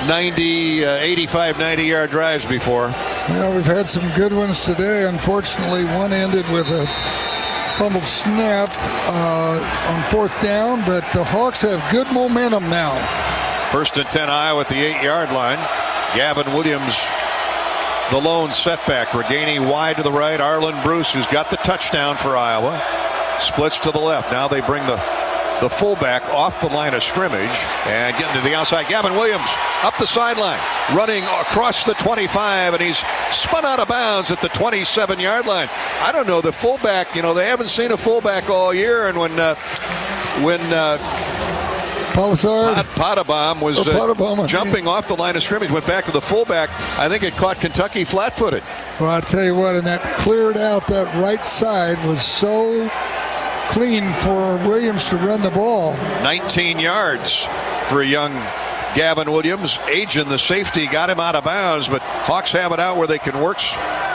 85, 90-yard drives before. Yeah, we've had some good ones today. Unfortunately, one ended with a fumbled snap on 4th down, but the Hawks have good momentum now. 1st and 10 Iowa at the 8-yard line. Gavin Williams, the lone setback. Reganey wide to the right. Arlen Bruce, who's got the touchdown for Iowa, splits to the left. Now they bring the fullback off the line of scrimmage and getting to the outside. Gavin Williams up the sideline, running across the 25, and he's spun out of bounds at the 27-yard line. I don't know, the fullback, they haven't seen a fullback all year, and when Potabom was jumping off the line of scrimmage, went back to the fullback, I think it caught Kentucky flat-footed. Well, I'll tell you what, and that cleared out that right side was so clean for Williams to run the ball. 19 yards for a young Gavin Williams. Agin, the safety, got him out of bounds, but Hawks have it out where they can work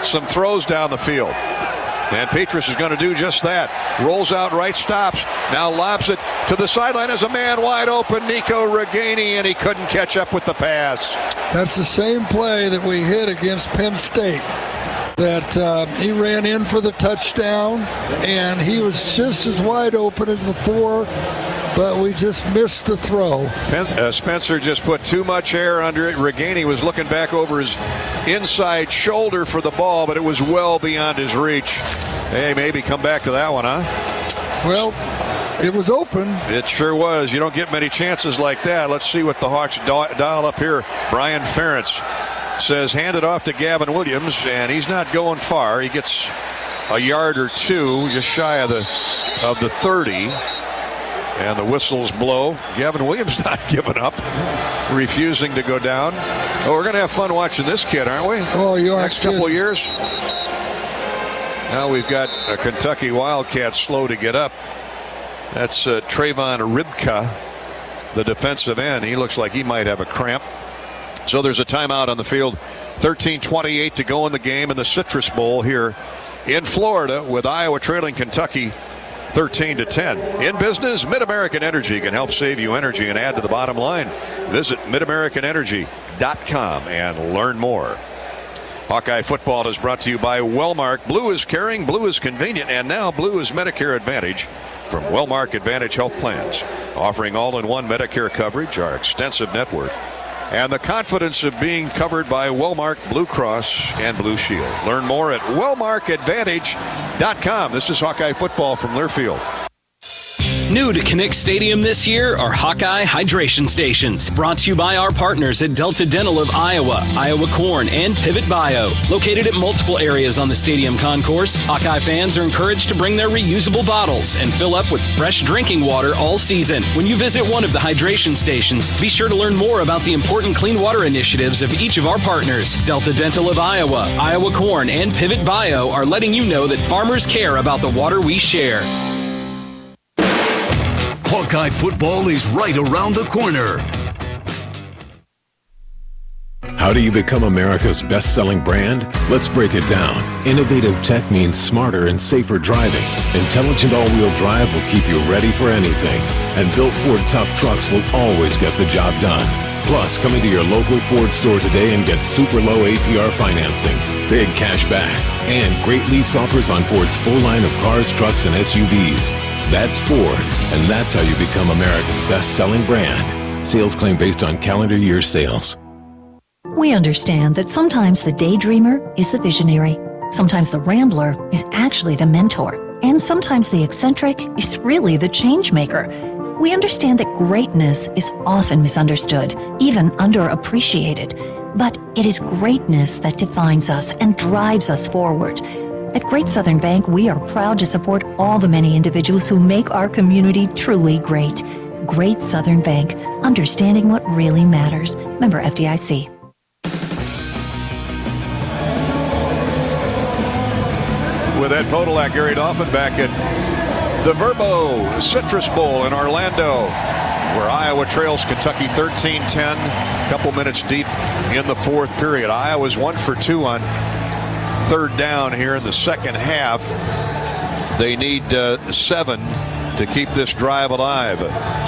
some throws down the field. And Petras is going to do just that. Rolls out right, stops. Now lobs it to the sideline as a man wide open, Nico Reganey, and he couldn't catch up with the pass. That's the same play that we hit against Penn State. That he ran in for the touchdown, and he was just as wide open as before, but we just missed the throw. Spencer just put too much air under it. Reganey was looking back over his inside shoulder for the ball, but it was well beyond his reach. Hey, maybe come back to that one, huh? Well, it was open. It sure was. You don't get many chances like that. Let's see what the Hawks dial up here. Brian Ferentz says hand it off to Gavin Williams, and he's not going far. He gets a yard or 2 just shy of the 30, and the whistles blow. Gavin Williams not giving up, refusing to go down. Oh, we're going to have fun watching this kid, aren't we? Oh, you are. Next couple of years. Now we've got a Kentucky Wildcat slow to get up. That's Trayvon Ribka, the defensive end. He looks like he might have a cramp. So there's a timeout on the field. 13:28 to go in the game in the Citrus Bowl here in Florida, with Iowa trailing Kentucky 13-10. In business, Mid-American Energy can help save you energy and add to the bottom line. Visit midamericanenergy.com and learn more. Hawkeye football is brought to you by Wellmark. Blue is caring, blue is convenient, and now blue is Medicare Advantage from Wellmark Advantage Health Plans, offering all-in-one Medicare coverage, our extensive network, and the confidence of being covered by Wellmark Blue Cross and Blue Shield. Learn more at wellmarkadvantage.com. This is Hawkeye football from Learfield. New to Kinnick Stadium this year are Hawkeye hydration stations. Brought to you by our partners at Delta Dental of Iowa, Iowa Corn, and Pivot Bio. Located at multiple areas on the stadium concourse, Hawkeye fans are encouraged to bring their reusable bottles and fill up with fresh drinking water all season. When you visit one of the hydration stations, be sure to learn more about the important clean water initiatives of each of our partners. Delta Dental of Iowa, Iowa Corn, and Pivot Bio are letting you know that farmers care about the water we share. Hawkeye football is right around the corner. How do you become America's best-selling brand? Let's break it down. Innovative tech means smarter and safer driving. Intelligent all-wheel drive will keep you ready for anything. And built Ford tough trucks will always get the job done. Plus, come into your local Ford store today and get super low APR financing, big cash back, and great lease offers on Ford's full line of cars, trucks, and SUVs. That's Ford, and that's how you become America's best-selling brand. Sales claim based on calendar year sales. We understand that sometimes the daydreamer is the visionary, sometimes the rambler is actually the mentor, and sometimes the eccentric is really the change maker. We understand that greatness is often misunderstood, even underappreciated, but it is greatness that defines us and drives us forward. At Great Southern Bank, we are proud to support all the many individuals who make our community truly great. Great Southern Bank, understanding what really matters. Member FDIC. With Ed Podolak, Gary Dolphin back at the Verbo Citrus Bowl in Orlando, where Iowa trails Kentucky 13-10, a couple minutes deep in the fourth period. Iowa's 1 for 2 on third down here in the second half. They need 7 to keep this drive alive.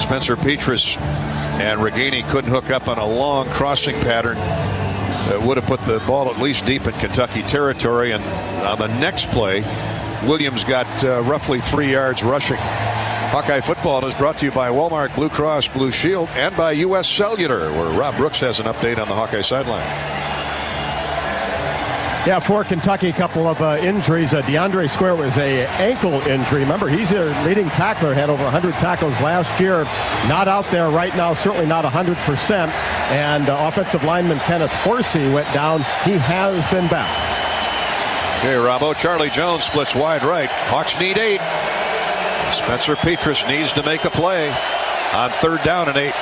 Spencer Petras and Reganey couldn't hook up on a long crossing pattern that would have put the ball at least deep in Kentucky territory. And on the next play, Williams got roughly 3 yards rushing. Hawkeye football is brought to you by Wellmark Blue Cross Blue Shield and by U.S. Cellular, where Rob Brooks has an update on the Hawkeye sideline. Yeah, for Kentucky, a couple of injuries. DeAndre Square was a ankle injury. Remember, he's their leading tackler, had over 100 tackles last year. Not out there right now, certainly not 100%. And offensive lineman Kenneth Horsey went down. He has been back. Okay, Robbo. Charlie Jones splits wide right. Hawks need 8. Spencer Petras needs to make a play on third down and 8.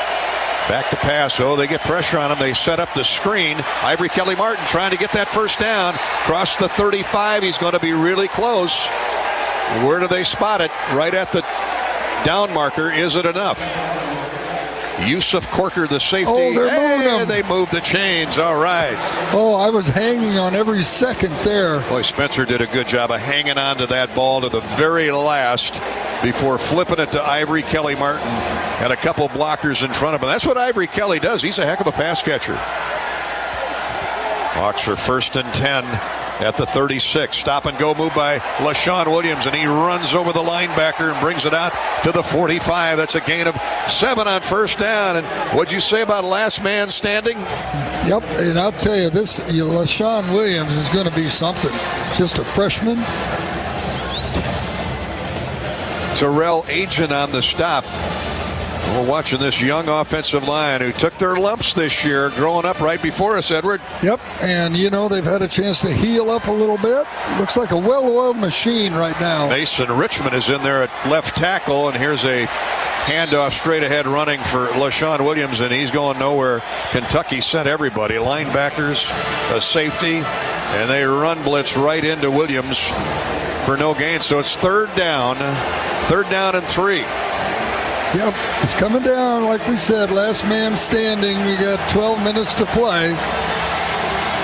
Back to pass. Oh, they get pressure on him. They set up the screen. Ivory Kelly Martin trying to get that first down. Cross the 35. He's going to be really close. Where do they spot it? Right at the down marker. Is it enough? Yusuf Corker, the safety. Oh, they're moving him. They moved the chains. All right. Oh, I was hanging on every second there. Boy, Spencer did a good job of hanging on to that ball to the very last before flipping it to Ivory Kelly Martin and a couple blockers in front of him. That's what Ivory Kelly does. He's a heck of a pass catcher. Hawks are 1st and 10 at the 36. Stop and go move by LaShawn Williams, and he runs over the linebacker and brings it out to the 45. That's a gain of 7 on first down. And what'd you say about last man standing? Yep, and I'll tell you, this LaShawn Williams is going to be something. Just a freshman. Terrell Agent on the stop. We're watching this young offensive line who took their lumps this year growing up right before us, Edward. Yep, and you know they've had a chance to heal up a little bit. Looks like a well-oiled machine right now. Mason Richmond is in there at left tackle, and here's a handoff straight ahead running for LaShawn Williams, and he's going nowhere. Kentucky sent everybody, linebackers, a safety, and they run blitz right into Williams. for no gain. So it's third down and 3. Yep, it's coming down, like we said, last man standing. We got 12 minutes to play.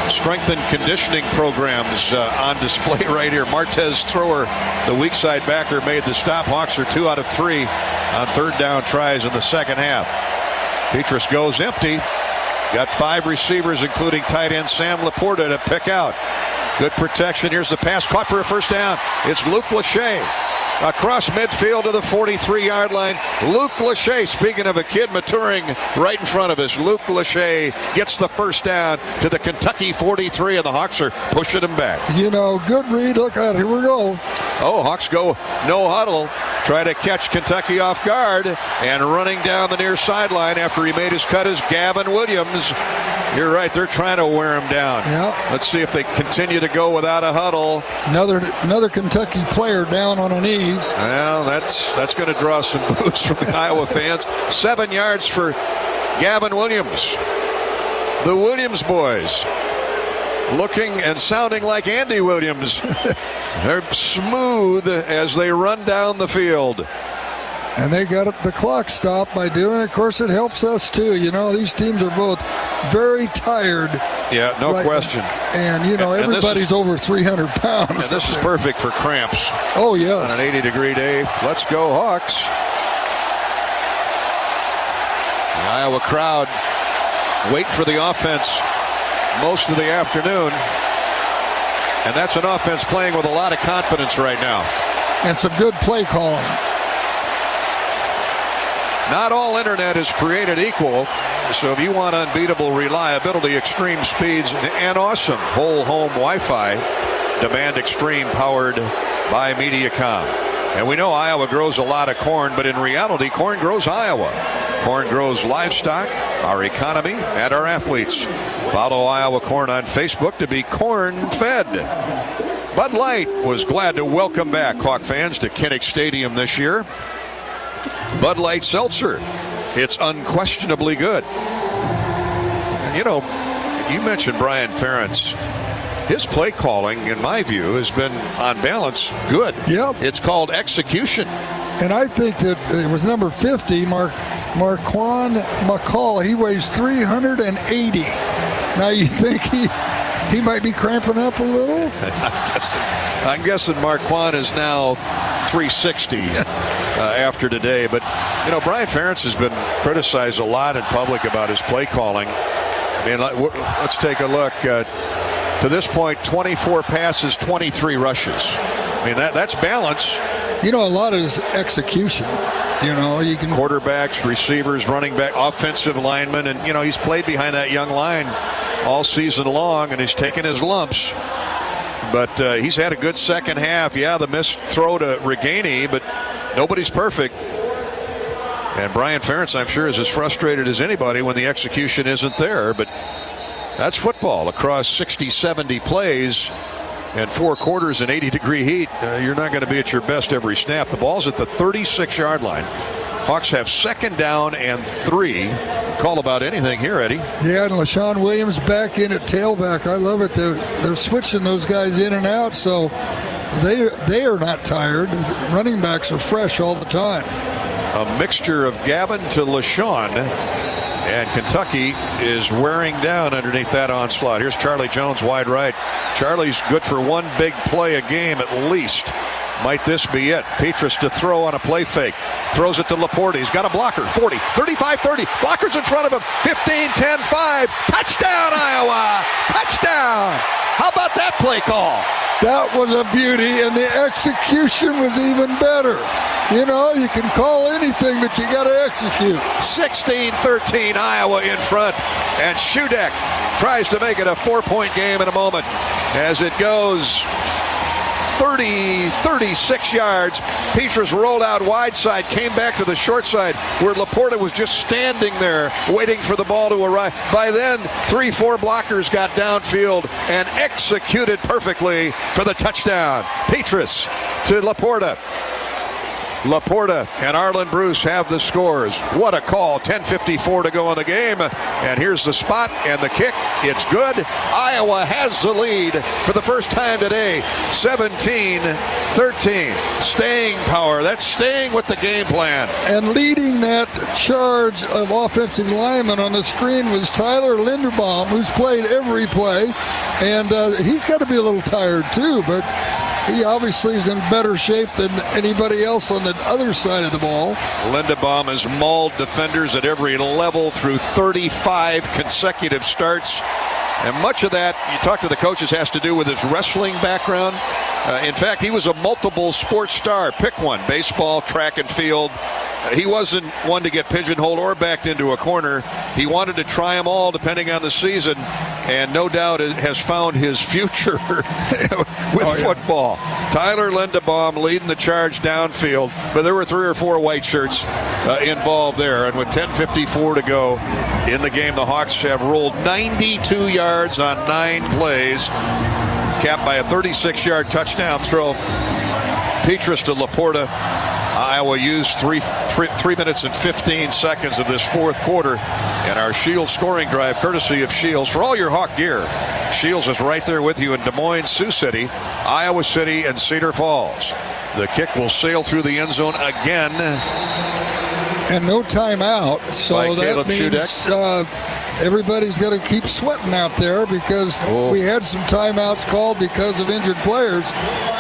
Strength and conditioning programs on display right here. Martez Thrower, the weak side backer, made the stop. Hawks are 2 out of 3 on third down tries in the second half. Petrus goes empty. Got 5 receivers, including tight end Sam Laporta, to pick out. Good protection. Here's the pass, caught for a first down. It's Luke Lachey. Across midfield to the 43-yard line. Luke Lachey, speaking of a kid maturing right in front of us, Luke Lachey gets the first down to the Kentucky 43, and the Hawks are pushing him back. Good read. Look out, here we go. Oh, Hawks go no huddle. Try to catch Kentucky off guard, and running down the near sideline after he made his cut is Gavin Williams. You're right, they're trying to wear him down. Yeah. Let's see if they continue to go without a huddle. Another Kentucky player down on a knee. Well, that's going to draw some boos from the Iowa fans. 7 yards for Gavin Williams. The Williams boys looking and sounding like Andy Williams. They're smooth as they run down the field. And they got the clock stopped by doing it. Of course, it helps us, too. These teams are both very tired. Yeah, no question. And, everybody's over 300 pounds. And this is perfect for cramps. Oh, yes. On an 80-degree day. Let's go, Hawks. The Iowa crowd wait for the offense most of the afternoon. And that's an offense playing with a lot of confidence right now. And some good play calling. Not all internet is created equal, so if you want unbeatable reliability, extreme speeds, and awesome whole home Wi-Fi, demand Extreme, powered by Mediacom. And we know Iowa grows a lot of corn, but in reality, corn grows Iowa. Corn grows livestock, our economy, and our athletes. Follow Iowa Corn on Facebook to be corn-fed. Bud Light was glad to welcome back Hawk fans to Kinnick Stadium this year. Bud Light Seltzer, it's unquestionably good. And you mentioned Brian Ferentz. His play calling, in my view, has been, on balance, good. Yep. It's called execution. And I think that it was number 50, Marquand McCall. He weighs 380. Now you think he might be cramping up a little? I'm guessing Marquand is now 360 after today. But, Brian Ferentz has been criticized a lot in public about his play calling. I mean, let's take a look. To this point, 24 passes, 23 rushes. I mean, that's balance. A lot is execution. You can quarterbacks, receivers, running back, offensive linemen, and he's played behind that young line all season long, and he's taken his lumps. But he's had a good second half. Yeah, the missed throw to Reganey, but nobody's perfect. And Brian Ferentz, I'm sure, is as frustrated as anybody when the execution isn't there. But that's football. Across 60, 70 plays and 4 quarters in 80-degree heat, you're not going to be at your best every snap. The ball's at the 36-yard line. Hawks have second down and 3. Call about anything here, Eddie. Yeah, and LaShawn Williams back in at tailback. I love it. They're switching those guys in and out, so they are not tired. Running backs are fresh all the time. A mixture of Gavin to LaShawn, and Kentucky is wearing down underneath that onslaught. Here's Charlie Jones wide right. Charlie's good for one big play a game at least. Might this be it? Petrus to throw on a play fake. Throws it to Laporta. He's got a blocker. 40, 35, 30. Blockers in front of him. 15, 10, 5. Touchdown, Iowa! Touchdown! How about that play call? That was a beauty, and the execution was even better. You can call anything, but you got to execute. 16-13, Iowa in front, and Shudak tries to make it a 4-point game in a moment as it goes 36 yards. Petrus rolled out wide side, came back to the short side where Laporta was just standing there waiting for the ball to arrive. By then, 3-4 blockers got downfield and executed perfectly for the touchdown. Petrus to Laporta. Laporta and Arlen Bruce have the scores. What a call. 10:54 to go in the game. And here's the spot and the kick. It's good. Iowa has the lead for the first time today. 17-13. Staying power. That's staying with the game plan. And leading that charge of offensive linemen on the screen was Tyler Linderbaum, who's played every play. And he's got to be a little tired too, but he obviously is in better shape than anybody else on the other side of the ball. Linderbaum has mauled defenders at every level through 35 consecutive starts. And much of that, you talk to the coaches, has to do with his wrestling background. In fact, he was a multiple sports star. Pick one: baseball, track and field. He wasn't one to get pigeonholed or backed into a corner. He wanted to try them all depending on the season, and no doubt has found his future with football. Tyler Linderbaum leading the charge downfield, but there were 3 or 4 white shirts involved there. And with 10:54 to go in the game, the Hawks have rolled 92 yards on 9 plays, capped by a 36-yard touchdown throw. Petrus to Laporta. Iowa used 3 minutes and 15 seconds of this fourth quarter. And our Shields scoring drive, courtesy of Shields. For all your Hawk gear, Shields is right there with you in Des Moines, Sioux City, Iowa City, and Cedar Falls. The kick will sail through the end zone again. And no timeout. So that means everybody's got to keep sweating out there, because we had some timeouts called because of injured players.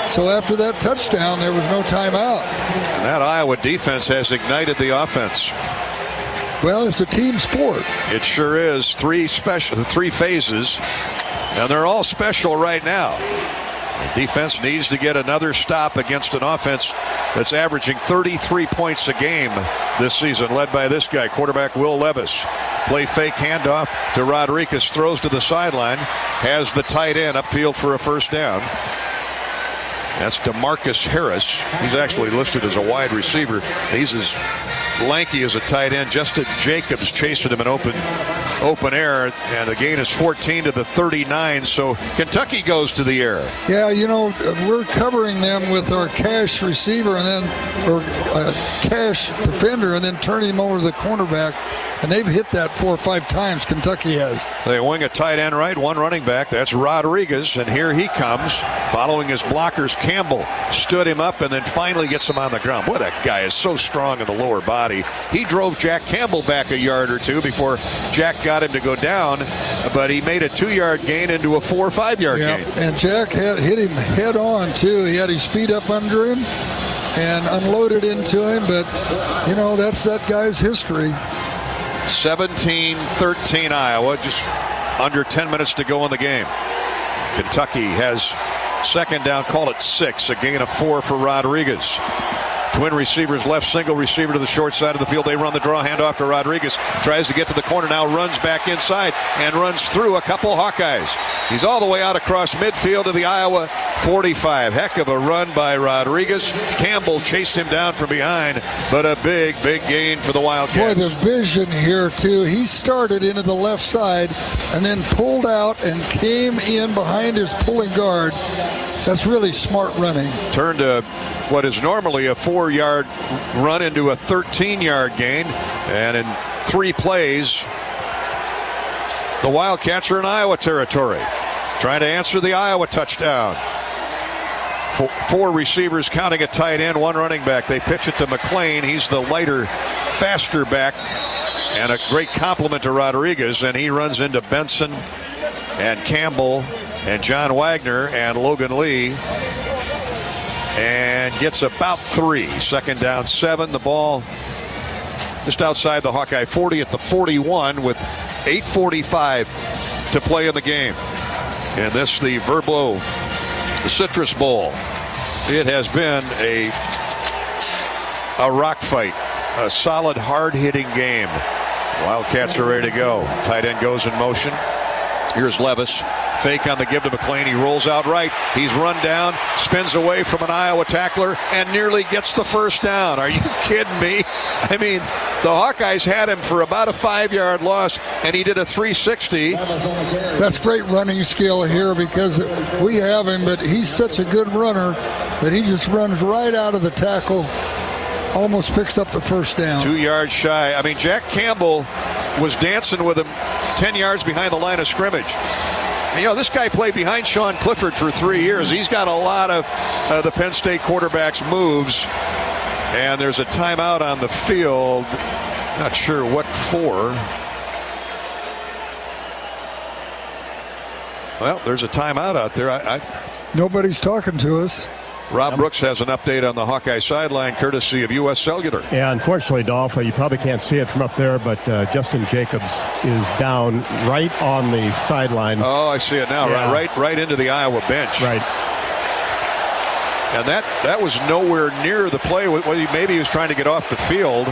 So after that touchdown, there was no timeout. And that Iowa defense has ignited the offense. Well, it's a team sport. It sure is. 3 phases, and they're all special right now. The defense needs to get another stop against an offense that's averaging 33 points a game this season, led by this guy, quarterback Will Levis. Play fake handoff to Rodriguez, throws to the sideline, has the tight end upfield for a first down. That's DeMarcus Harris. He's actually listed as a wide receiver. He's as lanky as a tight end. Justin Jacobs chasing him in open air, and the gain is 14 to the 39. So Kentucky goes to the air. Yeah, we're covering them with our cash receiver or cash defender, and then turning him over to the cornerback. And they've hit that 4 or 5 times, Kentucky has. They wing a tight end right, 1 running back. That's Rodriguez, and here he comes. Following his blockers, Campbell stood him up and then finally gets him on the ground. Boy, that guy is so strong in the lower body. He drove Jack Campbell back a yard or 2 before Jack got him to go down, but he made a 2-yard gain into a 4 or 5-yard gain. And Jack hit him head on, too. He had his feet up under him and unloaded into him, but, that's that guy's history. 17-13 Iowa, just under 10 minutes to go in the game. Kentucky has second down, call it 6, a gain of 4 for Rodriguez. Twin receivers left, single receiver to the short side of the field. They run the draw, handoff to Rodriguez. Tries to get to the corner, now runs back inside and runs through a couple Hawkeyes. He's all the way out across midfield to the Iowa 45. Heck of a run by Rodriguez. Campbell chased him down from behind, but a big gain for the Wildcats. Boy, the vision here, too. He started into the left side and then pulled out and came in behind his pulling guard. That's really smart running. Turned to what is normally a 4-yard run into a 13-yard gain. And in 3 plays, the Wildcats are in Iowa territory, trying to answer the Iowa touchdown. 4 receivers counting a tight end, 1 running back. They pitch it to McClain. He's the lighter, faster back, and a great compliment to Rodriguez. And he runs into Benson and Campbell and John Wagner and Logan Lee, and gets about 3. Second down, 7. The ball just outside the Hawkeye 40 at the 41 with 8:45 to play in the game. And this, the Verblo Citrus Bowl. It has been a rock fight, a solid, hard-hitting game. Wildcats are ready to go. Tight end goes in motion. Here's Levis. Fake on the give to McClain. He rolls out right. He's run down, spins away from an Iowa tackler, and nearly gets the first down. Are you kidding me? I mean, the Hawkeyes had him for about a 5-yard loss, and he did a 360. That's great running skill here, because we have him, but he's such a good runner that he just runs right out of the tackle almost picks up the first down. 2 yards shy. I mean, Jack Campbell was dancing with him 10 yards behind the line of scrimmage. And, you know, this guy played behind Sean Clifford for 3 years. He's got a lot of the Penn State quarterback's moves. And there's a timeout on the field. Not sure what for. Well, there's a timeout out there. Nobody's talking to us. Rob Brooks has an update on the Hawkeye sideline, courtesy of U.S. Cellular. Yeah, unfortunately, Dolph, you probably can't see it from up there, but Justin Jacobs is down right on the sideline. Oh, I see it now. Yeah. Right into the Iowa bench. Right. And that was nowhere near the play. Maybe he was trying to get off the field.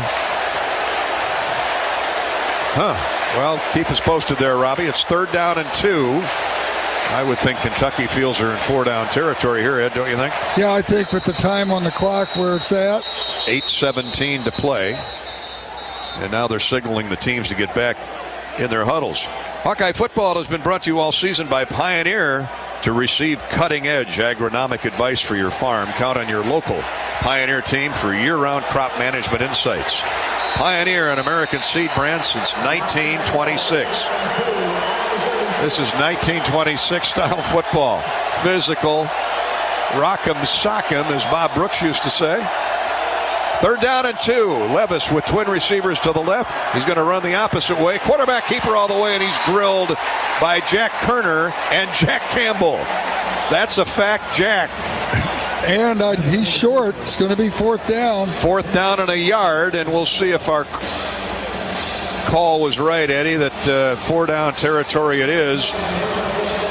Well, keep us posted there, Robbie. It's 3rd down and 2. I would think Kentucky feels they're in 4-down territory here, Ed, don't you think? Yeah, I think with the time on the clock where it's at. 8:17 to play. And now they're signaling the teams to get back in their huddles. Hawkeye football has been brought to you all season by Pioneer. To receive cutting-edge agronomic advice for your farm, count on your local Pioneer team for year-round crop management insights. Pioneer, an American seed brand since 1926. This is 1926 style football. Physical, rock'em sock'em, as Bob Brooks used to say. 3rd down and 2. Levis with twin receivers to the left. He's going to run the opposite way. Quarterback keeper all the way, and he's drilled by Jack Kerner and Jack Campbell. That's a fact, Jack. And he's short. It's going to be 4th down. 4th down and a yard, and we'll see if our call was right, Eddie, that 4-down territory it is.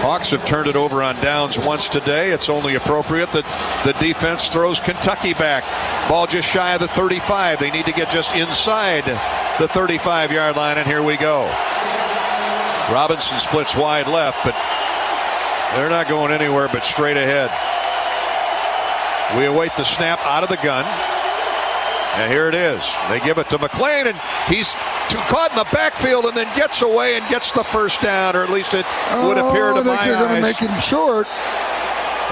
Hawks have turned it over on downs once today. It's only appropriate that the defense throws Kentucky back. Ball just shy of the 35. They need to get just inside the 35-yard line, and here we go. Robinson splits wide left, but they're not going anywhere but straight ahead. We await the snap out of the gun. And here it is. They give it to McLean, and he's caught in the backfield and then gets away and gets the first down, or at least it would appear to my eyes. I think they're going to make him short.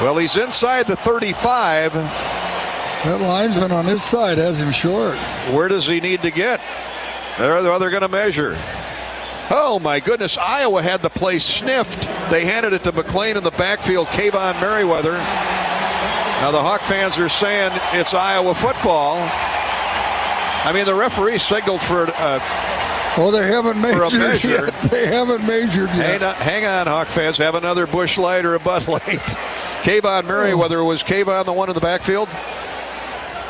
Well, he's inside the 35. That linesman on his side has him short. Where does he need to get? They're going to measure. Oh, my goodness. Iowa had the play sniffed. They handed it to McLean in the backfield. Kayvon Merriweather. Now, the Hawk fans are saying it's Iowa football. I mean, the referee signaled for they haven't measured yet. They haven't measured yet. Hang on, Hawk fans. Have another Busch Light or a Bud Light. Kayvon Merriweather. Was Kayvon the one in the backfield?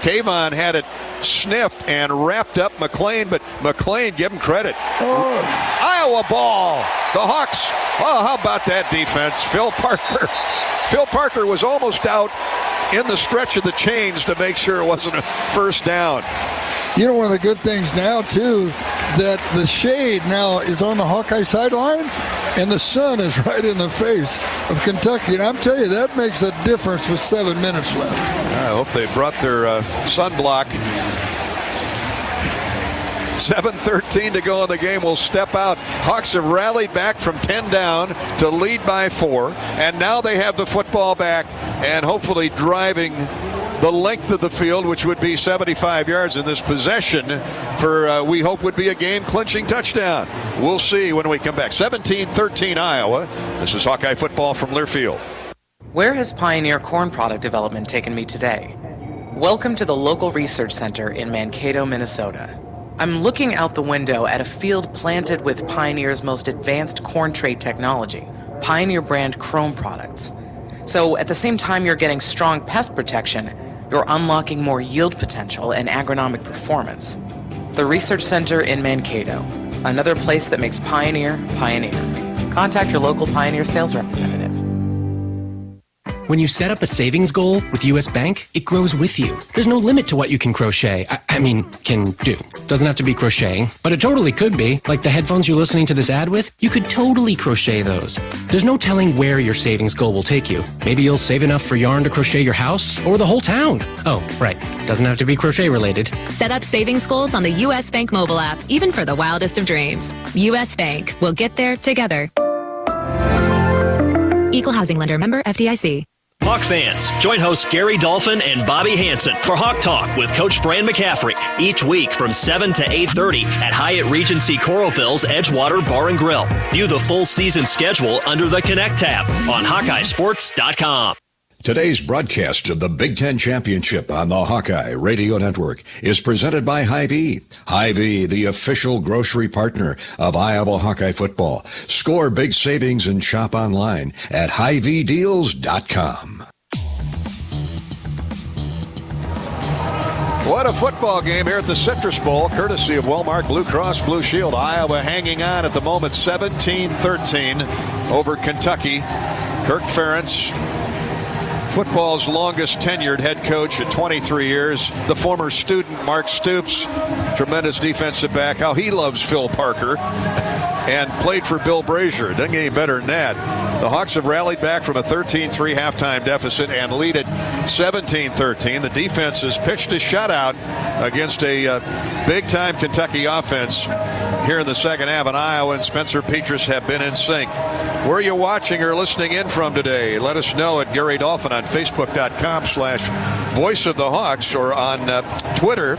Kayvon had it sniffed and wrapped up McLean, but McLean, give him credit. Iowa ball. The Hawks. Oh, how about that defense? Phil Parker was almost out in the stretch of the chains to make sure it wasn't a first down. You know, one of the good things now, too, that the shade now is on the Hawkeye sideline, and the sun is right in the face of Kentucky. And I'm telling you, that makes a difference with 7 minutes left. I hope they brought their sunblock. 7:13 to go in the game. Will step out. Hawks have rallied back from 10 down to lead by 4, and now they have the football back and hopefully driving the length of the field, which would be 75 yards in this possession for we hope would be a game-clinching touchdown. We'll see when we come back. 17-13 Iowa. This is Hawkeye football from Learfield. Where has Pioneer Corn Product Development taken me today? Welcome to the local research center in Mankato, Minnesota. I'm looking out the window at a field planted with Pioneer's most advanced corn trait technology, Pioneer brand Chrome products. So at the same time you're getting strong pest protection, you're unlocking more yield potential and agronomic performance. The Research Center in Mankato, another place that makes Pioneer, Pioneer. Contact your local Pioneer sales representative. When you set up a savings goal with U.S. Bank, it grows with you. There's no limit to what you can crochet. Can do. Doesn't have to be crocheting, but it totally could be. Like the headphones you're listening to this ad with, you could totally crochet those. There's no telling where your savings goal will take you. Maybe you'll save enough for yarn to crochet your house or the whole town. Oh, right. Doesn't have to be crochet related. Set up savings goals on the U.S. Bank mobile app, even for the wildest of dreams. U.S. Bank. We'll get there together. Equal housing lender. Member FDIC. Hawk fans, join hosts Gary Dolphin and Bobby Hansen for Hawk Talk with Coach Fran McCaffrey each week from 7 to 8:30 at Hyatt Regency Coralville's Edgewater Bar and Grill. View the full season schedule under the Connect tab on HawkeyeSports.com. Today's broadcast of the Big Ten Championship on the Hawkeye Radio Network is presented by Hy-Vee. Hy-Vee, the official grocery partner of Iowa Hawkeye football. Score big savings and shop online at HyVeeDeals.com. What a football game here at the Citrus Bowl, courtesy of Wellmark Blue Cross Blue Shield. Iowa hanging on at the moment, 17-13 over Kentucky. Kirk Ferentz, football's longest tenured head coach at 23 years. The former student, Mark Stoops, tremendous defensive back. How he loves Phil Parker and played for Bill Brazier. Doesn't get any better than that. The Hawks have rallied back from a 13-3 halftime deficit and lead it 17-13. The defense has pitched a shutout against a big-time Kentucky offense here in the second half, and Iowa and Spencer Petras have been in sync. Where are you watching or listening in from today? Let us know at Gary Dolphin on Facebook.com/Voice of the Hawks or on Twitter.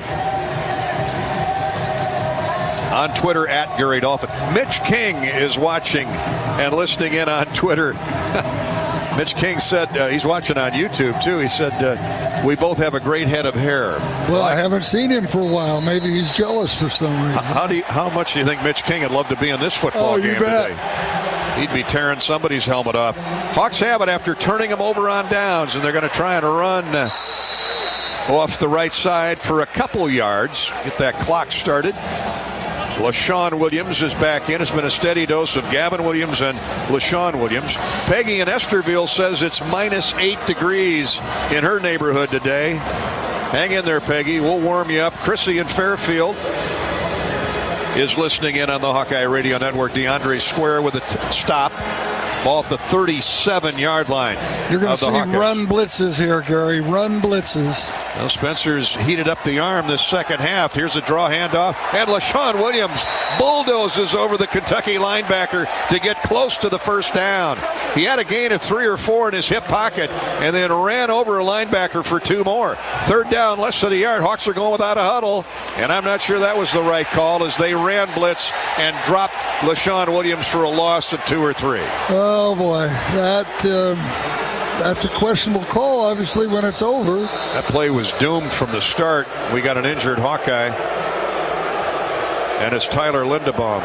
On Twitter at Gary Dolphin. Mitch King is watching and listening in on Twitter. Mitch King said he's watching on YouTube too. He said we both have a great head of hair. Well, I haven't seen him for a while. Maybe he's jealous for some reason. How much do you think Mitch King would love to be in this football game today? He'd be tearing somebody's helmet off. Hawks have it after turning him over on downs, and they're going to try and run off the right side for a couple yards. Get that clock started. LaShawn Williams is back in. It's been a steady dose of Gavin Williams and LaShawn Williams. Peggy in Esterville says it's -8 degrees in her neighborhood today. Hang in there, Peggy. We'll warm you up. Chrissy in Fairfield is listening in on the Hawkeye Radio Network. DeAndre Square with a stop. Ball at the 37-yard line. You're going to see run blitzes here, Gary. Run blitzes. Well, Spencer's heated up the arm this second half. Here's a draw handoff. And LaShawn Williams bulldozes over the Kentucky linebacker to get close to the first down. He had a gain of 3 or 4 in his hip pocket and then ran over a linebacker for 2 more. Third down, less than a yard. Hawks are going without a huddle. And I'm not sure that was the right call as they ran blitz and dropped LaShawn Williams for a loss of 2 or 3. Oh, boy. That's a questionable call, obviously, when it's over. That play was doomed from the start. We got an injured Hawkeye. And it's Tyler Lindebaum.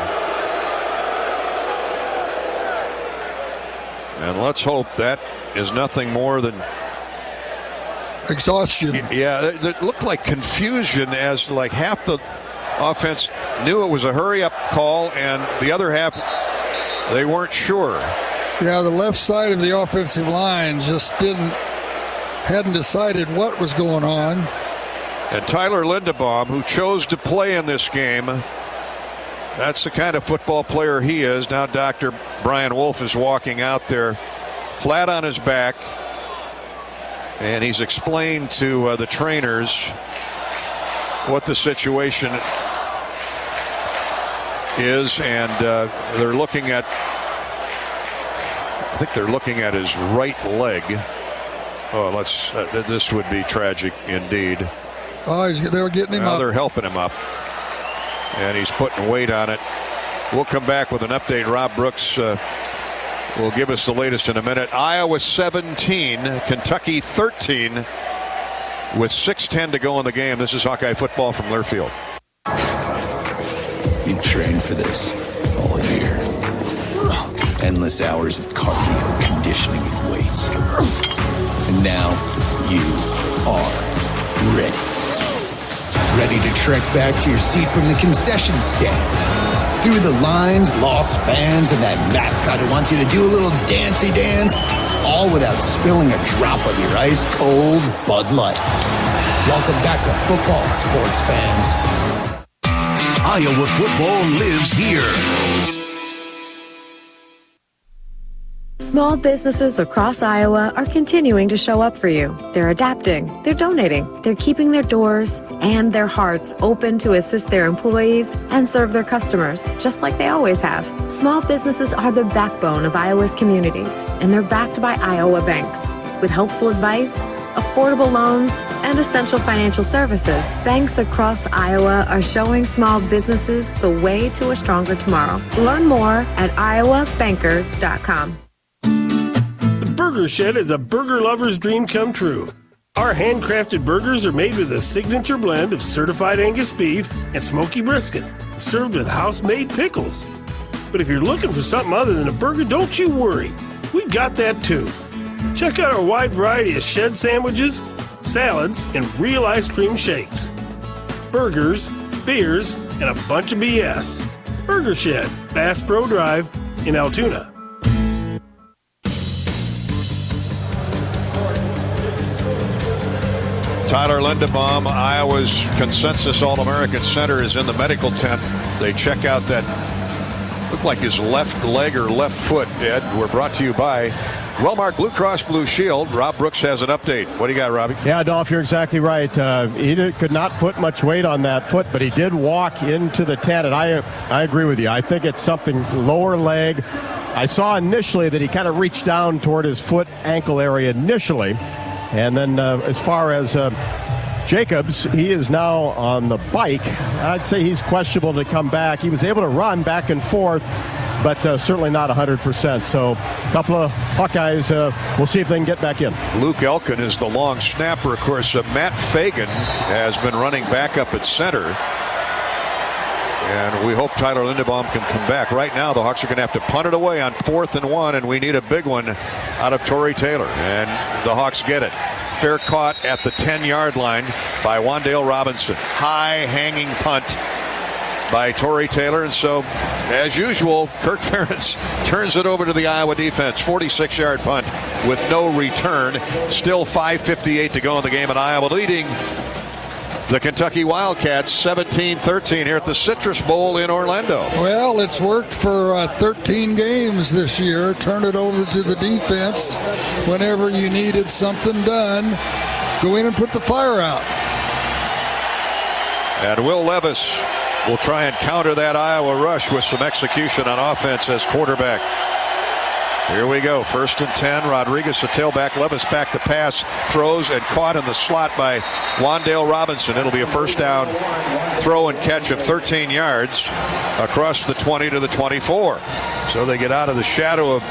And let's hope that is nothing more than exhaustion. Yeah, it looked like confusion as like half the offense knew it was a hurry-up call, and the other half, they weren't sure. Yeah, the left side of the offensive line just hadn't decided what was going on. And Tyler Lindebaum, who chose to play in this game, that's the kind of football player he is. Now Dr. Brian Wolf is walking out there flat on his back, and he's explained to the trainers what the situation is, and they're looking at, I think they're looking at his right leg. Oh, this would be tragic indeed. Oh, they were getting him up. They're helping him up, and he's putting weight on it. We'll come back with an update. Rob Brooks will give us the latest in a minute. Iowa 17, Kentucky 13, with 6:10 to go in the game. This is Hawkeye football from Learfield. You trained for this all year. Endless hours of cardio, conditioning, and weights. And now you are ready. Ready to trek back to your seat from the concession stand. Through the lines, lost fans, and that mascot who wants you to do a little dancey dance, all without spilling a drop of your ice-cold Bud Light. Welcome back to football, sports fans. Iowa football lives here. Small businesses across Iowa are continuing to show up for you. They're adapting, they're donating, they're keeping their doors and their hearts open to assist their employees and serve their customers, just like they always have. Small businesses are the backbone of Iowa's communities, and they're backed by Iowa banks. With helpful advice, affordable loans, and essential financial services, banks across Iowa are showing small businesses the way to a stronger tomorrow. Learn more at iowabankers.com. The Burger Shed is a burger lover's dream come true. Our handcrafted burgers are made with a signature blend of certified Angus beef and smoky brisket, served with house-made pickles. But if you're looking for something other than a burger, don't you worry. We've got that too. Check out our wide variety of shed sandwiches, salads, and real ice cream shakes. Burgers, beers, and a bunch of BS. Burger Shed, Bass Pro Drive in Altoona. Tyler Lindebaum, Iowa's consensus All-American center, is in the medical tent. They check out that, looked like his left leg or left foot, Ed. We're brought to you by Wellmark Blue Cross Blue Shield. Rob Brooks has an update. What do you got, Robbie? Yeah, Dolph, you're exactly right. He could not put much weight on that foot, but he did walk into the tent, and I agree with you. I think it's something lower leg. I saw initially that he kind of reached down toward his foot ankle area initially. And then as far as Jacobs, he is now on the bike. I'd say he's questionable to come back. He was able to run back and forth, but certainly not 100%. So a couple of Hawkeyes, we'll see if they can get back in. Luke Elkin is the long snapper. Of course, Matt Fagan has been running back up at center. And we hope Tyler Lindebaum can come back. Right now, the Hawks are going to have to punt it away on 4th and 1, and we need a big one out of Torrey Taylor. And the Hawks get it. Fair caught at the 10-yard line by Wandale Robinson. High hanging punt by Torrey Taylor. And so, as usual, Kirk Ferentz turns it over to the Iowa defense. 46-yard punt with no return. Still 5:58 to go in the game, and Iowa leading the Kentucky Wildcats 17-13 here at the Citrus Bowl in Orlando. Well, it's worked for 13 games this year. Turn it over to the defense whenever you needed something done. Go in and put the fire out. And Will Levis will try and counter that Iowa rush with some execution on offense as quarterback. Here we go. 1st and 10. Rodriguez, the tailback. Levis back to pass. Throws and caught in the slot by Wandale Robinson. It'll be a first down throw and catch of 13 yards across the 20 to the 24. So they get out of the shadow of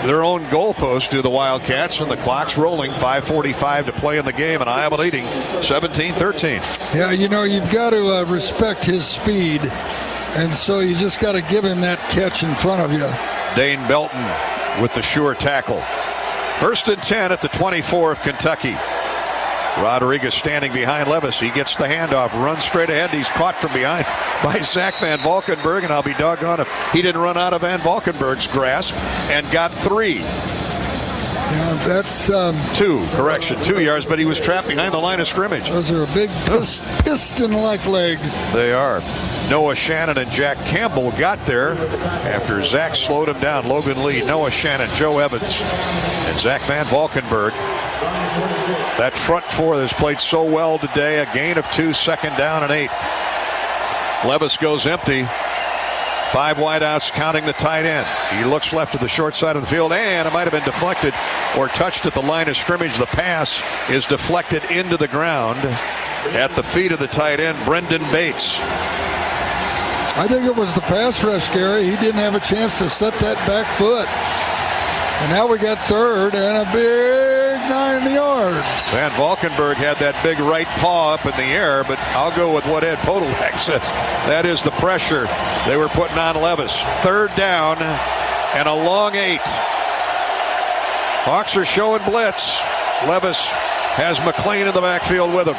their own goalpost to the Wildcats, and the clock's rolling. 5:45 to play in the game, and Iowa leading 17-13. Yeah, you know, you've got to respect his speed, and so you just got to give him that catch in front of you. Dane Belton with the sure tackle. 1st and 10 at the 24 of Kentucky. Rodriguez standing behind Levis. He gets the handoff, runs straight ahead. He's caught from behind by Zach Van Valkenburg, and I'll be doggone if he didn't run out of Van Valkenburg's grasp and got 3. Yeah, that's 2 yards, but he was trapped behind the line of scrimmage. Those are big piston-like legs. They are. Noah Shannon and Jack Campbell got there after Zach slowed him down. Logan Lee, Noah Shannon, Joe Evans, and Zach Van Valkenburg. That front four that's played so well today. A gain of 2, 2nd down and 8. Levis goes empty. 5 wideouts counting the tight end. He looks left to the short side of the field, and it might have been deflected or touched at the line of scrimmage. The pass is deflected into the ground at the feet of the tight end, Brendan Bates. I think it was the pass rush, Gary. He didn't have a chance to set that back foot. And now we got 3rd and a big 9 yards. Van Valkenburg had that big right paw up in the air, but I'll go with what Ed Podolak says. That is the pressure they were putting on Levis. 3rd down and a long 8. Hawks are showing blitz. Levis has McLean in the backfield with him.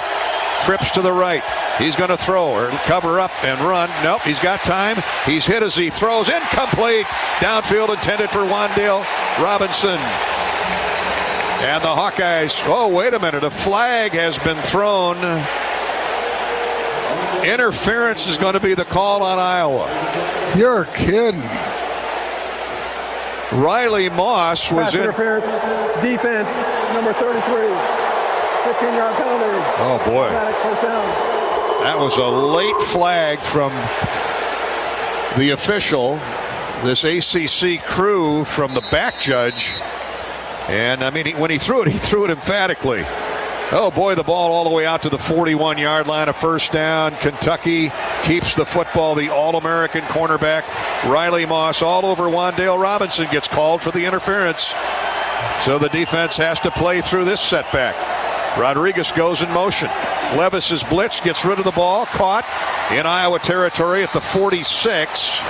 Trips to the right. He's going to throw or cover up and run. Nope, he's got time. He's hit as he throws. Incomplete. Downfield intended for Wandale Robinson. And the Hawkeyes, oh, wait a minute. A flag has been thrown. Interference is going to be the call on Iowa. You're kidding. Riley Moss was Pass interference. Defense, number 33. 15-yard penalty. Oh, boy. First down. That was a late flag from the official. This ACC crew from the back judge And, I mean, when he threw it emphatically. Oh, boy, the ball all the way out to the 41-yard line, a first down. Kentucky keeps the football. The All-American cornerback, Riley Moss, all over Wan'Dale Robinson, gets called for the interference. So the defense has to play through this setback. Rodriguez goes in motion. Levis is blitzed, gets rid of the ball, caught in Iowa territory at the 46.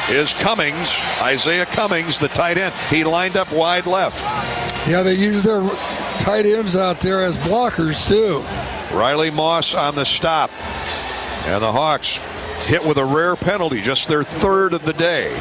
Is Cummings, Isaiah Cummings, the tight end. He lined up wide left. Yeah, they use their tight ends out there as blockers, too. Riley Moss on the stop. And the Hawks hit with a rare penalty, just their third of the day.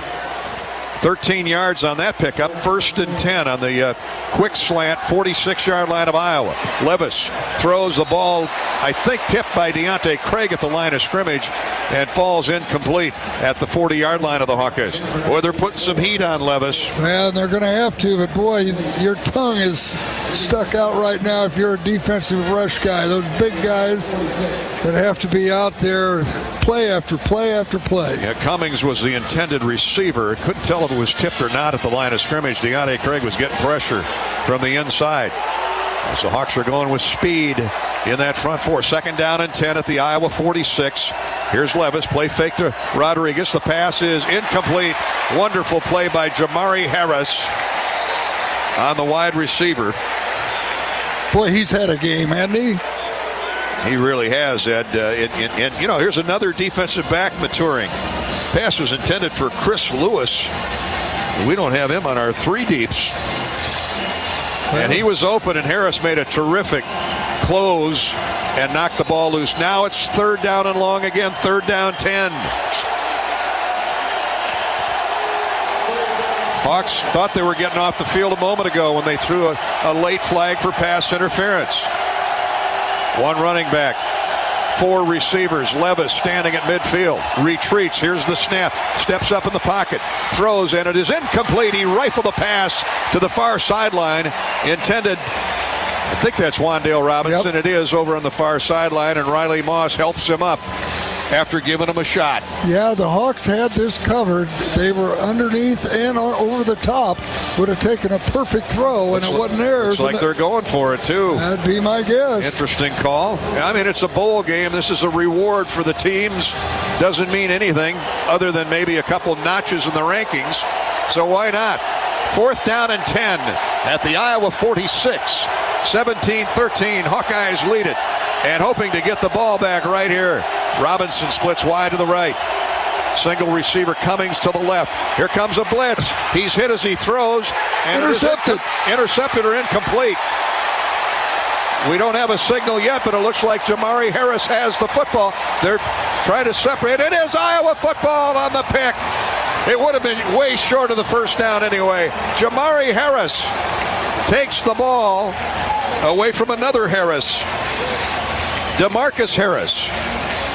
13 yards on that pickup, 1st and 10 on the quick slant, 46-yard line of Iowa. Levis throws the ball, I think tipped by Deontay Craig at the line of scrimmage, and falls incomplete at the 40-yard line of the Hawkeyes. Boy, they're putting some heat on Levis. Well, they're going to have to, but boy, your tongue is stuck out right now if you're a defensive rush guy. Those big guys that have to be out there play after play after play. Yeah, Cummings was the intended receiver. Couldn't tell if it was tipped or not at the line of scrimmage. Deontay Craig was getting pressure from the inside. So Hawks are going with speed in that front four. 2nd down and 10 at the Iowa 46. Here's Levis. Play fake to Rodriguez. The pass is incomplete. Wonderful play by Jamari Harris on the wide receiver. Boy, he's had a game, hasn't he? He really has, Ed. And here's another defensive back maturing. Pass was intended for Chris Lewis. We don't have him on our 3 deeps. And he was open, and Harris made a terrific close and knocked the ball loose. Now it's 3rd down and long again, 3rd down 10. Hawks thought they were getting off the field a moment ago when they threw a late flag for pass interference. 1 running back, 4 receivers. Levis standing at midfield, retreats. Here's the snap, steps up in the pocket, throws, and it is incomplete. He rifled a pass to the far sideline, intended, I think that's Wan'Dale Robinson. Yep. It is over on the far sideline, and Riley Moss helps him up after giving him a shot. Yeah, the Hawks had this covered. They were underneath and over the top. Would have taken a perfect throw, and it wasn't there. Looks like they're going for it, too. That'd be my guess. Interesting call. I mean, it's a bowl game. This is a reward for the teams. Doesn't mean anything other than maybe a couple notches in the rankings. So why not? 4th down and 10 at the Iowa 46. 17-13. Hawkeyes lead it. And hoping to get the ball back right here. Robinson splits wide to the right. Single receiver Cummings to the left. Here comes a blitz. He's hit as he throws. And intercepted. Intercepted or incomplete. We don't have a signal yet, but it looks like Jamari Harris has the football. They're trying to separate. It is Iowa football on the pick. It would have been way short of the 1st down anyway. Jamari Harris takes the ball away from another Harris. DeMarcus Harris.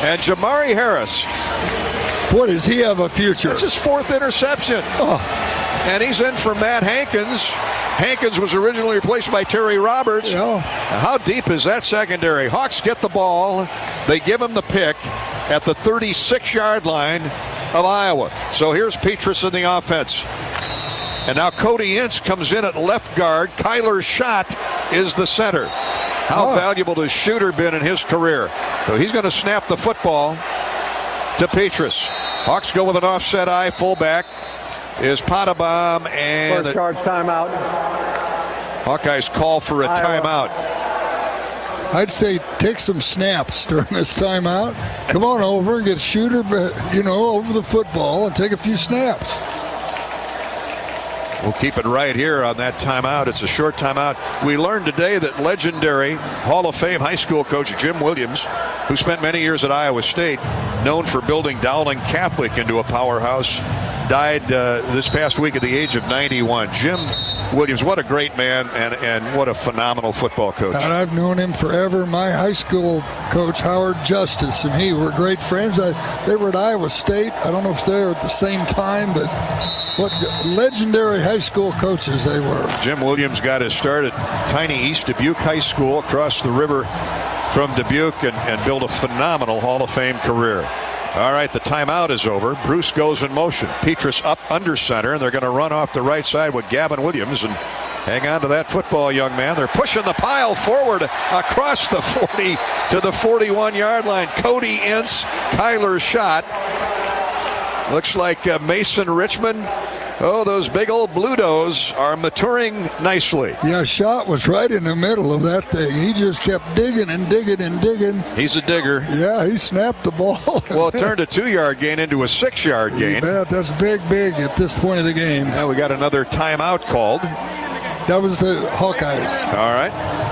And Jamari Harris. Boy, does he have a future. That's his 4th interception. Oh. And he's in for Matt Hankins. Hankins was originally replaced by Terry Roberts. Yeah. How deep is that secondary? Hawks get the ball. They give him the pick at the 36-yard line of Iowa. So here's Petrus in the offense. And now Cody Ince comes in at left guard. Kyler Schott is the center. How valuable has Shooter been in his career? So he's going to snap the football to Petrus. Hawks go with an offset eye. Fullback is Potabom, and first charge timeout. Hawkeyes call for a timeout. I'd say take some snaps during this timeout. Come on over and get Shooter, over the football and take a few snaps. We'll keep it right here on that timeout. It's a short timeout. We learned today that legendary Hall of Fame high school coach Jim Williams, who spent many years at Iowa State, known for building Dowling Catholic into a powerhouse, died this past week at the age of 91. Jim Williams, what a great man and what a phenomenal football coach. And I've known him forever. My high school coach, Howard Justice, and he were great friends. They were at Iowa State. I don't know if they were at the same time, but what legendary high school coaches they were. Jim Williams got his start at tiny East Dubuque High School across the river from Dubuque and built a phenomenal Hall of Fame career. All right, the timeout is over. Bruce goes in motion. Petrus up under center, and they're going to run off the right side with Gavin Williams. And hang on to that football, young man. They're pushing the pile forward across the 40 to the 41-yard line. Cody Ince, Kyler's shot. Looks like Mason Richmond. Oh, those big old Blutos are maturing nicely. Yeah, shot was right in the middle of that thing. He just kept digging and digging and digging. He's a digger. Yeah, he snapped the ball. Well, it turned a 2-yard gain into a 6-yard gain. You bet. That's big at this point of the game. Now we got another timeout called. That was the Hawkeyes. All right.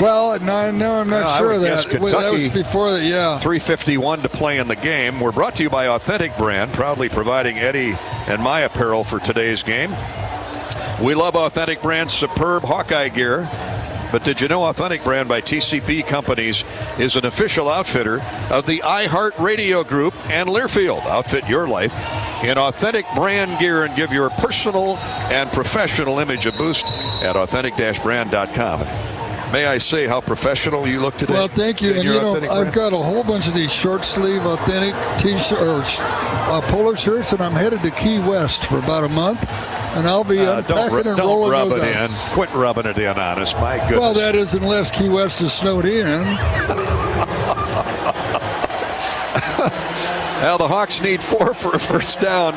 Well, no, I'm not sure of that. Kentucky, that was before that, yeah. 3:51 to play in the game. We're brought to you by Authentic Brand, proudly providing Eddie and my apparel for today's game. We love Authentic Brand's superb Hawkeye gear. But did you know Authentic Brand by TCP Companies is an official outfitter of the iHeartRadio Group and Learfield? Outfit your life in Authentic Brand gear and give your personal and professional image a boost at authentic-brand.com. May I say how professional you look today? Well, thank you. And, I've got a whole bunch of these short-sleeve authentic T-shirts, polo shirts, and I'm headed to Key West for about a month. And I'll be unpacking and rolling rub those it out. in. Quit rubbing it in on us. My goodness. Well, that is unless Key West is snowed in. Well, the Hawks need 4 for a first down.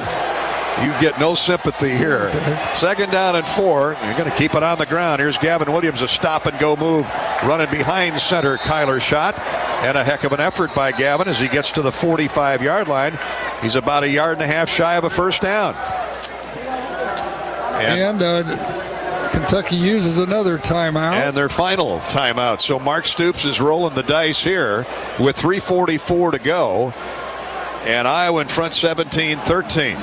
You get no sympathy here. 2nd down and 4. You're going to keep it on the ground. Here's Gavin Williams, a stop-and-go move, running behind center. Kyler shot, and a heck of an effort by Gavin as he gets to the 45-yard line. He's about 1.5 yards shy of a first down. And Kentucky uses another timeout. And their final timeout. So Mark Stoops is rolling the dice here with 3:44 to go. And Iowa in front 17-13.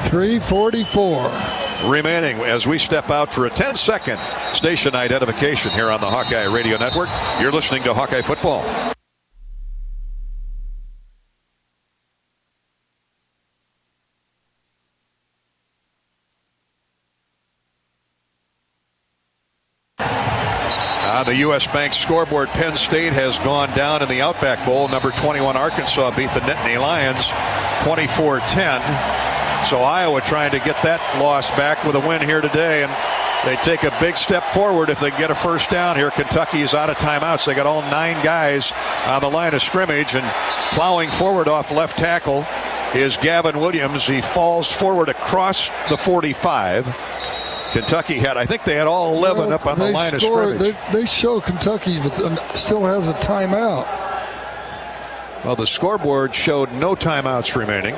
3:44 remaining as we step out for a 10-second station identification here on the Hawkeye Radio Network. You're listening to Hawkeye Football. On the U.S. Bank scoreboard, Penn State has gone down in the Outback Bowl. Number 21 Arkansas beat the Nittany Lions 24-10. So Iowa trying to get that loss back with a win here today, and they take a big step forward if they get a first down here. Kentucky is out of timeouts. They got all 9 guys on the line of scrimmage, and plowing forward off left tackle is Gavin Williams. He falls forward across the 45. Kentucky had, I think they had all 11 up on the line of scrimmage. They show Kentucky still has a timeout. Well, the scoreboard showed no timeouts remaining.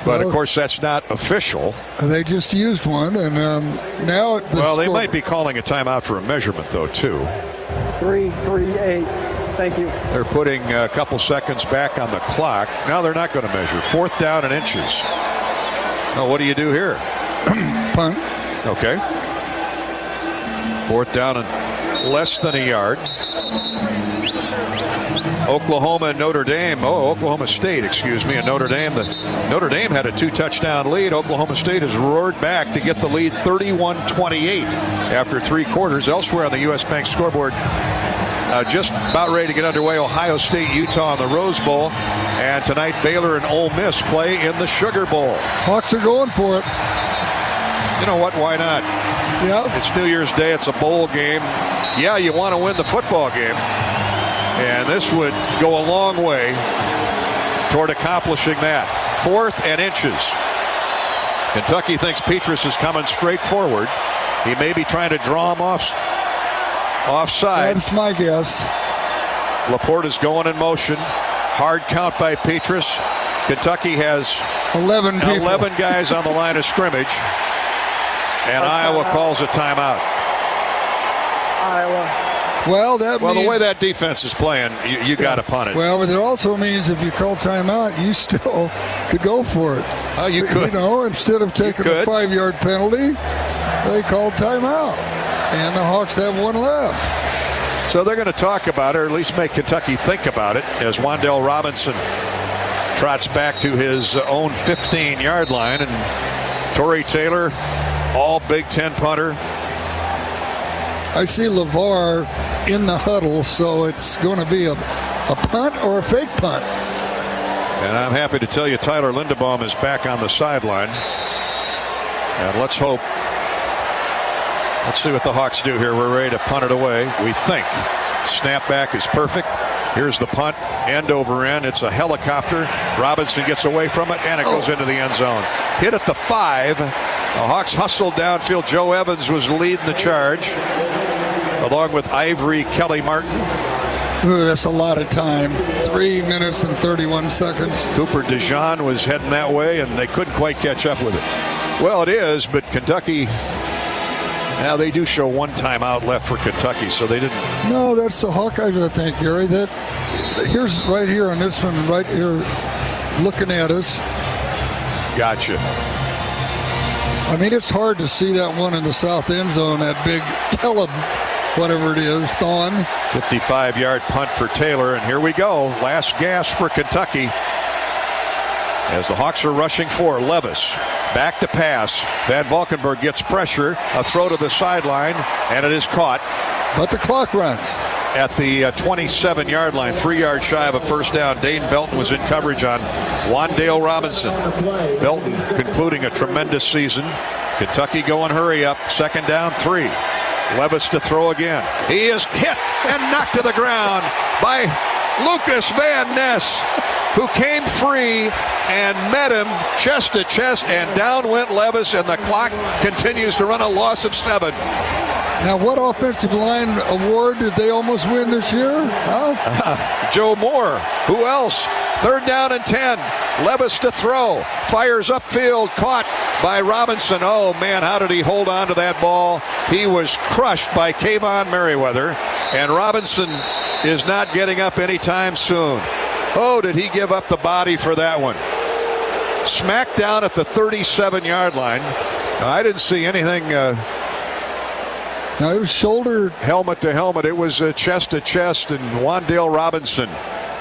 But, of course, that's not official. They just used one, and now... they might be calling a timeout for a measurement, though, too. 3:38. Thank you. They're putting a couple seconds back on the clock. Now they're not going to measure. 4th down and inches. Now, what do you do here? Punt. Okay. 4th down and less than a yard. Oklahoma and Notre Dame. Oklahoma State, excuse me, and Notre Dame. Notre Dame had a 2-touchdown lead. Oklahoma State has roared back to get the lead 31-28 after 3 quarters. Elsewhere on the U.S. Bank scoreboard, just about ready to get underway. Ohio State, Utah in the Rose Bowl. And tonight, Baylor and Ole Miss play in the Sugar Bowl. Hawks are going for it. You know what? Why not? Yeah. It's New Year's Day. It's a bowl game. Yeah, you want to win the football game. And this would go a long way toward accomplishing that. 4th and inches. Kentucky thinks Petrus is coming straight forward. He may be trying to draw him offside. That's my guess. Laporte is going in motion. Hard count by Petrus. Kentucky has 11 guys on the line of scrimmage. And Iowa calls a timeout. Iowa. Well, that means, the way that defense is playing, you got to punt it. Well, but it also means if you call timeout, you still could go for it. Oh, you could. Instead of taking a 5-yard penalty, they called timeout. And the Hawks have 1 left. So they're going to talk about it, or at least make Kentucky think about it, as Wan'Dale Robinson trots back to his own 15-yard line. And Torrey Taylor, all Big Ten punter. I see LeVar in the huddle, so it's going to be a punt or a fake punt. And I'm happy to tell you Tyler Linderbaum is back on the sideline. And let's hope. Let's see what the Hawks do here. We're ready to punt it away, we think. Snap back is perfect. Here's the punt, end over end. It's a helicopter. Robinson gets away from it, and it goes into the end zone. Hit at the 5. The Hawks hustled downfield. Joe Evans was leading the charge, along with Ivory Kelly Martin. Ooh, that's a lot of time. 3 minutes and 31 seconds. Cooper DeJean was heading that way, and they couldn't quite catch up with it. Well, it is, but Kentucky, now they do show one timeout left for Kentucky, so they didn't. No, that's the Hawkeyes, I think, Gary. That here's right here on this one, right here, looking at us. Gotcha. I mean, it's hard to see that one in the south end zone, that big whatever it is, Thon. 55-yard punt for Taylor, and here we go. Last gasp for Kentucky as the Hawks are rushing for Levis. Back to pass. Van Valkenburg gets pressure. A throw to the sideline, and it is caught. But the clock runs. At the 27-yard line, 3 yards shy of a first down. Dane Belton was in coverage on Wandale Robinson. Belton concluding a tremendous season. Kentucky going hurry up. Second down, 3. Levis to throw again. He is hit and knocked to the ground by Lucas Van Ness, who came free and met him chest to chest, and down went Levis, and the clock continues to run a loss of 7. Now, what offensive line award did they almost win this year? Huh? Joe Moore. Who else? Third down and 10. Levis to throw. Fires upfield. Caught by Robinson. Oh, man, how did he hold on to that ball? He was crushed by Kayvon Merriweather, and Robinson is not getting up anytime soon. Oh, did he give up the body for that one? Smacked down at the 37-yard line. Now, I didn't see anything. No, it was shoulder. Helmet to helmet. It was chest to chest, and Wandale Robinson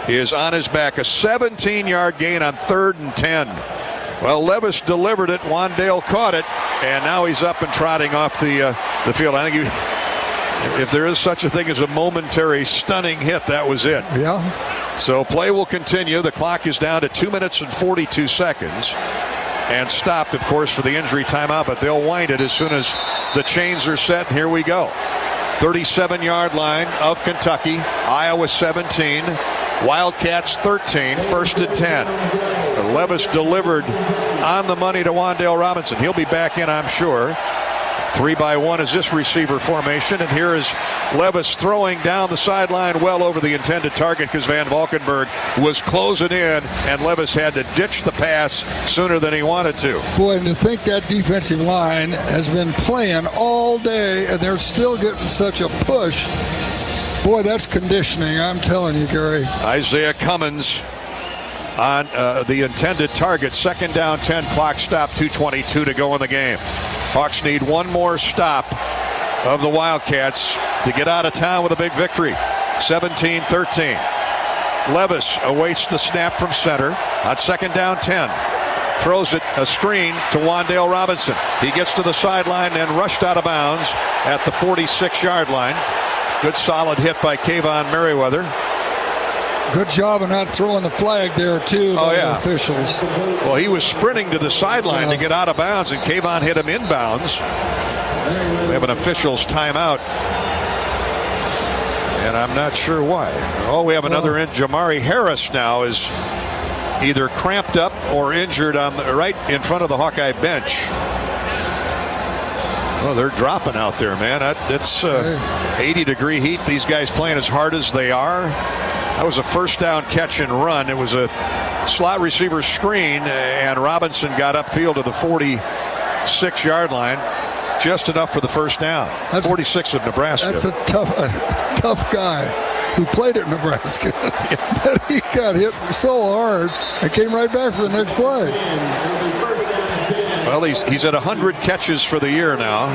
is on his back. A 17-yard gain on 3rd and 10. Well, Levis delivered it. Wandale caught it, and now he's up and trotting off the field. I think if there is such a thing as a momentary stunning hit, that was it. Yeah. So play will continue. The clock is down to 2 minutes and 42 seconds. And stopped, of course, for the injury timeout, but they'll wind it as soon as the chains are set. And here we go. 37-yard line of Kentucky. Iowa 17. Wildcats 13. 1st and 10. Levis delivered on the money to Wandale Robinson. He'll be back in, I'm sure. 3-by-1 is this receiver formation, and here is Levis throwing down the sideline well over the intended target because Van Valkenburg was closing in, and Levis had to ditch the pass sooner than he wanted to. Boy, and to think that defensive line has been playing all day, and they're still getting such a push. Boy, that's conditioning, I'm telling you, Gary. Isaiah Cummins on the intended target. 2nd down, 10, clock stop, 2:22 to go in the game. Hawks need one more stop of the Wildcats to get out of town with a big victory. 17-13. Levis awaits the snap from center on 2nd down, 10. Throws it a screen to Wandale Robinson. He gets to the sideline and rushed out of bounds at the 46-yard line. Good solid hit by Kayvon Merriweather. Good job of not throwing the flag there, too, by the officials. Well, he was sprinting to the sideline to get out of bounds, and Kayvon hit him inbounds. We have an official's timeout, and I'm not sure why. Oh, we have another in. Jamari Harris now is either cramped up or injured on the right in front of the Hawkeye bench. Well, they're dropping out there, man. It's 80-degree heat. These guys playing as hard as they are. That was a first down catch and run. It was a slot receiver screen, and Robinson got upfield to the 46-yard line. Just enough for the first down. 46 of Nebraska. That's a tough guy who played at Nebraska. But he got hit so hard and came right back for the next play. Well, he's at 100 catches for the year now.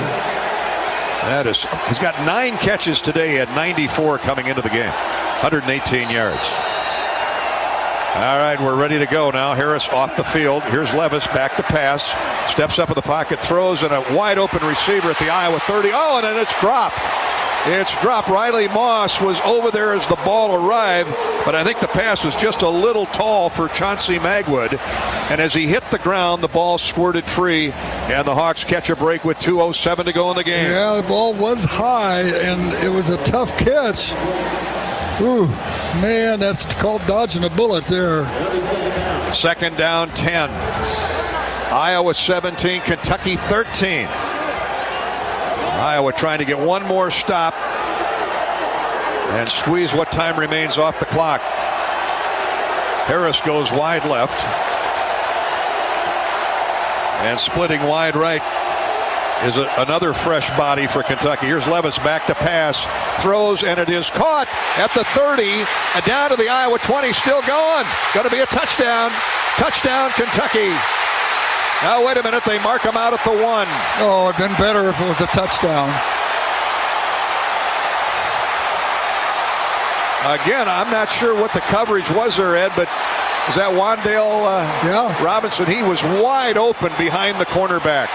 He's got 9 catches today. He had 94 coming into the game. 118 yards. All right, we're ready to go now. Harris off the field. Here's Levis back to pass. Steps up in the pocket, throws, and a wide open receiver at the Iowa 30. Oh, and then it's dropped. It's dropped. Riley Moss was over there as the ball arrived, but I think the pass was just a little tall for Chauncey Magwood. And as he hit the ground, the ball squirted free, and the Hawks catch a break with 2:07 to go in the game. Yeah, the ball was high, and it was a tough catch. Ooh, man, that's called dodging a bullet there. Second down, 10. Iowa 17, Kentucky 13. Iowa trying to get one more stop and squeeze what time remains off the clock. Harris goes wide left and splitting wide right is another fresh body for Kentucky. Here's Levis back to pass, throws, and it is caught at the 30 and down to the Iowa 20, still going. Going to be a touchdown. Touchdown, Kentucky. Now, wait a minute. They mark him out at the 1. Oh, it'd been better if it was a touchdown. Again, I'm not sure what the coverage was there, Ed, but is that Wandale Robinson? He was wide open behind the cornerback.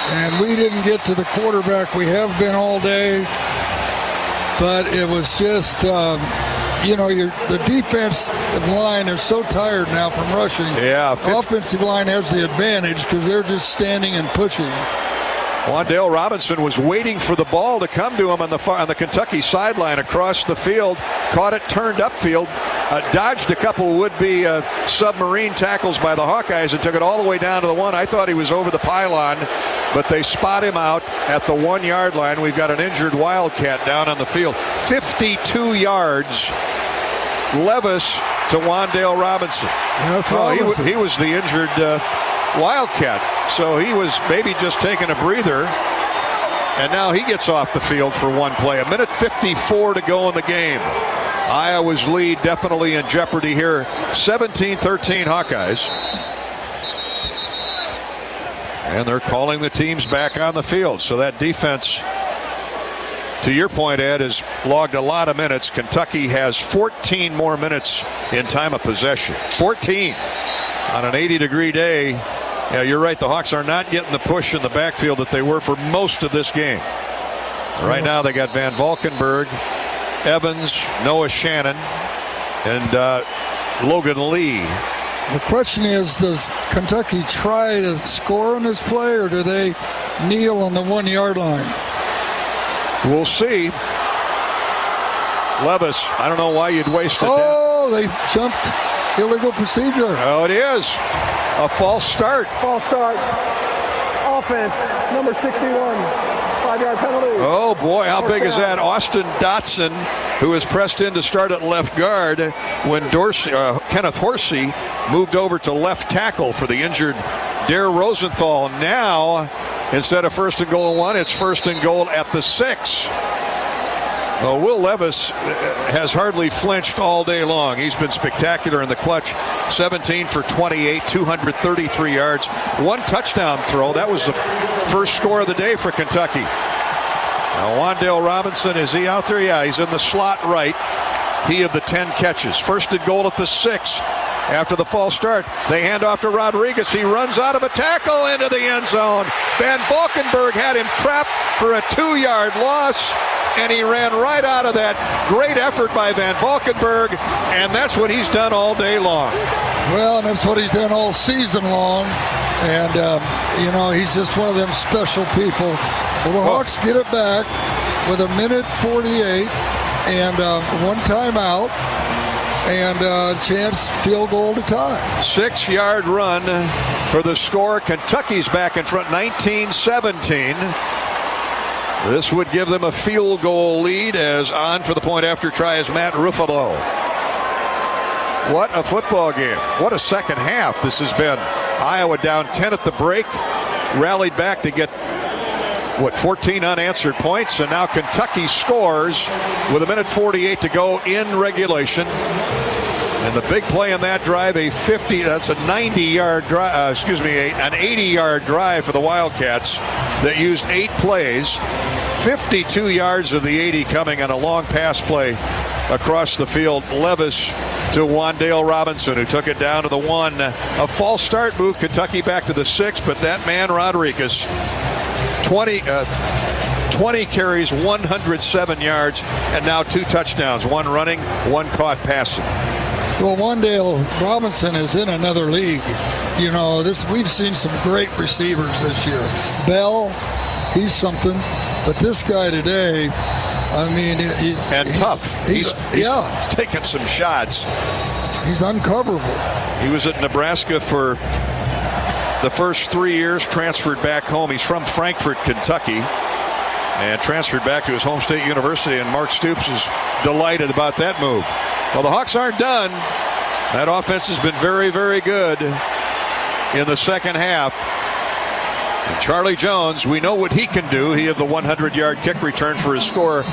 And we didn't get to the quarterback. We have been all day. But it was just, the defensive line is so tired now from rushing. Yeah. Offensive line has the advantage because they're just standing and pushing. Wandale Robinson was waiting for the ball to come to him on the Kentucky sideline across the field. Caught it, turned upfield, dodged a couple would-be submarine tackles by the Hawkeyes and took it all the way down to the 1. I thought he was over the pylon, but they spot him out at the 1-yard line. We've got an injured Wildcat down on the field. 52 yards. Levis to Wandale Robinson. He was the injured Wildcat, so he was maybe just taking a breather, and now he gets off the field for one play. 1:54 to go in the game. Iowa's lead definitely in jeopardy here. 17-13 Hawkeyes. And they're calling the teams back on the field, so that defense, to your point, Ed, has logged a lot of minutes. Kentucky has 14 more minutes in time of possession. 14 on an 80-degree day. Yeah, you're right. The Hawks are not getting the push in the backfield that they were for most of this game. Right now they got Van Valkenburg, Evans, Noah Shannon, and Logan Lee. The question is, does Kentucky try to score on this play, or do they kneel on the 1-yard line? We'll see. Levis, I don't know why you'd waste it. Oh, they jumped illegal procedure. Oh, it is. A false start. False start. Offense, number 61. 5-yard penalty. Oh, boy, how big is that? Austin Dotson, who is pressed in to start at left guard when Kenneth Horsey moved over to left tackle for the injured Dare Rosenthal. Now, instead of 1st and goal 1, it's 1st and goal at the 6. Well, Will Levis has hardly flinched all day long. He's been spectacular in the clutch. 17 for 28, 233 yards, 1 touchdown throw. That was the first score of the day for Kentucky. Now, Wandale Robinson, is he out there? Yeah, he's in the slot right. He of the 10 catches. 1st and goal at the 6. After the false start, they hand off to Rodriguez. He runs out of a tackle into the end zone. Van Valkenburg had him trapped for a 2-yard loss, and he ran right out of that. Great effort by Van Valkenburg, and that's what he's done all day long. Well, and that's what he's done all season long, and, he's just one of them special people. Well, the Hawks get it back with 1:48 and 1 timeout. And chance field goal to tie. 6-yard run for the score. Kentucky's back in front, 19-17. This would give them a field goal lead, as on for the point after try is Matt Ruffalo. What a football game. What a second half this has been. Iowa down 10 at the break, rallied back to get 14 unanswered points, and now Kentucky scores with 1:48 to go in regulation. And the big play in that drive, an 80-yard drive for the Wildcats that used 8 plays. 52 yards of the 80 coming on a long pass play across the field. Levis to Wandale Robinson, who took it down to the 1. A false start moved Kentucky back to the 6, but that man Rodriguez, 20 carries, 107 yards, and now 2 touchdowns. 1 running, 1 caught passing. Well, Wandale Robinson is in another league. You know, we've seen some great receivers this year. Bell, he's something. But this guy today, I mean... tough. He's taking some shots. He's uncoverable. He was at Nebraska for the first 3 years, transferred back home. He's from Frankfort, Kentucky, and transferred back to his home state university, and Mark Stoops is delighted about that move. Well, the Hawks aren't done. That offense has been very, very good in the second half. And Charlie Jones, we know what he can do. He had the 100-yard kick return for his score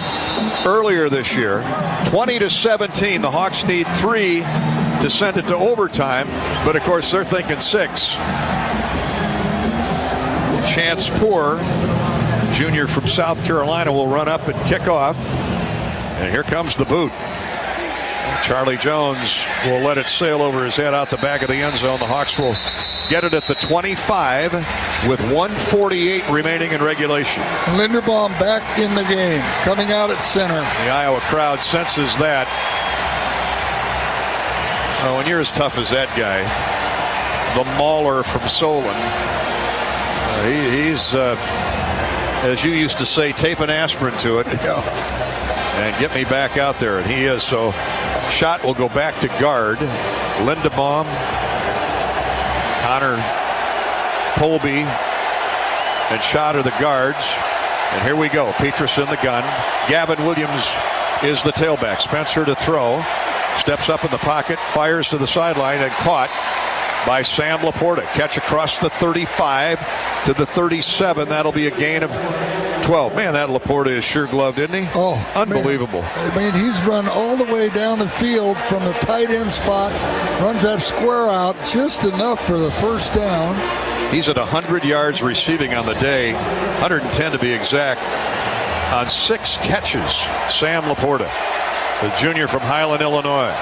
earlier this year. 20-17. The Hawks need 3 to send it to overtime, but of course they're thinking 6. Chance Poor, junior from South Carolina, will run up and kick off. And here comes the boot. Charlie Jones will let it sail over his head out the back of the end zone. The Hawks will get it at the 25 with 1:48 remaining in regulation. Linderbaum back in the game, coming out at center. The Iowa crowd senses that. Oh, when you're as tough as that guy, the mauler from Solon, he's, as you used to say, tape an aspirin to it and get me back out there, and he is. So shot will go back to guard. Linderbaum, Connor Colby, and Schott are the guards. And here we go. Petrus in the gun. Gavin Williams is the tailback. Spencer to throw. Steps up in the pocket, fires to the sideline, and caught by Sam Laporta. Catch across the 35 to the 37. That'll be a gain of 12. Man, that Laporta is sure gloved, isn't he? Oh, unbelievable. Man. I mean, he's run all the way down the field from the tight end spot, runs that square out just enough for the first down. He's at 100 yards receiving on the day, 110 to be exact, on 6 catches. Sam Laporta, the junior from Highland, Illinois.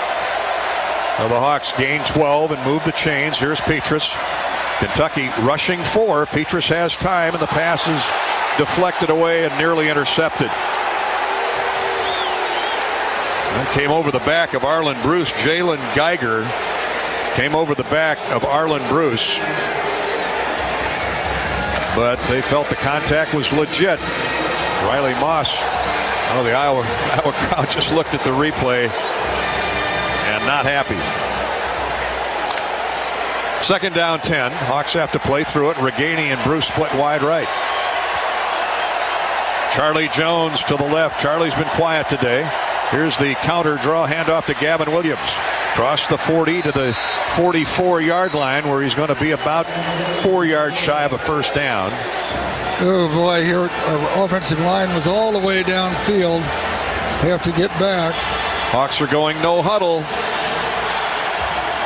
Well, the Hawks gain 12 and move the chains. Here's Petrus. Kentucky rushing 4. Petrus has time, and the pass is deflected away and nearly intercepted. That came over the back of Arlen Bruce. Jalen Geiger came over the back of Arlen Bruce. But they felt the contact was legit. Riley Moss, the Iowa crowd just looked at the replay and not happy. Second down 10. Hawks have to play through it. Reganey and Bruce split wide right. Charlie Jones to the left. Charlie's been quiet today. Here's the counter draw handoff to Gavin Williams. Across the 40 to the 44-yard line, where he's going to be about 4 yards shy of a first down. Oh boy, here our offensive line was all the way downfield. They have to get back. Hawks are going no huddle.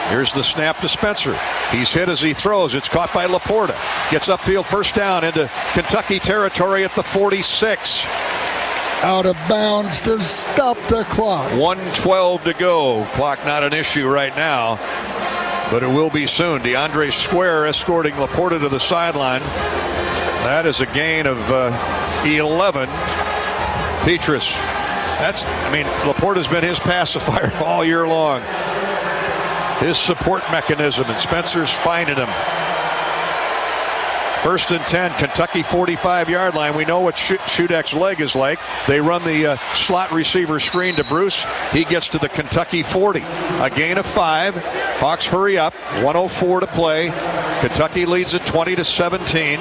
Here's the snap to Spencer. He's hit as he throws. It's caught by Laporta. Gets upfield, first down into Kentucky territory at the 46. Out of bounds to stop the clock. 1:12 to go. Clock not an issue right now, but it will be soon. DeAndre Square escorting Laporta to the sideline. That is a gain of 11. Petrus. Laporta's been his pacifier all year long. His support mechanism, and Spencer's finding him. First and 10, Kentucky 45-yard line. We know what Shudek's leg is like. They run the slot receiver screen to Bruce. He gets to the Kentucky 40. A gain of 5. Hawks hurry up. 1:04 to play. Kentucky leads at 20-17.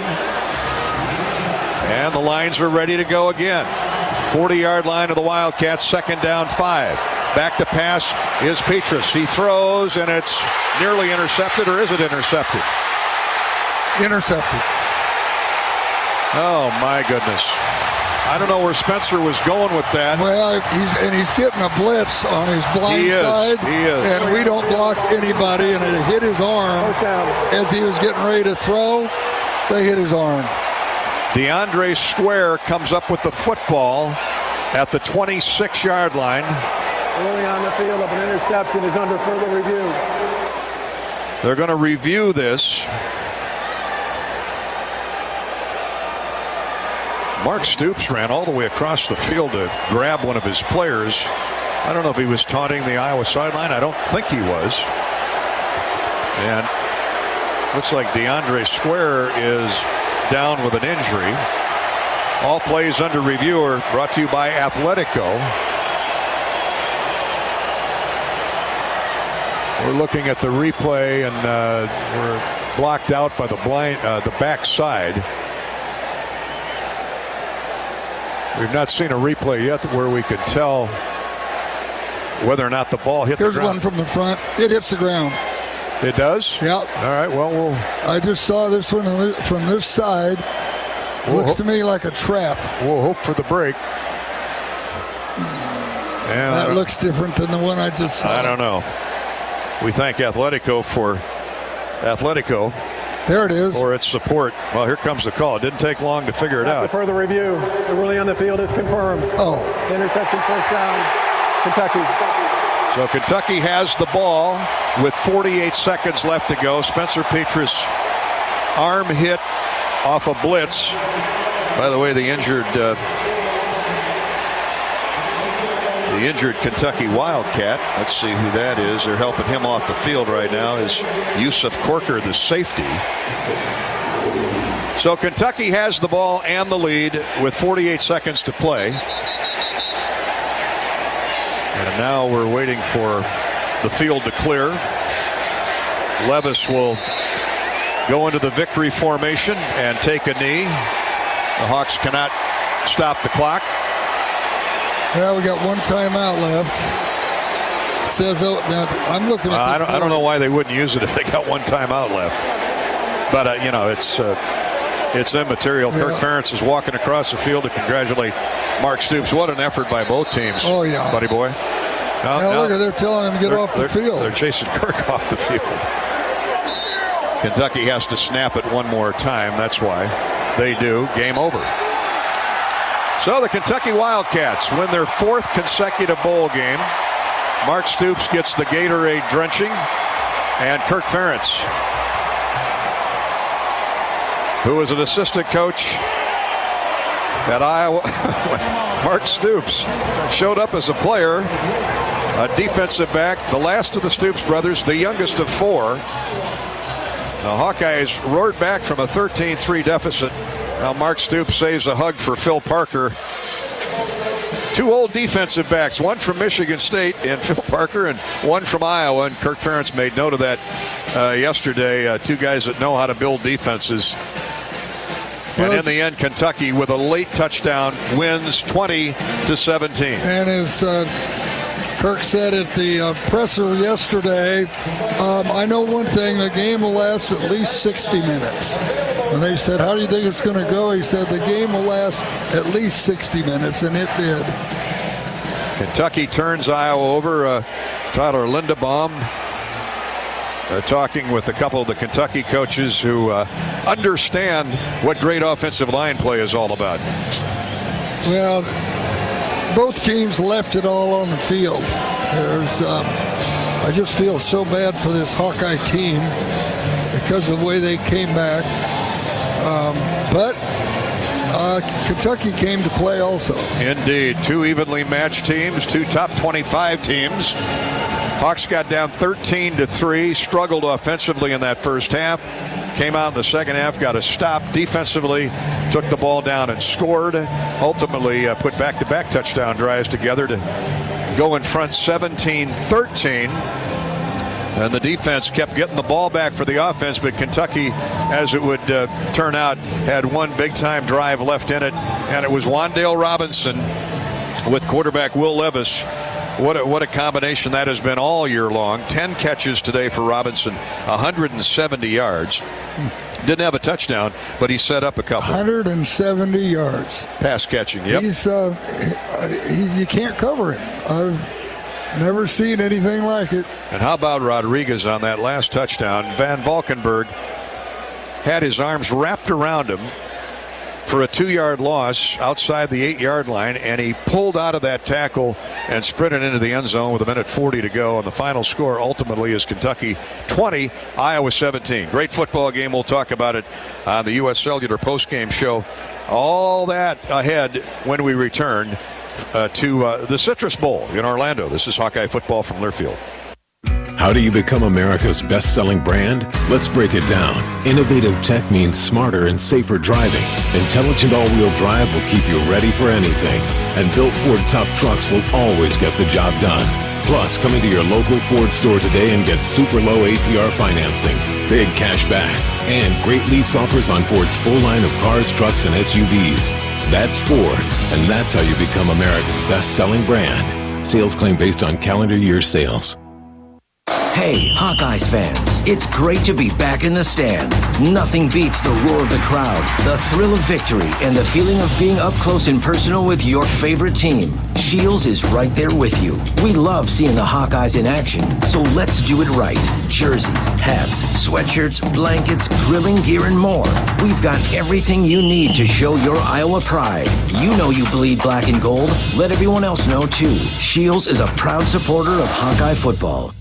And the lines are ready to go again. 40-yard line of the Wildcats, second down 5. Back to pass is Petrus. He throws, and it's nearly intercepted, or is it intercepted? Intercepted. Oh, my goodness. I don't know where Spencer was going with that. Well, he's getting a blitz on his blind side. He is. And we don't block anybody, and it hit his arm as he was getting ready to throw. They hit his arm. DeAndre Square comes up with the football at the 26-yard line. Early on the field of an interception is under further review. They're going to review this. Mark Stoops ran all the way across the field to grab one of his players. I don't know if he was taunting the Iowa sideline. I don't think he was. And looks like DeAndre Square is down with an injury. All plays under review are brought to you by Athletico. We're looking at the replay, and we're blocked out by the back side. We've not seen a replay yet where we could tell whether or not the ball hit the ground. Here's one from the front. It hits the ground. It does? Yeah. All right, well, I just saw this one from this side. Looks to me like a trap. We'll hope for the break. And that looks different than the one I just saw. I don't know. We thank Athletico for There it is. For its support. Well, here comes the call. It didn't take long to figure it out. After further review, the ruling on the field is confirmed. Interception, first down, Kentucky. So Kentucky has the ball with 48 seconds left to go. Spencer Petras' arm hit off a blitz. By the way, the injured Kentucky Wildcat, let's see who that is. They're helping him off the field right now, is Yusuf Corker, the safety. So Kentucky has the ball and the lead with 48 seconds to play. And now we're waiting for the field to clear. Levis will go into the victory formation and take a knee. The Hawks cannot stop the clock. Yeah, we got one timeout left. It says, now I'm looking at I don't know why they wouldn't use it if they got one timeout left. But, it's immaterial. Yeah. Kirk Ferentz is walking across the field to congratulate Mark Stoops. What an effort by both teams. Oh, yeah. Buddy boy. Now look, they're telling him to get off the field. They're chasing Kirk off the field. Kentucky has to snap it one more time. That's why they do. Game over. So the Kentucky Wildcats win their 4th consecutive bowl game. Mark Stoops gets the Gatorade drenching, and Kirk Ferentz, who was an assistant coach at Iowa. Mark Stoops showed up as a player, a defensive back, the last of the Stoops brothers, the youngest of 4. The Hawkeyes roared back from a 13-3 deficit. Now Mark Stoops saves a hug for Phil Parker. 2 old defensive backs, one from Michigan State and Phil Parker, and one from Iowa. And Kirk Ferentz made note of that yesterday. 2 guys that know how to build defenses. And in the end, Kentucky, with a late touchdown, wins 20-17. And as Kirk said at the presser yesterday, I know one thing, the game will last at least 60 minutes. And they said, how do you think it's going to go? He said, the game will last at least 60 minutes, and it did. Kentucky turns Iowa over. Tyler Linderbaum talking with a couple of the Kentucky coaches who understand what great offensive line play is all about. Well, both teams left it all on the field. I just feel so bad for this Hawkeye team because of the way they came back. But Kentucky came to play also. Indeed. 2 evenly matched teams, 2 top 25 teams. Hawks got down 13-3, struggled offensively in that first half. Came out in the second half, got a stop defensively, took the ball down and scored. Ultimately put back-to-back touchdown drives together to go in front 17-13. And the defense kept getting the ball back for the offense, but Kentucky, as it would turn out, had one big-time drive left in it, and it was Wan'Dale Robinson with quarterback Will Levis. What a combination that has been all year long. 10 catches today for Robinson, 170 yards. Didn't have a touchdown, but he set up a couple. 170 yards. Pass catching, yep. You can't cover him. I've never seen anything like it. And how about Rodriguez on that last touchdown? Van Valkenburg had his arms wrapped around him for a 2-yard loss outside the 8-yard line, and he pulled out of that tackle and sprinted into the end zone with 1:40 to go. And the final score ultimately is Kentucky 20, Iowa 17. Great football game. We'll talk about it on the U.S. Cellular postgame show All that ahead when we return to the Citrus Bowl in Orlando. This is Hawkeye football from Learfield. How do you become America's best-selling brand? Let's break it down. Innovative tech means smarter and safer driving. Intelligent all-wheel drive will keep you ready for anything. And built Ford tough trucks will always get the job done. Plus, come into your local Ford store today and get super low APR financing, big cash back, and great lease offers on Ford's full line of cars, trucks, and SUVs. That's Ford, and that's how you become America's best-selling brand. Sales claim based on calendar year sales. Hey, Hawkeyes fans, it's great to be back in the stands. Nothing beats the roar of the crowd, the thrill of victory, and the feeling of being up close and personal with your favorite team. Shields is right there with you. We love seeing the Hawkeyes in action, so let's do it right. Jerseys, hats, sweatshirts, blankets, grilling gear, and more. We've got everything you need to show your Iowa pride. You know you bleed black and gold. Let everyone else know, too. Shields is a proud supporter of Hawkeye football.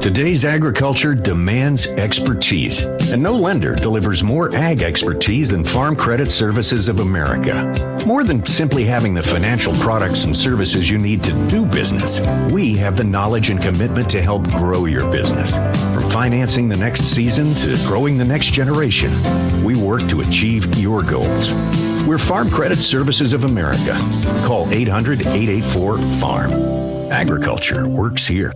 Today's agriculture demands expertise, and no lender delivers more ag expertise than Farm Credit Services of America. More than simply having the financial products and services you need to do business, we have the knowledge and commitment to help grow your business. From financing the next season to growing the next generation, we work to achieve your goals. We're Farm Credit Services of America. Call 800-884-FARM. Agriculture works here.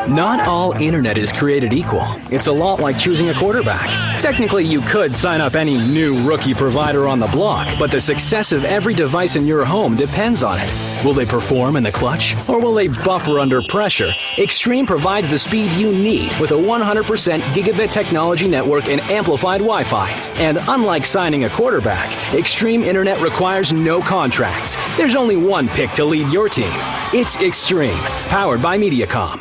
Not all internet is created equal. It's a lot like choosing a quarterback. Technically, you could sign up any new rookie provider on the block, but the success of every device in your home depends on it. Will they perform in the clutch, or will they buffer under pressure? Extreme provides the speed you need with a 100% gigabit technology network and amplified Wi-Fi. And unlike signing a quarterback, Extreme Internet requires no contracts. There's only one pick to lead your team. It's Extreme, powered by Mediacom.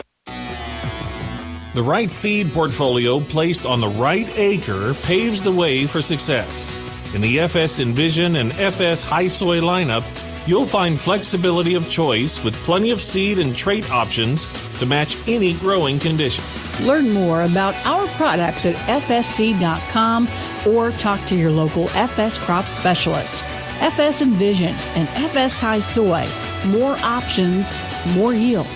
The right seed portfolio placed on the right acre paves the way for success. In the FS Envision and FS High Soy lineup, you'll find flexibility of choice with plenty of seed and trait options to match any growing condition. Learn more about our products at fsc.com or talk to your local FS crop specialist. FS Envision and FS High Soy. More options, more yield.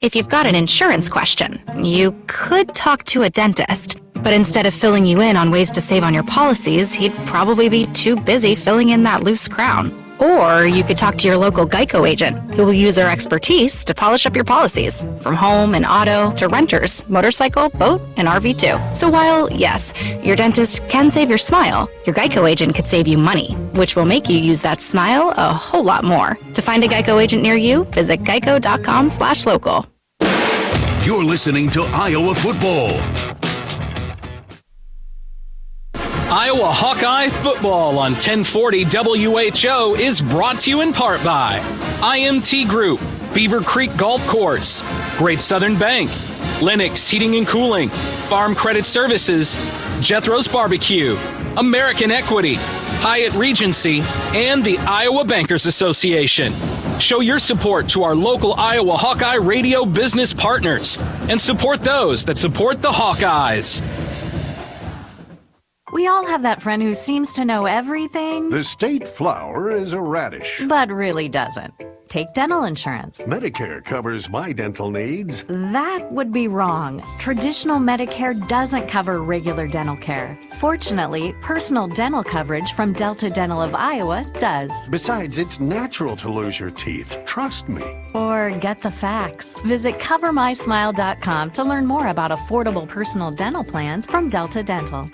If you've got an insurance question, you could talk to a dentist. But instead of filling you in on ways to save on your policies, he'd probably be too busy filling in that loose crown. Or you could talk to your local Geico agent, who will use their expertise to polish up your policies, from home and auto to renters, motorcycle, boat, and RV too. So while, yes, your dentist can save your smile, your Geico agent could save you money, which will make you use that smile a whole lot more. To find a Geico agent near you, visit geico.com/local. You're listening to Iowa football. Iowa Hawkeye football on 1040 WHO is brought to you in part by IMT Group, Beaver Creek Golf Course, Great Southern Bank, Lennox Heating and Cooling, Farm Credit Services, Jethro's Barbecue, American Equity, Hyatt Regency, and the Iowa Bankers Association. Show your support to our local Iowa Hawkeye radio business partners and support those that support the Hawkeyes. We all have that friend who seems to know everything. The state flower is a radish. But really doesn't. Take dental insurance. Medicare covers my dental needs. That would be wrong. Traditional Medicare doesn't cover regular dental care. Fortunately, personal dental coverage from Delta Dental of Iowa does. Besides, it's natural to lose your teeth. Trust me. Or get the facts. Visit CoverMySmile.com to learn more about affordable personal dental plans from Delta Dental.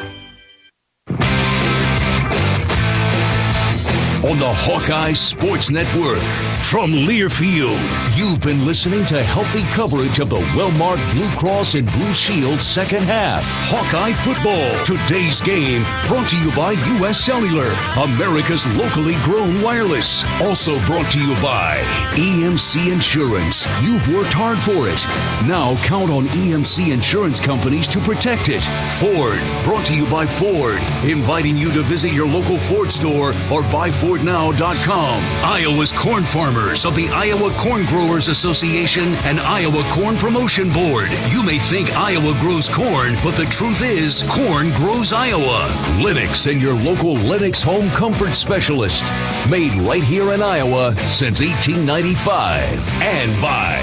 On the Hawkeye Sports Network. From Learfield, you've been listening to healthy coverage of the well-marked Blue Cross and Blue Shield second half. Hawkeye football. Today's game brought to you by U.S. Cellular, America's locally grown wireless. Also brought to you by EMC Insurance. You've worked hard for it. Now count on EMC Insurance companies to protect it. Ford, brought to you by Ford, inviting you to visit your local Ford store or buy Ford SportNow.com. Iowa's corn farmers of the Iowa Corn Growers Association and Iowa Corn Promotion Board. You may think Iowa grows corn, but the truth is, corn grows Iowa. Lennox and your local Lennox home comfort specialist. Made right here in Iowa since 1895. And by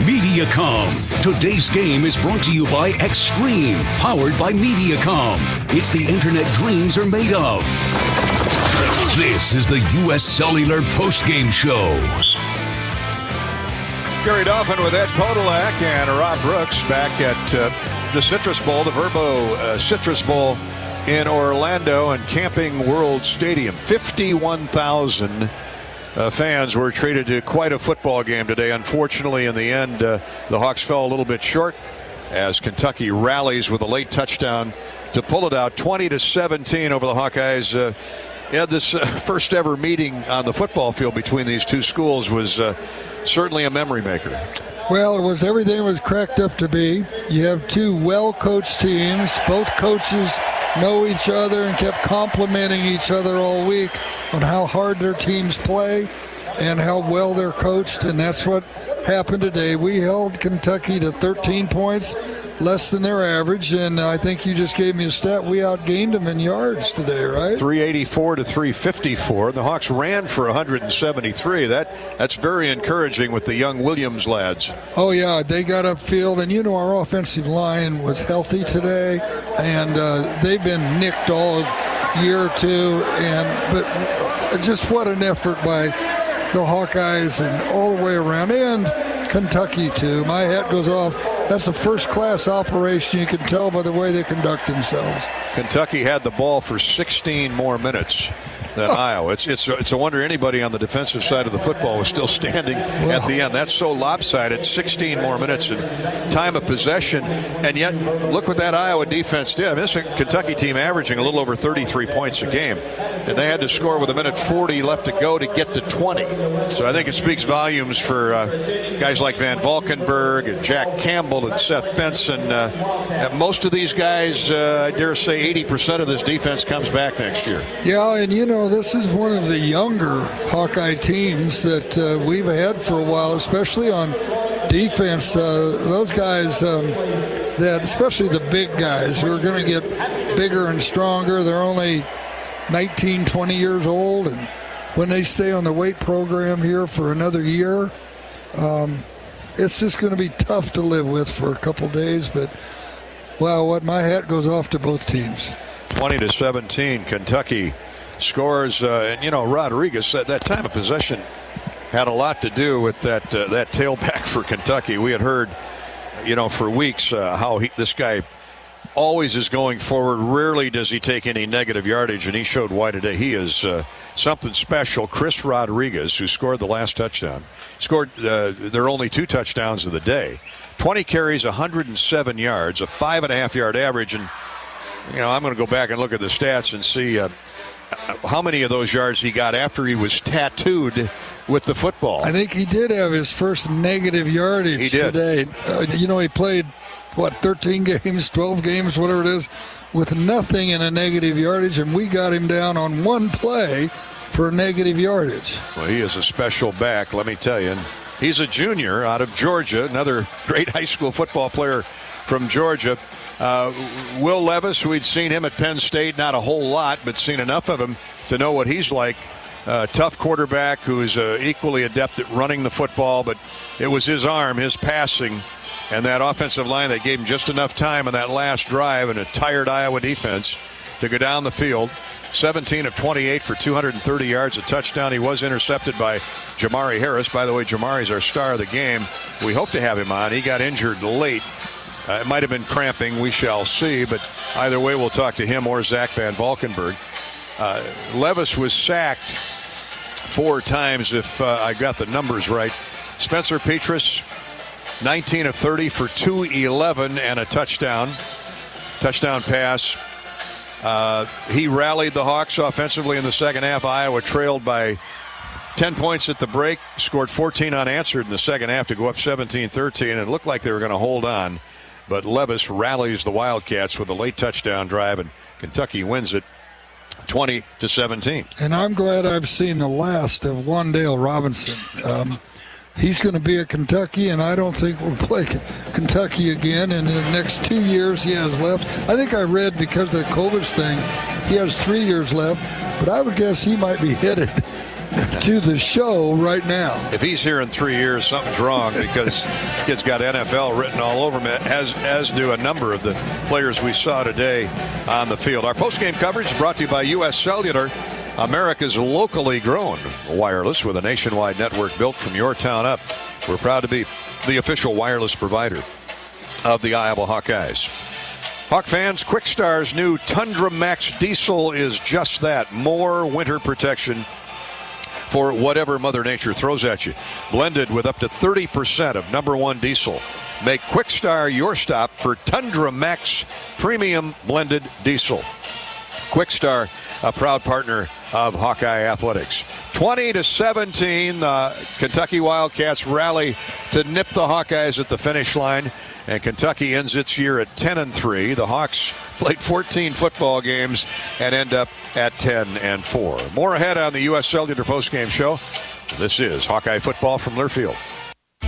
Mediacom. Today's game is brought to you by Extreme, powered by Mediacom. It's the internet dreams are made of. This is the U.S. Cellular Postgame Show. Gary Dolphin with Ed Podolak and Rob Brooks back at the Citrus Bowl, the Verbo Citrus Bowl in Orlando and Camping World Stadium. 51,000 fans were treated to quite a football game today. Unfortunately, in the end, the Hawks fell a little bit short as Kentucky rallies with a late touchdown to pull it out 20-17 over the Hawkeyes. This first ever meeting on the football field between these two schools was certainly a memory maker. Well, it was everything it was cracked up to be. You have two well-coached teams. Both coaches know each other and kept complimenting each other all week on how hard their teams play and how well they're coached, and that's what happened today. We held Kentucky to 13 points, less than their average, and I think you just gave me a stat. We outgained them in yards today, right? 384 to 354. The Hawks ran for 173. That's very encouraging with the young Williams lads. Oh, yeah, they got upfield, and our offensive line was healthy today, and they've been nicked all year or two, but just what an effort by the Hawkeyes and all the way around, and Kentucky too. My hat goes off. That's a first-class operation. You can tell by the way they conduct themselves. Kentucky had the ball for 16 more minutes than Iowa. It's a wonder anybody on the defensive side of the football was still standing at the end. That's so lopsided. 16 more minutes and time of possession, and yet look what that Iowa defense did. I mean, this is a Kentucky team averaging a little over 33 points a game, and they had to score with 1:40 left to go to get to 20. So I think it speaks volumes for guys like Van Valkenburg and Jack Campbell and Seth Benson. Most of these guys, I dare say 80% of this defense comes back next year. Yeah, and this is one of the younger Hawkeye teams that we've had for a while, especially on defense. Those guys, especially the big guys who are going to get bigger and stronger, they're only 19, 20 years old, and when they stay on the weight program here for another year, it's just going to be tough to live with for a couple days. But, wow, my hat goes off to both teams. 20-17, Kentucky scores, and Rodriguez, that time of possession had a lot to do with that tailback for Kentucky. We had heard, for weeks how this guy always is going forward. Rarely does he take any negative yardage, and he showed why today. He is something special. Chris Rodriguez, who scored the last touchdown, scored their only 2 touchdowns of the day. 20 carries, 107 yards, a 5.5-yard average, and I'm going to go back and look at the stats and see how many of those yards he got after he was tattooed with the football. I think he did have his first negative yardage today. He played, 13 games, 12 games, whatever it is, with nothing in a negative yardage, and we got him down on one play for negative yardage. Well, he is a special back, let me tell you. And he's a junior out of Georgia, another great high school football player from Georgia. Will Levis, we'd seen him at Penn State, not a whole lot, but seen enough of him to know what he's like. Tough quarterback who is equally adept at running the football, but it was his arm, his passing, and that offensive line that gave him just enough time on that last drive and a tired Iowa defense to go down the field. 17 of 28 for 230 yards, a touchdown. He was intercepted by Jamari Harris. By the way, Jamari's our star of the game. We hope to have him on. He got injured late. It might have been cramping. We shall see. But either way, we'll talk to him or Zach Van Valkenburg. Levis was sacked 4 times, if I got the numbers right. Spencer Petras, 19 of 30 for 211 and a touchdown. Touchdown pass. He rallied the Hawks offensively in the second half. Iowa trailed by 10 points at the break, scored 14 unanswered in the second half to go up 17-13, and it looked like they were going to hold on. But Levis rallies the Wildcats with a late touchdown drive, and Kentucky wins it 20-17. And I'm glad I've seen the last of Wandale Robinson. He's going to be at Kentucky, and I don't think we'll play Kentucky again in the next 2 years he has left. I think I read because of the COVID thing, he has 3 years left, but I would guess he might be headed to the show right now. If he's here in 3 years, something's wrong because kid's got NFL written all over him, as do a number of the players we saw today on the field. Our postgame coverage is brought to you by U.S. Cellular, America's locally grown wireless with a nationwide network built from your town up. We're proud to be the official wireless provider of the Iowa Hawkeyes. Hawk fans, Quickstar's new Tundra Max Diesel is just that. More winter protection for whatever Mother Nature throws at you. Blended with up to 30% of #1 diesel. Make Quickstar your stop for Tundra Max Premium Blended Diesel. Quickstar, a proud partner of Hawkeye Athletics. 20-17, the Kentucky Wildcats rally to nip the Hawkeyes at the finish line, and Kentucky ends its year at 10-3. The Hawks played 14 football games and end up at 10-4. More ahead on the U.S. Cellular postgame show. This is Hawkeye football from Learfield.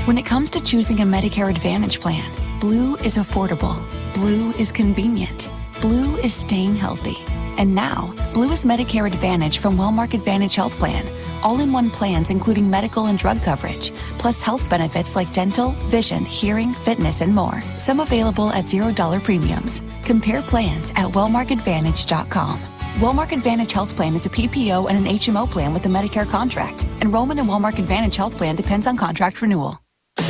When it comes to choosing a Medicare Advantage plan, Blue is affordable. Blue is convenient. Blue is staying healthy. And now, Blue is Medicare Advantage from Wellmark Advantage Health Plan. All-in-one plans including medical and drug coverage, plus health benefits like dental, vision, hearing, fitness, and more. Some available at $0 premiums. Compare plans at wellmarkadvantage.com. Wellmark Advantage Health Plan is a PPO and an HMO plan with a Medicare contract. Enrollment in Wellmark Advantage Health Plan depends on contract renewal.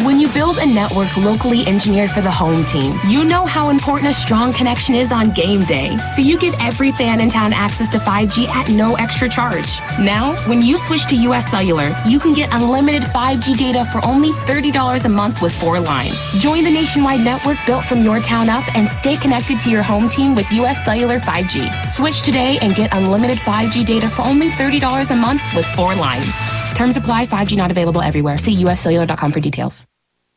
When you build a network locally engineered for the home team, you know how important a strong connection is on game day. So you give every fan in town access to 5G at no extra charge. Now, when you switch to U.S. Cellular, you can get unlimited 5G data for only $30 a month with 4 lines. Join the nationwide network built from your town up and stay connected to your home team with U.S. Cellular 5G. Switch today and get unlimited 5G data for only $30 a month with 4 lines. Terms apply. 5G not available everywhere. See uscellular.com for details.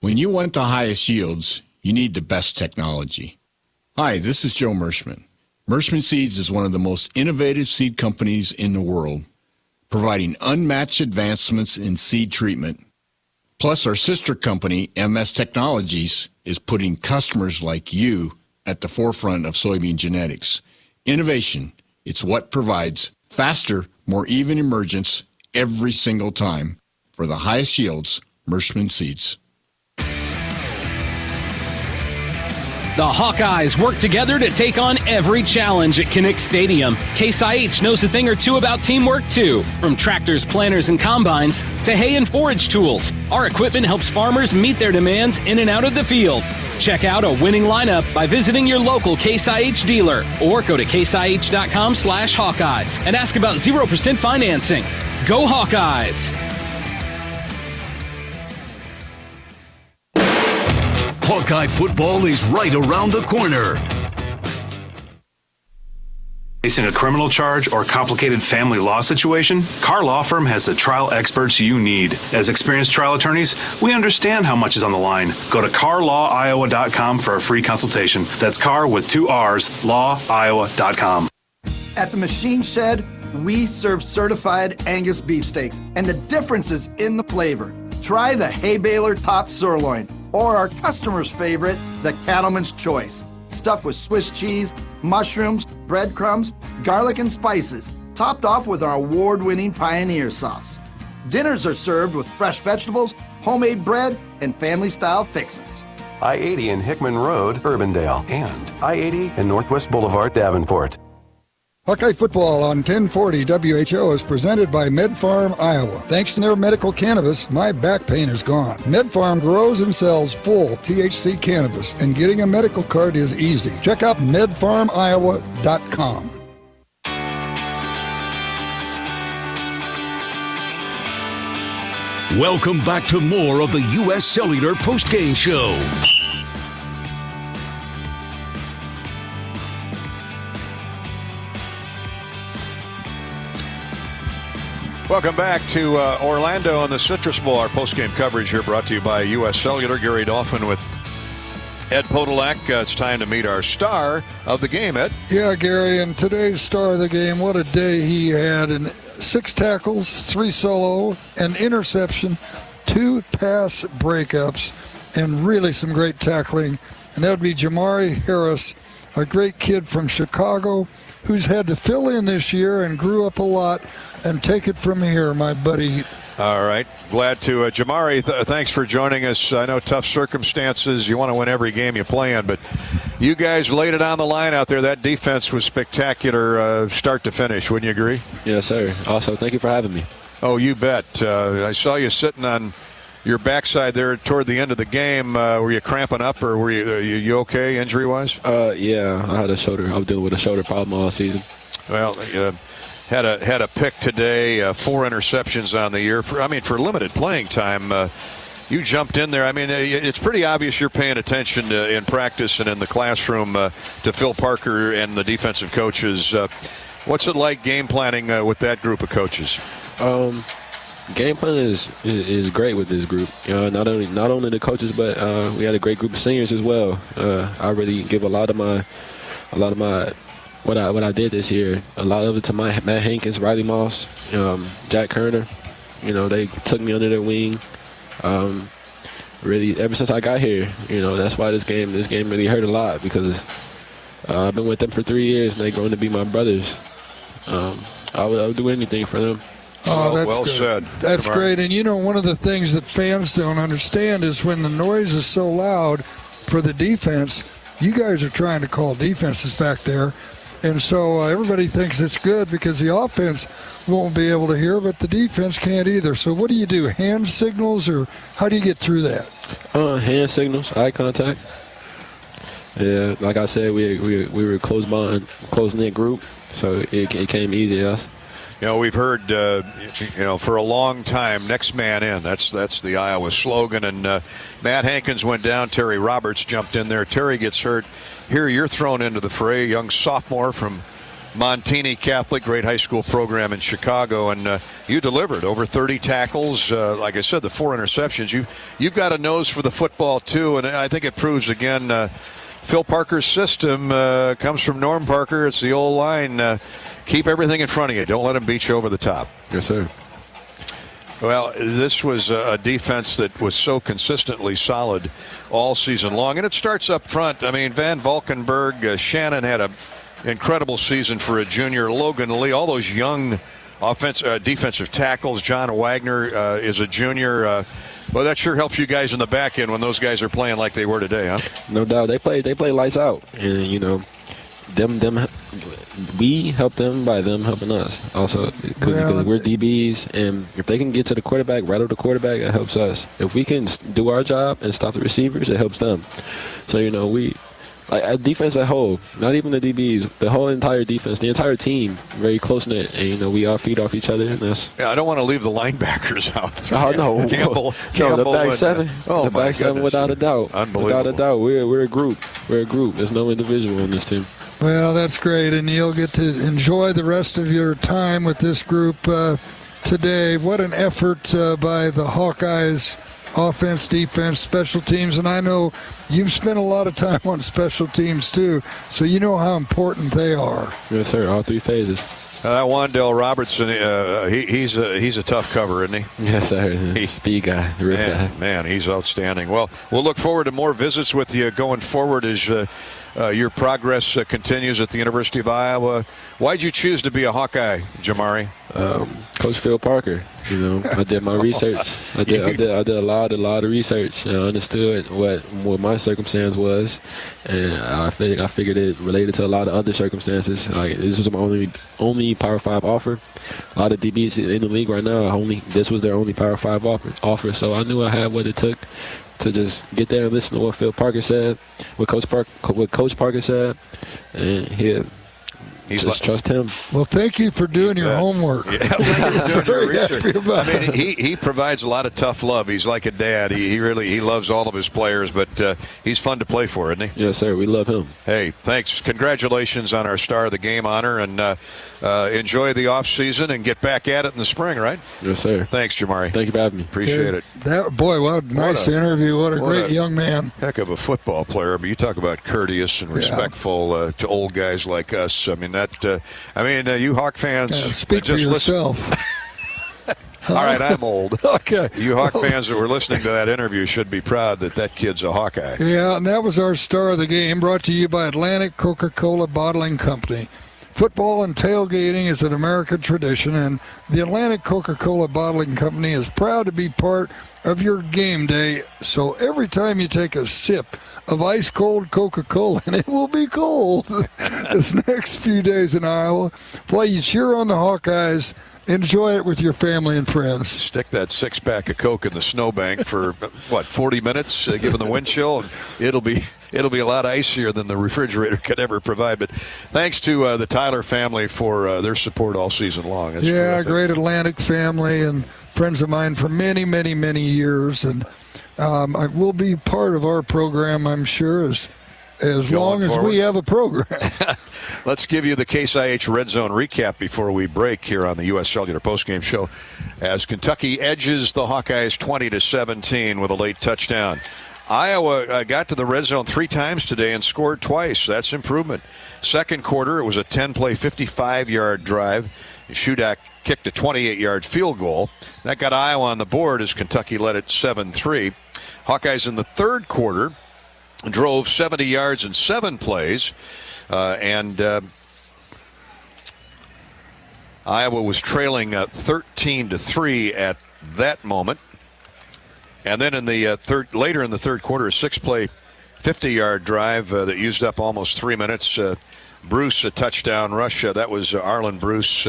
When you want the highest yields, you need the best technology. Hi, this is Joe Mershman. Mershman Seeds is one of the most innovative seed companies in the world, providing unmatched advancements in seed treatment. Plus, our sister company, MS Technologies, is putting customers like you at the forefront of soybean genetics. Innovation, it's what provides faster, more even emergence every single time. For the highest yields, Mershman Seeds. The Hawkeyes work together to take on every challenge at Kinnick Stadium. Case IH knows a thing or two about teamwork, too. From tractors, planters, and combines to hay and forage tools, our equipment helps farmers meet their demands in and out of the field. Check out a winning lineup by visiting your local Case IH dealer or go to caseih.com/Hawkeyes and ask about 0% financing. Go Hawkeyes! Hawkeye football is right around the corner. Facing a criminal charge or complicated family law situation, Carr Law Firm has the trial experts you need. As experienced trial attorneys, we understand how much is on the line. Go to carlawiowa.com for a free consultation. That's Carr with 2 R's, lawiowa.com. At the Machine Shed, we serve certified Angus beef steaks, and the difference is in the flavor. Try the Hay Baler Top Sirloin, or our customer's favorite, the Cattleman's Choice. Stuffed with Swiss cheese, mushrooms, breadcrumbs, garlic, and spices, topped off with our award-winning Pioneer sauce. Dinners are served with fresh vegetables, homemade bread, and family-style fixins. I-80 in Hickman Road, Urbandale, and I-80 in Northwest Boulevard, Davenport. Hawkeye football on 1040 WHO is presented by MedFarm Iowa. Thanks to their medical cannabis, my back pain is gone. MedFarm grows and sells full THC cannabis, and getting a medical card is easy. Check out medfarmiowa.com. Welcome back to more of the U.S. Cellular postgame show. Welcome back to Orlando and the Citrus Bowl. Our postgame coverage here brought to you by U.S. Cellular. Gary Dolphin with Ed Podolak, it's time to meet our star of the game, Ed. Yeah, Gary, and today's star of the game, what a day he had. And 6 tackles, 3 solo, an interception, 2 pass breakups, and really some great tackling. And that would be Jamari Harris, a great kid from Chicago who's had to fill in this year and grew up a lot. And take it from here, my buddy. All right. Glad to. Jamari, thanks for joining us. I know tough circumstances. You want to win every game you play in, but you guys laid it on the line out there. That defense was spectacular start to finish. Wouldn't you agree? Yes, sir. Also, thank you for having me. Oh, you bet. I saw you sitting on your backside there toward the end of the game. Were you cramping up, or were you okay injury-wise? Yeah, I had a shoulder. I was dealing with a shoulder problem all season. Well, had a pick today, 4 interceptions on the year. For limited playing time, you jumped in there. I mean, it's pretty obvious you're paying attention in practice and in the classroom to Phil Parker and the defensive coaches. What's it like game planning with that group of coaches? Game planning is great with this group. Not only the coaches, but we had a great group of seniors as well. I really give a lot of my what I did this year, a lot of it to Matt Hankins, Riley Moss, Jack Kerner. They took me under their wing. Really, ever since I got here, that's why this game really hurt a lot, because I've been with them for 3 years and they're going to be my brothers. I would do anything for them. Oh, that's well good. Said. That's great. And one of the things that fans don't understand is when the noise is so loud for the defense, you guys are trying to call defenses back there. And so everybody thinks it's good because the offense won't be able to hear, but the defense can't either. So what do you do, hand signals, or how do you get through that? Hand signals, eye contact. Yeah, like I said, we were a close-knit group, so it came easy to us. We've heard, for a long time, next man in. That's the Iowa slogan. And Matt Hankins went down. Terry Roberts jumped in there. Terry gets hurt. Here you're thrown into the fray, young sophomore from Montini Catholic, great high school program in Chicago, and you delivered over 30 tackles. Like I said, the 4 interceptions. You've got a nose for the football too, and I think it proves again. Phil Parker's system comes from Norm Parker. It's the old line. Keep everything in front of you. Don't let them beat you over the top. Yes, sir. Well, this was a defense that was so consistently solid all season long. And it starts up front. I mean, Van Valkenburg, Shannon had an incredible season for a junior. Logan Lee, all those young defensive tackles. John Wagner is a junior. Well, that sure helps you guys in the back end when those guys are playing like they were today, huh? No doubt. They play lights out. And, we help them by them helping us also, because we're DBs, and if they can get to the quarterback, rattle the quarterback, it helps us. If we can do our job and stop the receivers, it helps them. So we like defense at whole, not even the DBs, the whole entire defense, the entire team, very close knit, and we all feed off each other. And I don't want to leave the linebackers out. Oh no, Campbell, the back seven, the back seven, without a doubt, unbelievable. Without a doubt, we're a group. We're a group. There's no individual on this team. Well, that's great, and you'll get to enjoy the rest of your time with this group today. What an effort by the Hawkeyes, offense, defense, special teams, and I know you've spent a lot of time on special teams too, so you know how important they are. Yes, sir, all 3 phases. That Wandale Robertson, he's a tough cover, isn't he? Yes, sir. He's a speed guy. Man, he's outstanding. Well, we'll look forward to more visits with you going forward as your progress continues at the University of Iowa. Why'd you choose to be a Hawkeye, Jamari? Coach Phil Parker. I did my research. I did a lot of research. I understood what my circumstance was, and I figured it related to a lot of other circumstances. Like, this was my only Power 5 offer. A lot of DBs in the league right now, this was their only Power 5 offer. So I knew I had what it took to just get there and listen to what Phil Parker said, what Coach Parker said, and Just trust him. Well, thank you for doing your homework. Yeah, thank you for doing your research. I mean, he provides a lot of tough love. He's like a dad. He loves all of his players, but he's fun to play for, isn't he? Yes, sir. We love him. Hey, thanks. Congratulations on our Star of the Game honor, and enjoy the off season and get back at it in the spring, right? Yes, sir. Thanks, Jamari. Thank you for having me. Appreciate it. Boy, what a nice interview. What a great young man. Heck of a football player. But you talk about courteous and respectful to old guys like us. I mean, you Hawk fans. Speak for yourself. All right, I'm old. Okay. You Hawk fans that were listening to that interview should be proud that kid's a Hawkeye. Yeah, and that was our Star of the Game, brought to you by Atlantic Coca-Cola Bottling Company. Football and tailgating is an American tradition, and the Atlantic Coca-Cola Bottling Company is proud to be part of your game day. So every time you take a sip of ice-cold Coca-Cola, and it will be cold this next few days in Iowa, while you cheer on the Hawkeyes, enjoy it with your family and friends. Stick that six-pack of Coke in the snowbank for, 40 minutes, given the wind chill, and it'll be a lot icier than the refrigerator could ever provide. But thanks to the Tyler family for their support all season long. That's terrific. Great Atlantic family and friends of mine for many, many, many years. And I will be part of our program, I'm sure, as long as we have a program. Let's give you the Case IH Red Zone recap before we break here on the U.S. Cellular Postgame Show as Kentucky edges the Hawkeyes 20-17 with a late touchdown. Iowa got to the red zone 3 times today and scored twice. That's improvement. Second quarter, it was a 10-play, 55-yard drive. Shudak kicked a 28-yard field goal. That got Iowa on the board as Kentucky led it 7-3. Hawkeyes in the third quarter drove 70 yards in 7 plays, and Iowa was trailing 13-3 at that moment. And then in the later in the third quarter, a 6-play, 50-yard drive that used up almost 3 minutes. Bruce, a touchdown rush. That was Arlen Bruce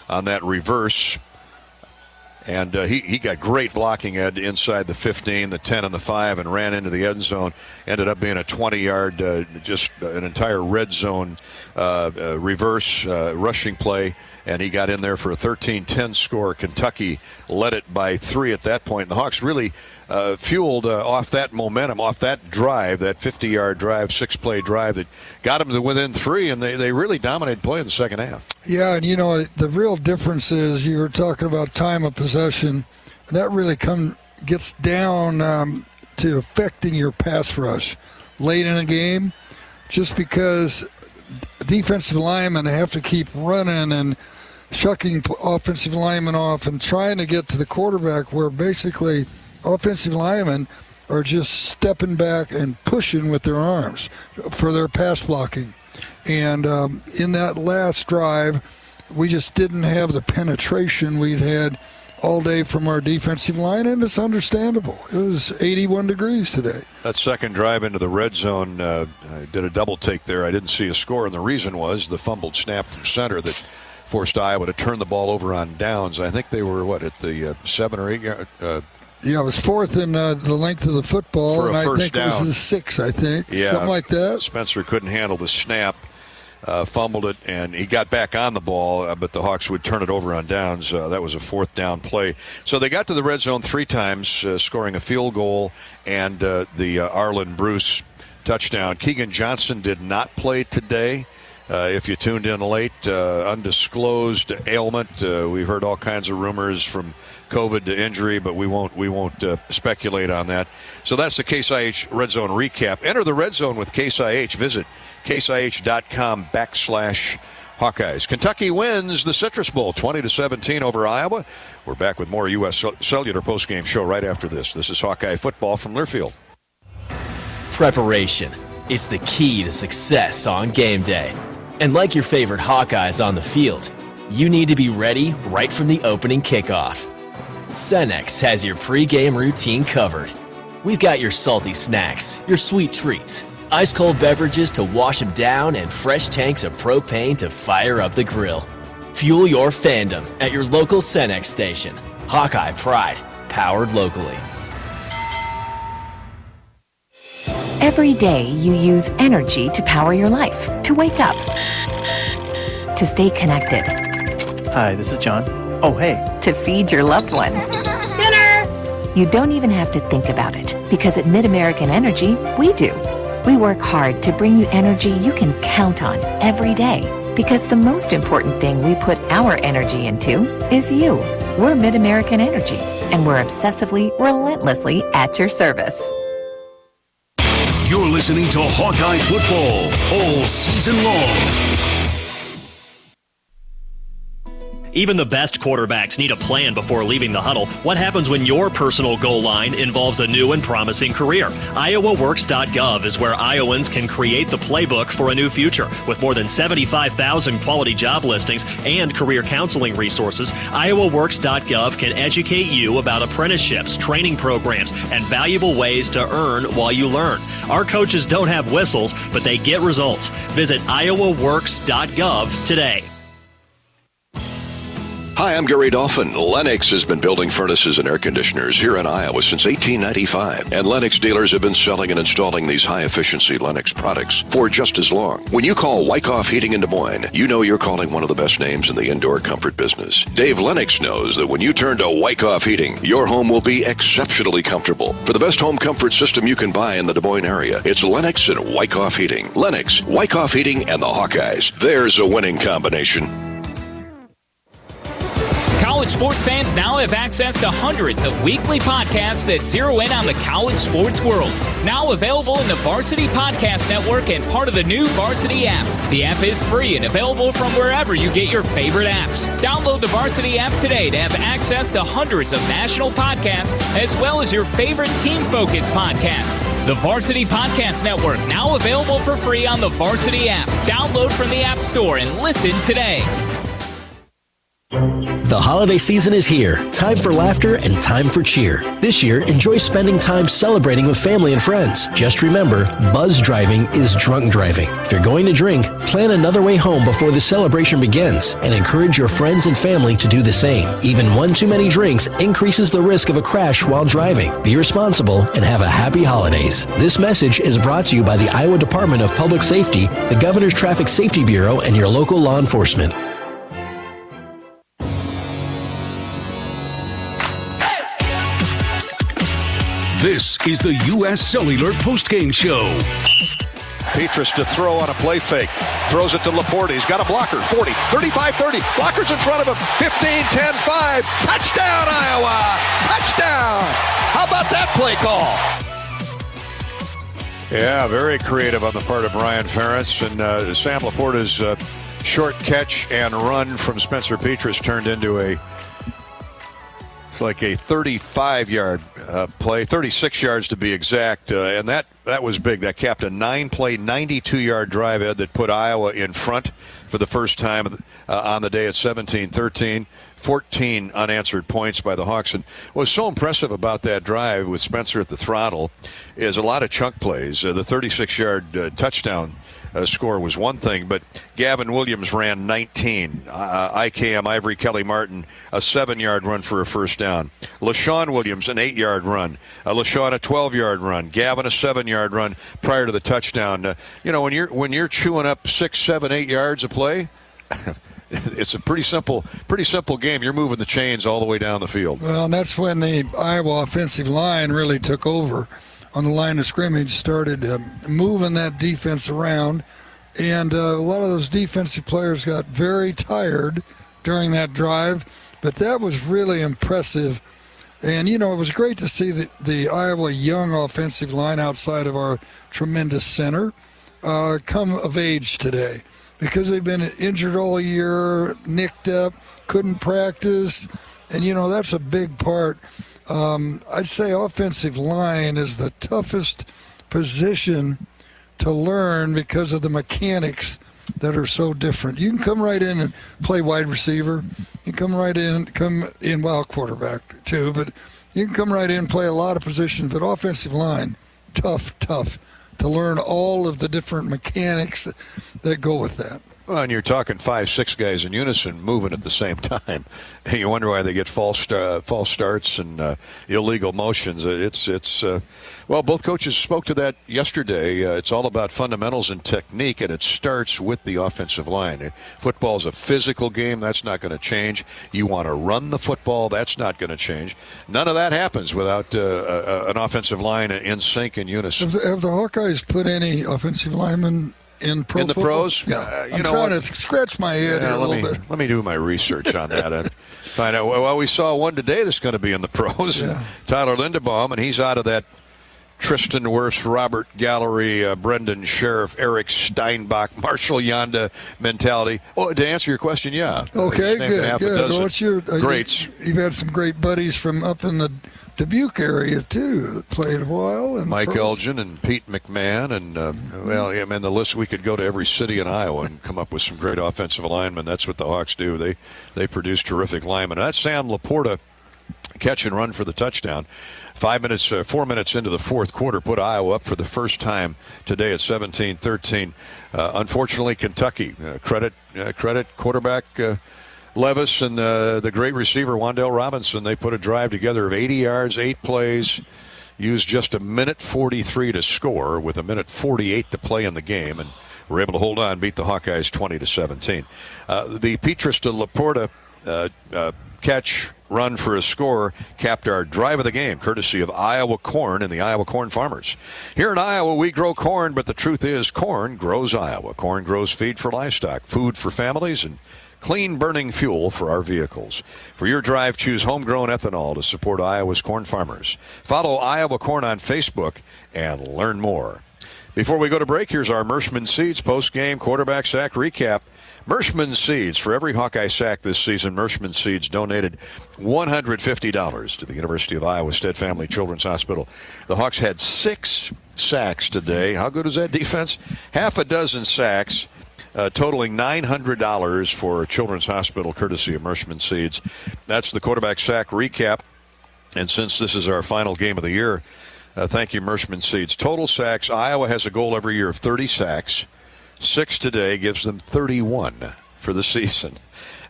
on that reverse. And he got great blocking inside the 15, the 10, and the 5, and ran into the end zone. Ended up being a 20-yard, just an entire red zone reverse rushing play. And he got in there for a 13-10 score. Kentucky led it by 3 at that point. And the Hawks really fueled off that momentum, off that drive, that 50-yard drive, 6-play drive that got them to within 3, and they really dominated play in the second half. Yeah, and the real difference is you were talking about time of possession. That really gets down to affecting your pass rush late in a game, just because defensive linemen have to keep running and shucking offensive linemen off and trying to get to the quarterback, where basically offensive linemen are just stepping back and pushing with their arms for their pass blocking. And in that last drive, we just didn't have the penetration we'd had all day from our defensive line, and it's understandable. It was 81 degrees today. That second drive into the red zone, I did a double take there. I didn't see a score, and the reason was the fumbled snap from center that forced Iowa to turn the ball over on downs. I think they were, at the 7 or 8 yard? Yeah, it was 4th in the length of the football, and I think down. It was the 6, I think. Yeah, something like that. Spencer couldn't handle the snap. Fumbled it, and he got back on the ball, but the Hawks would turn it over on downs. That was a 4th down play. So they got to the red zone 3 times, scoring a field goal and the Arlen Bruce touchdown. Keegan Johnson did not play today. If you tuned in late, undisclosed ailment. We've heard all kinds of rumors from COVID to injury, but we won't speculate on that. So that's the Case IH Red Zone recap. Enter the Red Zone with Case IH. Visit caseih.com/Hawkeyes. Kentucky wins the Citrus Bowl 20-17 over Iowa. We're back with more U.S. Cellular postgame show right after this. This is Hawkeye football from Learfield. Preparation. It's the key to success on game day. And like your favorite Hawkeyes on the field, you need to be ready right from the opening kickoff. Cenex has your pregame routine covered. We've got your salty snacks, your sweet treats, ice-cold beverages to wash them down, and fresh tanks of propane to fire up the grill. Fuel your fandom at your local Cenex station. Hawkeye Pride, powered locally. Every day you use energy to power your life, to wake up, to stay connected. Hi, this is John. Oh, hey. To feed your loved ones. Dinner! You don't even have to think about it, because at Mid-American Energy, we do. We work hard to bring you energy you can count on every day, because the most important thing we put our energy into is you. We're Mid-American Energy, and we're obsessively, relentlessly at your service. You're listening to Hawkeye football all season long. Even the best quarterbacks need a plan before leaving the huddle. What happens when your personal goal line involves a new and promising career? IowaWorks.gov is where Iowans can create the playbook for a new future. With more than 75,000 quality job listings and career counseling resources, IowaWorks.gov can educate you about apprenticeships, training programs, and valuable ways to earn while you learn. Our coaches don't have whistles, but they get results. Visit IowaWorks.gov today. Hi, I'm Gary Dolphin. Lennox has been building furnaces and air conditioners here in Iowa since 1895. And Lennox dealers have been selling and installing these high-efficiency Lennox products for just as long. When you call Wyckoff Heating in Des Moines, you know you're calling one of the best names in the indoor comfort business. Dave Lennox knows that when you turn to Wyckoff Heating, your home will be exceptionally comfortable. For the best home comfort system you can buy in the Des Moines area, it's Lennox and Wyckoff Heating. Lennox, Wyckoff Heating, and the Hawkeyes. There's a winning combination. College sports fans now have access to hundreds of weekly podcasts that zero in on the college sports world. Now available in the Varsity Podcast Network and part of the new Varsity app. The app is free and available from wherever you get your favorite apps. Download the Varsity app today to have access to hundreds of national podcasts as well as your favorite team-focused podcasts. The Varsity Podcast Network, now available for free on the Varsity app. Download from the App Store and listen today. The holiday season is here. Time for laughter and time for cheer. This year, enjoy spending time celebrating with family and friends. Just remember, buzz driving is drunk driving. If you're going to drink, plan another way home before the celebration begins and encourage your friends and family to do the same. Even one too many drinks increases the risk of a crash while driving. Be responsible and have a happy holidays. This message is brought to you by the Iowa Department of Public Safety, the Governor's Traffic Safety Bureau, and your local law enforcement. This is the U.S. Cellular Postgame Show. Petrus to throw on a play fake. Throws it to Laporte. He's got a blocker. 40, 35, 30. Blockers in front of him. 15, 10, 5. Touchdown, Iowa! Touchdown! How about that play call? Yeah, very creative on the part of Brian Ferentz. And Sam Laporta's short catch and run from Spencer Petrus turned into it's like a 35-yard play, 36 yards to be exact, and that was big. That capped a 9-play, 92-yard drive, Ed, that put Iowa in front for the first time on the day at 17-13. 14 unanswered points by the Hawks. And what was so impressive about that drive with Spencer at the throttle is a lot of chunk plays. The 36-yard touchdown score was one thing, but Gavin Williams ran 19. IKM, Ivory Kelly-Martin, a 7-yard run for a first down. LaShawn Williams, an 8-yard run. LaShawn, a 12-yard run. Gavin, a 7-yard run prior to the touchdown. When you're chewing up 6, 7, 8 yards a play, it's a pretty simple game. You're moving the chains all the way down the field. Well, and that's when the Iowa offensive line really took over on the line of scrimmage, started moving that defense around, and a lot of those defensive players got very tired during that drive, but that was really impressive. And, it was great to see the Iowa young offensive line outside of our tremendous center come of age today, because they've been injured all year, nicked up, couldn't practice, and, that's a big part. I'd say offensive line is the toughest position to learn because of the mechanics that are so different. You can come right in and play wide receiver. You can come in quarterback too, but you can come right in and play a lot of positions. But offensive line, tough to learn all of the different mechanics that go with that. Well, and you're talking 5-6 guys in unison moving at the same time. You wonder why they get false starts and illegal motions. Well, both coaches spoke to that yesterday. It's all about fundamentals and technique, and it starts with the offensive line. Football is a physical game. That's not going to change. You want to run the football. That's not going to change. None of that happens without an offensive line in sync and unison. Have the Hawkeyes put any offensive linemen in the football? Pros? Yeah, I'm trying to scratch my head here a little bit. Let me do my research on that and find out. Well, we saw one today that's going to be in the pros. Yeah. Tyler Linderbaum, and he's out of that Tristan Wirfs, Robert Gallery, Brendan Sheriff, Eric Steinbach, Marshall Yonda mentality. Oh, to answer your question, yeah. Okay, good. What's your greats? You've had some great buddies from up in the Dubuque area too that played a while. And Mike Elgin and Pete McMahon, and the list, we could go to every city in Iowa and come up with some great offensive linemen. That's what the Hawks do. They produce terrific linemen. That's Sam Laporta, catch and run for the touchdown. 4 minutes into the fourth quarter, put Iowa up for the first time today at 17-13. Unfortunately, Kentucky, credit quarterback Levis and the great receiver Wan'Dale Robinson. They put a drive together of 80 yards, 8 plays, used just 1:43 to score with 1:48 to play in the game, and were able to hold on, beat the Hawkeyes 20-17. The Petrus to Laporta catch, run for a score capped our drive of the game, courtesy of Iowa Corn and the Iowa Corn Farmers. Here in Iowa, we grow corn, but the truth is corn grows Iowa. Corn grows feed for livestock, food for families, and clean burning fuel for our vehicles. For your drive, choose homegrown ethanol to support Iowa's corn farmers. Follow Iowa Corn on Facebook and learn more. Before we go to break, here's our Mershman Seeds post-game quarterback sack recap. Mershman Seeds, for every Hawkeye sack this season, Mershman Seeds donated $150 to the University of Iowa Stead Family Children's Hospital. The Hawks had 6 sacks today. How good is that defense? Half a dozen sacks. Totaling $900 for Children's Hospital, courtesy of Mershman Seeds. That's the quarterback sack recap. And since this is our final game of the year, thank you, Mershman Seeds. Total sacks, Iowa has a goal every year of 30 sacks. 6 today gives them 31 for the season.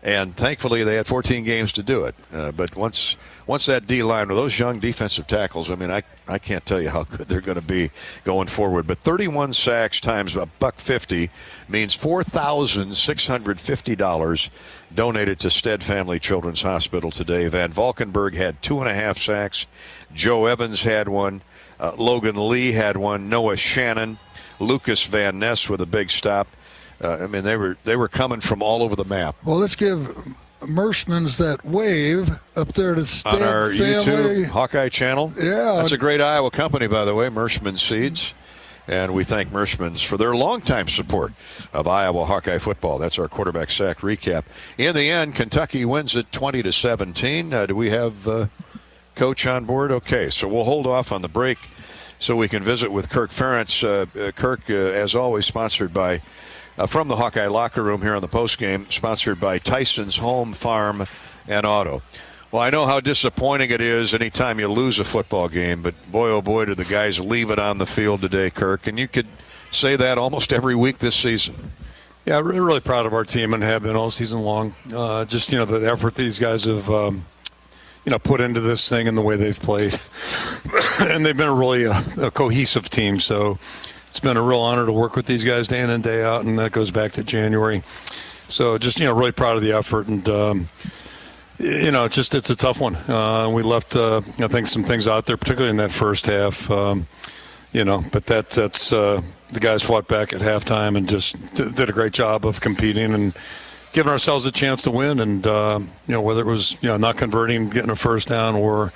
And thankfully, they had 14 games to do it. But once that D-line, with those young defensive tackles, I mean, I can't tell you how good they're going to be going forward. But 31 sacks times $150 means $4,650 donated to Stead Family Children's Hospital today. Van Valkenburg had 2.5 sacks. Joe Evans had one. Logan Lee had one. Noah Shannon. Lucas Van Ness with a big stop. I mean, they were coming from all over the map. Well, let's give Mershman's that wave up there to Stead on our Family YouTube Hawkeye channel. Yeah, that's a great Iowa company, by the way, Mershman Seeds, and we thank Mershman's for their longtime support of Iowa Hawkeye football. That's our quarterback sack recap. In the end, Kentucky wins it 20-17. Do we have Coach on board? Okay, so we'll hold off on the break so we can visit with Kirk Ferentz. Kirk, as always, sponsored by. From the Hawkeye locker room here on the postgame, sponsored by Tyson's Home, Farm, and Auto. Well, I know how disappointing it is anytime you lose a football game, but boy, oh boy, did the guys leave it on the field today, Kirk. And you could say that almost every week this season. Yeah, we're really proud of our team and have been all season long. Just, the effort these guys have, put into this thing and the way they've played. And they've been really a cohesive team, so it's been a real honor to work with these guys day in and day out, and that goes back to January. So just, really proud of the effort, and, it's a tough one. We left, I think, some things out there, particularly in that first half, but that's the guys fought back at halftime and just did a great job of competing and giving ourselves a chance to win. And, whether it was, not converting, getting a first down, or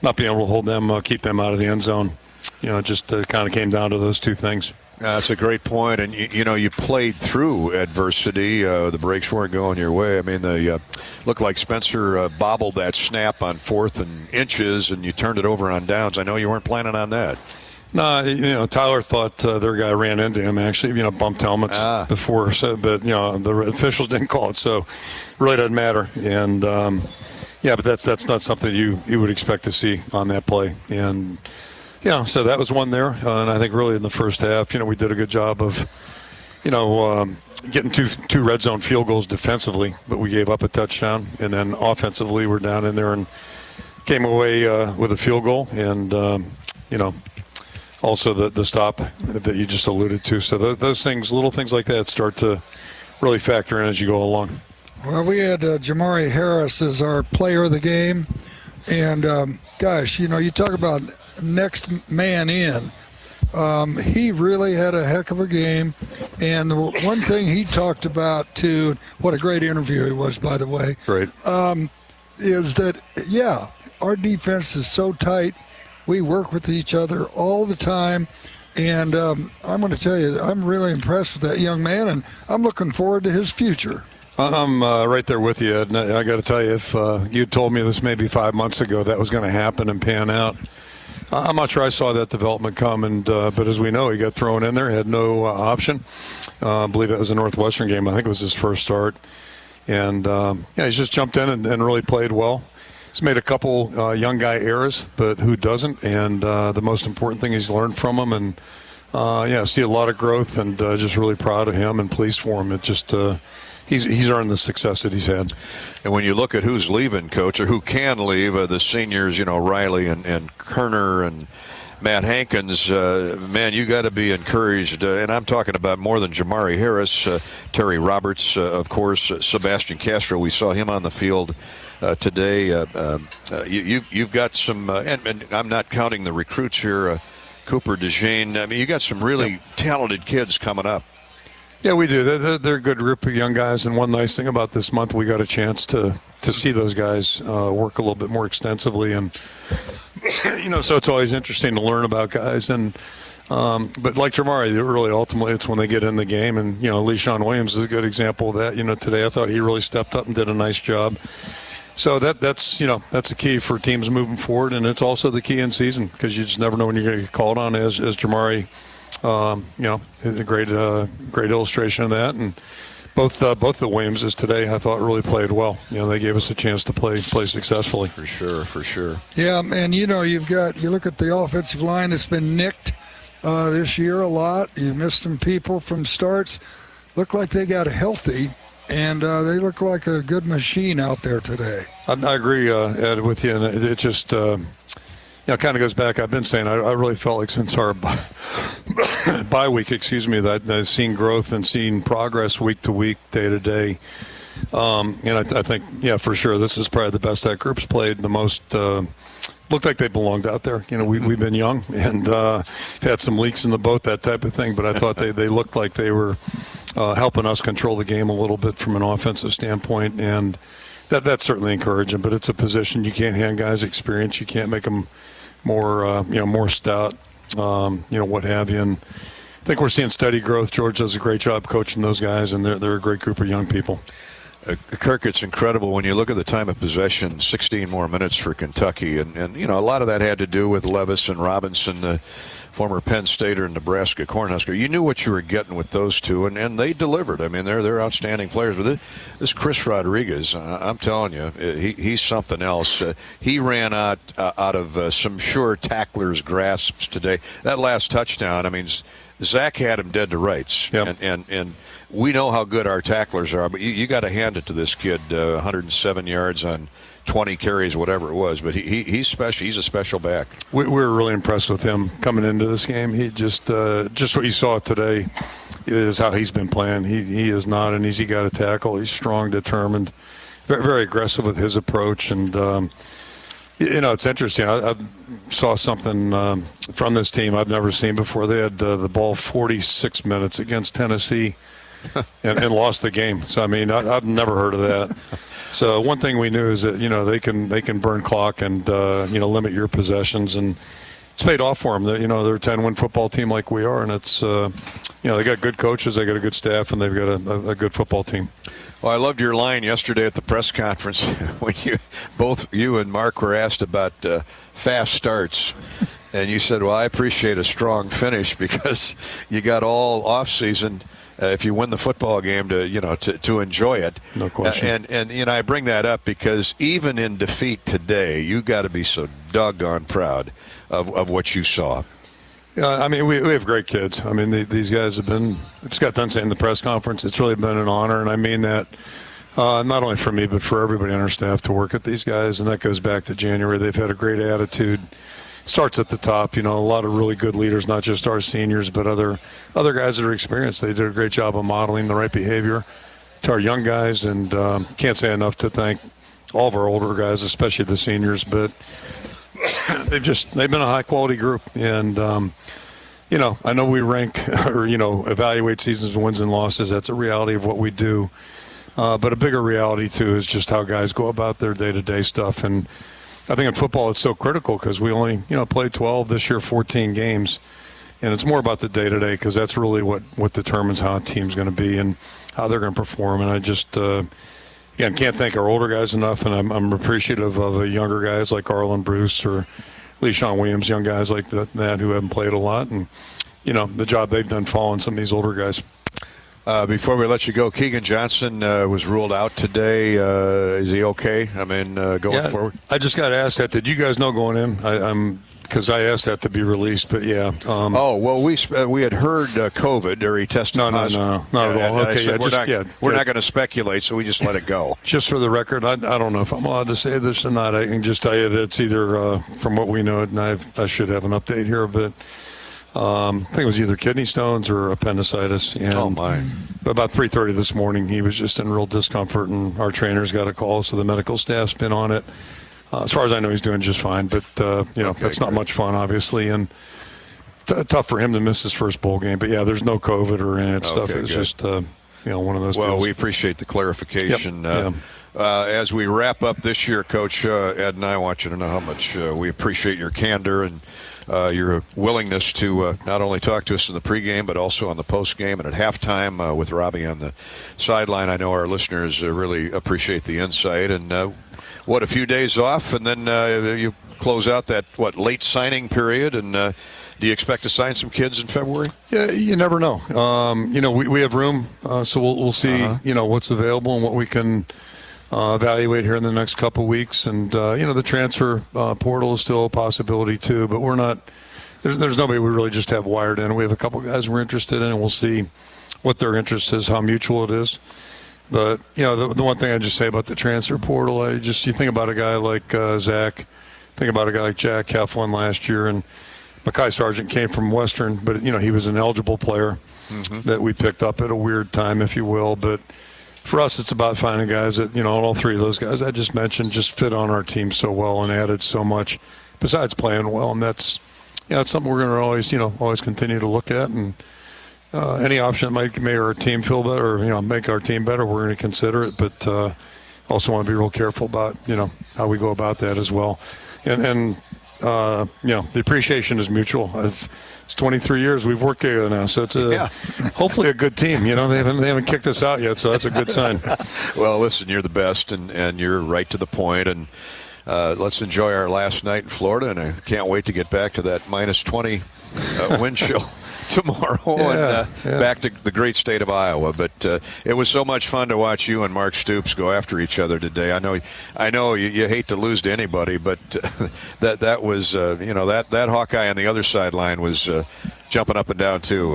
not being able to hold them, keep them out of the end zone. Just kind of came down to those two things. That's a great point. And, you played through adversity. The breaks weren't going your way. I mean, they looked like Spencer bobbled that snap on 4th and inches, and you turned it over on downs. I know you weren't planning on that. No, Tyler thought their guy ran into him, actually, bumped helmets before. So, but, the officials didn't call it, so it really doesn't matter. And, but that's not something you would expect to see on that play. And, so that was one there. And I think really in the first half, we did a good job of, getting two red zone field goals defensively, but we gave up a touchdown. And then offensively, we're down in there and came away with a field goal. And, also the stop that you just alluded to. So those things, little things like that, start to really factor in as you go along. Well, we had Jamari Harris as our player of the game. And, you talk about next man in. He really had a heck of a game. And the one thing he talked about, too, what a great interview he was, by the way, Great. Is that, our defense is so tight. We work with each other all the time. And I'm going to tell you, I'm really impressed with that young man, and I'm looking forward to his future. I'm right there with you, Ed. And I got to tell you, if you told me this maybe 5 months ago that was going to happen and pan out, I'm not sure I saw that development come. And but as we know, he got thrown in there, had no option. I believe it was a Northwestern game. I think it was his first start. And, he's just jumped in and really played well. He's made a couple young guy errors, but who doesn't? And the most important thing he's learned from them. And, see a lot of growth, and just really proud of him and pleased for him. It just he's earned the success that he's had. And when you look at who's leaving, Coach, or who can leave, the seniors, Riley and Kerner and Matt Hankins, man, you got to be encouraged. And I'm talking about more than Jamari Harris, Terry Roberts, of course, Sebastian Castro. We saw him on the field today. You've got some, and I'm not counting the recruits here, Cooper DeJean. I mean, you got some really talented kids coming up. Yeah, we do. They're a good group of young guys, and one nice thing about this month, we got a chance to see those guys work a little bit more extensively, and so it's always interesting to learn about guys. And but like Jamari, really ultimately it's when they get in the game, and LeSean Williams is a good example of that. Today I thought he really stepped up and did a nice job. So that's a key for teams moving forward, and it's also the key in season because you just never know when you're going to get called on. As Jamari. A great illustration of that, and both the Williamses today I thought really played well. They gave us a chance to play successfully. For sure. Yeah, and you look at the offensive line that's been nicked this year a lot. You missed some people from starts. Look like they got healthy, and they look like a good machine out there today. I agree, Ed, with you, and it just. It kind of goes back. I've been saying I really felt like since our bye week, that I've seen growth and seen progress week to week, day to day. And I think, for sure, this is probably the best that group's played. The most looked like they belonged out there. We've been young and had some leaks in the boat, that type of thing. But I thought they looked like they were helping us control the game a little bit from an offensive standpoint, and that's certainly encouraging. But it's a position you can't hand guys experience. You can't make them more stout, what have you. And I think we're seeing steady growth. George does a great job coaching those guys, and they're a great group of young people. Kirk, it's incredible when you look at the time of possession, 16 more minutes for Kentucky. And a lot of that had to do with Levis and Robinson, the former Penn Stater and Nebraska Cornhusker. You knew what you were getting with those two, and they delivered. I mean, they're outstanding players. But this Chris Rodriguez, I'm telling you, he's something else. He ran out of some sure tackler's grasps today. That last touchdown, I mean, Zach had him dead to rights. Yep. And we know how good our tacklers are, but you got to hand it to this kid, 107 yards on 20 carries, whatever it was. But he's special. He's a special back. We were really impressed with him coming into this game. He just what you saw today is how he's been playing. He is not an easy guy to tackle. He's strong, determined, very, very aggressive with his approach. And, it's interesting. I saw something from this team I've never seen before. They had the ball 46 minutes against Tennessee and lost the game. So, I mean, I've never heard of that. So one thing we knew is that, they can burn clock and, limit your possessions. And it's paid off for them. They're a 10-win football team like we are. And it's, they got good coaches, they got a good staff, and they've got a good football team. Well, I loved your line yesterday at the press conference when both you and Mark were asked about fast starts. And you said, well, I appreciate a strong finish because you got all offseason if you win the football game to enjoy it. No question. And I bring that up because even in defeat today, you got to be so doggone proud of what you saw. I mean, we have great kids. I mean, these guys have been – I just got done saying in the press conference, it's really been an honor, and I mean that not only for me but for everybody on our staff to work with these guys, and that goes back to January. They've had a great attitude. Starts at the top, a lot of really good leaders, not just our seniors, but other guys that are experienced. They did a great job of modeling the right behavior to our young guys, and can't say enough to thank all of our older guys, especially the seniors. But they've been a high quality group, and I know we rank or evaluate seasons wins and losses. That's a reality of what we do, but a bigger reality too is just how guys go about their day-to-day stuff. And I think in football it's so critical because we only played 12 this year, 14 games, and it's more about the day-to-day because that's really what determines how a team's going to be and how they're going to perform. And I just again can't thank our older guys enough, and I'm appreciative of younger guys like Arlen Bruce or Lee Sean Williams, young guys like that who haven't played a lot, and the job they've done following some of these older guys. Before we let you go, Keegan Johnson was ruled out today. Is he okay? I mean, going forward? I just got asked that. Did you guys know going in? Because I asked that to be released, but yeah. We had heard COVID, or he tested positive. No, not at all. Okay, we're not going to speculate, so we just let it go. Just for the record, I don't know if I'm allowed to say this or not. I can just tell you that it's either, from what we know, and I should have an update here, but I think it was either kidney stones or appendicitis. And about 3:30 this morning, he was just in real discomfort, and our trainers got a call, so the medical staff's been on it. As far as I know, he's doing just fine, but that's not much fun, obviously, and tough for him to miss his first bowl game. But yeah, there's no COVID or any of that stuff. It's just one of those. Well, deals. We appreciate the clarification. Yep. As we wrap up this year, Coach, Ed and I want you to know how much we appreciate your candor and your willingness to not only talk to us in the pregame, but also on the postgame and at halftime with Robbie on the sideline. I know our listeners really appreciate the insight. And a few days off, and then you close out that, late signing period, and do you expect to sign some kids in February? Yeah, you never know. We have room, so we'll see, what's available and what we can evaluate here in the next couple weeks. And, the transfer portal is still a possibility too, but we're not – there's nobody we really just have wired in. We have a couple guys we're interested in, and we'll see what their interest is, how mutual it is. But, the one thing I just say about the transfer portal, you think about a guy like Zach, think about a guy like Jack Heflin last year, and Mekhi Sargent came from Western, but, he was an eligible player that we picked up at a weird time, if you will. But for us, it's about finding guys that, all three of those guys I just mentioned just fit on our team so well and added so much besides playing well. And that's something we're going to always continue to look at. And any option that might make our team feel better or, make our team better, we're going to consider it. But also want to be real careful about, how we go about that as well. And the appreciation is mutual. It's 23 years we've worked together now, so it's hopefully a good team. They haven't kicked us out yet, so that's a good sign. Well, listen, you're the best, and you're right to the point, and let's enjoy our last night in Florida, and I can't wait to get back to that -20 wind chill tomorrow and back to the great state of Iowa. But it was so much fun to watch you and Mark Stoops go after each other today. I know you hate to lose to anybody, but that was that Hawkeye on the other sideline was jumping up and down too.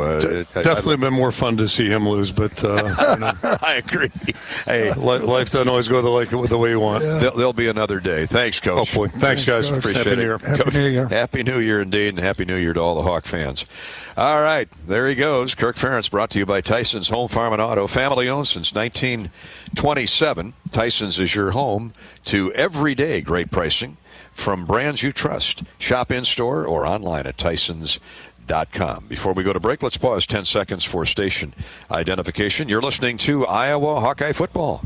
Definitely been more fun to see him lose, but I agree. Hey, life doesn't always go the way you want. Yeah. There'll be another day. Thanks, Coach. Hopefully. Thanks, guys. Coach. Appreciate Happy it. New Year. Happy New Year. Happy New Year indeed, and Happy New Year to all the Hawk fans. All right, there he goes. Stoops-Ferentz, brought to you by Tyson's Home Farm and Auto, family owned since 1927. Tyson's is your home to everyday great pricing from brands you trust. Shop in store or online at Tyson's.com. Before we go to break, let's pause 10 seconds for station identification. You're listening to Iowa Hawkeye football.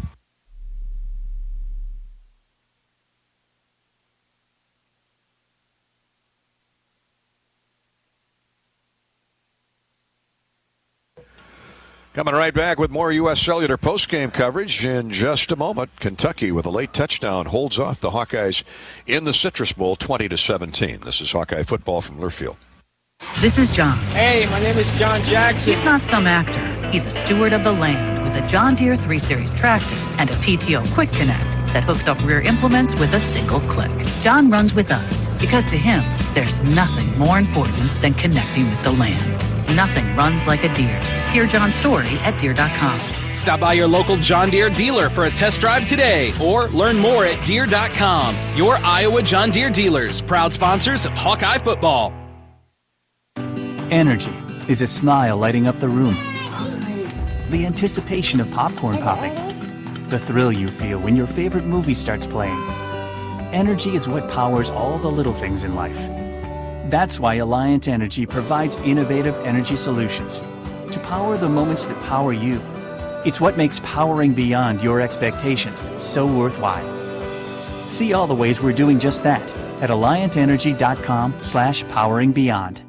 Coming right back with more U.S. Cellular postgame coverage in just a moment. Kentucky with a late touchdown holds off the Hawkeyes in the Citrus Bowl 20-17. This is Hawkeye football from Learfield. This is John. Hey, my name is John Jackson. He's not some actor. He's a steward of the land with a John Deere 3 Series tractor and a PTO Quick Connect. that hooks up rear implements with a single click. John runs with us because to him, there's nothing more important than connecting with the land. Nothing runs like a Deere. Hear John's story at Deere.com. Stop by your local John Deere dealer for a test drive today or learn more at Deere.com. Your Iowa John Deere dealers, proud sponsors of Hawkeye football. Energy is a smile lighting up the room. The anticipation of popcorn popping. The thrill you feel when your favorite movie starts playing. Energy is what powers all the little things in life. That's why Alliant Energy provides innovative energy solutions to power the moments that power you. It's what makes powering beyond your expectations so worthwhile. See all the ways we're doing just that at alliantenergy.com/poweringbeyond.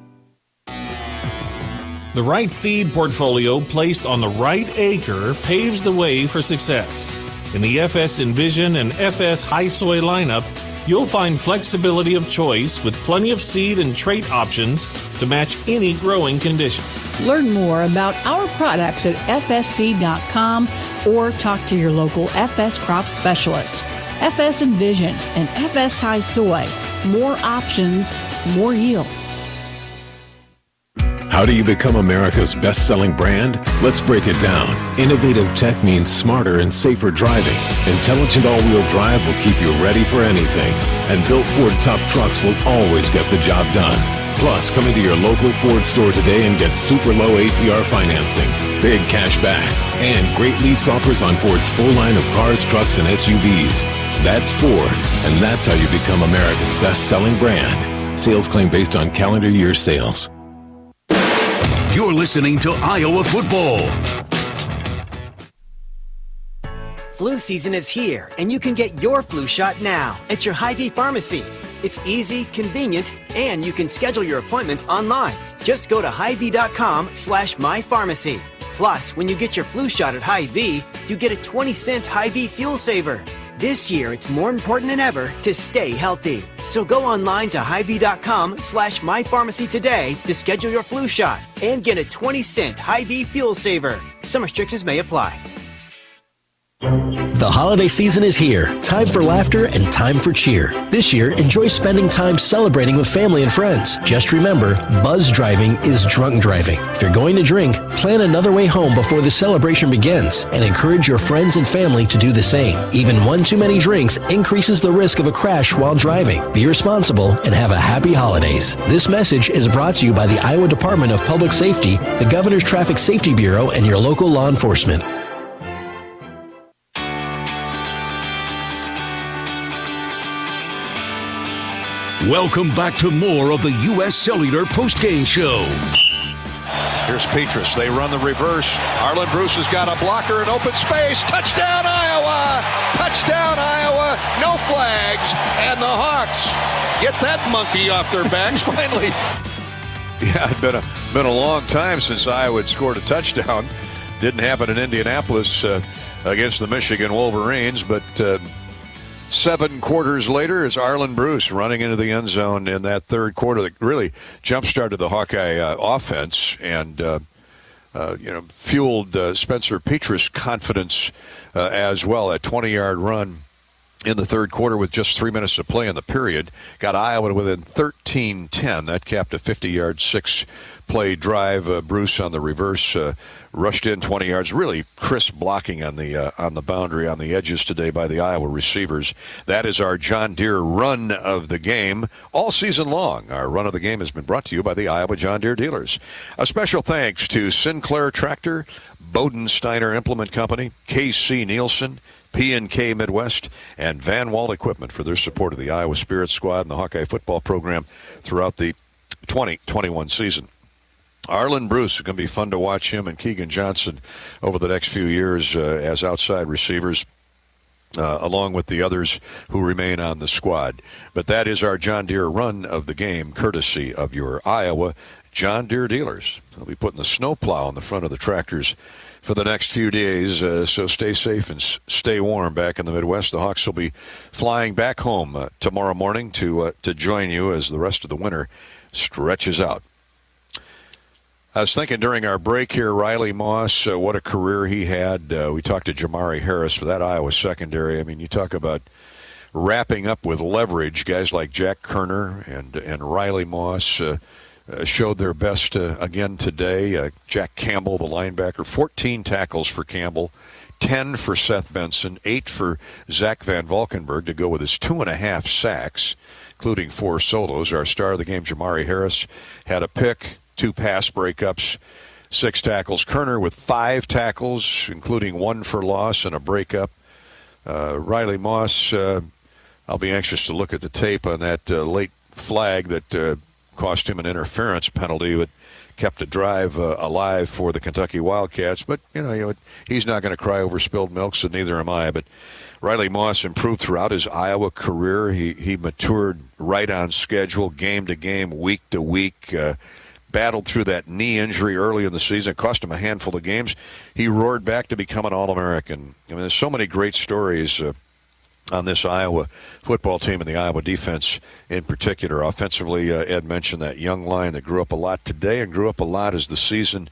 The right seed portfolio placed on the right acre paves the way for success. In the FS Envision and FS High Soy lineup, you'll find flexibility of choice with plenty of seed and trait options to match any growing condition. Learn more about our products at fsc.com or talk to your local FS crop specialist. FS Envision and FS High Soy. More options, more yield. How do you become America's best-selling brand? Let's break it down. Innovative tech means smarter and safer driving. Intelligent all-wheel drive will keep you ready for anything. And built Ford tough trucks will always get the job done. Plus, come into your local Ford store today and get super low APR financing, big cash back, and great lease offers on Ford's full line of cars, trucks, and SUVs. That's Ford, and that's how you become America's best-selling brand. Sales claim based on calendar year sales. You're listening to Iowa football. Flu season is here, and you can get your flu shot now at your Hy-Vee pharmacy. It's easy, convenient, and you can schedule your appointment online. Just go to Hy-Vee.com/mypharmacy. Plus, when you get your flu shot at Hy-Vee, you get a 20-cent Hy-Vee fuel saver. This year, it's more important than ever to stay healthy. So go online to Hy-Vee.com/mypharmacy today to schedule your flu shot and get a 20-cent Hy-Vee fuel saver. Some restrictions may apply. The holiday season is here. Time for laughter and time for cheer. This year, enjoy spending time celebrating with family and friends. Just remember, buzz driving is drunk driving. If you're going to drink, plan another way home before the celebration begins and encourage your friends and family to do the same. Even one too many drinks increases the risk of a crash while driving. Be responsible and have a happy holidays. This message is brought to you by the Iowa Department of Public Safety, the Governor's Traffic Safety Bureau, and your local law enforcement. Welcome back to more of the U.S. Cellular Postgame Show. Here's Petrus. They run the reverse. Arlen Bruce has got a blocker in open space. Touchdown, Iowa! Touchdown, Iowa! No flags. And the Hawks get that monkey off their backs finally. Yeah, it's been a long time since Iowa had scored a touchdown. Didn't happen in Indianapolis against the Michigan Wolverines, but 7 quarters later is Arlen Bruce running into the end zone in that third quarter that really jump-started the Hawkeye offense and fueled Spencer Petrus' confidence as well. A 20-yard run in the third quarter with just 3 minutes to play in the period got Iowa within 13-10. That capped a 50-yard 6-play drive. Bruce on the reverse rushed in 20 yards. Really crisp blocking on the boundary, on the edges today by the Iowa receivers. That is our John Deere run of the game all season long. Our run of the game has been brought to you by the Iowa John Deere dealers. A special thanks to Sinclair Tractor, Bodensteiner Implement Company, KC Nielsen, P&K Midwest, and Van Walt Equipment for their support of the Iowa Spirit Squad and the Hawkeye football program throughout the 2021 season. Arlen Bruce is going to be fun to watch him and Keegan Johnson over the next few years as outside receivers, along with the others who remain on the squad. But that is our John Deere run of the game, courtesy of your Iowa John Deere dealers. They'll be putting the snowplow on the front of the tractors for the next few days, so stay safe and stay warm back in the Midwest. The Hawks will be flying back home tomorrow morning to join you as the rest of the winter stretches out. I was thinking during our break here, Riley Moss, what a career he had. We talked to Jamari Harris for that Iowa secondary. I mean, you talk about wrapping up with leverage. Guys like Jack Kerner and Riley Moss showed their best again today. Jack Campbell, the linebacker, 14 tackles for Campbell, 10 for Seth Benson, 8 for Zach Van Valkenburg to go with his 2.5 sacks, including 4 solos. Our star of the game, Jamari Harris, had a pick, 2 pass breakups, 6 tackles. Kerner with 5 tackles, including 1 for loss and a breakup. Riley Moss, I'll be anxious to look at the tape on that late flag that cost him an interference penalty, but kept a drive alive for the Kentucky Wildcats. But, he's not going to cry over spilled milk, so neither am I. But Riley Moss improved throughout his Iowa career. He matured right on schedule, game to game, week to week. Battled through that knee injury early in the season. It cost him a handful of games. He roared back to become an All-American. I mean, there's so many great stories on this Iowa football team and the Iowa defense in particular. Offensively, Ed mentioned that young line that grew up a lot today and grew up a lot as the season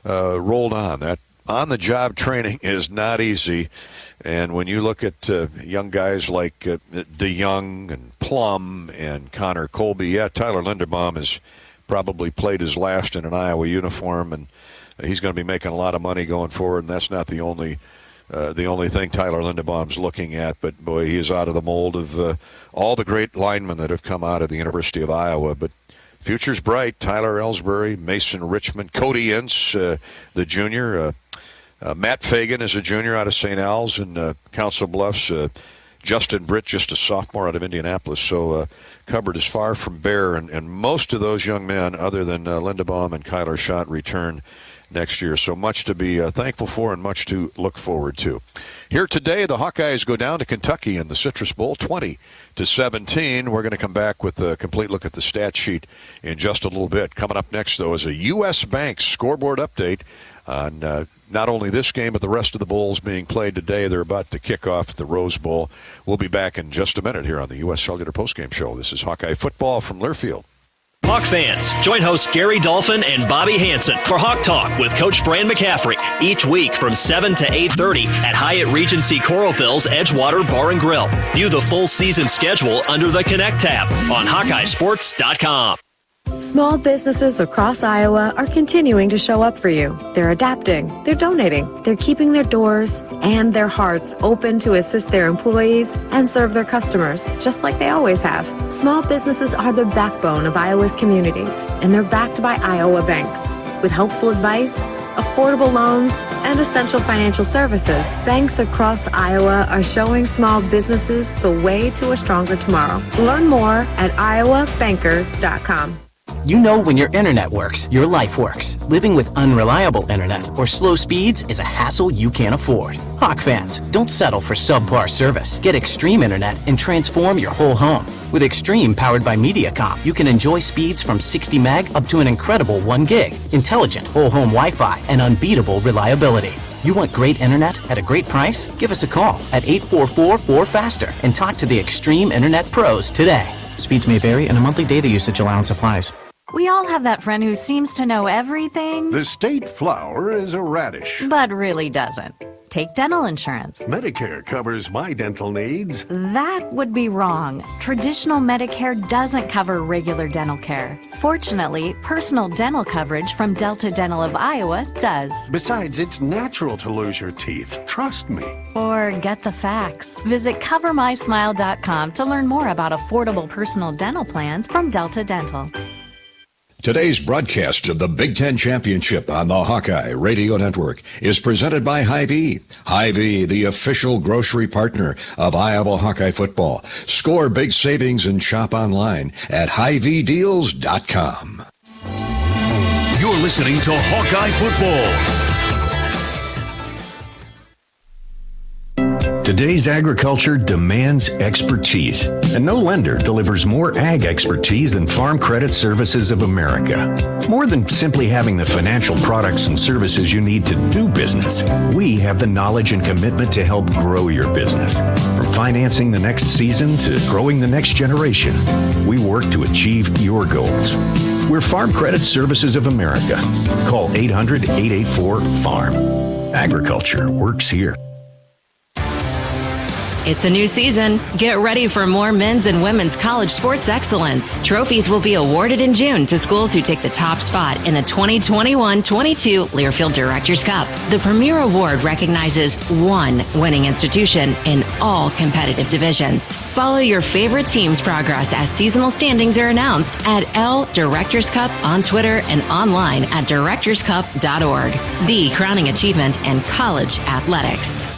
rolled on. That on-the-job training is not easy. And when you look at young guys like DeYoung and Plum and Connor Colby, Tyler Linderbaum has probably played his last in an Iowa uniform, and he's going to be making a lot of money going forward, and that's not the only thing Tyler Linderbaum's looking at. But, boy, he is out of the mold of all the great linemen that have come out of the University of Iowa. But future's bright. Tyler Ellsbury, Mason Richmond, Cody Ince, the junior. Matt Fagan is a junior out of St. Al's and Council Bluffs. Justin Britt, just a sophomore out of Indianapolis. So cupboard is far from bare, and most of those young men, other than Linderbaum and Kyler Schott, return next year. So much to be thankful for and much to look forward to. Here today, the Hawkeyes go down to Kentucky in the Citrus Bowl, 20-17. We're going to come back with a complete look at the stat sheet in just a little bit. Coming up next, though, is a U.S. Bank scoreboard update on not only this game, but the rest of the bowls being played today. They're about to kick off at the Rose Bowl. We'll be back in just a minute here on the U.S. Cellular Postgame Show. This is Hawkeye Football from Learfield. Hawks fans, join hosts Gary Dolphin and Bobby Hansen for Hawk Talk with Coach Fran McCaffrey each week from 7 to 8:30 at Hyatt Regency Coralville's Edgewater Bar and Grill. View the full season schedule under the Connect tab on HawkeyeSports.com. Small businesses across Iowa are continuing to show up for you. They're adapting, they're donating, they're keeping their doors and their hearts open to assist their employees and serve their customers, just like they always have. Small businesses are the backbone of Iowa's communities, and they're backed by Iowa banks. With helpful advice, affordable loans, and essential financial services, banks across Iowa are showing small businesses the way to a stronger tomorrow. Learn more at iowabankers.com. You know when your internet works, your life works. Living with unreliable internet or slow speeds is a hassle you can't afford. Hawk fans, don't settle for subpar service. Get Extreme Internet and transform your whole home. With Extreme powered by MediaCom, you can enjoy speeds from 60 meg up to an incredible 1 gig, intelligent whole home Wi-Fi, and unbeatable reliability. You want great internet at a great price? Give us a call at 844-4FASTER and talk to the Extreme Internet Pros today. Speeds may vary and a monthly data usage allowance applies. We all have that friend who seems to know everything. The state flower is a radish. But really doesn't. Take dental insurance. Medicare covers my dental needs. That would be wrong. Traditional Medicare doesn't cover regular dental care. Fortunately, personal dental coverage from Delta Dental of Iowa does. Besides, it's natural to lose your teeth. Trust me. Or get the facts. Visit CoverMySmile.com to learn more about affordable personal dental plans from Delta Dental. Today's broadcast of the Big Ten Championship on the Hawkeye Radio Network is presented by Hy-Vee. Hy-Vee, the official grocery partner of Iowa Hawkeye football. Score big savings and shop online at HyVeeDeals.com. You're listening to Hawkeye Football. Today's agriculture demands expertise, and no lender delivers more ag expertise than Farm Credit Services of America. More than simply having the financial products and services you need to do business, we have the knowledge and commitment to help grow your business. From financing the next season to growing the next generation, we work to achieve your goals. We're Farm Credit Services of America. Call 800-884-FARM. Agriculture works here. It's a new season. Get ready for more men's and women's college sports excellence. Trophies will be awarded in June to schools who take the top spot in the 2021-22 Learfield Directors Cup. The premier award recognizes one winning institution in all competitive divisions. Follow your favorite team's progress as seasonal standings are announced at L Directors Cup on Twitter and online at directorscup.org. The crowning achievement in college athletics.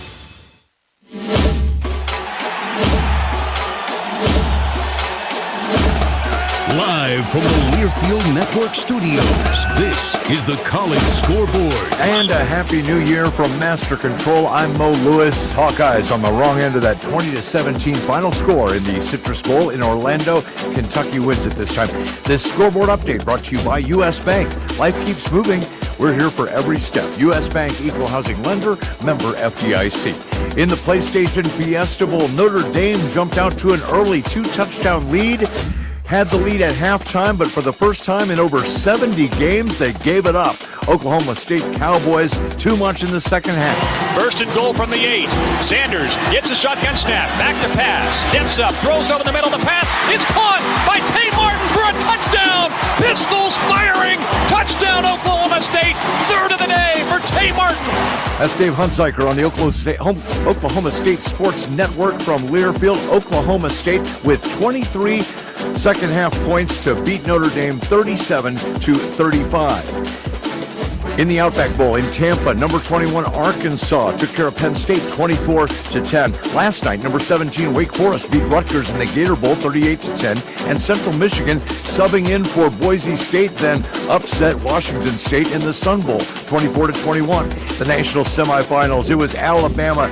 Live from the Learfield Network studios, this is the College Scoreboard. And a happy new year from Master Control. I'm Mo Lewis. Hawkeyes on the wrong end of that 20-17 final score in the Citrus Bowl in Orlando. Kentucky wins at this time. This scoreboard update brought to you by U.S. Bank. Life keeps moving. We're here for every step. U.S. Bank Equal Housing Lender, member FDIC. In the PlayStation Fiesta Bowl, Notre Dame jumped out to an early 2-touchdown lead. Had the lead at halftime, but for the first time in over 70 games, they gave it up. Oklahoma State Cowboys, too much in the second half. First and goal from the 8. Sanders gets a shotgun snap, back to pass, steps up, throws over the middle of the pass. It's caught by Tate Martin for a touchdown. Pistols firing. Touchdown, Oklahoma State. Third of the day for Tate Martin. That's Dave Hunziker on the Oklahoma State Sports Network from Learfield. Oklahoma State with 23 second half points to beat Notre Dame 37-35. In the Outback Bowl in Tampa, number 21 Arkansas took care of Penn State 24-10. Last night, number 17 Wake Forest beat Rutgers in the Gator Bowl 38-10, and Central Michigan subbing in for Boise State, then upset Washington State in the Sun Bowl 24-21. The national semifinals, it was Alabama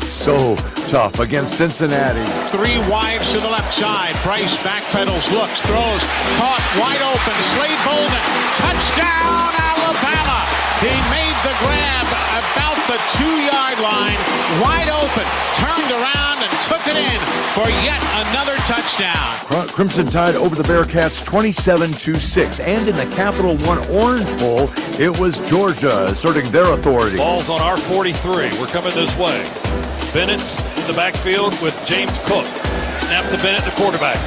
so tough against Cincinnati. 3 wides to the left side. Bryce backpedals, looks, throws, caught wide open. Slade Bolden, touchdown Alabama. He made the grab about the 2-yard line, wide open, turned around and took it in for yet another touchdown. Crimson Tide over the Bearcats 27-6. And in the Capital One Orange Bowl, it was Georgia asserting their authority. Ball's on our 43. We're coming this way. Bennett in the backfield with James Cook. Snap to Bennett, the quarterback.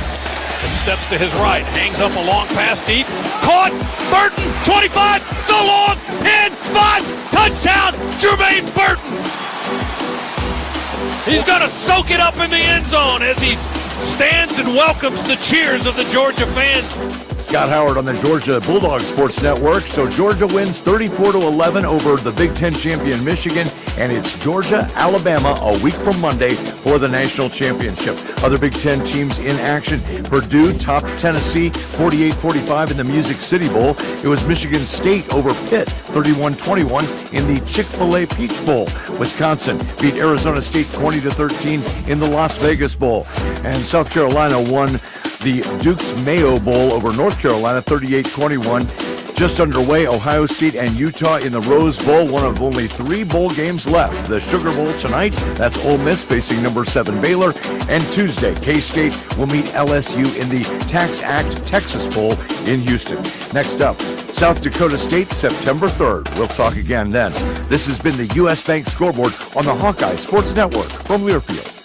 And steps to his right. Hangs up a long pass deep. Caught! Burton! 25! So long! 10! 5! Touchdown! Jermaine Burton! He's going to soak it up in the end zone as he stands and welcomes the cheers of the Georgia fans. Scott Howard on the Georgia Bulldogs Sports Network. So Georgia wins 34-11 over the Big Ten champion Michigan, and it's Georgia-Alabama a week from Monday for the national championship. Other Big Ten teams in action. Purdue topped Tennessee 48-45 in the Music City Bowl. It was Michigan State over Pitt 31-21 in the Chick-fil-A Peach Bowl. Wisconsin beat Arizona State 20-13 in the Las Vegas Bowl. And South Carolina won the Duke's Mayo Bowl over North Carolina 38-21. Just underway, Ohio State and Utah in the Rose Bowl, one of only 3 bowl games left. The Sugar Bowl tonight, that's Ole Miss facing number 7 Baylor. And Tuesday, K-State will meet LSU in the Tax Act Texas Bowl in Houston. Next up, South Dakota State, September 3rd. We'll talk again then. This has been the U.S. Bank Scoreboard on the Hawkeye Sports Network from Learfield.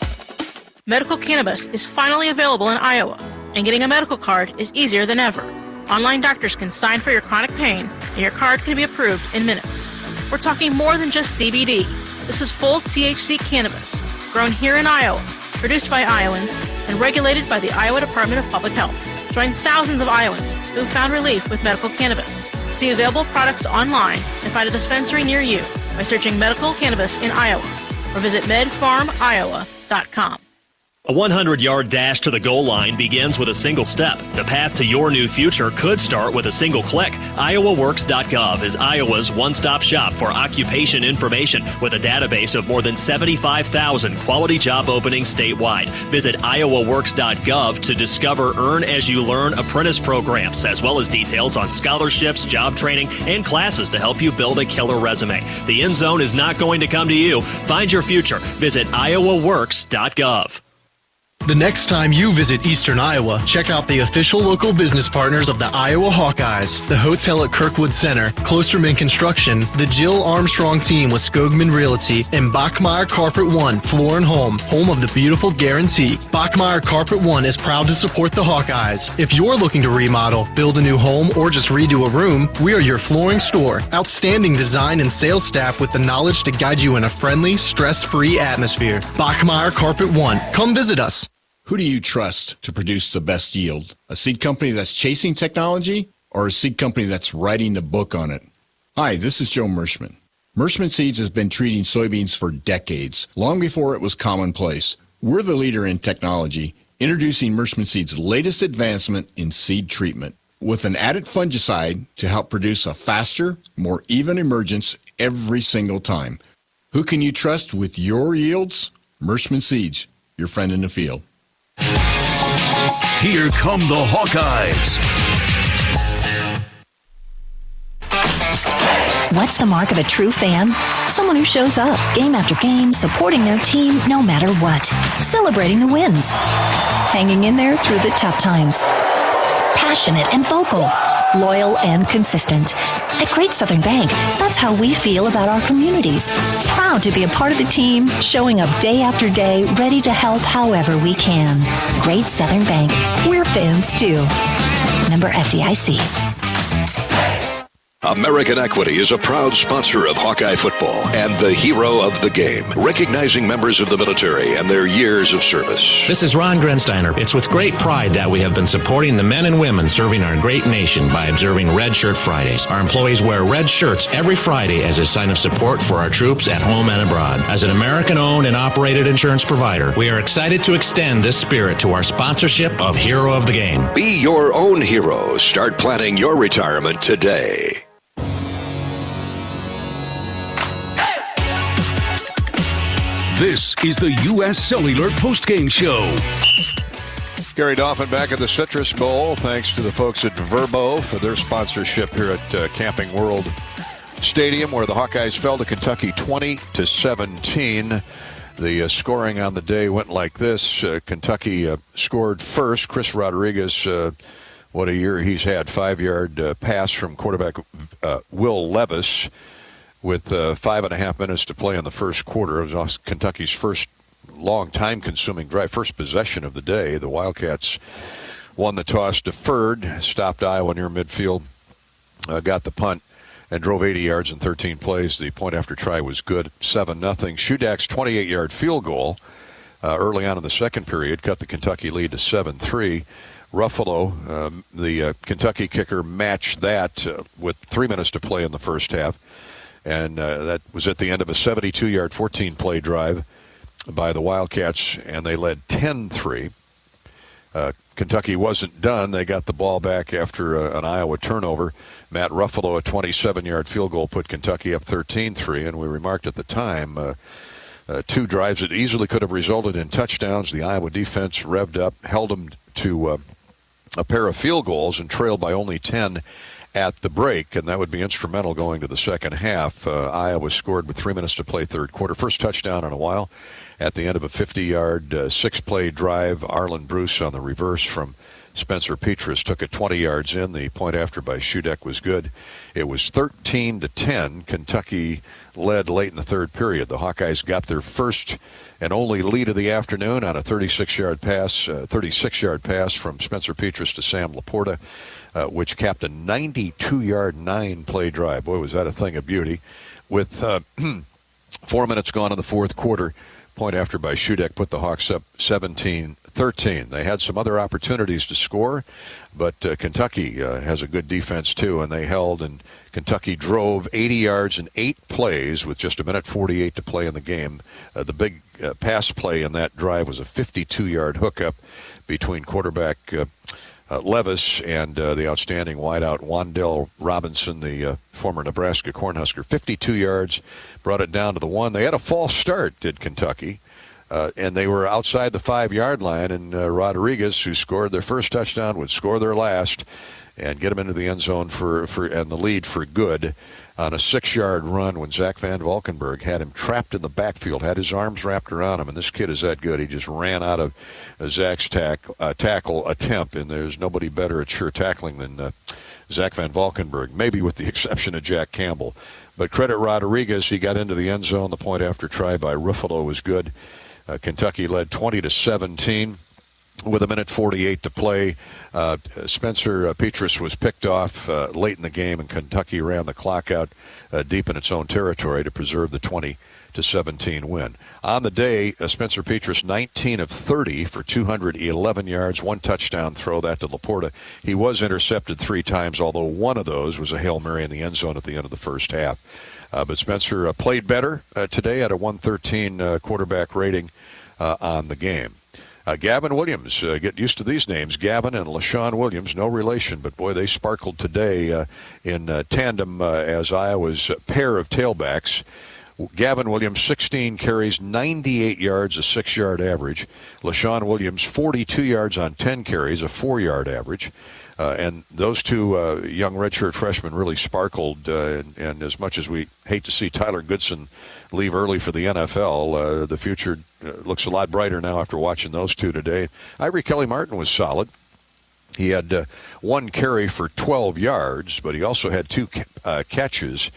Medical cannabis is finally available in Iowa, and getting a medical card is easier than ever. Online doctors can sign for your chronic pain, and your card can be approved in minutes. We're talking more than just CBD. This is full THC cannabis, grown here in Iowa, produced by Iowans, and regulated by the Iowa Department of Public Health. Join thousands of Iowans who have found relief with medical cannabis. See available products online and find a dispensary near you by searching medical cannabis in Iowa, or visit medfarmiowa.com. A 100-yard dash to the goal line begins with a single step. The path to your new future could start with a single click. IowaWorks.gov is Iowa's one-stop shop for occupation information with a database of more than 75,000 quality job openings statewide. Visit IowaWorks.gov to discover Earn As You Learn apprentice programs, as well as details on scholarships, job training, and classes to help you build a killer resume. The end zone is not going to come to you. Find your future. Visit IowaWorks.gov. The next time you visit Eastern Iowa, check out the official local business partners of the Iowa Hawkeyes, the hotel at Kirkwood Center, Klosterman Construction, the Jill Armstrong team with Skogman Realty, and Bachmeyer Carpet One, Floor and Home of the beautiful Guarantee. Bachmeyer Carpet One is proud to support the Hawkeyes. If you're looking to remodel, build a new home, or just redo a room, we are your flooring store. Outstanding design and sales staff with the knowledge to guide you in a friendly, stress-free atmosphere. Bachmeyer Carpet One. Come visit us. Who do you trust to produce the best yield? A seed company that's chasing technology or a seed company that's writing the book on it? Hi, this is Joe Mershman. Mershman Seeds has been treating soybeans for decades, long before it was commonplace. We're the leader in technology, introducing Mershman Seeds' latest advancement in seed treatment, with an added fungicide to help produce a faster, more even emergence every single time. Who can you trust with your yields? Mershman Seeds, your friend in the field. Here come the Hawkeyes. What's the mark of a true fan? Someone who shows up game after game, supporting their team no matter what, celebrating the wins, hanging in there through the tough times, passionate and vocal, loyal and consistent. At Great Southern Bank, that's how we feel about our communities. Proud to be a part of the team, showing up day after day, ready to help however we can. Great Southern Bank, we're fans too. Member FDIC. American Equity is a proud sponsor of Hawkeye football and the hero of the game, recognizing members of the military and their years of service. This is Ron Grensteiner. It's with great pride that we have been supporting the men and women serving our great nation by observing Red Shirt Fridays. Our employees wear red shirts every Friday as a sign of support for our troops at home and abroad. As an American-owned and operated insurance provider, we are excited to extend this spirit to our sponsorship of Hero of the Game. Be your own hero. Start planning your retirement today. This is the U.S. Cellular Postgame Show. Gary Dolphin back at the Citrus Bowl. Thanks to the folks at Verbo for their sponsorship here at Camping World Stadium, where the Hawkeyes fell to Kentucky 20-17. The scoring on the day went like this. Kentucky scored first. Chris Rodriguez, what a year he's had. 5-yard pass from quarterback Will Levis, with 5.5 minutes to play in the first quarter. It was Kentucky's first long time-consuming drive, first possession of the day. The Wildcats won the toss, deferred, stopped Iowa near midfield, got the punt, and drove 80 yards in 13 plays. The point after try was good, 7-0. Shudak's 28-yard field goal early on in the second period cut the Kentucky lead to 7-3. Ruffalo, the Kentucky kicker, matched that with 3 minutes to play in the first half. And that was at the end of a 72-yard, 14-play drive by the Wildcats, and they led 10-3. Kentucky wasn't done. They got the ball back after an Iowa turnover. Matt Ruffalo, a 27-yard field goal, put Kentucky up 13-3, and we remarked at the time two drives that easily could have resulted in touchdowns. The Iowa defense revved up, held them to a pair of field goals, and trailed by only 10 at the break, and that would be instrumental going to the second half. Iowa scored with 3 minutes to play third quarter. First touchdown in a while at the end of a 50-yard, 6-play drive. Arlen Bruce on the reverse from Spencer Petras took it 20 yards in. The point after by Shudak was good. It was 13-10. Kentucky led late in the third period. The Hawkeyes got their first and only lead of the afternoon on a 36-yard pass from Spencer Petras to Sam Laporta, which capped a 92-yard, 9-play drive. Boy, was that a thing of beauty. With 4 minutes gone in the fourth quarter, point after by Shudak put the Hawks up 17-13. They had some other opportunities to score, but Kentucky has a good defense too, and they held, and Kentucky drove 80 yards in 8 plays with just a minute 48 to play in the game. The big pass play in that drive was a 52-yard hookup between quarterback Levis and the outstanding wideout Wan'Dale Robinson, the former Nebraska Cornhusker. 52 yards, brought it down to the 1. They had a false start, did Kentucky, and they were outside the 5-yard line, and Rodriguez, who scored their first touchdown, would score their last and get them into the end zone and the lead for good on a 6-yard run when Zach Van Valkenburg had him trapped in the backfield, had his arms wrapped around him, and this kid is that good. He just ran out of Zach's tackle attempt, and there's nobody better at sure tackling than Zach Van Valkenburg, maybe with the exception of Jack Campbell. But credit Rodriguez, he got into the end zone. The point after try by Ruffalo was good. Kentucky led 20-17. With 1:48 to play. Spencer Petras was picked off late in the game, and Kentucky ran the clock out deep in its own territory to preserve the 20-17 win. On the day, Spencer Petras 19 of 30 for 211 yards, 1 touchdown throw, that to Laporta. He was intercepted 3 times, although one of those was a Hail Mary in the end zone at the end of the first half. But Spencer played better today at a 113 quarterback rating on the game. Gavin Williams, get used to these names. Gavin and LaShawn Williams, no relation, but boy, they sparkled today in tandem as Iowa's pair of tailbacks. Gavin Williams, 16 carries, 98 yards, a 6-yard average. LaShawn Williams, 42 yards on 10 carries, a 4-yard average. And those two young redshirt freshmen really sparkled. And as much as we hate to see Tyler Goodson leave early for the NFL, the future looks a lot brighter now after watching those two today. Ivory Kelly-Martin was solid. He had 1 carry for 12 yards, but he also had 2 catches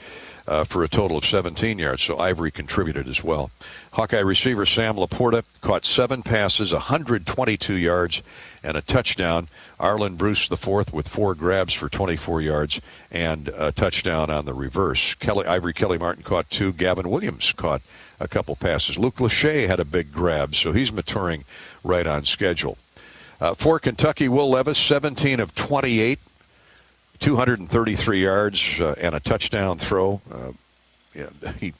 for a total of 17 yards, so Ivory contributed as well. Hawkeye receiver Sam Laporta caught 7 passes, 122 yards, and a touchdown. Arlen Bruce IV with 4 grabs for 24 yards and a touchdown on the reverse. Ivory Kelly-Martin caught 2. Gavin Williams caught a couple passes. Luke Lachey had a big grab, so he's maturing right on schedule. For Kentucky, Will Levis, 17 of 28. 233 yards and a touchdown throw. He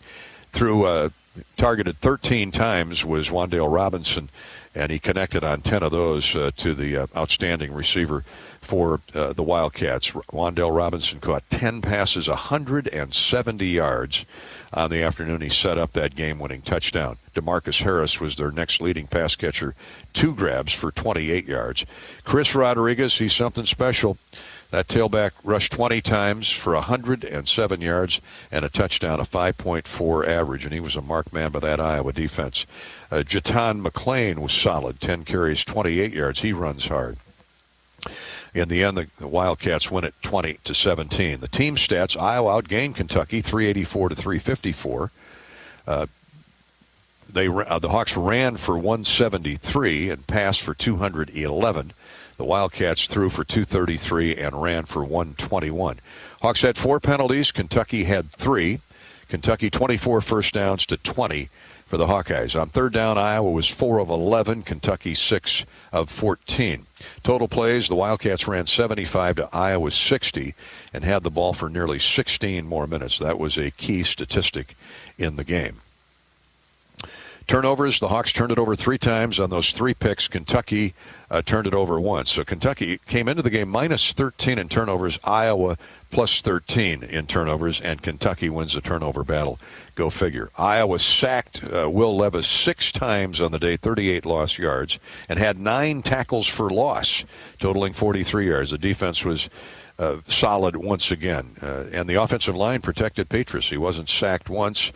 targeted 13 times was Wan'Dale Robinson, and he connected on 10 of those to the outstanding receiver for the Wildcats. Wan'Dale Robinson caught 10 passes, 170 yards on the afternoon. He set up that game-winning touchdown. DeMarcus Harris was their next leading pass catcher, 2 grabs for 28 yards. Chris Rodriguez, he's something special. That tailback rushed 20 times for 107 yards and a touchdown, a 5.4 average, and he was a marked man by that Iowa defense. Jatan McClain was solid, 10 carries, 28 yards. He runs hard. In the end, the Wildcats win it 20-17. The team stats: Iowa outgained Kentucky 384-354. The Hawks ran for 173 and passed for 211. The Wildcats threw for 233 and ran for 121. Hawks had 4 penalties. Kentucky had 3. Kentucky 24 first downs to 20 for the Hawkeyes. On third down, Iowa was 4 of 11. Kentucky 6 of 14. Total plays, the Wildcats ran 75 to Iowa's 60 and had the ball for nearly 16 more minutes. That was a key statistic in the game. Turnovers, the Hawks turned it over 3 times. On those 3 picks, Kentucky turned it over once. So Kentucky came into the game minus 13 in turnovers, Iowa plus 13 in turnovers, and Kentucky wins the turnover battle. Go figure. Iowa sacked Will Levis 6 times on the day, 38 lost yards, and had 9 tackles for loss, totaling 43 yards. The defense was solid once again. And the offensive line protected Petras. He wasn't sacked once.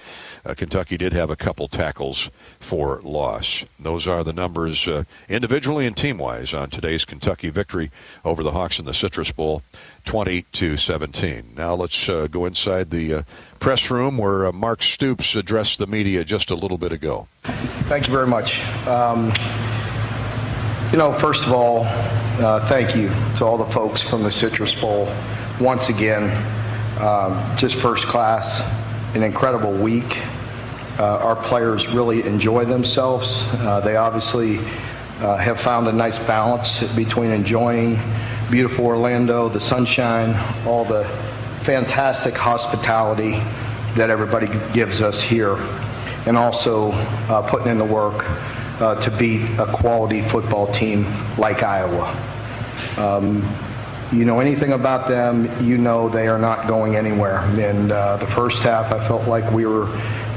Kentucky did have a couple tackles for loss. Those are the numbers individually and team-wise on today's Kentucky victory over the Hawks in the Citrus Bowl, 20-17. Now let's go inside the press room where Mark Stoops addressed the media just a little bit ago. Thank you very much. First of all, thank you to all the folks from the Citrus Bowl. Once again, just first class, an incredible week. Our players really enjoy themselves. They obviously have found a nice balance between enjoying beautiful Orlando, the sunshine, all the fantastic hospitality that everybody gives us here. and also putting in the work to beat a quality football team like Iowa. You know anything about them, you know they are not going anywhere. And the first half, I felt like we were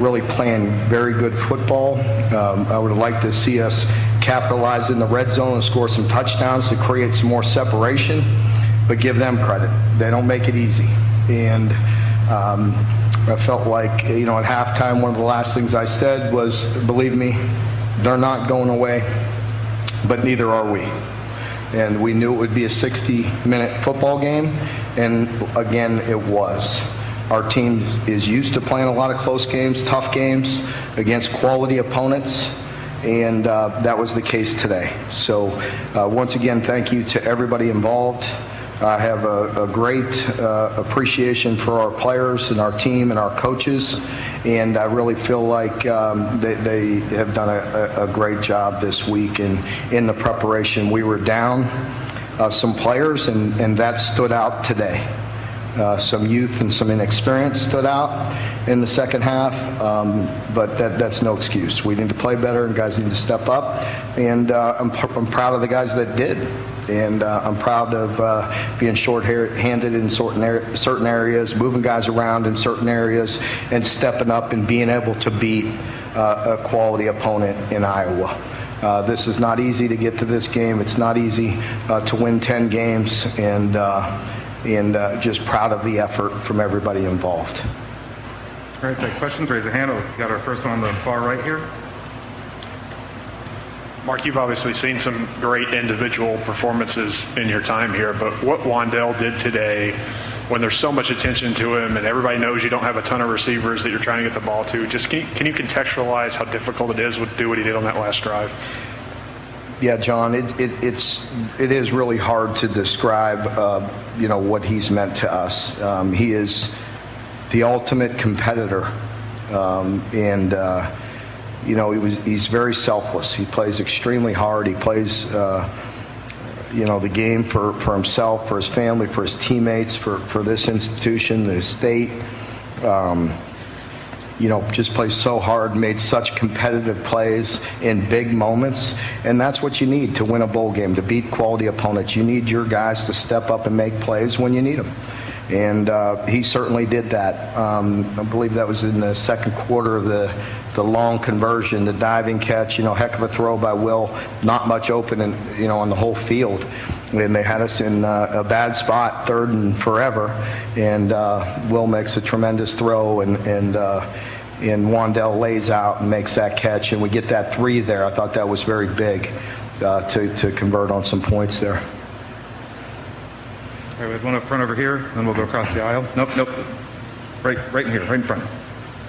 really playing very good football. I would like to see us capitalize in the red zone and score some touchdowns to create some more separation, but give them credit. They don't make it easy. And I felt like, at halftime, one of the last things I said was, believe me, they're not going away, but neither are we. And we knew it would be a 60-minute football game, and again, it was. Our team is used to playing a lot of close games, tough games, against quality opponents, and that was the case today. So once again, thank you to everybody involved. I have a great appreciation for our players and our team and our coaches, and I really feel like they have done a great job this week in the preparation. We were down some players, and that stood out today. Some youth and some inexperience stood out in the second half, but that's no excuse. We need to play better, and guys need to step up, and I'm proud of the guys that did. And I'm proud of being short-handed in certain areas, moving guys around in certain areas, and stepping up and being able to beat a quality opponent in Iowa. This is not easy to get to this game. It's not easy to win 10 games, and just proud of the effort from everybody involved. All right, take questions. Raise a hand. We got our first one on the far right here. Mark, you've obviously seen some great individual performances in your time here, but what Wan'Dale did today, when there's so much attention to him and everybody knows you don't have a ton of receivers that you're trying to get the ball to, just can you contextualize how difficult it is to do what he did on that last drive? Yeah, John, it is really hard to describe, what he's meant to us. He is the ultimate competitor, he's very selfless. He plays extremely hard. He plays, the game for himself, for his family, for his teammates, for this institution, the state. Just plays so hard, made such competitive plays in big moments. And that's what you need to win a bowl game, to beat quality opponents. You need your guys to step up and make plays when you need them. And he certainly did that. I believe that was in the second quarter of the long conversion, the diving catch, heck of a throw by Will, not much open on the whole field. And they had us in a bad spot, third and forever. And Will makes a tremendous throw, and Wan'Dale lays out and makes that catch. And we get that 3 there. I thought that was very big to convert on some points there. All right, we have one up front over here, then we'll go across the aisle. Nope. Right in here, right in front.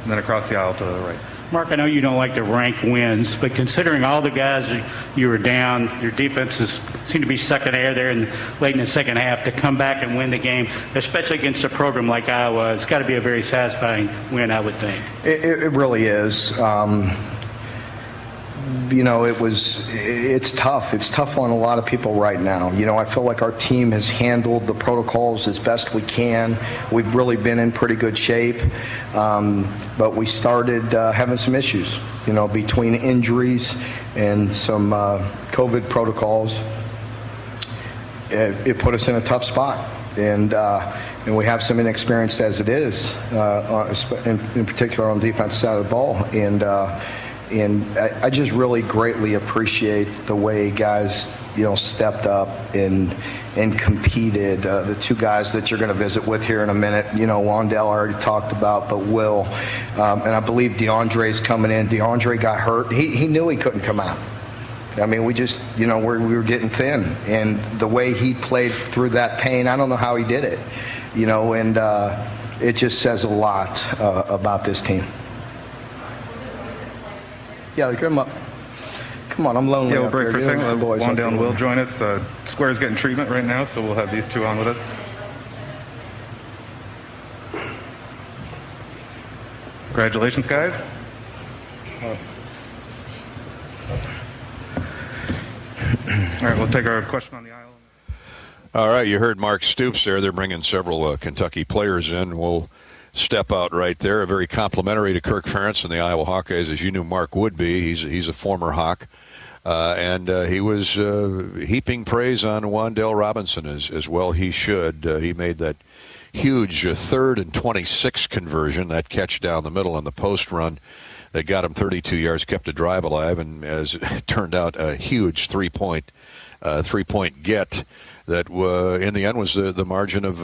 And then across the aisle to the right. Mark, I know you don't like to rank wins, but considering all the guys you were down, your defenses seem to be sucking air there late in the second half, to come back and win the game, especially against a program like Iowa, it's got to be a very satisfying win, I would think. It really is. It's tough. It's tough on a lot of people right now. I feel like our team has handled the protocols as best we can. We've really been in pretty good shape, but we started having some issues, between injuries and some COVID protocols. It put us in a tough spot, and we have some inexperience as it is, in particular on the defense side of the ball, and I just really greatly appreciate the way guys, stepped up and competed. The 2 guys that you're going to visit with here in a minute, Wan'Dale already talked about, but Will, and I believe DeAndre's coming in. DeAndre got hurt. He knew he couldn't come out. I mean, we just, we were getting thin, and the way he played through that pain, I don't know how he did it, and it just says a lot about this team. Yeah, come up. Come on, I'm lonely. Yeah, we'll break for a second. Wan'Dale and Will join us. Square's getting treatment right now, so we'll have these 2 on with us. Congratulations, guys. All right, we'll take our question on the aisle. All right, you heard Mark Stoops there. They're bringing several Kentucky players in. We'll step out right there. Very complimentary to Kirk Ferentz and the Iowa Hawkeyes, as you knew Mark would be. He's a former Hawk. And he was heaping praise on Wan'Dale Robinson, as well he should. He made that huge 3rd and 26 conversion, that catch down the middle on the post run that got him 32 yards, kept a drive alive, and as it turned out, a huge three-point get that in the end was the margin of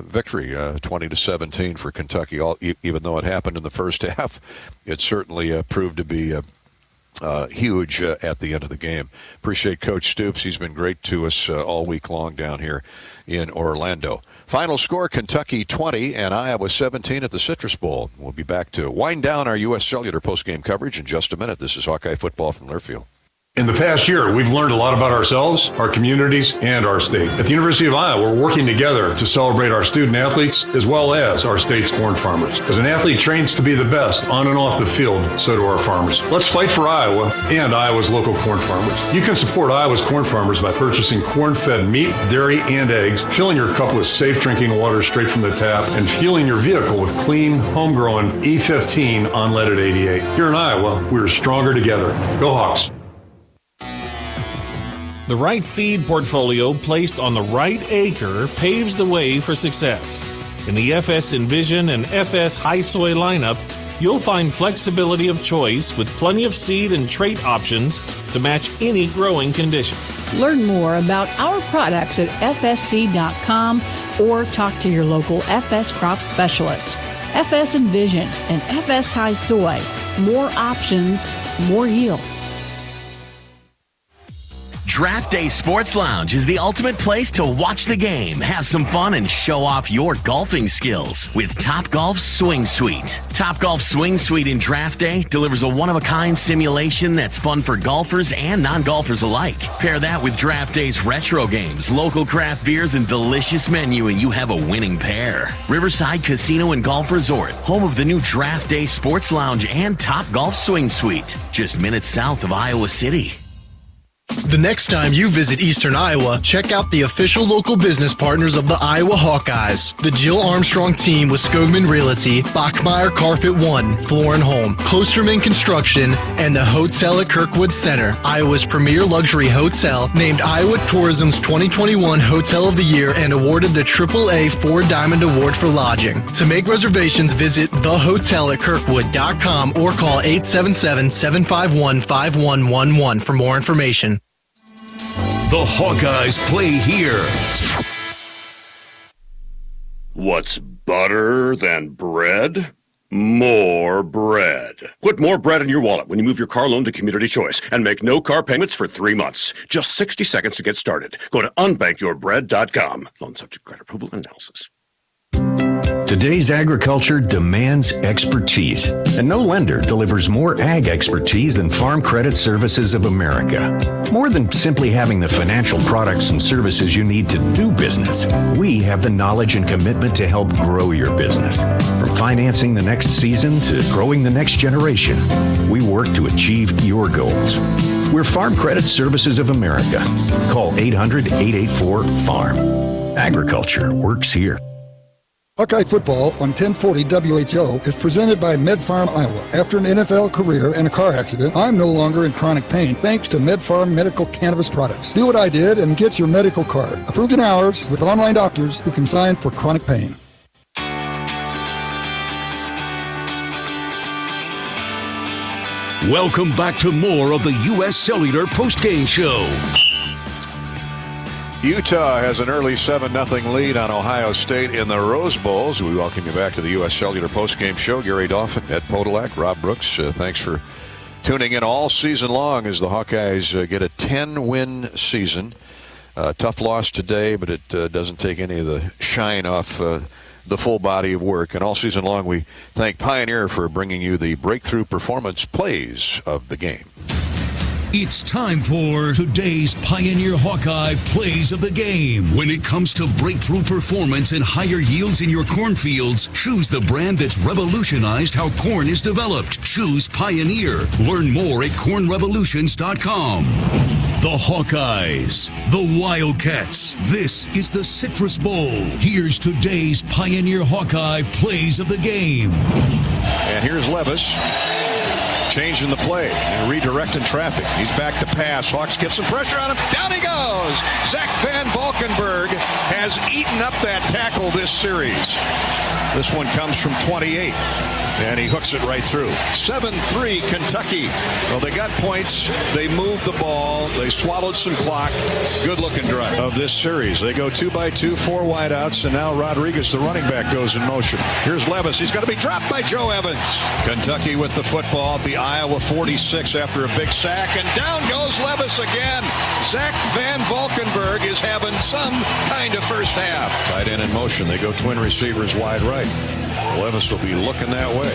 victory, 20-17 for Kentucky. Even though it happened in the first half, it certainly proved to be huge at the end of the game. Appreciate Coach Stoops. He's been great to us all week long down here in Orlando. Final score, Kentucky 20 and Iowa 17 at the Citrus Bowl. We'll be back to wind down our U.S. Cellular postgame coverage in just a minute. This is Hawkeye Football from Learfield. In the past year, we've learned a lot about ourselves, our communities, and our state. At the University of Iowa, we're working together to celebrate our student athletes as well as our state's corn farmers. As an athlete trains to be the best on and off the field, so do our farmers. Let's fight for Iowa and Iowa's local corn farmers. You can support Iowa's corn farmers by purchasing corn-fed meat, dairy, and eggs, filling your cup with safe drinking water straight from the tap, and fueling your vehicle with clean, homegrown E15 unleaded 88. Here in Iowa, we're stronger together. Go Hawks! The right seed portfolio placed on the right acre paves the way for success. In the FS Envision and FS High Soy lineup, you'll find flexibility of choice with plenty of seed and trait options to match any growing condition. Learn more about our products at fsc.com or talk to your local FS crop specialist. FS Envision and FS High Soy. More options, more yield. Draft Day Sports Lounge is the ultimate place to watch the game, have some fun, and show off your golfing skills with Topgolf Swing Suite. Topgolf Swing Suite in Draft Day delivers a one-of-a-kind simulation that's fun for golfers and non-golfers alike. Pair that with Draft Day's retro games, local craft beers, and delicious menu, and you have a winning pair. Riverside Casino and Golf Resort, home of the new Draft Day Sports Lounge and Topgolf Swing Suite, just minutes south of Iowa City. The next time you visit Eastern Iowa, check out the official local business partners of the Iowa Hawkeyes. The Jill Armstrong team with Skogman Realty, Bachmeyer Carpet One, Floor and Home, Klosterman Construction, and the Hotel at Kirkwood Center, Iowa's premier luxury hotel, named Iowa Tourism's 2021 Hotel of the Year and awarded the AAA 4-Diamond Award for lodging. To make reservations, visit thehotelatkirkwood.com or call 877-751-5111 for more information. The Hawkeyes play here. What's better than bread? More bread. Put more bread in your wallet when you move your car loan to Community Choice and make no car payments for 3 months. Just 60 seconds to get started. Go to unbankourbread.com. Loan subject to credit approval and analysis. Today's agriculture demands expertise, and no lender delivers more ag expertise than Farm Credit Services of America. More than simply having the financial products and services you need to do business, we have the knowledge and commitment to help grow your business. From financing the next season to growing the next generation, we work to achieve your goals. We're Farm Credit Services of America. Call 800-884-FARM. Agriculture works here. Hawkeye Football on 1040 WHO is presented by MedFarm Iowa. After an NFL career and a car accident, I'm no longer in chronic pain thanks to MedFarm Medical Cannabis Products. Do what I did and get your medical card. Approved in hours with online doctors who can sign for chronic pain. Welcome back to more of the U.S. Cellular postgame show. Utah has an early 7-0 lead on Ohio State in the Rose Bowl. So we welcome you back to the U.S. Cellular postgame show. Gary Dolphin, Ed Podolak, Rob Brooks, thanks for tuning in all season long as the Hawkeyes get a 10-win season. Tough loss today, but it doesn't take any of the shine off the full body of work. And all season long, we thank Pioneer for bringing you the breakthrough performance plays of the game. It's time for today's Pioneer Hawkeye plays of the game. When it comes to breakthrough performance and higher yields in your cornfields, choose the brand that's revolutionized how corn is developed. Choose Pioneer. Learn more at cornrevolutions.com. The Hawkeyes, the Wildcats. This is the Citrus Bowl. Here's today's Pioneer Hawkeye plays of the game. And here's Levis changing the play and redirecting traffic. He's back to pass. Hawks get some pressure on him. Down he goes. Zach Van Valkenburg has eaten up that tackle this series. This one comes from 28. And he hooks it right through. 7-3 Kentucky. Well, they got points. They moved the ball. They swallowed some clock. Good looking drive of this series. They go 2-by-2, 4 wideouts, and now Rodriguez, the running back, goes in motion. Here's Levis. He's going to be dropped by Joe Evans. Kentucky with the football at the Iowa 46 after a big sack, and down goes Levis again. Zach Van Valkenburg is having some kind of first half. Tight end in motion. They go twin receivers wide right. Levis will be looking that way,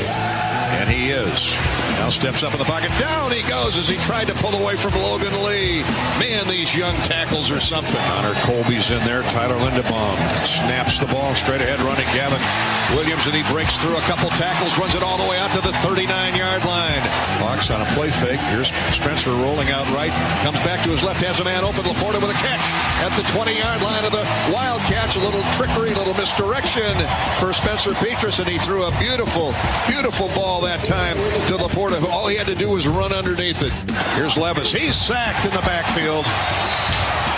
and he is. Now steps up in the pocket. Down he goes as he tried to pull away from Logan Lee. Man, these young tackles are something. Connor Colby's in there. Tyler Lindebaum snaps the ball straight ahead, running Gavin Williams, and he breaks through a couple tackles, runs it all the way out to the 39-yard line. Hawks on a play fake. Here's Spencer rolling out right. Comes back to his left, has a man open. Laporta with a catch at the 20-yard line of the Wildcats. A little trickery, a little misdirection for Spencer Petras, and he threw a beautiful, beautiful ball that time to Laporta. All he had to do was run underneath it. Here's Levis. He's sacked in the backfield.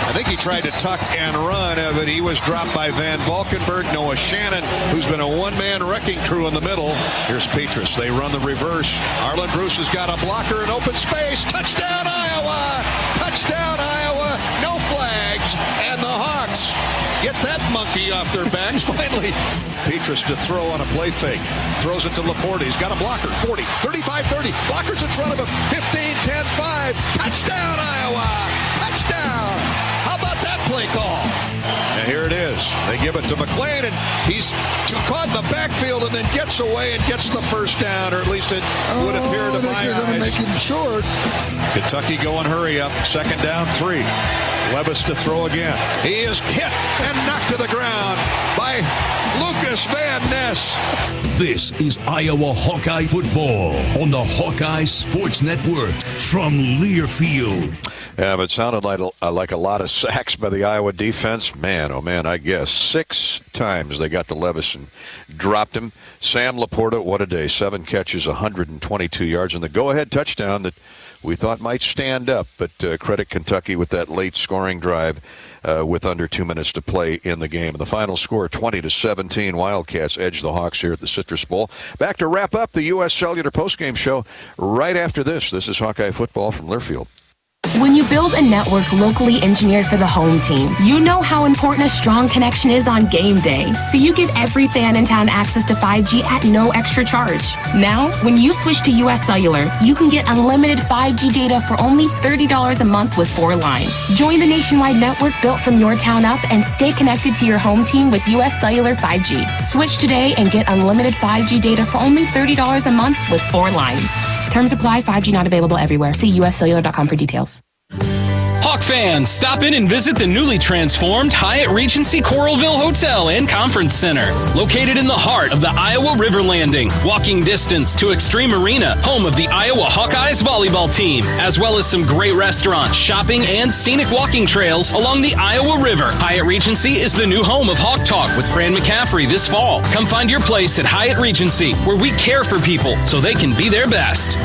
I think he tried to tuck and run, but he was dropped by Van Valkenburg. Noah Shannon, who's been a one-man wrecking crew in the middle. Here's Petras. They run the reverse. Arlen Bruce has got a blocker in open space. Touchdown, Iowa! Touchdown, Iowa! No flags, and the Hawks get that monkey off their backs finally. Petras to throw on a play fake. Throws it to Laporta. He's got a blocker. 40, 35, 30. Blockers in front of him. 15, 10, 5. Touchdown, Iowa! Touchdown! How about that play call? And here it is. They give it to McLean, and he's caught in the backfield and then gets away and gets the first down, or at least it would appear to my eyes. They're going to make him short. Kentucky going hurry up. 2nd down, 3. Levis to throw again. He is hit and knocked to the ground by Lucas Van Ness. This is Iowa Hawkeye football on the Hawkeye Sports Network from Learfield. Yeah, but it sounded like a lot of sacks by the Iowa defense. Man, oh man, I guess 6 times they got to Levis and dropped him. Sam Laporta, what a day. 7 catches, 122 yards, and the go-ahead touchdown that we thought might stand up, but credit Kentucky with that late scoring drive with under 2 minutes to play in the game. The final score, 20-17. Wildcats edge the Hawks here at the Citrus Bowl. Back to wrap up the U.S. Cellular postgame show right after this. This is Hawkeye football from Learfield. When you build a network locally engineered for the home team, you know how important a strong connection is on game day. So you give every fan in town access to 5G at no extra charge. Now, when you switch to U.S. Cellular, you can get unlimited 5G data for only $30 a month with 4 lines. Join the nationwide network built from your town up and stay connected to your home team with U.S. Cellular 5G. Switch today and get unlimited 5G data for only $30 a month with 4 lines. Terms apply. 5G not available everywhere. See uscellular.com for details. Hawk fans, stop in and visit the newly transformed Hyatt Regency Coralville Hotel and Conference Center. Located in the heart of the Iowa River Landing, walking distance to Extreme Arena, home of the Iowa Hawkeyes volleyball team, as well as some great restaurants, shopping, and scenic walking trails along the Iowa River. Hyatt Regency is the new home of Hawk Talk with Fran McCaffrey this fall. Come find your place at Hyatt Regency, where we care for people so they can be their best.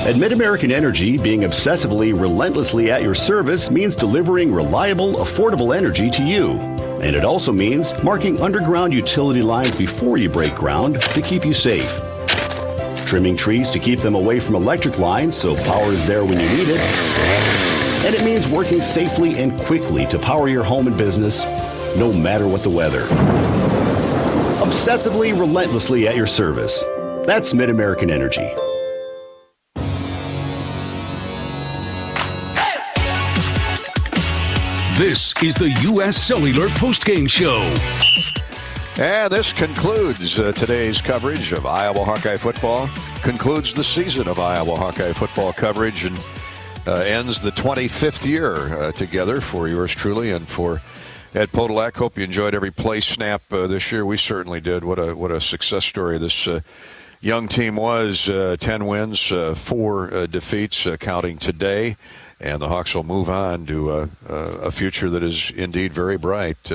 At Mid-American Energy, being obsessively, relentlessly at your service means delivering reliable, affordable energy to you. And it also means marking underground utility lines before you break ground to keep you safe. Trimming trees to keep them away from electric lines so power is there when you need it. And it means working safely and quickly to power your home and business, no matter what the weather. Obsessively, relentlessly at your service. That's Mid-American Energy. This is the U.S. Cellular postgame show. And this concludes today's coverage of Iowa Hawkeye football. Concludes the season of Iowa Hawkeye football coverage and ends the 25th year together for yours truly and for Ed Podolak. Hope you enjoyed every play snap this year. We certainly did. What a success story this young team was. 10 wins, 4 defeats, counting today. And the Hawks will move on to a future that is indeed very bright.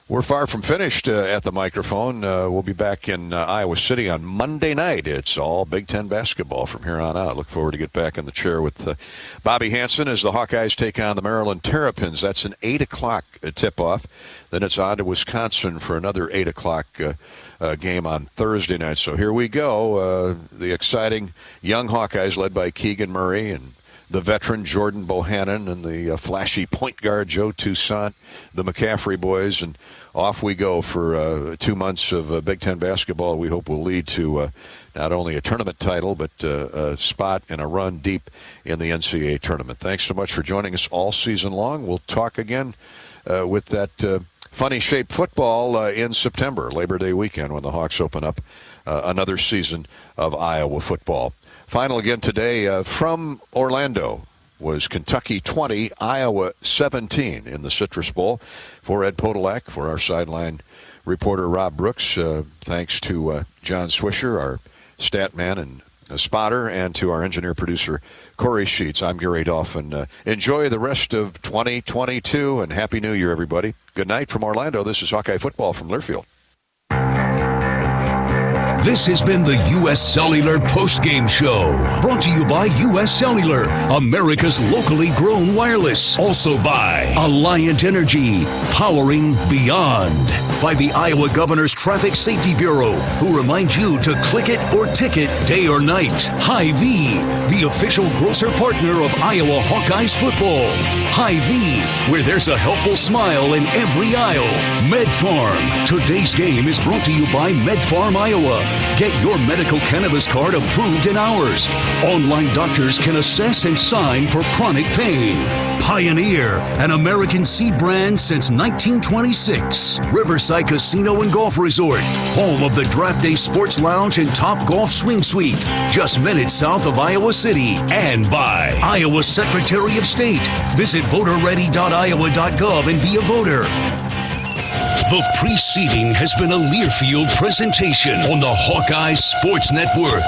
We're far from finished at the microphone. We'll be back in Iowa City on Monday night. It's all Big Ten basketball from here on out. Look forward to get back in the chair with Bobby Hansen as the Hawkeyes take on the Maryland Terrapins. That's an 8 o'clock tip-off. Then it's on to Wisconsin for another 8 o'clock game on Thursday night. So here we go. The exciting young Hawkeyes led by Keegan Murray and the veteran Jordan Bohannon and the flashy point guard Joe Toussaint, the McCaffrey boys, and off we go for 2 months of Big Ten basketball. We hope will lead to not only a tournament title, but a spot and a run deep in the NCAA tournament. Thanks so much for joining us all season long. We'll talk again with that funny-shaped football in September, Labor Day weekend, when the Hawks open up another season of Iowa football. Final again today from Orlando was Kentucky 20, Iowa 17 in the Citrus Bowl. For Ed Podolak, for our sideline reporter Rob Brooks, thanks to John Swisher, our stat man and spotter, and to our engineer-producer Corey Sheets. I'm Gary Dolphin. Enjoy the rest of 2022, and Happy New Year, everybody. Good night from Orlando. This is Hawkeye Football from Learfield. This has been the U.S. Cellular Postgame Show, brought to you by U.S. Cellular, America's locally grown wireless. Also by Alliant Energy, powering beyond. By the Iowa Governor's Traffic Safety Bureau, who reminds you to click it or ticket day or night. Hy-Vee, the official grocer partner of Iowa Hawkeyes football. Hy-Vee, where there's a helpful smile in every aisle. MedFarm. Today's game is brought to you by MedFarm Iowa. Get your medical cannabis card approved in hours. Online doctors can assess and sign for chronic pain. Pioneer, an American seed brand since 1926. Riverside Casino and Golf Resort, home of the Draft Day Sports Lounge and Top Golf Swing Suite, just minutes south of Iowa City. And by Iowa Secretary of State. Visit voterready.iowa.gov and be a voter. The preceding has been a Learfield presentation on the Hawkeye Sports Network.